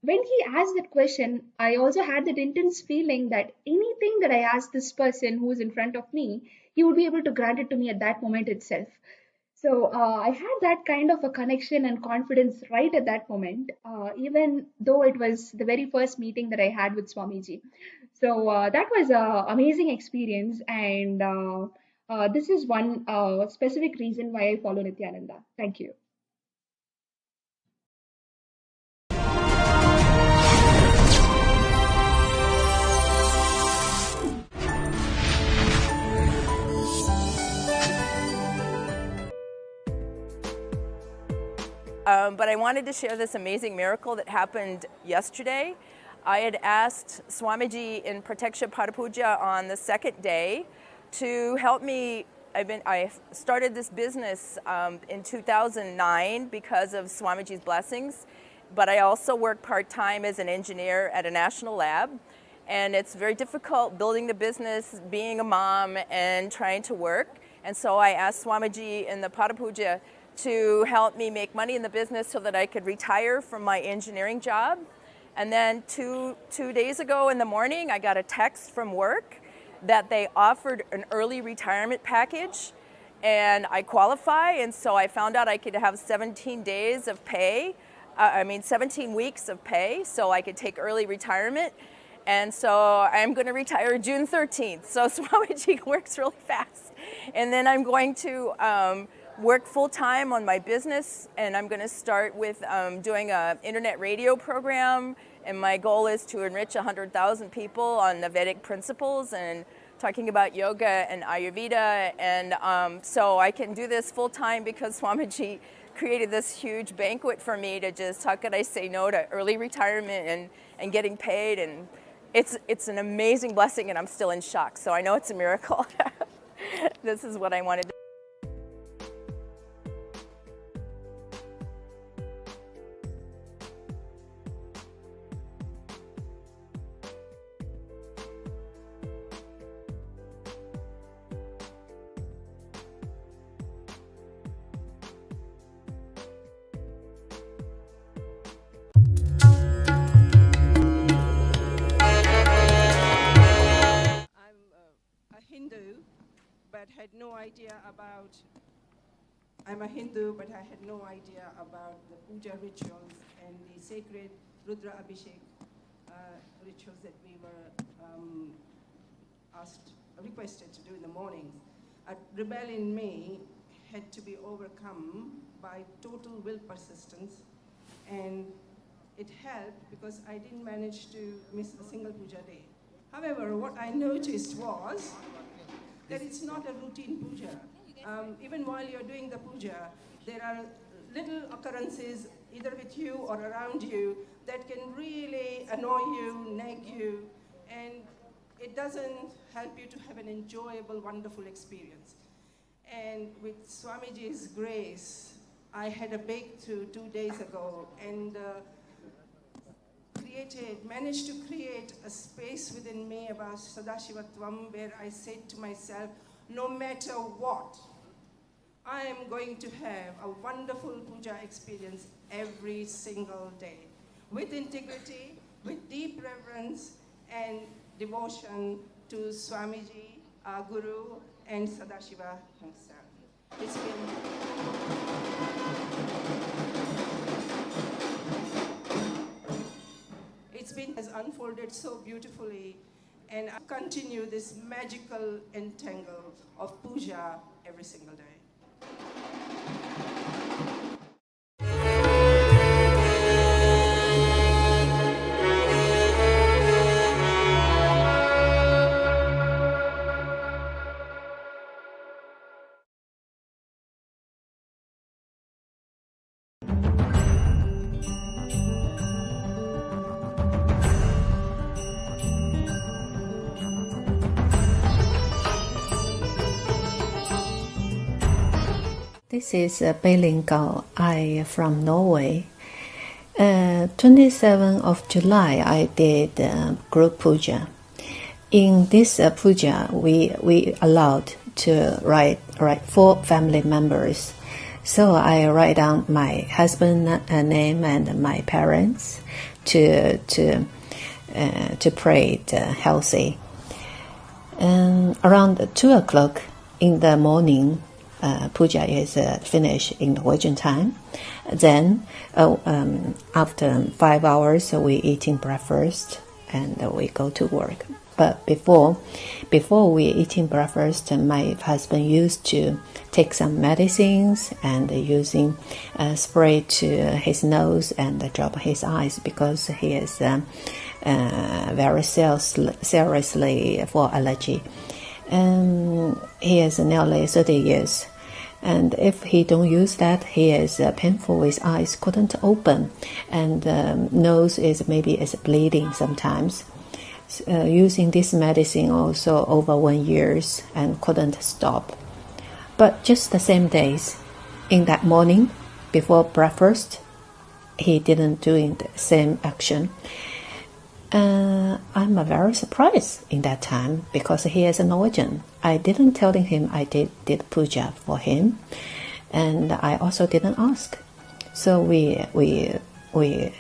when he asked that question, I also had that intense feeling that anything that I asked this person who is in front of me, he would be able to grant it to me at that moment itself. So I had that kind of a connection and confidence right at that moment, even though it was the very first meeting that I had with Swamiji. So that was an amazing experience, and this is one specific reason why I follow Nithyananda. Thank you. But I wanted to share this amazing miracle that happened yesterday. I had asked Swamiji in Pratyaksha Pada Puja on the second day to help me. I started this business in 2009 because of Swamiji's blessings, but I also work part-time as an engineer at a national lab. And it's very difficult building the business, being a mom, and trying to work. And so I asked Swamiji in the Pada Puja to help me make money in the business so that I could retire from my engineering job. And then two days ago in the morning, I got a text from work that they offered an early retirement package, and I qualify, and so I found out I could have 17 days of pay, 17 weeks of pay, so I could take early retirement. And so I'm going to retire June 13th. So Swamiji works really fast. And then I'm going to work full-time on my business, and I'm going to start with doing an internet radio program, and my goal is to enrich 100,000 people on the Vedic principles and talking about yoga and Ayurveda, and so I can do this full-time because Swamiji created this huge banquet for me to just, how could I say no to early retirement and getting paid, and it's an amazing blessing, and I'm still in shock, so I know it's a miracle. this is what I wanted to. I'm a Hindu, but I had no idea about the puja rituals and the sacred Rudra Abhishek rituals that we were requested to do in the mornings. A rebel in me had to be overcome by total will persistence, and it helped because I didn't manage to miss a single puja day. However, what I noticed was that it's not a routine puja. Even while you're doing the puja, there are little occurrences either with you or around you that can really annoy you, nag you, and it doesn't help you to have an enjoyable, wonderful experience. And with Swamiji's grace, I had a breakthrough 2 days ago and managed to create a space within me about Sadashivatvam where I said to myself, no matter what, I am going to have a wonderful puja experience every single day, with integrity, with deep reverence and devotion to Swamiji, our Guru, and Sadashiva himself. Has unfolded so beautifully, and I continue this magical entangle of puja every single day. This is Beilin Gao. I from Norway. 27th of July, I did group puja. In this puja, we allowed to write 4 family members. So I write down my husband's name and my parents to pray healthy. Around 2 o'clock in the morning, puja is finished in Norwegian time. Then after 5 hours, we eating breakfast and we go to work. But before we eating breakfast, my husband used to take some medicines and using spray to his nose and drop his eyes because he is very seriously for allergy. He is nearly 30 years. And if he don't use that, he is painful. His eyes couldn't open, and nose is bleeding sometimes. Using this medicine also over 1 year and couldn't stop. But just the same days, in that morning before breakfast, he didn't doing the same action. I'm very surprised in that time because he is a Norwegian. I didn't tell him I did puja for him, and I also didn't ask. So we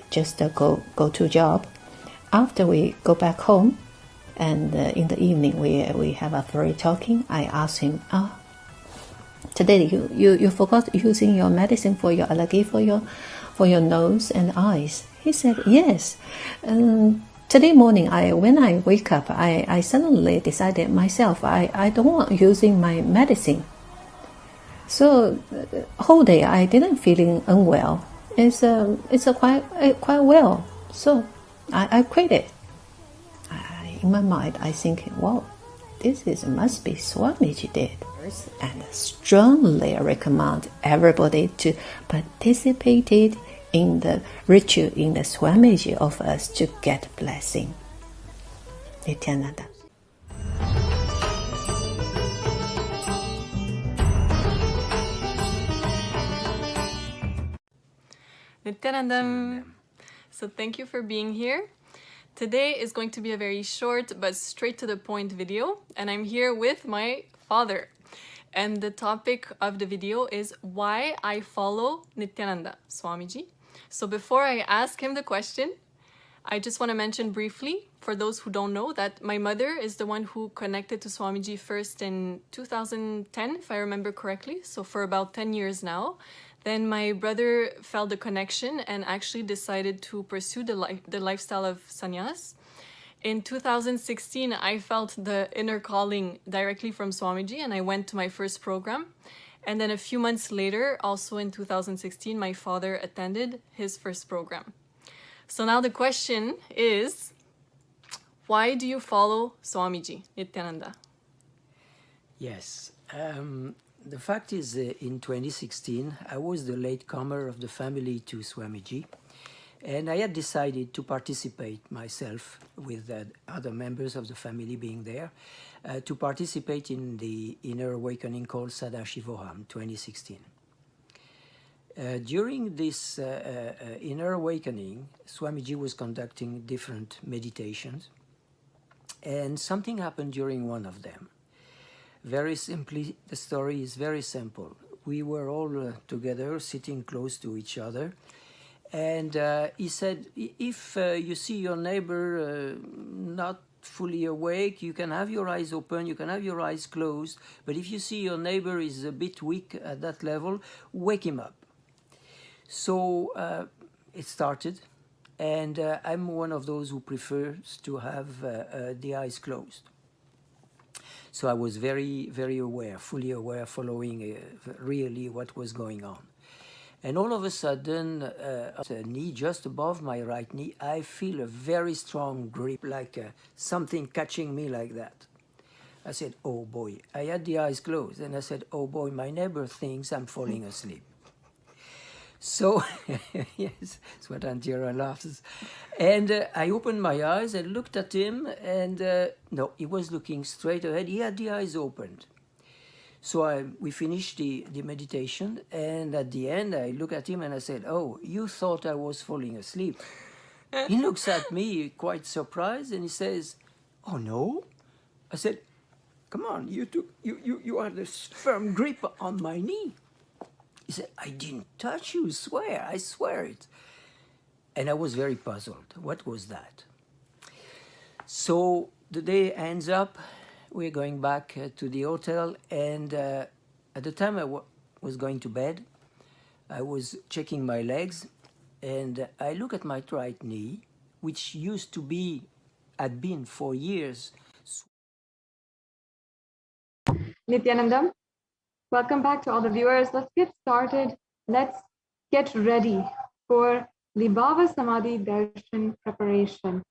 just go to job. After we go back home, and in the evening we have a free talking. I asked him, today you forgot using your medicine for your allergy for your nose and eyes. He said yes. Today morning, when I wake up, I suddenly decided myself I don't want using my medicine. So whole day I didn't feeling unwell. It's quite well. So I quit it. In my mind, I think, wow, must be Swamiji did, and strongly recommend everybody to participate in the ritual in the Swamiji of us to get blessing. Nithyananda. Nithyanandam. So thank you for being here. Today is going to be a very short but straight to the point video, and I'm here with my father. And the topic of the video is why I follow Nithyananda Swamiji. So before I ask him the question, I just want to mention briefly, for those who don't know, that my mother is the one who connected to Swamiji first in 2010, if I remember correctly, so for about 10 years now. Then my brother felt the connection and actually decided to pursue the lifestyle of sannyas. In 2016, I felt the inner calling directly from Swamiji, and I went to my first program. And then a few months later, also in 2016, my father attended his first program. So now the question is, why do you follow Swamiji, Nithyananda? Yes. The fact is, in 2016, I was the latecomer of the family to Swamiji, and I had decided to participate myself, with other members of the family being there, to participate in the inner awakening called Parashakti 2016. During this inner awakening, Swamiji was conducting different meditations, and something happened during one of them. Very simply, the story is very simple. We were all together, sitting close to each other, and he said, if you see your neighbor not fully awake, you can have your eyes open, you can have your eyes closed, but if you see your neighbor is a bit weak at that level, wake him up. So it started, and I'm one of those who prefers to have the eyes closed. So I was very, very aware, fully aware, following really what was going on. And all of a sudden, a knee just above my right knee, I feel a very strong grip, like something catching me like that. I said, oh boy. I had the eyes closed, and I said, oh boy, my neighbor thinks I'm falling asleep. So, yes, Swatantira laughs. And I opened my eyes and looked at him, and no, he was looking straight ahead. He had the eyes opened. So we finished the meditation, and at the end, I looked at him and I said, oh, you thought I was falling asleep. He looks at me quite surprised, and he says, oh, no? I said, come on, you had a firm grip on my knee. He said, I didn't touch you, I swear it. And I was very puzzled. What was that? So the day ends up, we're going back to the hotel, and at the time I was going to bed, I was checking my legs, and I look at my right knee, which had been for years. Nithyanandam, welcome back to all the viewers. Let's get started. Let's get ready for the Bhava Samadhi Darshan preparation.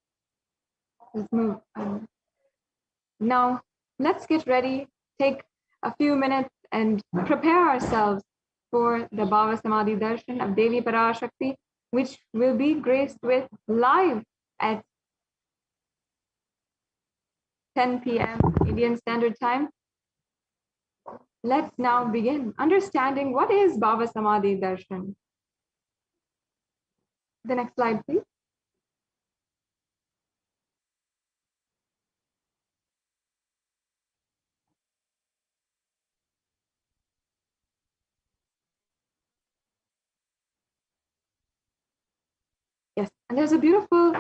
Let's move. Now, let's get ready, take a few minutes and prepare ourselves for the Bhava Samadhi Darshan of Devi Parashakti, which will be graced with live at 10 p.m. Indian Standard Time. Let's now begin understanding what is Bhava Samadhi Darshan. The next slide, please. Yes, and there's a beautiful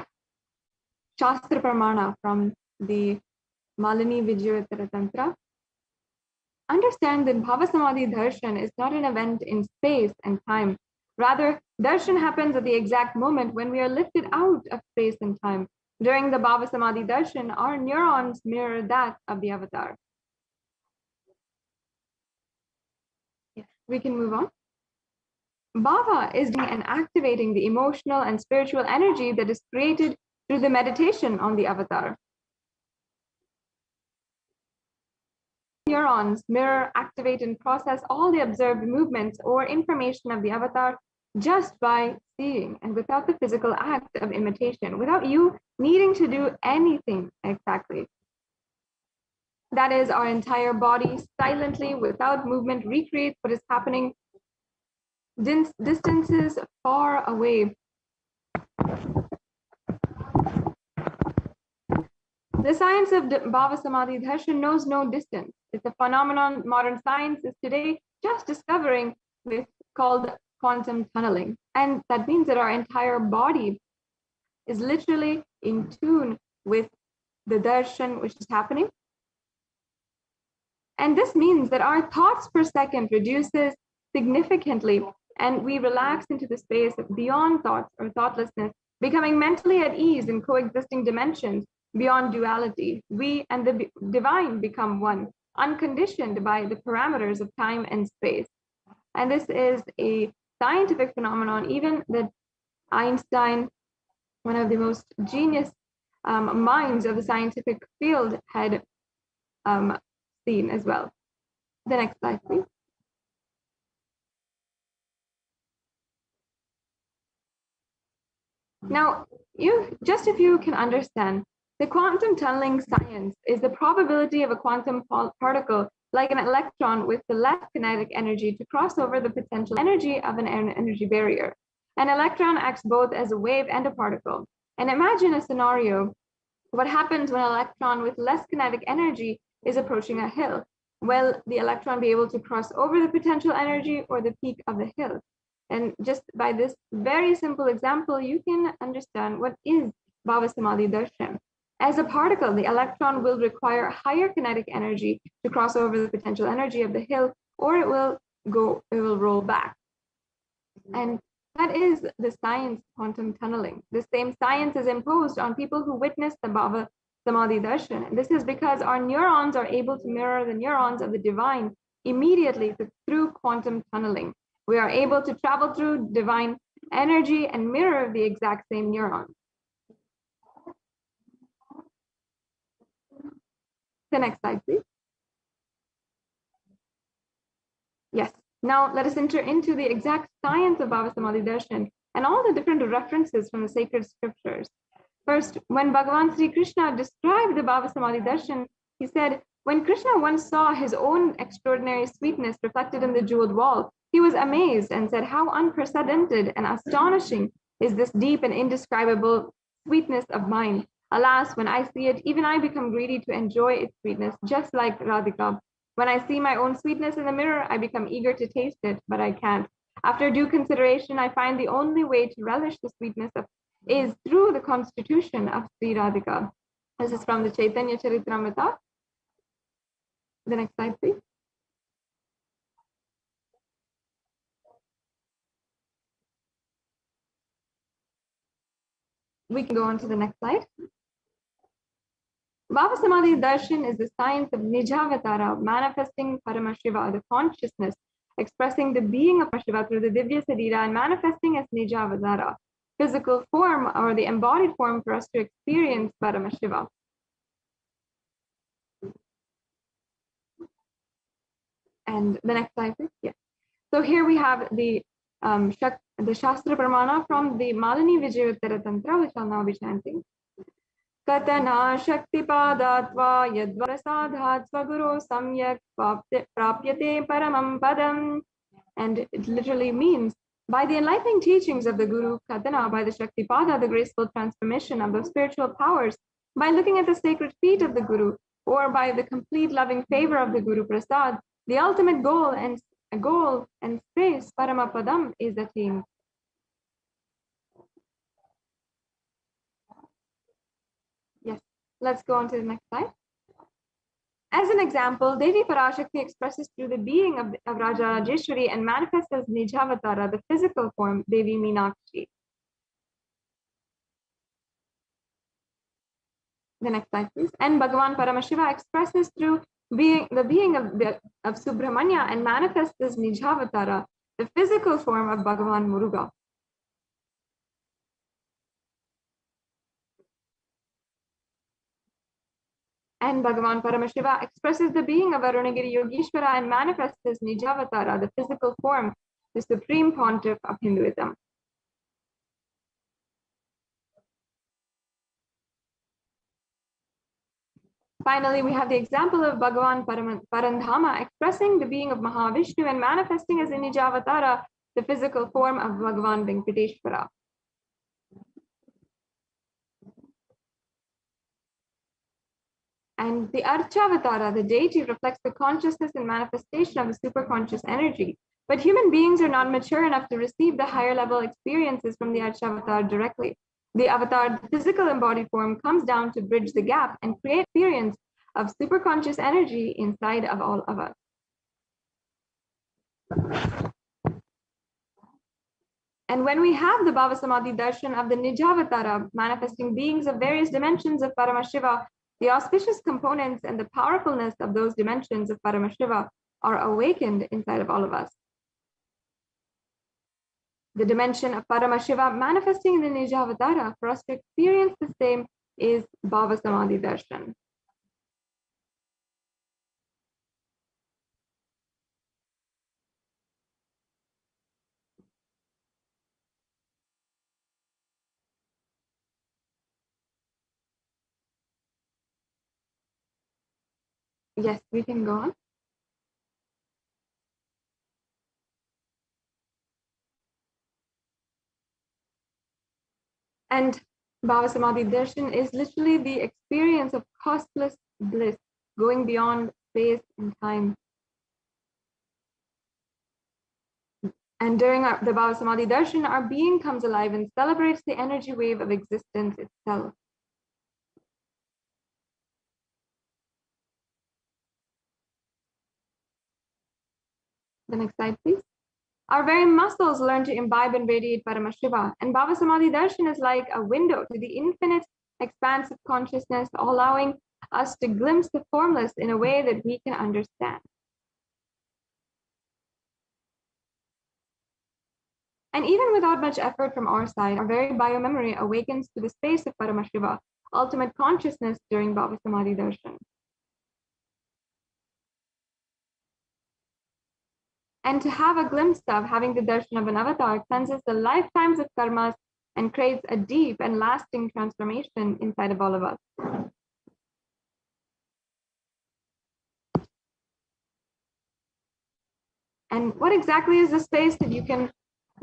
Shastra Pramana from the Malini Vijayottara Tantra. Understand that Bhava Samadhi Darshan is not an event in space and time. Rather, darshan happens at the exact moment when we are lifted out of space and time. During the Bhava Samadhi Darshan, our neurons mirror that of the avatar. Yes, we can move on. Bhava is and activating the emotional and spiritual energy that is created through the meditation on the avatar. Neurons mirror, activate, and process all the observed movements or information of the avatar just by seeing, and without the physical act of imitation, without you needing to do anything exactly. That is, our entire body silently, without movement, recreates what is happening distances far away. The science of Bhava Samadhi Darshan knows no distance. It's a phenomenon modern science is today just discovering, with called quantum tunneling. And that means that our entire body is literally in tune with the darshan which is happening. And this means that our thoughts per second reduces significantly, and we relax into the space beyond thoughts or thoughtlessness, becoming mentally at ease in coexisting dimensions beyond duality. We and the divine become one, unconditioned by the parameters of time and space. And this is a scientific phenomenon, even that Einstein, one of the most genius minds of the scientific field, had seen as well. The next slide, please. Now, if you can understand, the quantum tunneling science is the probability of a quantum particle, like an electron with the less kinetic energy, to cross over the potential energy of an energy barrier. An electron acts both as a wave and a particle. And imagine a scenario: what happens when an electron with less kinetic energy is approaching a hill? Will the electron be able to cross over the potential energy or the peak of the hill? And just by this very simple example, you can understand what is Bhava Samadhi Darshan. As a particle, the electron will require higher kinetic energy to cross over the potential energy of the hill, or it will roll back. And that is the science of quantum tunneling. The same science is imposed on people who witness the Bhava Samadhi Darshan. And this is because our neurons are able to mirror the neurons of the divine immediately through quantum tunneling. We are able to travel through divine energy and mirror the exact same neurons. The next slide, please. Yes. Now let us enter into the exact science of Bhava Samadhi Darshan and all the different references from the sacred scriptures. First, when Bhagavan Sri Krishna described the Bhava Samadhi Darshan, he said, when Krishna once saw his own extraordinary sweetness reflected in the jeweled wall, he was amazed and said, how unprecedented and astonishing is this deep and indescribable sweetness of mine. Alas, when I see it, even I become greedy to enjoy its sweetness, just like Radhika. When I see my own sweetness in the mirror, I become eager to taste it, but I can't. After due consideration, I find the only way to relish the sweetness is through the constitution of Sri Radhika. This is from the Chaitanya Charitamrita. The next slide, please. We can go on to the next slide. Bhava Samadhi Darshan is the science of Nijavatara, manifesting Paramashiva, the consciousness, expressing the being of Parashiva through the Divya Sarira and manifesting as Nijavatara, physical form or the embodied form for us to experience Paramashiva. And the next slide, please. Yes. So here we have the Shastra Pramana from the Malini Vijayottara Tantra, which I'll now be chanting. Katana Shakti Padatva Yadvarasadhat Svaguru Samyak Prapyate Paramam Padam. And it literally means, by the enlightening teachings of the Guru Katana, by the Shakti Pada, the graceful transformation of those spiritual powers, by looking at the sacred feet of the Guru, or by the complete loving favor of the Guru Prasad, the ultimate goal and space, Paramapadam, is attained. Yes, let's go on to the next slide. As an example, Devi Parashakti expresses through the being of Raja Rajeshwari and manifests as Nijavatara, the physical form, Devi Meenakshi. The next slide, please. And Bhagavan Paramashiva expresses through the being of Subramanya and manifests as Nijavatara, the physical form of Bhagavan Muruga. And Bhagavan Paramashiva expresses the being of Arunagiri Yogeshwara and manifests as Nijavatara, the physical form, the supreme pontiff of Hinduism. Finally, we have the example of Bhagavan Parandhama expressing the being of Mahavishnu and manifesting as a Nijavatara the physical form of Bhagavan Venkateshwara. And the Archavatara, the deity, reflects the consciousness and manifestation of the superconscious energy. But human beings are not mature enough to receive the higher level experiences from the Archavatar directly. The avatar, the physical embodied form, comes down to bridge the gap and create experience of superconscious energy inside of all of us. And when we have the Bhava Samadhi darshan of the Nijavatara, manifesting beings of various dimensions of Paramashiva, the auspicious components and the powerfulness of those dimensions of Paramashiva are awakened inside of all of us. The dimension of Paramashiva manifesting in the Nijavatara, for us to experience the same, is Bhava Samadhi darshan. Yes, we can go on. And Bhava Samadhi darshan is literally the experience of costless bliss, going beyond space and time. And during the Bhava Samadhi darshan, our being comes alive and celebrates the energy wave of existence itself. The next slide, please. Our very muscles learn to imbibe and radiate Paramashiva, and Bhava Samadhi darshan is like a window to the infinite expanse of consciousness, allowing us to glimpse the formless in a way that we can understand. And even without much effort from our side, our very biomemory awakens to the space of Paramashiva, ultimate consciousness during Bhava Samadhi darshan. And to have a glimpse of having the darshan of an avatar cleanses the lifetimes of karmas and creates a deep and lasting transformation inside of all of us. And what exactly is the space that you can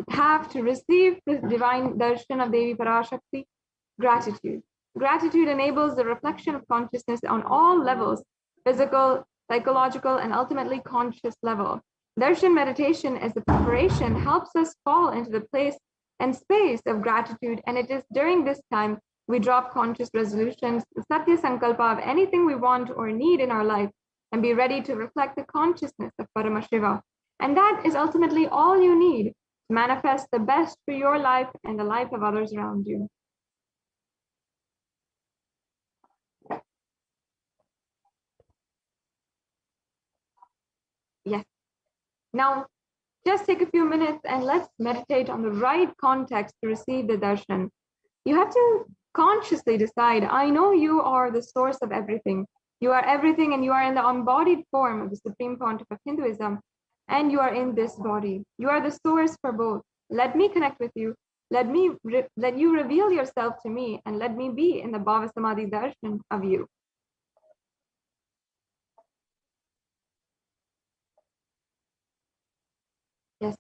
have to receive the divine darshan of Devi Parashakti? Gratitude. Gratitude enables the reflection of consciousness on all levels, physical, psychological, and ultimately conscious level. Darshan meditation as the preparation helps us fall into the place and space of gratitude, and it is during this time we drop conscious resolutions, the Satya Sankalpa of anything we want or need in our life, and be ready to reflect the consciousness of Paramashiva. And that is ultimately all you need to manifest the best for your life and the life of others around you. Yes. Now, just take a few minutes and let's meditate on the right context to receive the darshan. You have to consciously decide, I know you are the source of everything. You are everything, and you are in the embodied form of the Supreme Pontiff of Hinduism, and you are in this body. You are the source for both. Let me connect with you. Let you reveal yourself to me, and let me be in the Bhava Samadhi darshan of you. Yes.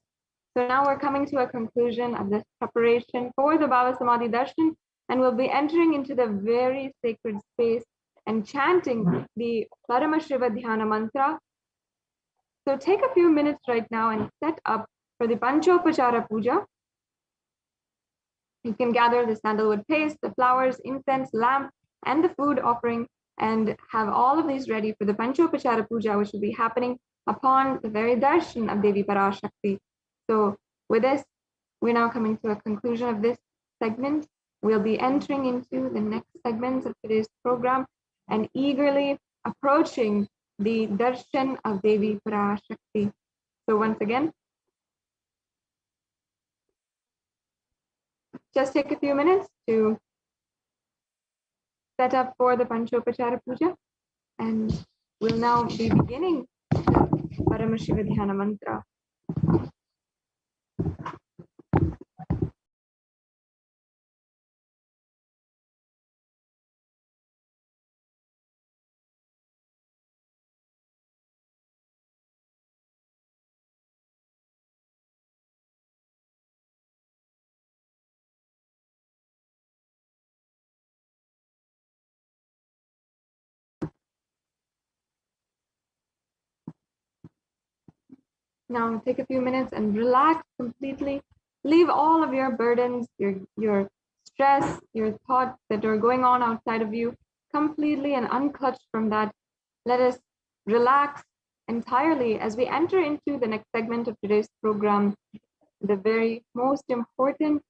So now we're coming to a conclusion of this preparation for the Bhava Samadhi darshan, and we'll be entering into the very sacred space and chanting the Paramashiva Dhyana mantra. So take a few minutes right now and set up for the Panchopachara Puja. You can gather the sandalwood paste, the flowers, incense, lamp, and the food offering, and have all of these ready for the Panchopachara Puja, which will be happening upon the very darshan of Devi Parashakti. So with this, we're now coming to a conclusion of this segment. We'll be entering into the next segments of today's program and eagerly approaching the darshan of Devi Parashakti. So once again, just take a few minutes to set up for the Panchopachara Puja, and we'll now be beginning the Paramashiva Dhyana mantra. Now take a few minutes and relax completely. Leave all of your burdens, your stress, your thoughts that are going on outside of you completely and unclutched from that. Let us relax entirely as we enter into the next segment of today's program, the very most important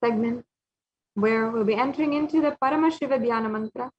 segment where we'll be entering into the Paramashiva Dhyana Mantra.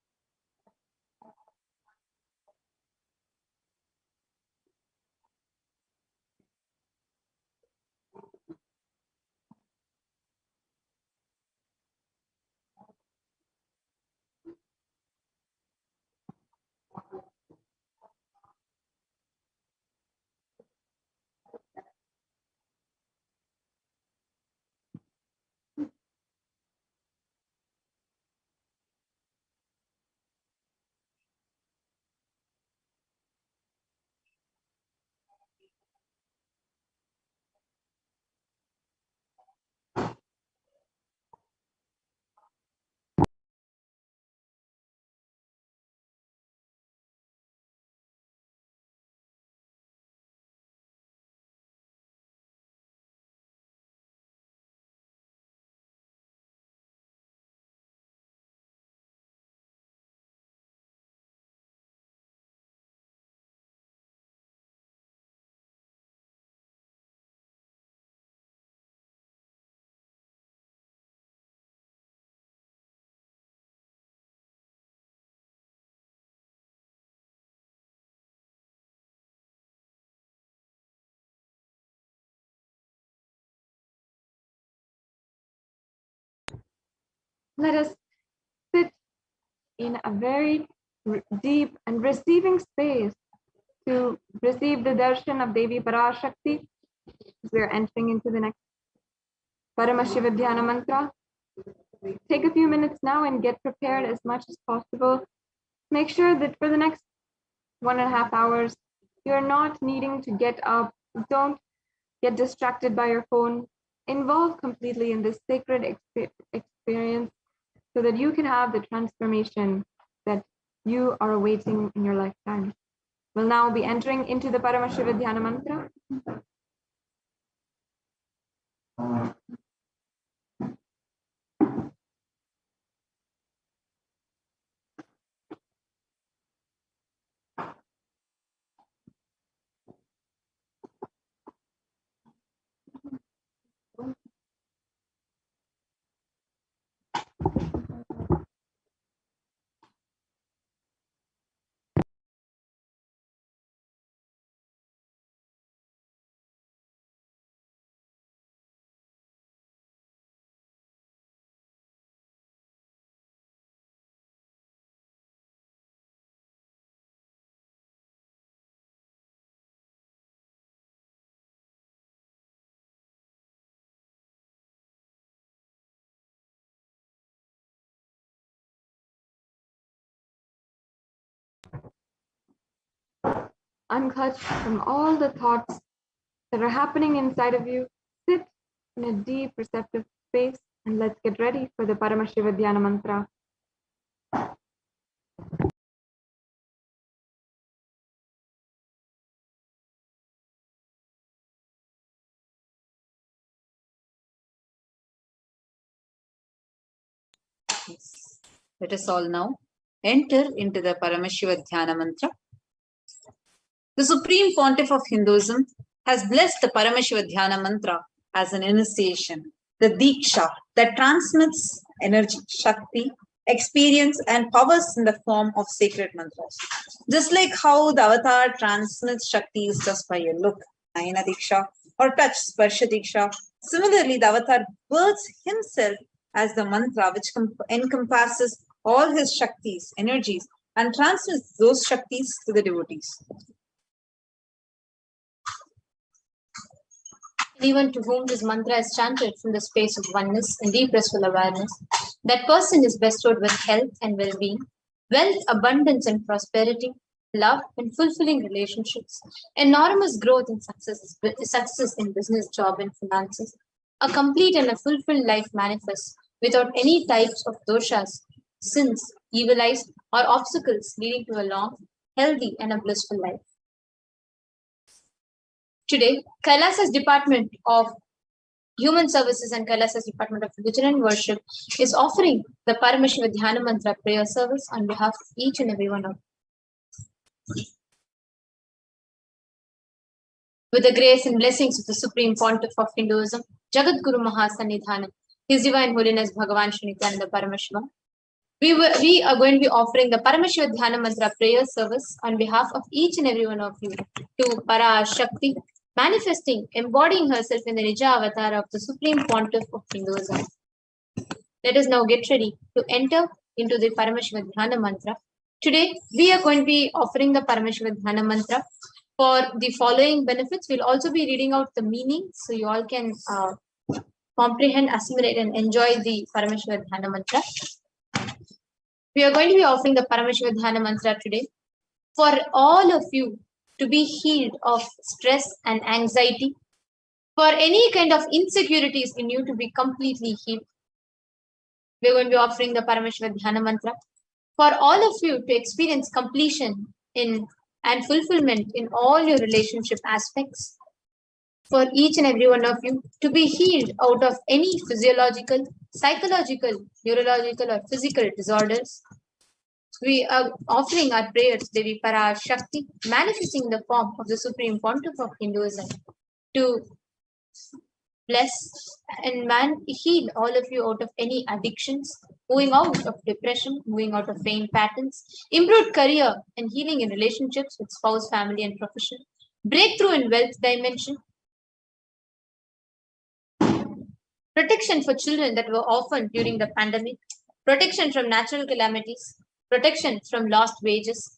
Let us sit in a very deep and receiving space to receive the darshan of Devi Parashakti. We're entering into the next Paramashiva Dhyana Mantra. Take a few minutes now and get prepared as much as possible. Make sure that for the next 1.5 hours, you're not needing to get up. Don't get distracted by your phone. Involve completely in this sacred experience so that you can have the transformation that you are awaiting in your lifetime. We'll now be entering into the Paramashiva Dhyana Mantra. Unclutch from all the thoughts that are happening inside of you. Sit in a deep receptive space and let's get ready for the Paramashiva Dhyana Mantra. Let us all now enter into the Paramashiva Dhyana Mantra. The Supreme Pontiff of Hinduism has blessed the Paramashiva Dhyana Mantra as an initiation, the Diksha that transmits energy, Shakti, experience and powers in the form of sacred mantras. Just like how the avatar transmits Shaktis just by a look, Nayana Diksha, or touch, Sparsha Diksha, similarly the avatar births himself as the mantra which encompasses all his Shaktis, energies, and transmits those Shaktis to the devotees. Anyone to whom this mantra is chanted from the space of oneness and deep restful awareness, that person is bestowed with health and well-being, wealth, abundance and prosperity, love and fulfilling relationships, enormous growth and success in business, job and finances, a complete and a fulfilled life manifest without any types of doshas, sins, evil eyes or obstacles leading to a long, healthy and a blissful life. Today, Kailasa's Department of Human Services and Kailasa's Department of Religion and Worship is offering the Paramashiva Dhyana Mantra prayer service on behalf of each and every one of you. With the grace and blessings of the Supreme Pontiff of Hinduism, Jagat Guru Mahasannidhanam, His Divine Holiness Bhagavan Shri Nithyananda Paramashivam, we are going to be offering the Paramashiva Dhyana Mantra prayer service on behalf of each and every one of you to Parashakti, manifesting, embodying herself in the Nija avatar of the Supreme Pontiff of Hinduism. Let us now get ready to enter into the Paramashiva Dhyana Mantra. Today, we are going to be offering the Paramashiva Dhyana Mantra. For the following benefits, we'll also be reading out the meaning so you all can comprehend, assimilate, and enjoy the Paramashiva Dhyana Mantra. We are going to be offering the Paramashiva Dhyana Mantra today for all of you to be healed of stress and anxiety, for any kind of insecurities in you to be completely healed. We are going to be offering the Paramashiva Dhyana Mantra for all of you to experience completion in and fulfillment in all your relationship aspects, for each and every one of you to be healed out of any physiological, psychological, neurological or physical disorders. We are offering our prayers, Devi Parashakti, manifesting the form of the Supreme Pontiff of Hinduism, to bless and heal all of you out of any addictions, moving out of depression, moving out of pain patterns, improved career and healing in relationships with spouse, family and profession, breakthrough in wealth dimension, protection for children that were orphaned during the pandemic, protection from natural calamities, protection from lost wages,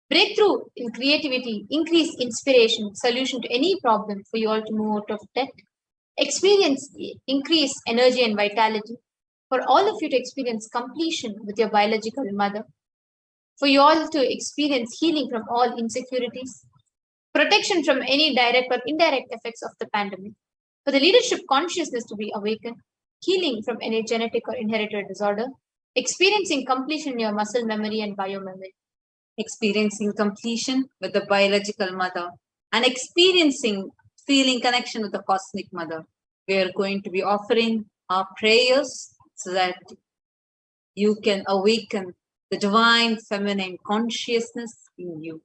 breakthrough in creativity, increased inspiration, solution to any problem for you all to move out of debt, experience increased energy and vitality, for all of you to experience completion with your biological mother, for you all to experience healing from all insecurities, protection from any direct or indirect effects of the pandemic, for the leadership consciousness to be awakened, healing from any genetic or inherited disorder, experiencing completion in your muscle memory and biomemory, experiencing completion with the biological mother, and experiencing feeling connection with the cosmic mother. We are going to be offering our prayers so that you can awaken the divine feminine consciousness in you.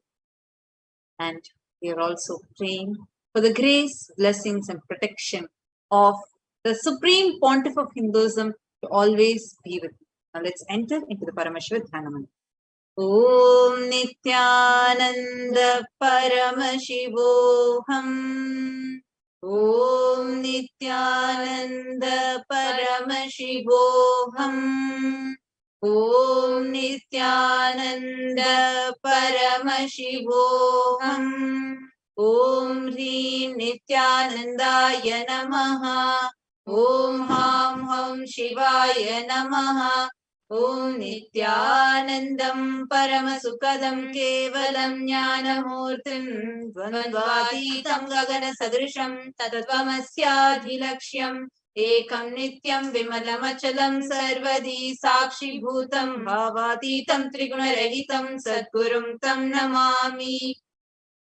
And we are also praying for the grace, blessings, and protection of the Supreme Pontiff of Hinduism to always be with you. Now let's enter into the Paramashiva Dhyana Mantra. Om Nithyananda Paramashivoham. Om Nithyananda Paramashivoham. Om Nithyananda Paramashivoham. Om Hri Nithyanandaya Namaha. Om Ham Ham Shivaya Namaha. Om Nithyanandam Paramasukadam Kevalam Jnanamurtim Dvandvatitam Gagana Sadrisham Tattvamasya Ekam Nityam Vimalamachalam Sarvadi Sakshi Bhutam Bhavatitam Trigunarehitam Sadgurum Tam Namami.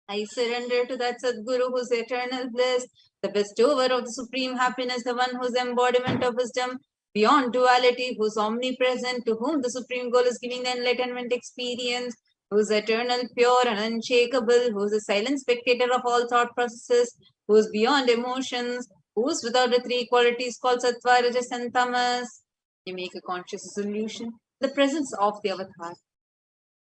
I surrender to that Sadguru who is eternal bliss, the bestower of the supreme happiness, the one whose embodiment of wisdom beyond duality, who is omnipresent, to whom the supreme goal is giving the enlightenment experience, who is eternal, pure and unshakable, who is a silent spectator of all thought processes, who is beyond emotions, who is without the three qualities called Sattva, Rajas and Tamas. You make a conscious resolution. The presence of the avatar,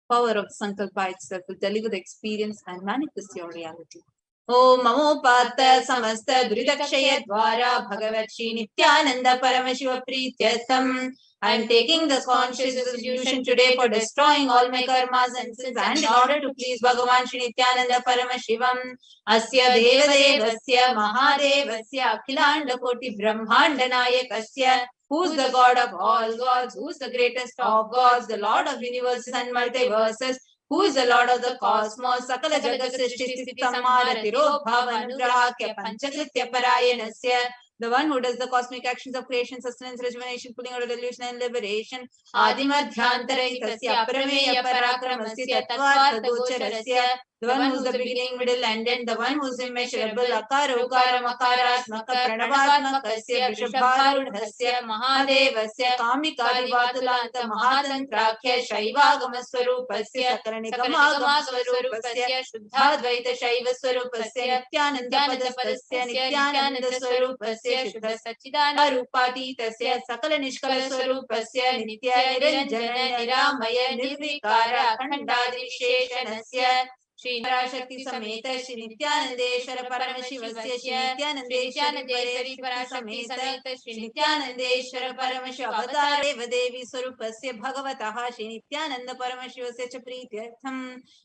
power of Sankalpa itself will deliver the experience and manifest your reality. Om Mamopata Samasta Duridakshaya Dwara Bhagavat Shri Nithyananda Paramashiva Prityastam. I am taking this conscious resolution today for destroying all my karmas and sins, and in order to please Bhagavan Shri Nithyananda Paramashivam, Asya Devadevasya Mahadevasya Akhilanda Koti Brahmanda Nayakasya, who is the God of all gods, who is the greatest of gods, the Lord of universes and multiverses, who is the Lord of the cosmos, Sakala Jagat Srishti Sthiti Samhara Tirobhava Anugrahakya Panchakritya Parayanasya, the one who does the cosmic actions of creation, sustenance, rejuvenation, pulling out of delusion and liberation, Adimadhyantaraitasya Prameya Parakramasya Tattvartha Gocharasya, the one who is the beginning, middle, and end, the one who is immeasurable, Akara, Ukara, Makaratmaka, Pranavaatmakasya, Vrishabharudhasya, Mahadevasya, Kamikadivatulanta, Mahatantrakhya, Shaivaagamaswarupasya, Sakalanikamaagamaswarupasya, Shuddhadvaita Shaivaswarupasya, Nityanandapadastasya, Nityanandaswarupasya, Shuddha Satchidananda Rupatītasya, Sakala Nishkalaswarupasya, Nitya Niranjana Niramaya Nirvikara Akhandadrisheshanasya, Shri Parashakti Sameta Shri Nithyanandeshwara Paramashivoham Shri Nithyanandeshwari Parashakti Sameta Shri Nithyanandeshwara Paramashiv Avatara Devi Swarupasya Bhagavataha Shri Nithyananda Paramashivoham cha Prityartham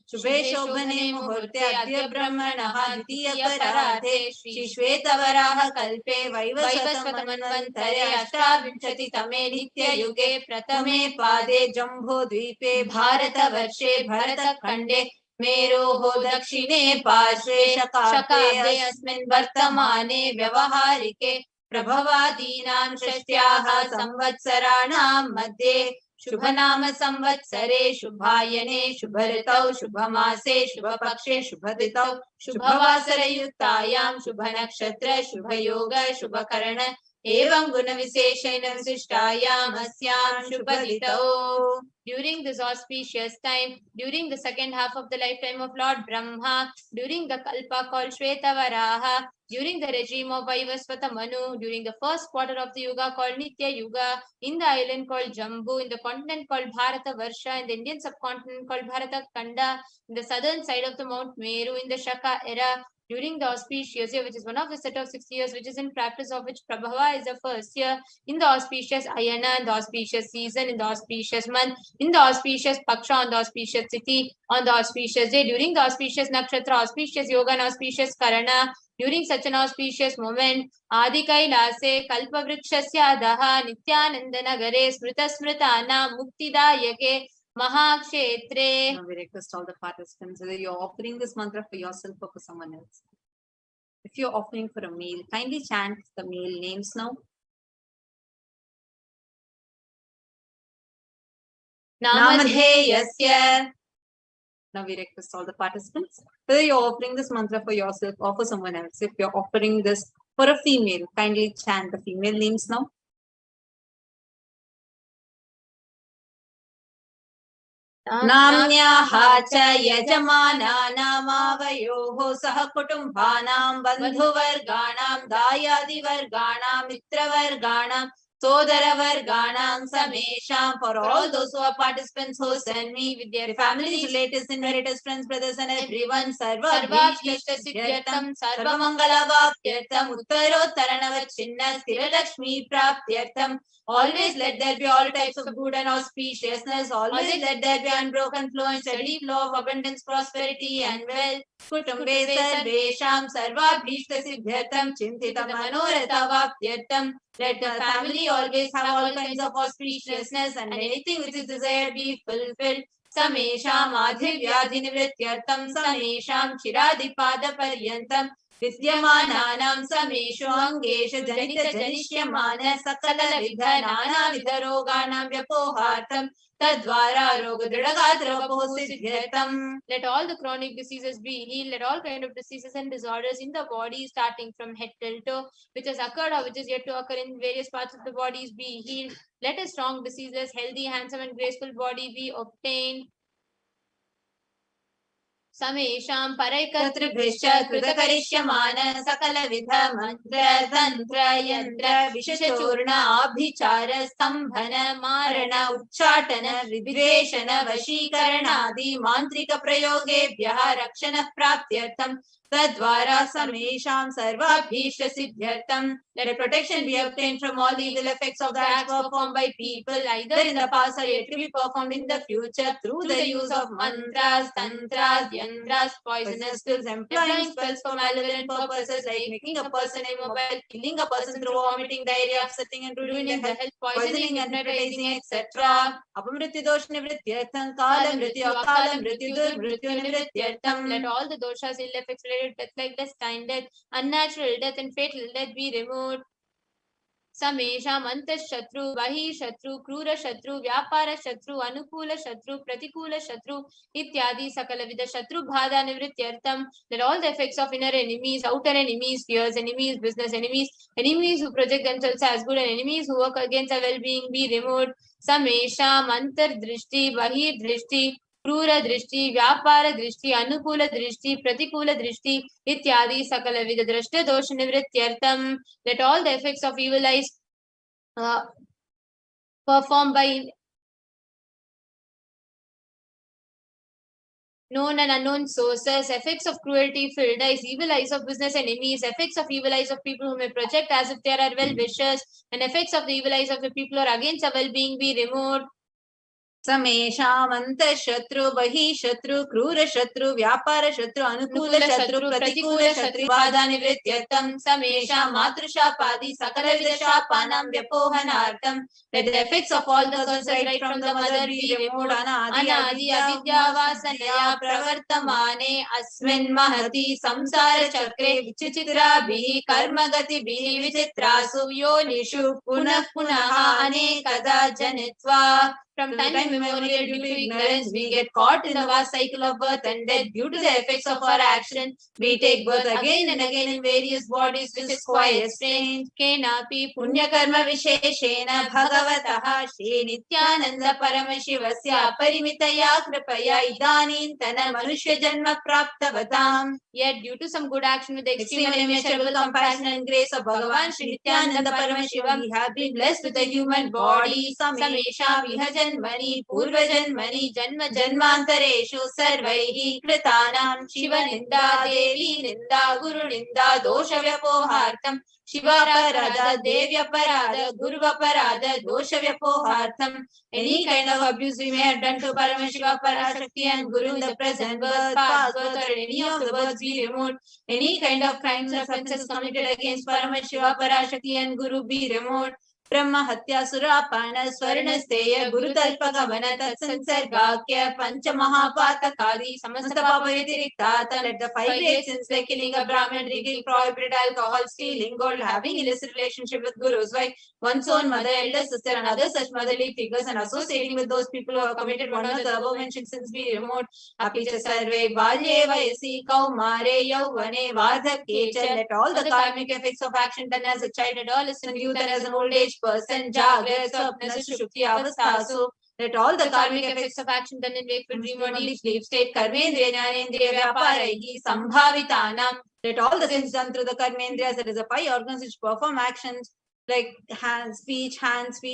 Shubhe Shobhane Muhurte Adya Brahmanaha Dvitiya Paradhe Shri Shvetavaraha Kalpe Vaivasvatamanvantare Ashtavinshati Tame Nitya Yuge Pratame Pade Jambho Dvipe Bharata Varshe Bharata Khande मेरोः दक्षिणे पार्श्वे शकाब्दे अस्मिन् वर्तमाने व्यवहारिके प्रभवादीनां षष्ट्याः संवत्सराणां मध्ये शुभनाम संवत्सरे शुभायने शुभऋतौ शुभमासे शुभपक्षे शुभतिथौ शुभवासरयुक्तायां शुभनक्षत्र शुभयोग शुभकरण एवं गुणविशेषेण विशिष्टायाम् अस्यां शुभतिथौ. During this auspicious time, during the second half of the lifetime of Lord Brahma, during the Kalpa called Shvetavaraha, during the regime of Vaivasvata Manu, during the first quarter of the Yuga called Nitya Yuga, in the island called Jambu, in the continent called Bharata Varsha, in the Indian subcontinent called Bharata Khanda, in the southern side of the Mount Meru, in the Shaka era, during the auspicious year, which is one of the set of 6 years, which is in practice of which Prabhava is the first year, in the auspicious Ayana, in the auspicious season, in the auspicious month, in the auspicious Paksha, on the auspicious Tithi, on the auspicious day, during the auspicious Nakshatra, auspicious Yoga, and auspicious Karana, during such an auspicious moment, Adi Kailase, Kalpavrikshasya Daha, Nityananda Nagare, Smrita Smritana, Muktidayake, Mahakshetre. Now we request all the participants whether you're offering this mantra for yourself or for someone else. If you're offering for a meal, kindly chant the meal names now. Namadheyasya. Now we request all the participants whether you're offering this mantra for yourself or for someone else. If you're offering this for a female, kindly chant the female names now. Namnyaha cha yajamana namavayoho saha kutumbhanam bandhuvarganam dayadivarganam mitravarganam sodaravarganam samesham. For all those who are participants who send me with their families, relatives, inheritors, friends, brothers and everyone, sarvabhishta siddhyartham sarvamangalavapyartham uttarottaranavachinna sthiralakshmi praptyartham. Always let there be all types of good and auspiciousness. Always let there be unbroken flow and steady flow of abundance, prosperity and wealth. Kutumbe sarvesham sarvabhishta siddhyartham chintita manoratha vaptyartham. Let the family always have all kinds of auspiciousness and anything which is desired be fulfilled. Samesham adhivyadhinivrityartham samesham chiradipada paryantam. Vidyamananam sameshu angeshu janita janishyamana sakala vidha nana vidha roganam vyapohartham tadvara rogadragadravaposidhyartham. Let all the chronic diseases be healed. Let all kind of diseases and disorders in the body starting from head till toe, which has occurred or which is yet to occur in various parts of the bodies be healed. Let a strong, diseaseless, healthy, handsome and graceful body be obtained. Samesham paraikatribhischa krutakarishyamana sakala vidha mantra tantra yantra vishachurna abhichara stambhana marana uchchatana vidveshana vashikarana adi mantrika prayogebhyaha rakshana praptyartham tadvara samesham sarvabhishta siddhyartham. Let a protection be obtained from all the evil effects of the acts performed by people either in the past or yet to be performed in the future through the use of mantras, tantras, yantras, poisonous pills, employing spells for malevolent purposes like making a person immobile, killing a person through vomiting, diarrhea, upsetting and ruining the health, poisoning, hypnotizing, etc. Apamrityu dosh nivrityartham kala mrityu akala mrityu durmrityu nivrityartham. Let all the doshas, ill effects related death like death, time death, unnatural death and fatal death be removed. समेषाम् अन्तःशत्रु बहिःशत्रु क्रूरशत्रु व्यापारशत्रु अनुकूलशत्रु प्रतिकूलशत्रु इत्यादि सकलविध शत्रुबाधा निवृत्त्यर्थं, that all the effects of inner enemies, outer enemies, fears enemies, business enemies, enemies who project themselves as good, and enemies who work against our well-being be removed. Samesham antardrishti bahirdrishti क्रूर दृष्टि व्यापार दृष्टि अनुकूल दृष्टि प्रतिकूल दृष्टि इत्यादि सकल विध दृष्ट दोष निवृत्त्यर्थम, that all the effects of evil eyes performed by known and unknown sources, effects of cruelty filled eyes, evil eyes of business enemies, effects of evil eyes of people who may project as if they are well-wishers, and effects of the evil eyes of the people who are against our well-being be removed. समेषाम् अन्तःशत्रु बहिःशत्रु क्रूरशत्रु व्यापारशत्रु अनुकूलशत्रु प्रतिकूलशत्रु बाधा निवृत्त्यर्थं, समेषां मातृशापादि सकलविधशापानां व्यपोहनार्थं, that the effects of all the curses right from the mother be removed. अनादि अविद्यावासनया प्रवर्तमाने अस्मिन् महति संसारचक्रे विचित्राभिः कर्मगतिभिः विचित्रासु योनिषु पुनः पुनः अनेकदा जनित्वा. From time immemorial, due to ignorance, we get caught in the vast cycle of birth and death. Due to the effects of our action, we take birth again and again in various bodies, which is quite strange. Kenapi punyakarma visheshena bhagavatah Shri Nithyananda Paramashivasya Parimitaya Kripaya Idanintana Manushya Janma Praptavatam. Yet, due to some good action with the extreme and immeasurable compassion and grace of Bhagavan Shri Nithyananda Paramashivam, we have been blessed with a human body. Samesha Vihajan Mani Purvajanmani Janma Janmantareshu Sarvaihi Kritanan Shiva Ninda Devi Ninda Guru Ninda Dosha Vyapohartam Shivaparada Devyaparada Guruvaparada Dosha Vyapohartam. Any kind of abuse we may have done to Paramashiva, Parashakti and Guru in the present birth, past birth, or any of the births be removed. Any kind of crimes or offences committed against Paramashiva, Parashakti and Guru be removed. ब्रह्म हत्या सुरापान स्वर्ण स्तेय गुरुतल्प गमन तत्संसर्गाख्य पंच महापातकादि समस्त पाप व्यतिरिक्तात्, let the 5 great sins like killing a Brahmin, drinking prohibited alcohol, stealing gold, having illicit relationship with Guru's wife, one's own mother, elder sister, and other such motherly figures, and associating with those people who have committed one of the above mentioned sins be removed. Apicha sarve balye vayasi kaumare yauvane vardhakye cha, let all the karmic effects of action done as a child, adolescent, youth, and as an old age person, Jagrat, Swapna, Sushupti, Avastasu, let all the karmic effects of action done in wakeful dream or deep sleep state, Karmendriya, Jnanendriya, Vyaparaihi, Sambhavitanam, let all the sins done through the Karmendriyas, that is the 5 organs which perform actions like hands, feet,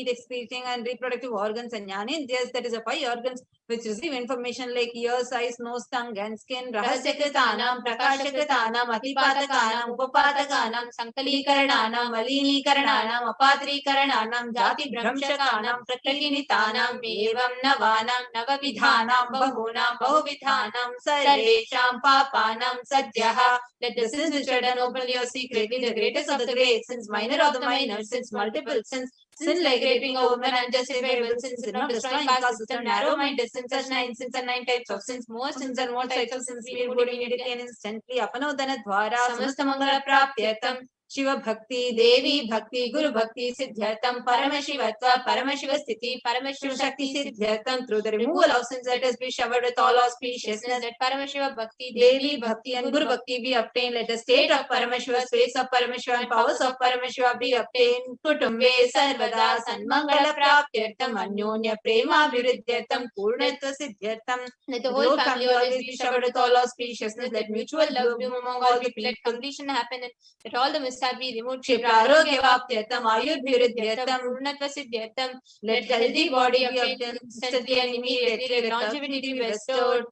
excreting and reproductive organs, and Jnanendriyas, that is the 5 organs which receive information like ears, eyes, nose, tongue, and skin. Rahasyakritanam, Prakashakritanam, Atipatakanam, Upapatakanam, Sankalikarananam, Malinikarananam, Apatrikarananam, Jati Brahmshakanam, Prakinitanam, Evam Navanam, Navavidhanam, Bahunam, Bahuvidhanam, Sarvesham, Papanam, Sadhyaha. Let the sins which are done openly or secretly, the greatest of the great sins, minor of the minor sins, multiple sins, sin like raping a woman, unjustifiable sins, not destroying caste system, narrow-minded sins, such 9 sins and 9 types of sins, more sins and more types of sins, we would immediately and instantly, apanodana dvara, samasta mangala praptyatam, Shiva Bhakti, Devi Bhakti, Guru Bhakti, Siddhyartam, Paramashivatva, Paramashiva Sthiti, Paramashiva Shakti Siddhyartam, through the removal of sins, let us be showered with all auspiciousness, let Paramashiva Bhakti, Devi Bhakti, and Guru Bhakti be obtained, let the state of Paramashiva, space of Paramashiva, and powers of Paramashiva be obtained, Kutumbe, Sarvada, Sanmangala Praptyartam, Anyonya Prema Viruddhyartam, Purnatva Siddhyartam, let the whole family always be showered with all auspiciousness, let mutual love bloom among all people, let completion happen, and let all the mistakes be removed. Kshiprarogya-vaptyatam, ayurvriddhyatam, purnatva-siddhyatam. Let healthy body obtain instantly and immediately. Let longevity be bestowed.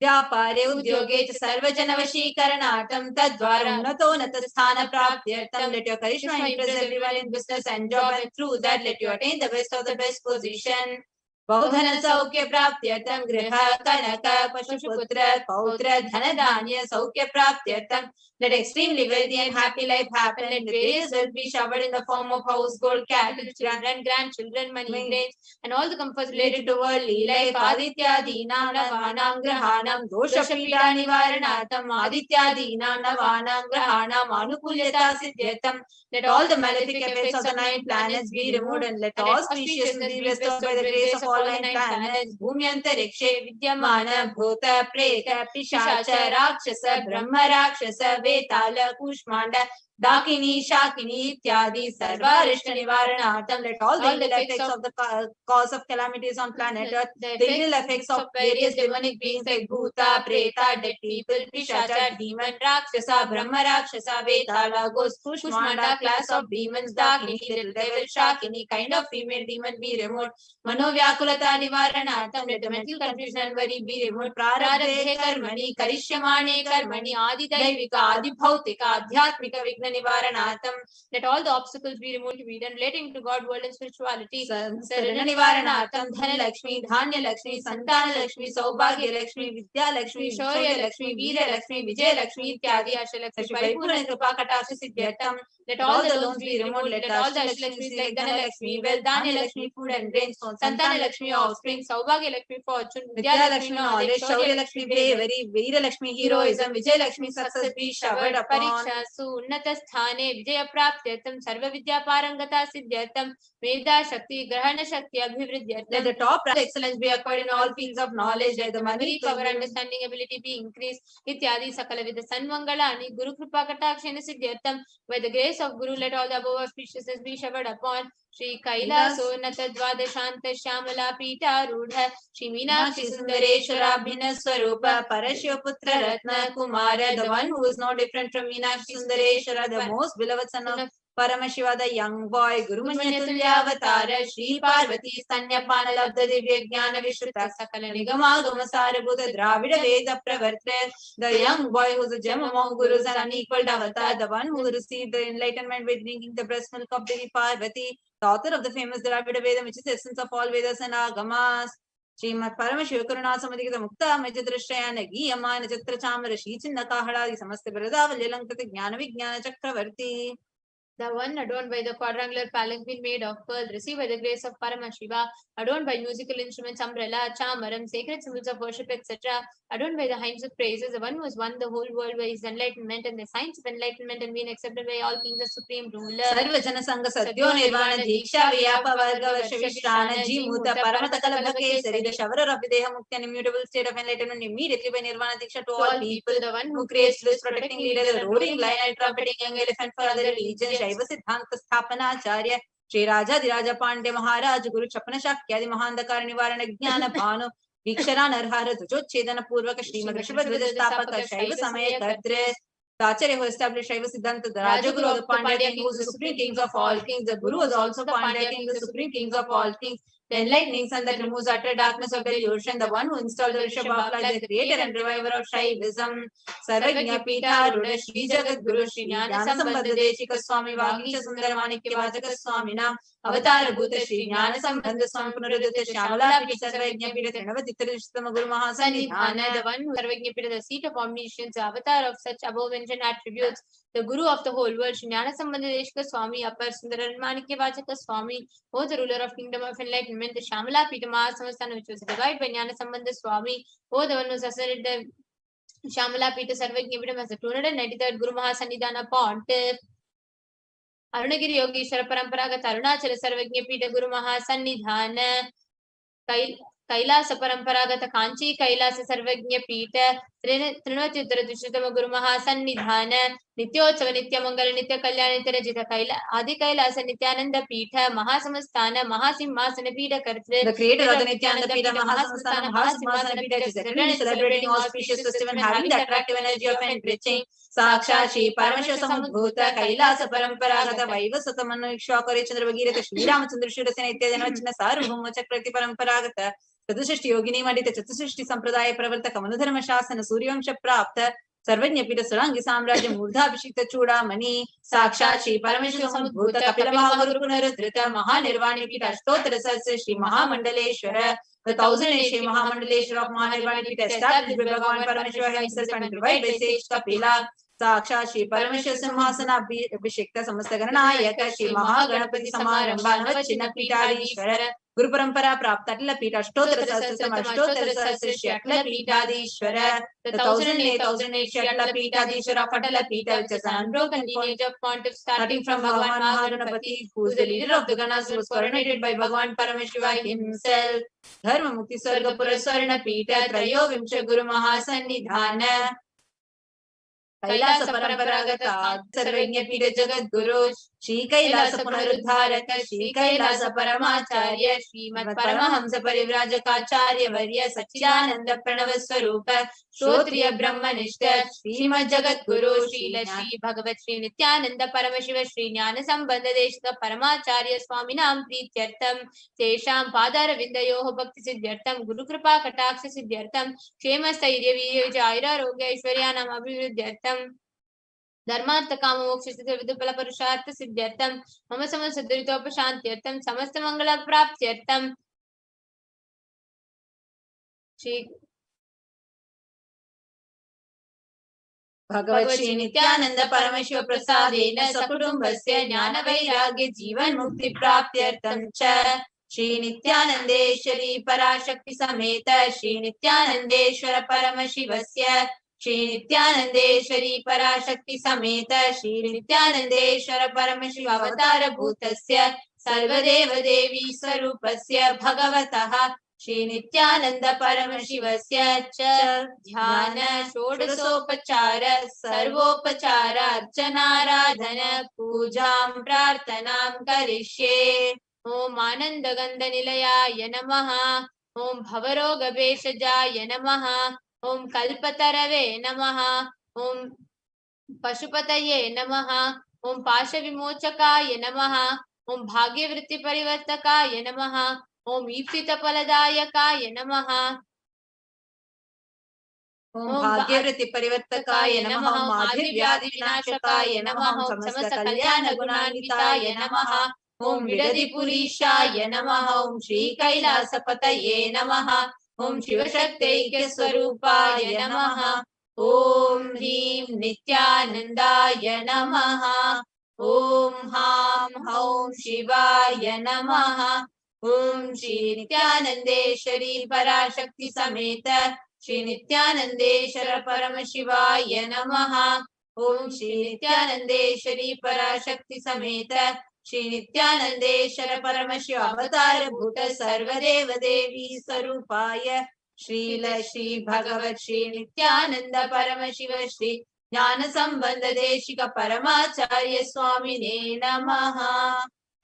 Vyapare udyoge cha sarvajanavashikaranartam tadvara unnato natasthana praptyartam. Let your charisma impress everyone in business and job, and through that let you attain the best of the best position. बहुधन सौख्य प्राप्त्यर्थं गृह कनक पशुपुत्र पौत्र धन धान्य सौख्य प्राप्त्यर्थं let extremely wealthy and happy life happen, and various wealth be showered in the form of house, gold, cattle, children, grandchildren, money, grains, and all the comforts related to worldly life. Adityadinam navanam grahanam dosha pida nivaranatam Adityadinam navanam grahanam anukulyata siddhyatam. Let all the malefic effects of the 9 planets be removed, and let all speciousness be restored by the grace of all 9 planets. Bhumyantarikshe vidyamana bhuta preta pishacha rakshasa brahma rakshasa vetala kushmanda dakini shakini ityadi sarvarishta nivaranartham. Let all the evil effects of the cause of calamities on planet Earth, the evil effects of various demonic beings like bhuta, preta, dead people, pishacha, demon, rakshasa, brahma rakshasa, vetala, ghost, kushmanda, class of demons, dakini, little devil, shakini, kind of female demon be removed. Manovyakulata nivaranartham. Let the mental confusion and worry be removed. Prarabdhe karmani karishyamane karmani adi daivika adi bhautika adhyatmika vigna nivaranartham. Let all the obstacles be removed to be done relating to God, world and spirituality. Sarana nivaranartham dhana lakshmi dhanya lakshmi santana lakshmi saubhagya lakshmi vidya lakshmi shaurya lakshmi veera lakshmi vijay lakshmi ityadi ashalakshmi paripurna kripa katasha siddhyartham. Let all the loans be removed. Let all the ashalakshmis like dhana lakshmi, wealth, dhanya lakshmi, food and grains, santana lakshmi, offspring, saubhagya lakshmi, fortune, vidya lakshmi, knowledge, shaurya lakshmi, bravery, veera lakshmi, heroism, vijay lakshmi, success be showered upon. Parikshasu unnata sthane vijaya praptyartham sarva vidya parangata siddhyartham Veda Shakti, Grahana Shakti, Abhivridyartham. Let the top excellence be acquired in all fields of knowledge. Let the money, power, understanding, ability be increased. Ityadi Sakala with the Sanmangalani, Guru Kripa Katakshana Siddhyartham. By the grace of Guru, let all the above auspiciousness be showered upon. Shri Kailaso Nata Dvadashanta Shamala Pita Rudha Shri Meenakshi Sundareshwara Bhina Swarupa Parashyoputra Ratna Kumara, the one who is no different from Meenakshi Sundareshwara, the most beloved son of Paramashiva, the young boy, Guru Manyatulyavatara, Shri Parvati, Sanyapana Labda Divya Jnana Vishruta Sakala Nigama Gomasara Buddha Dravida Veda Pravartre, the young boy who is a gem among gurus and unequaled avatar, the one who received the enlightenment by drinking the breast milk of Devi Parvati, the author of the famous Dravida Veda, which is the essence of all Vedas and Agamas. Srimad Paramashiva Karuna Samadhikata Mukta Majadrashayana Giyama Najatra Chamara Shichinna Kahada Samaste Brada Valyalankrita Jnana Vijnana Chakravarti. The one adorned by the quadrangular palanquin made of pearl, received by the grace of Paramashiva, adorned by musical instruments, umbrella, chamaram, sacred symbols of worship, etc., adorned by the hymns of praises, the one who has won the whole world by his enlightenment and the science of enlightenment and been accepted by all kings as supreme ruler. Sarvajana Sangha Sadhyo Nirvana Diksha Vyapa Varga Varshavishrana Jimuta Paramata Kalabhake Sari, the shower of Videha Mukti and immutable state of enlightenment immediately by Nirvana Diksha to all people, the one who creates bliss, protecting leader, the roaring lion and trumpeting young elephant for other religions. शैव सिद्धांत स्थापनाचार्य श्री राजाधिराज पांडे महाराज गुरु छपन शाक्यादि महांधकार निवारण ज्ञान भानु वीक्षरा नरहर ध्वजोच्छेदन पूर्वक श्रीमद ऋषभध्वज स्थापक शैव समय कर्तृ Acharya who established Shaiva Siddhanta, the Rajaguru of the Pandya king, who is the supreme kings of all kings. The Guru was also Pandya king, the supreme kings of all kings. The enlightening sun that removes utter darkness of delusion, the one who installed the Rishabha like the creator and reviver of Shaivism. Sarvajna Pita Ruda Shri Jagat Guru Shri Jnana Sambandha Deshika Swami Vagisha Sundar Manikya Vachaka Swamina Avatara Bhuta Shri Jnana Sambandha Swami Punaradita Shamala Pita Sarvajna Pita Trinavadittarishitama Guru Mahasannidhana, the one who Sarvajna Pita, the seat of omniscience, avatar of such above mentioned attributes, the Guru of the whole world, Shri Jnana Sambandha Deshika Swami, Upper Sundar Manikya Vachaka Swami, O the ruler of kingdom of enlightenment, the Shamala Pita Mahasamastana, which was divided by Jnana Sambandha Swami, O the one who asserted the Shamala Pita Sarvajna Pita as the 293rd Guru Mahasannidhana Pontiff. Arunagiri Yogeshwara Paramparaga Arunachala Sarvajna Pita Guru Mahasannidhana Kailasa Paramparaga Kanchi Kailasa Sarvajna Pita Trinvatitara Dushtama Guru Mahasannidhana Nityotsava Nitya Mangala Nitya Kalyana Nitya Kaila Adi Kailasa Nithyananda Pita Mahasamastana Mahasimhasana Pita Kartre, the creator of the Nithyananda Pita Mahasamastana Mahasimhasana Pita is celebrating auspicious festival having the attractive energy of enriching Saksha Shri Paramashiva Samudbhuta Kailasa Paramparagata Vaivasata Manukshakari Chandra Bhagirata Shri Ramachandra Shurasena Ityadana Vachana Sarvabhauma Chakrati Paramparagata चतुष्टि योगिनी मंडित चतुष्टि संप्रदाय प्रवर्तक मनुधर्म शासन सूर्यवंश प्राप्त सर्वज्ञपीठ सुरांगी साम्राज्य मूर्धाभिषिक्त चूड़ामणि साक्षात् श्री परमेश्वर समुद्भूत कपिल महागुरु पुनरुद्धृत महानिर्वाणी पीठ अष्टोत्तर सहस्र श्री महामंडलेश्वर The 1000 Shri Mahamandaleshwar of Mahanirvani Pita established by Bhagavan Paramashiva himself and revived by sage Kapila. Sakshat Shri Parameshwar Simhasana Abhishekta Samasta Gananayaka Shri Mahaganapati Samarambha Navachinna Pitadishwara Guru Parampara Prapta Atla Pita Ashtotara Sahasratama Ashtotara Sahasra Shri Atla Pitadishwara The 1008 Shri Atla Pitadishwara of Atla Pita which is an unbroken lineage of pontiffs starting from Bhagavan Mahaganapati who is the leader of the Ganas was coronated by Bhagavan Paramashiva himself. धर्म मुक्ति स्वर्ग पुर स्वर्ण पीठ त्रयोविंश गुरु महासन्निधान कैलास परंपरागत सर्वज्ञ पीठ जगत गुरु श्री कैलास पुनरुद्धारक श्री कैलास परमाचार्य श्रीमद परमहंस परिव्राजकाचार्य वर्य सच्चिदानंद प्रणव स्वरूप श्रोत्रिय ब्रह्मनिष्ठ श्रीमद जगत गुरु श्रील श्री भगवत श्री नित्यानंद परमशिव श्री ज्ञान संबंध देश परमाचार्य स्वामिनां प्रीत्यर्थम तेषां पादारविन्दयोः भक्ति सिद्ध्यर्थम गुरु कृपा कटाक्ष सिद्ध्यर्थम क्षेम स्थैर्य वीर्य विजय आयुरारोग्य ऐश्वर्याणाम् अभिवृद्ध्यर्थम धर्मार्थ काम मोक्ष विदुफल पुरुषार्थ सिद्ध्यर्थम मम समस्त दुरितोपशान्त्यर्थम समस्त मंगल प्राप्त्यर्थम श्री भगवत श्री नित्यानंद परमेश्वर प्रसादेन सकुटुम्बस्य ज्ञान वैराग्य जीवन मुक्ति प्राप्त्यर्थम च श्री नित्यानंदेश्वरी पराशक्ति समेत श्री नित्यानंदेश्वर परमशिवस्य श्री नित्यानंदेश्वरी पराशक्ति समेत श्री नित्यानंदेश्वर परमशिव अवतार भूतस्य सर्वदेव देवी स्वरूपस्य भगवतः श्री नित्यानंद परमशिवस्य च ध्यान षोडशोपचार सर्वोपचार अर्चनाराधन पूजां प्रार्थनां करिष्ये। ओम आनंद गंध निलयाय नमः। ओम भवरोग भेषजाय नमः। ओम कल्पतरवे नमः। ओम पशुपतये नमः। ओम पाश विमोचकाय नमः। ओम भाग्यवृत्ति परिवर्तकाय नमः। ओम ईप्सित फलदायकाय नमः। ओम भाग्यवृत्ति परिवर्तकाय नमः। ओम आदि व्याधि विनाशकाय नमः। ओम समस्त कल्याण गुणान्विताय नमः। ओम विदधिपुरीशाय नमः। ओम श्री कैलासपतये नमः। ओम शिवशक्तैक्य स्वरूपाय नमः। ओम ह्रीं नित्यानंदाय नमः। ओम हां हौं शिवाय नमः। ओम श्री नित्यानंदेश्वरी पराशक्ति समेत श्री नित्यानंदेश्वर परमशिवाय नमः। ओम श्री नित्यानंदेश्वरी पराशक्ति समेत श्री नित्यानंदेश्वर परमशिव अवतार भूत सर्वदेव देवी स्वरूपाय श्रील श्री भगवत श्री नित्यानंद परमशिव श्री ज्ञान संबंध देशिक परमाचार्य स्वामिने नमः।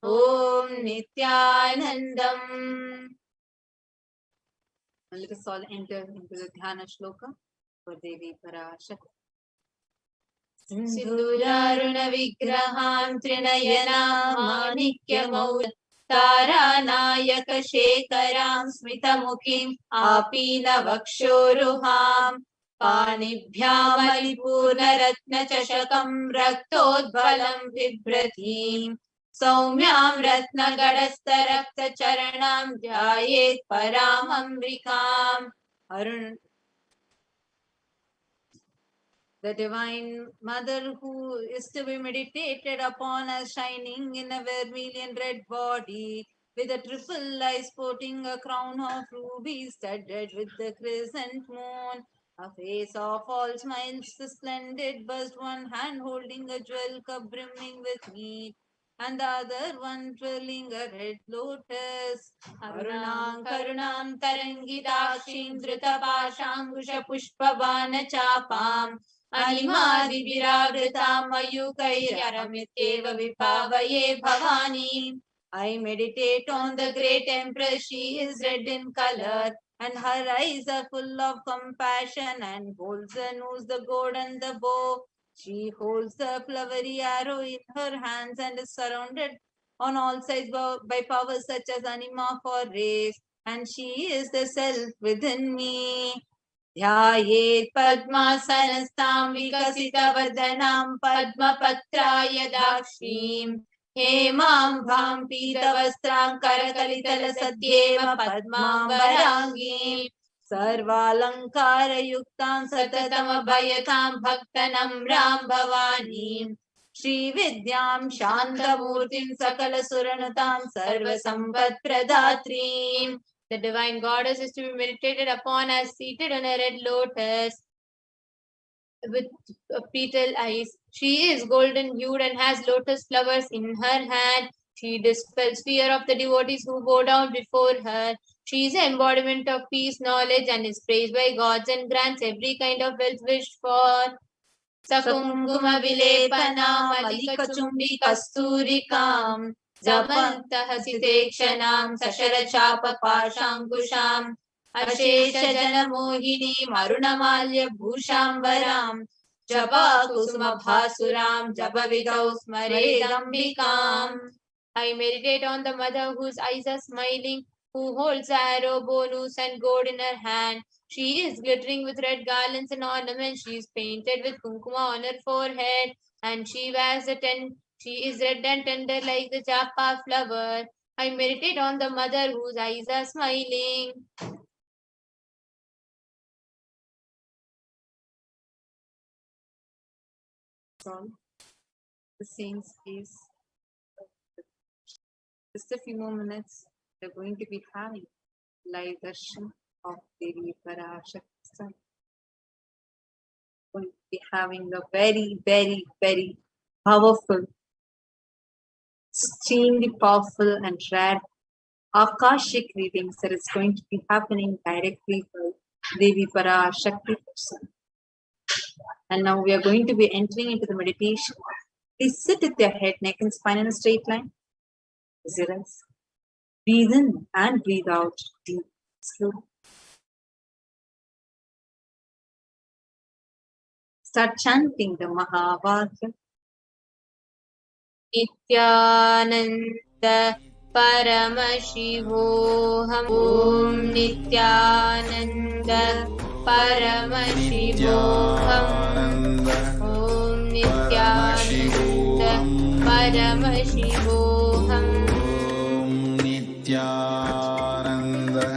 ओम Nityanandam. Let us all enter into the dhyana shloka for Devi Parashakti. सिंदूरारुण विग्रहां त्रिनयनां माणिक्यमौल तारानायक शेखरां स्मितमुखीं आपीनवक्षोरुहां पाणिभ्यामलिपूर्णरत्नचषकं रक्तोद्बलं बिभ्रतीं सौम्यां रत्नगडस्थरक्तचरणां ध्यायेत् परामम्बिकाम्। Arun The Divine Mother who is to be meditated upon as shining in a vermilion red body with a triple eye sporting a crown of rubies studded with the crescent moon. A face of all smiles, the splendid bust, one hand holding a jewel cup brimming with mead, and the other one twirling a red lotus. Arunam karunam tarangidakshim dhrutapashangusha pushpabana chapam animadiviravritaam mayukairamityeva vipavaye bhavani. I meditate on the great empress. She is red in color, and her eyes are full of compassion, and holds the noose, the gourd, and the bow. She holds the flowery arrow in her hands and is surrounded on all sides by powers such as anima for race, and she is the self within me. ध्यायेत् पद्मासनस्तां विकसितवदनां पद्मपत्रायदाक्षीम् हेमाम्भां पीतवस्त्रां करकलितलसद्येव पद्माम्बराङ्गीम् सर्वालङ्कारयुक्तां सततमभयतां भक्तनम्रां भवानीं श्रीविद्यां शान्तमूर्तिं सकलसुरनुतां सर्वसम्पत्प्रदात्रीम्. The divine goddess is to be meditated upon as seated on a red lotus with petal eyes. She is golden hued and has lotus flowers in her hand. She dispels fear of the devotees who bow down before her. She is the embodiment of peace, knowledge, and is praised by gods and grants every kind of wealth wished for. Sakumkuma vilepanam alikachumbi kasturikam जपन्तः सितेक्षणां सशरचापपाशाङ्कुशाम् अशेषजनमोहिनीम् अरुणमाल्यभूषाम्बराम् जपाकुसुमभासुरां जपविधौ स्मरेदम्बिकाम्. I meditate on the mother whose eyes are smiling, who holds the arrow, bow, noose, and gourd in her hand. She is glittering with red garlands and ornaments. She is painted with kumkuma on her forehead, and she wears a tent. She is red and tender like the japa flower. I meditate on the mother whose eyes are smiling. The saints is just a few more minutes. We're going to be having live darshan of Devi Parashakti. We're going to be having a very, very, very powerful, extremely powerful and rare Akashic readings that is going to be happening directly for Devi Parashakti person. And now we are going to be entering into the meditation. Please sit with your head, neck and spine in a straight line. Close your eyes. Breathe in and breathe out deep, slowly. Start chanting the Mahavakya. Nithyananda Paramashivoham. Om Nithyananda Paramashivoham. Om Nithyananda Paramashivoham. Nithyananda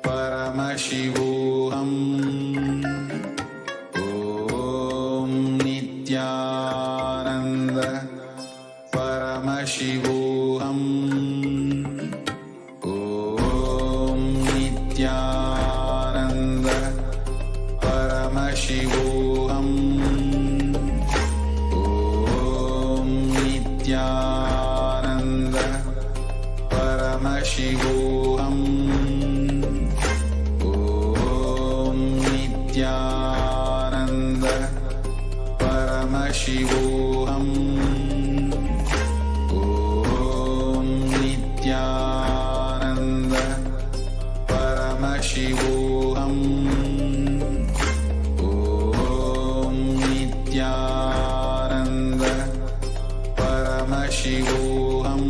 Paramashivoham. Om Nithyananda Paramashivoham. Om Nithyananda Paramashivoham. Om Nithyananda Paramashivoham. Om Nithyananda Paramashivoham. Om Nithyananda Paramashivoham. Om Nithyananda Paramashivoham.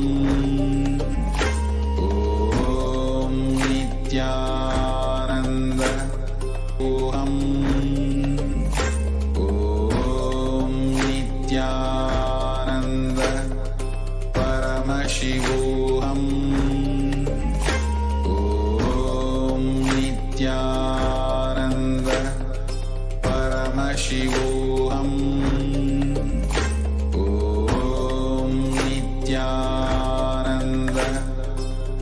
Om Nithyananda Oham. Om Nithyananda Paramashivoham. Om Nithyananda Paramashivoham. Om Nithyananda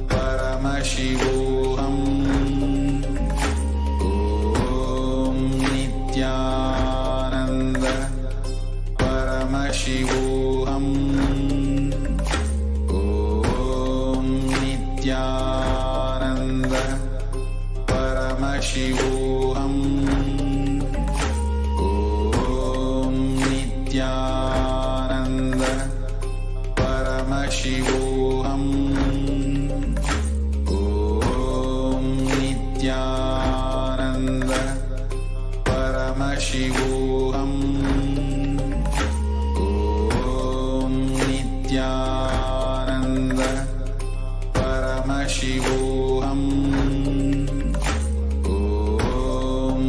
Paramashivoham. Om Nithyananda Paramashivoham. Om Nithyananda Paramashivoham. Om Nithyananda Paramashivoham. Om Nithyananda Paramashivoham. Om Nithyananda Paramashivoham. Om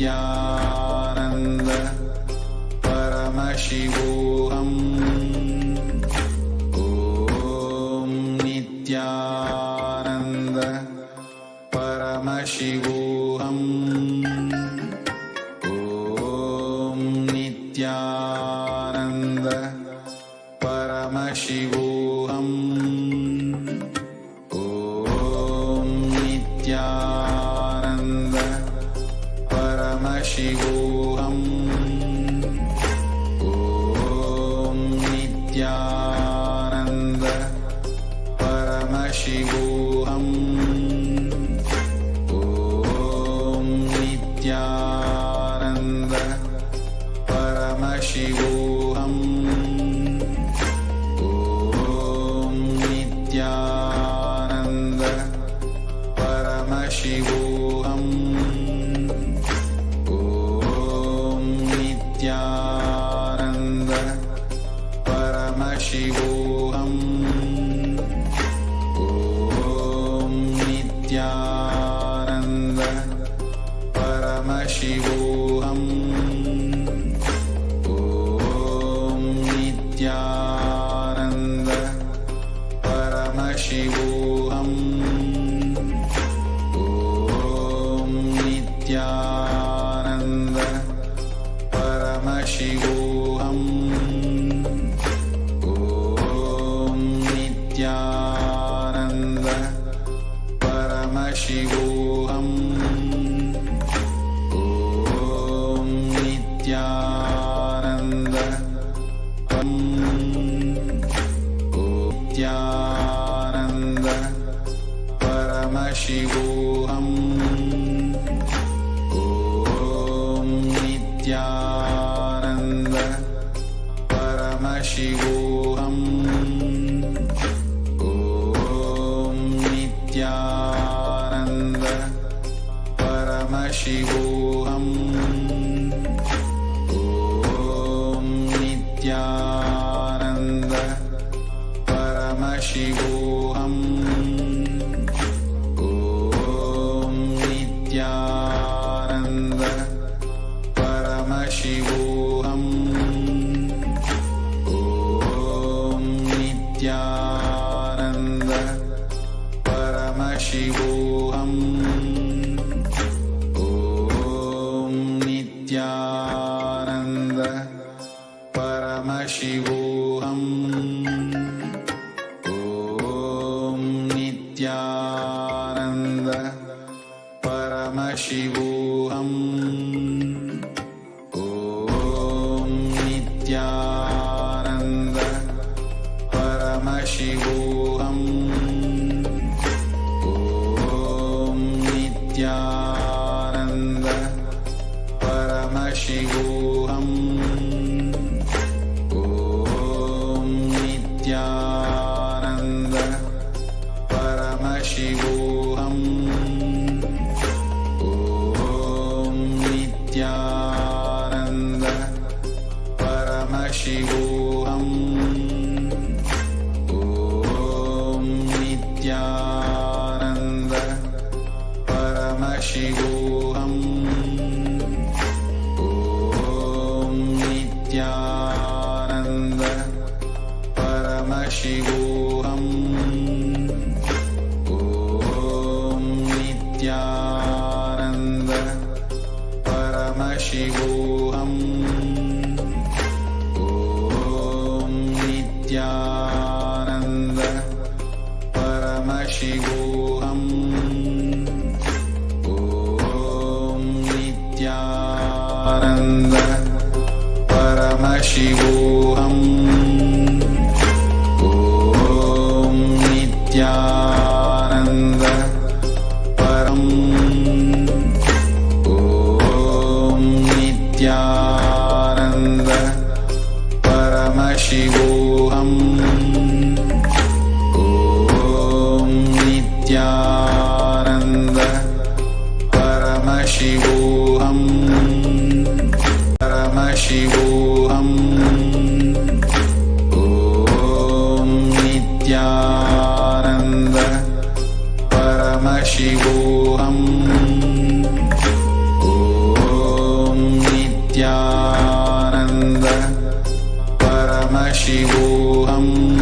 Nithyananda Paramashivoham. Om Nithyananda Paramashivoham. Om Nithyananda Paramashivoham. Om Nithyananda Paramashivoham. Om Nithyananda Paramashivoham. Om Nithyananda Paramashivoham. Om Nithyananda Paramashivoham. Om Nithyananda Paramashivoham. Om Nithyananda Paramashivoham. Om Nithyananda Paramashivoham. Om Nithyananda Paramashivoham. Om Nithyananda Paramashivoham. Om Nithyananda Nithyananda Paramashivoham. Om Nithyananda Paramashivoham. Om Nithyananda Paramashivoham. Om Nithyananda Paramashivoham. Om Nithyananda Paramashivoham. Om Nithyananda Paramashivoham. Om Nithyananda Paramashivoham. Om Nithyananda Paramashivoham. Om Nithyananda Paramashivoham. Om Nithyananda Paramashivoham. Om Nithyananda Paramashivoham. Om Nithyananda Paramashivoham. Om Nithyananda Paramashivoham. Om Nithyananda Paramashivoham. Om Nithyananda Paramashivoham. Om Nithyananda Paramashivoham. Om Nithyananda Paramashivoham. Om Nithyananda Param. Om Nithyananda Paramashivoham. Om Nithyananda Paramashivoham. Paramashivoham. Om Nithyananda Paramashivoham. Om Parashivoham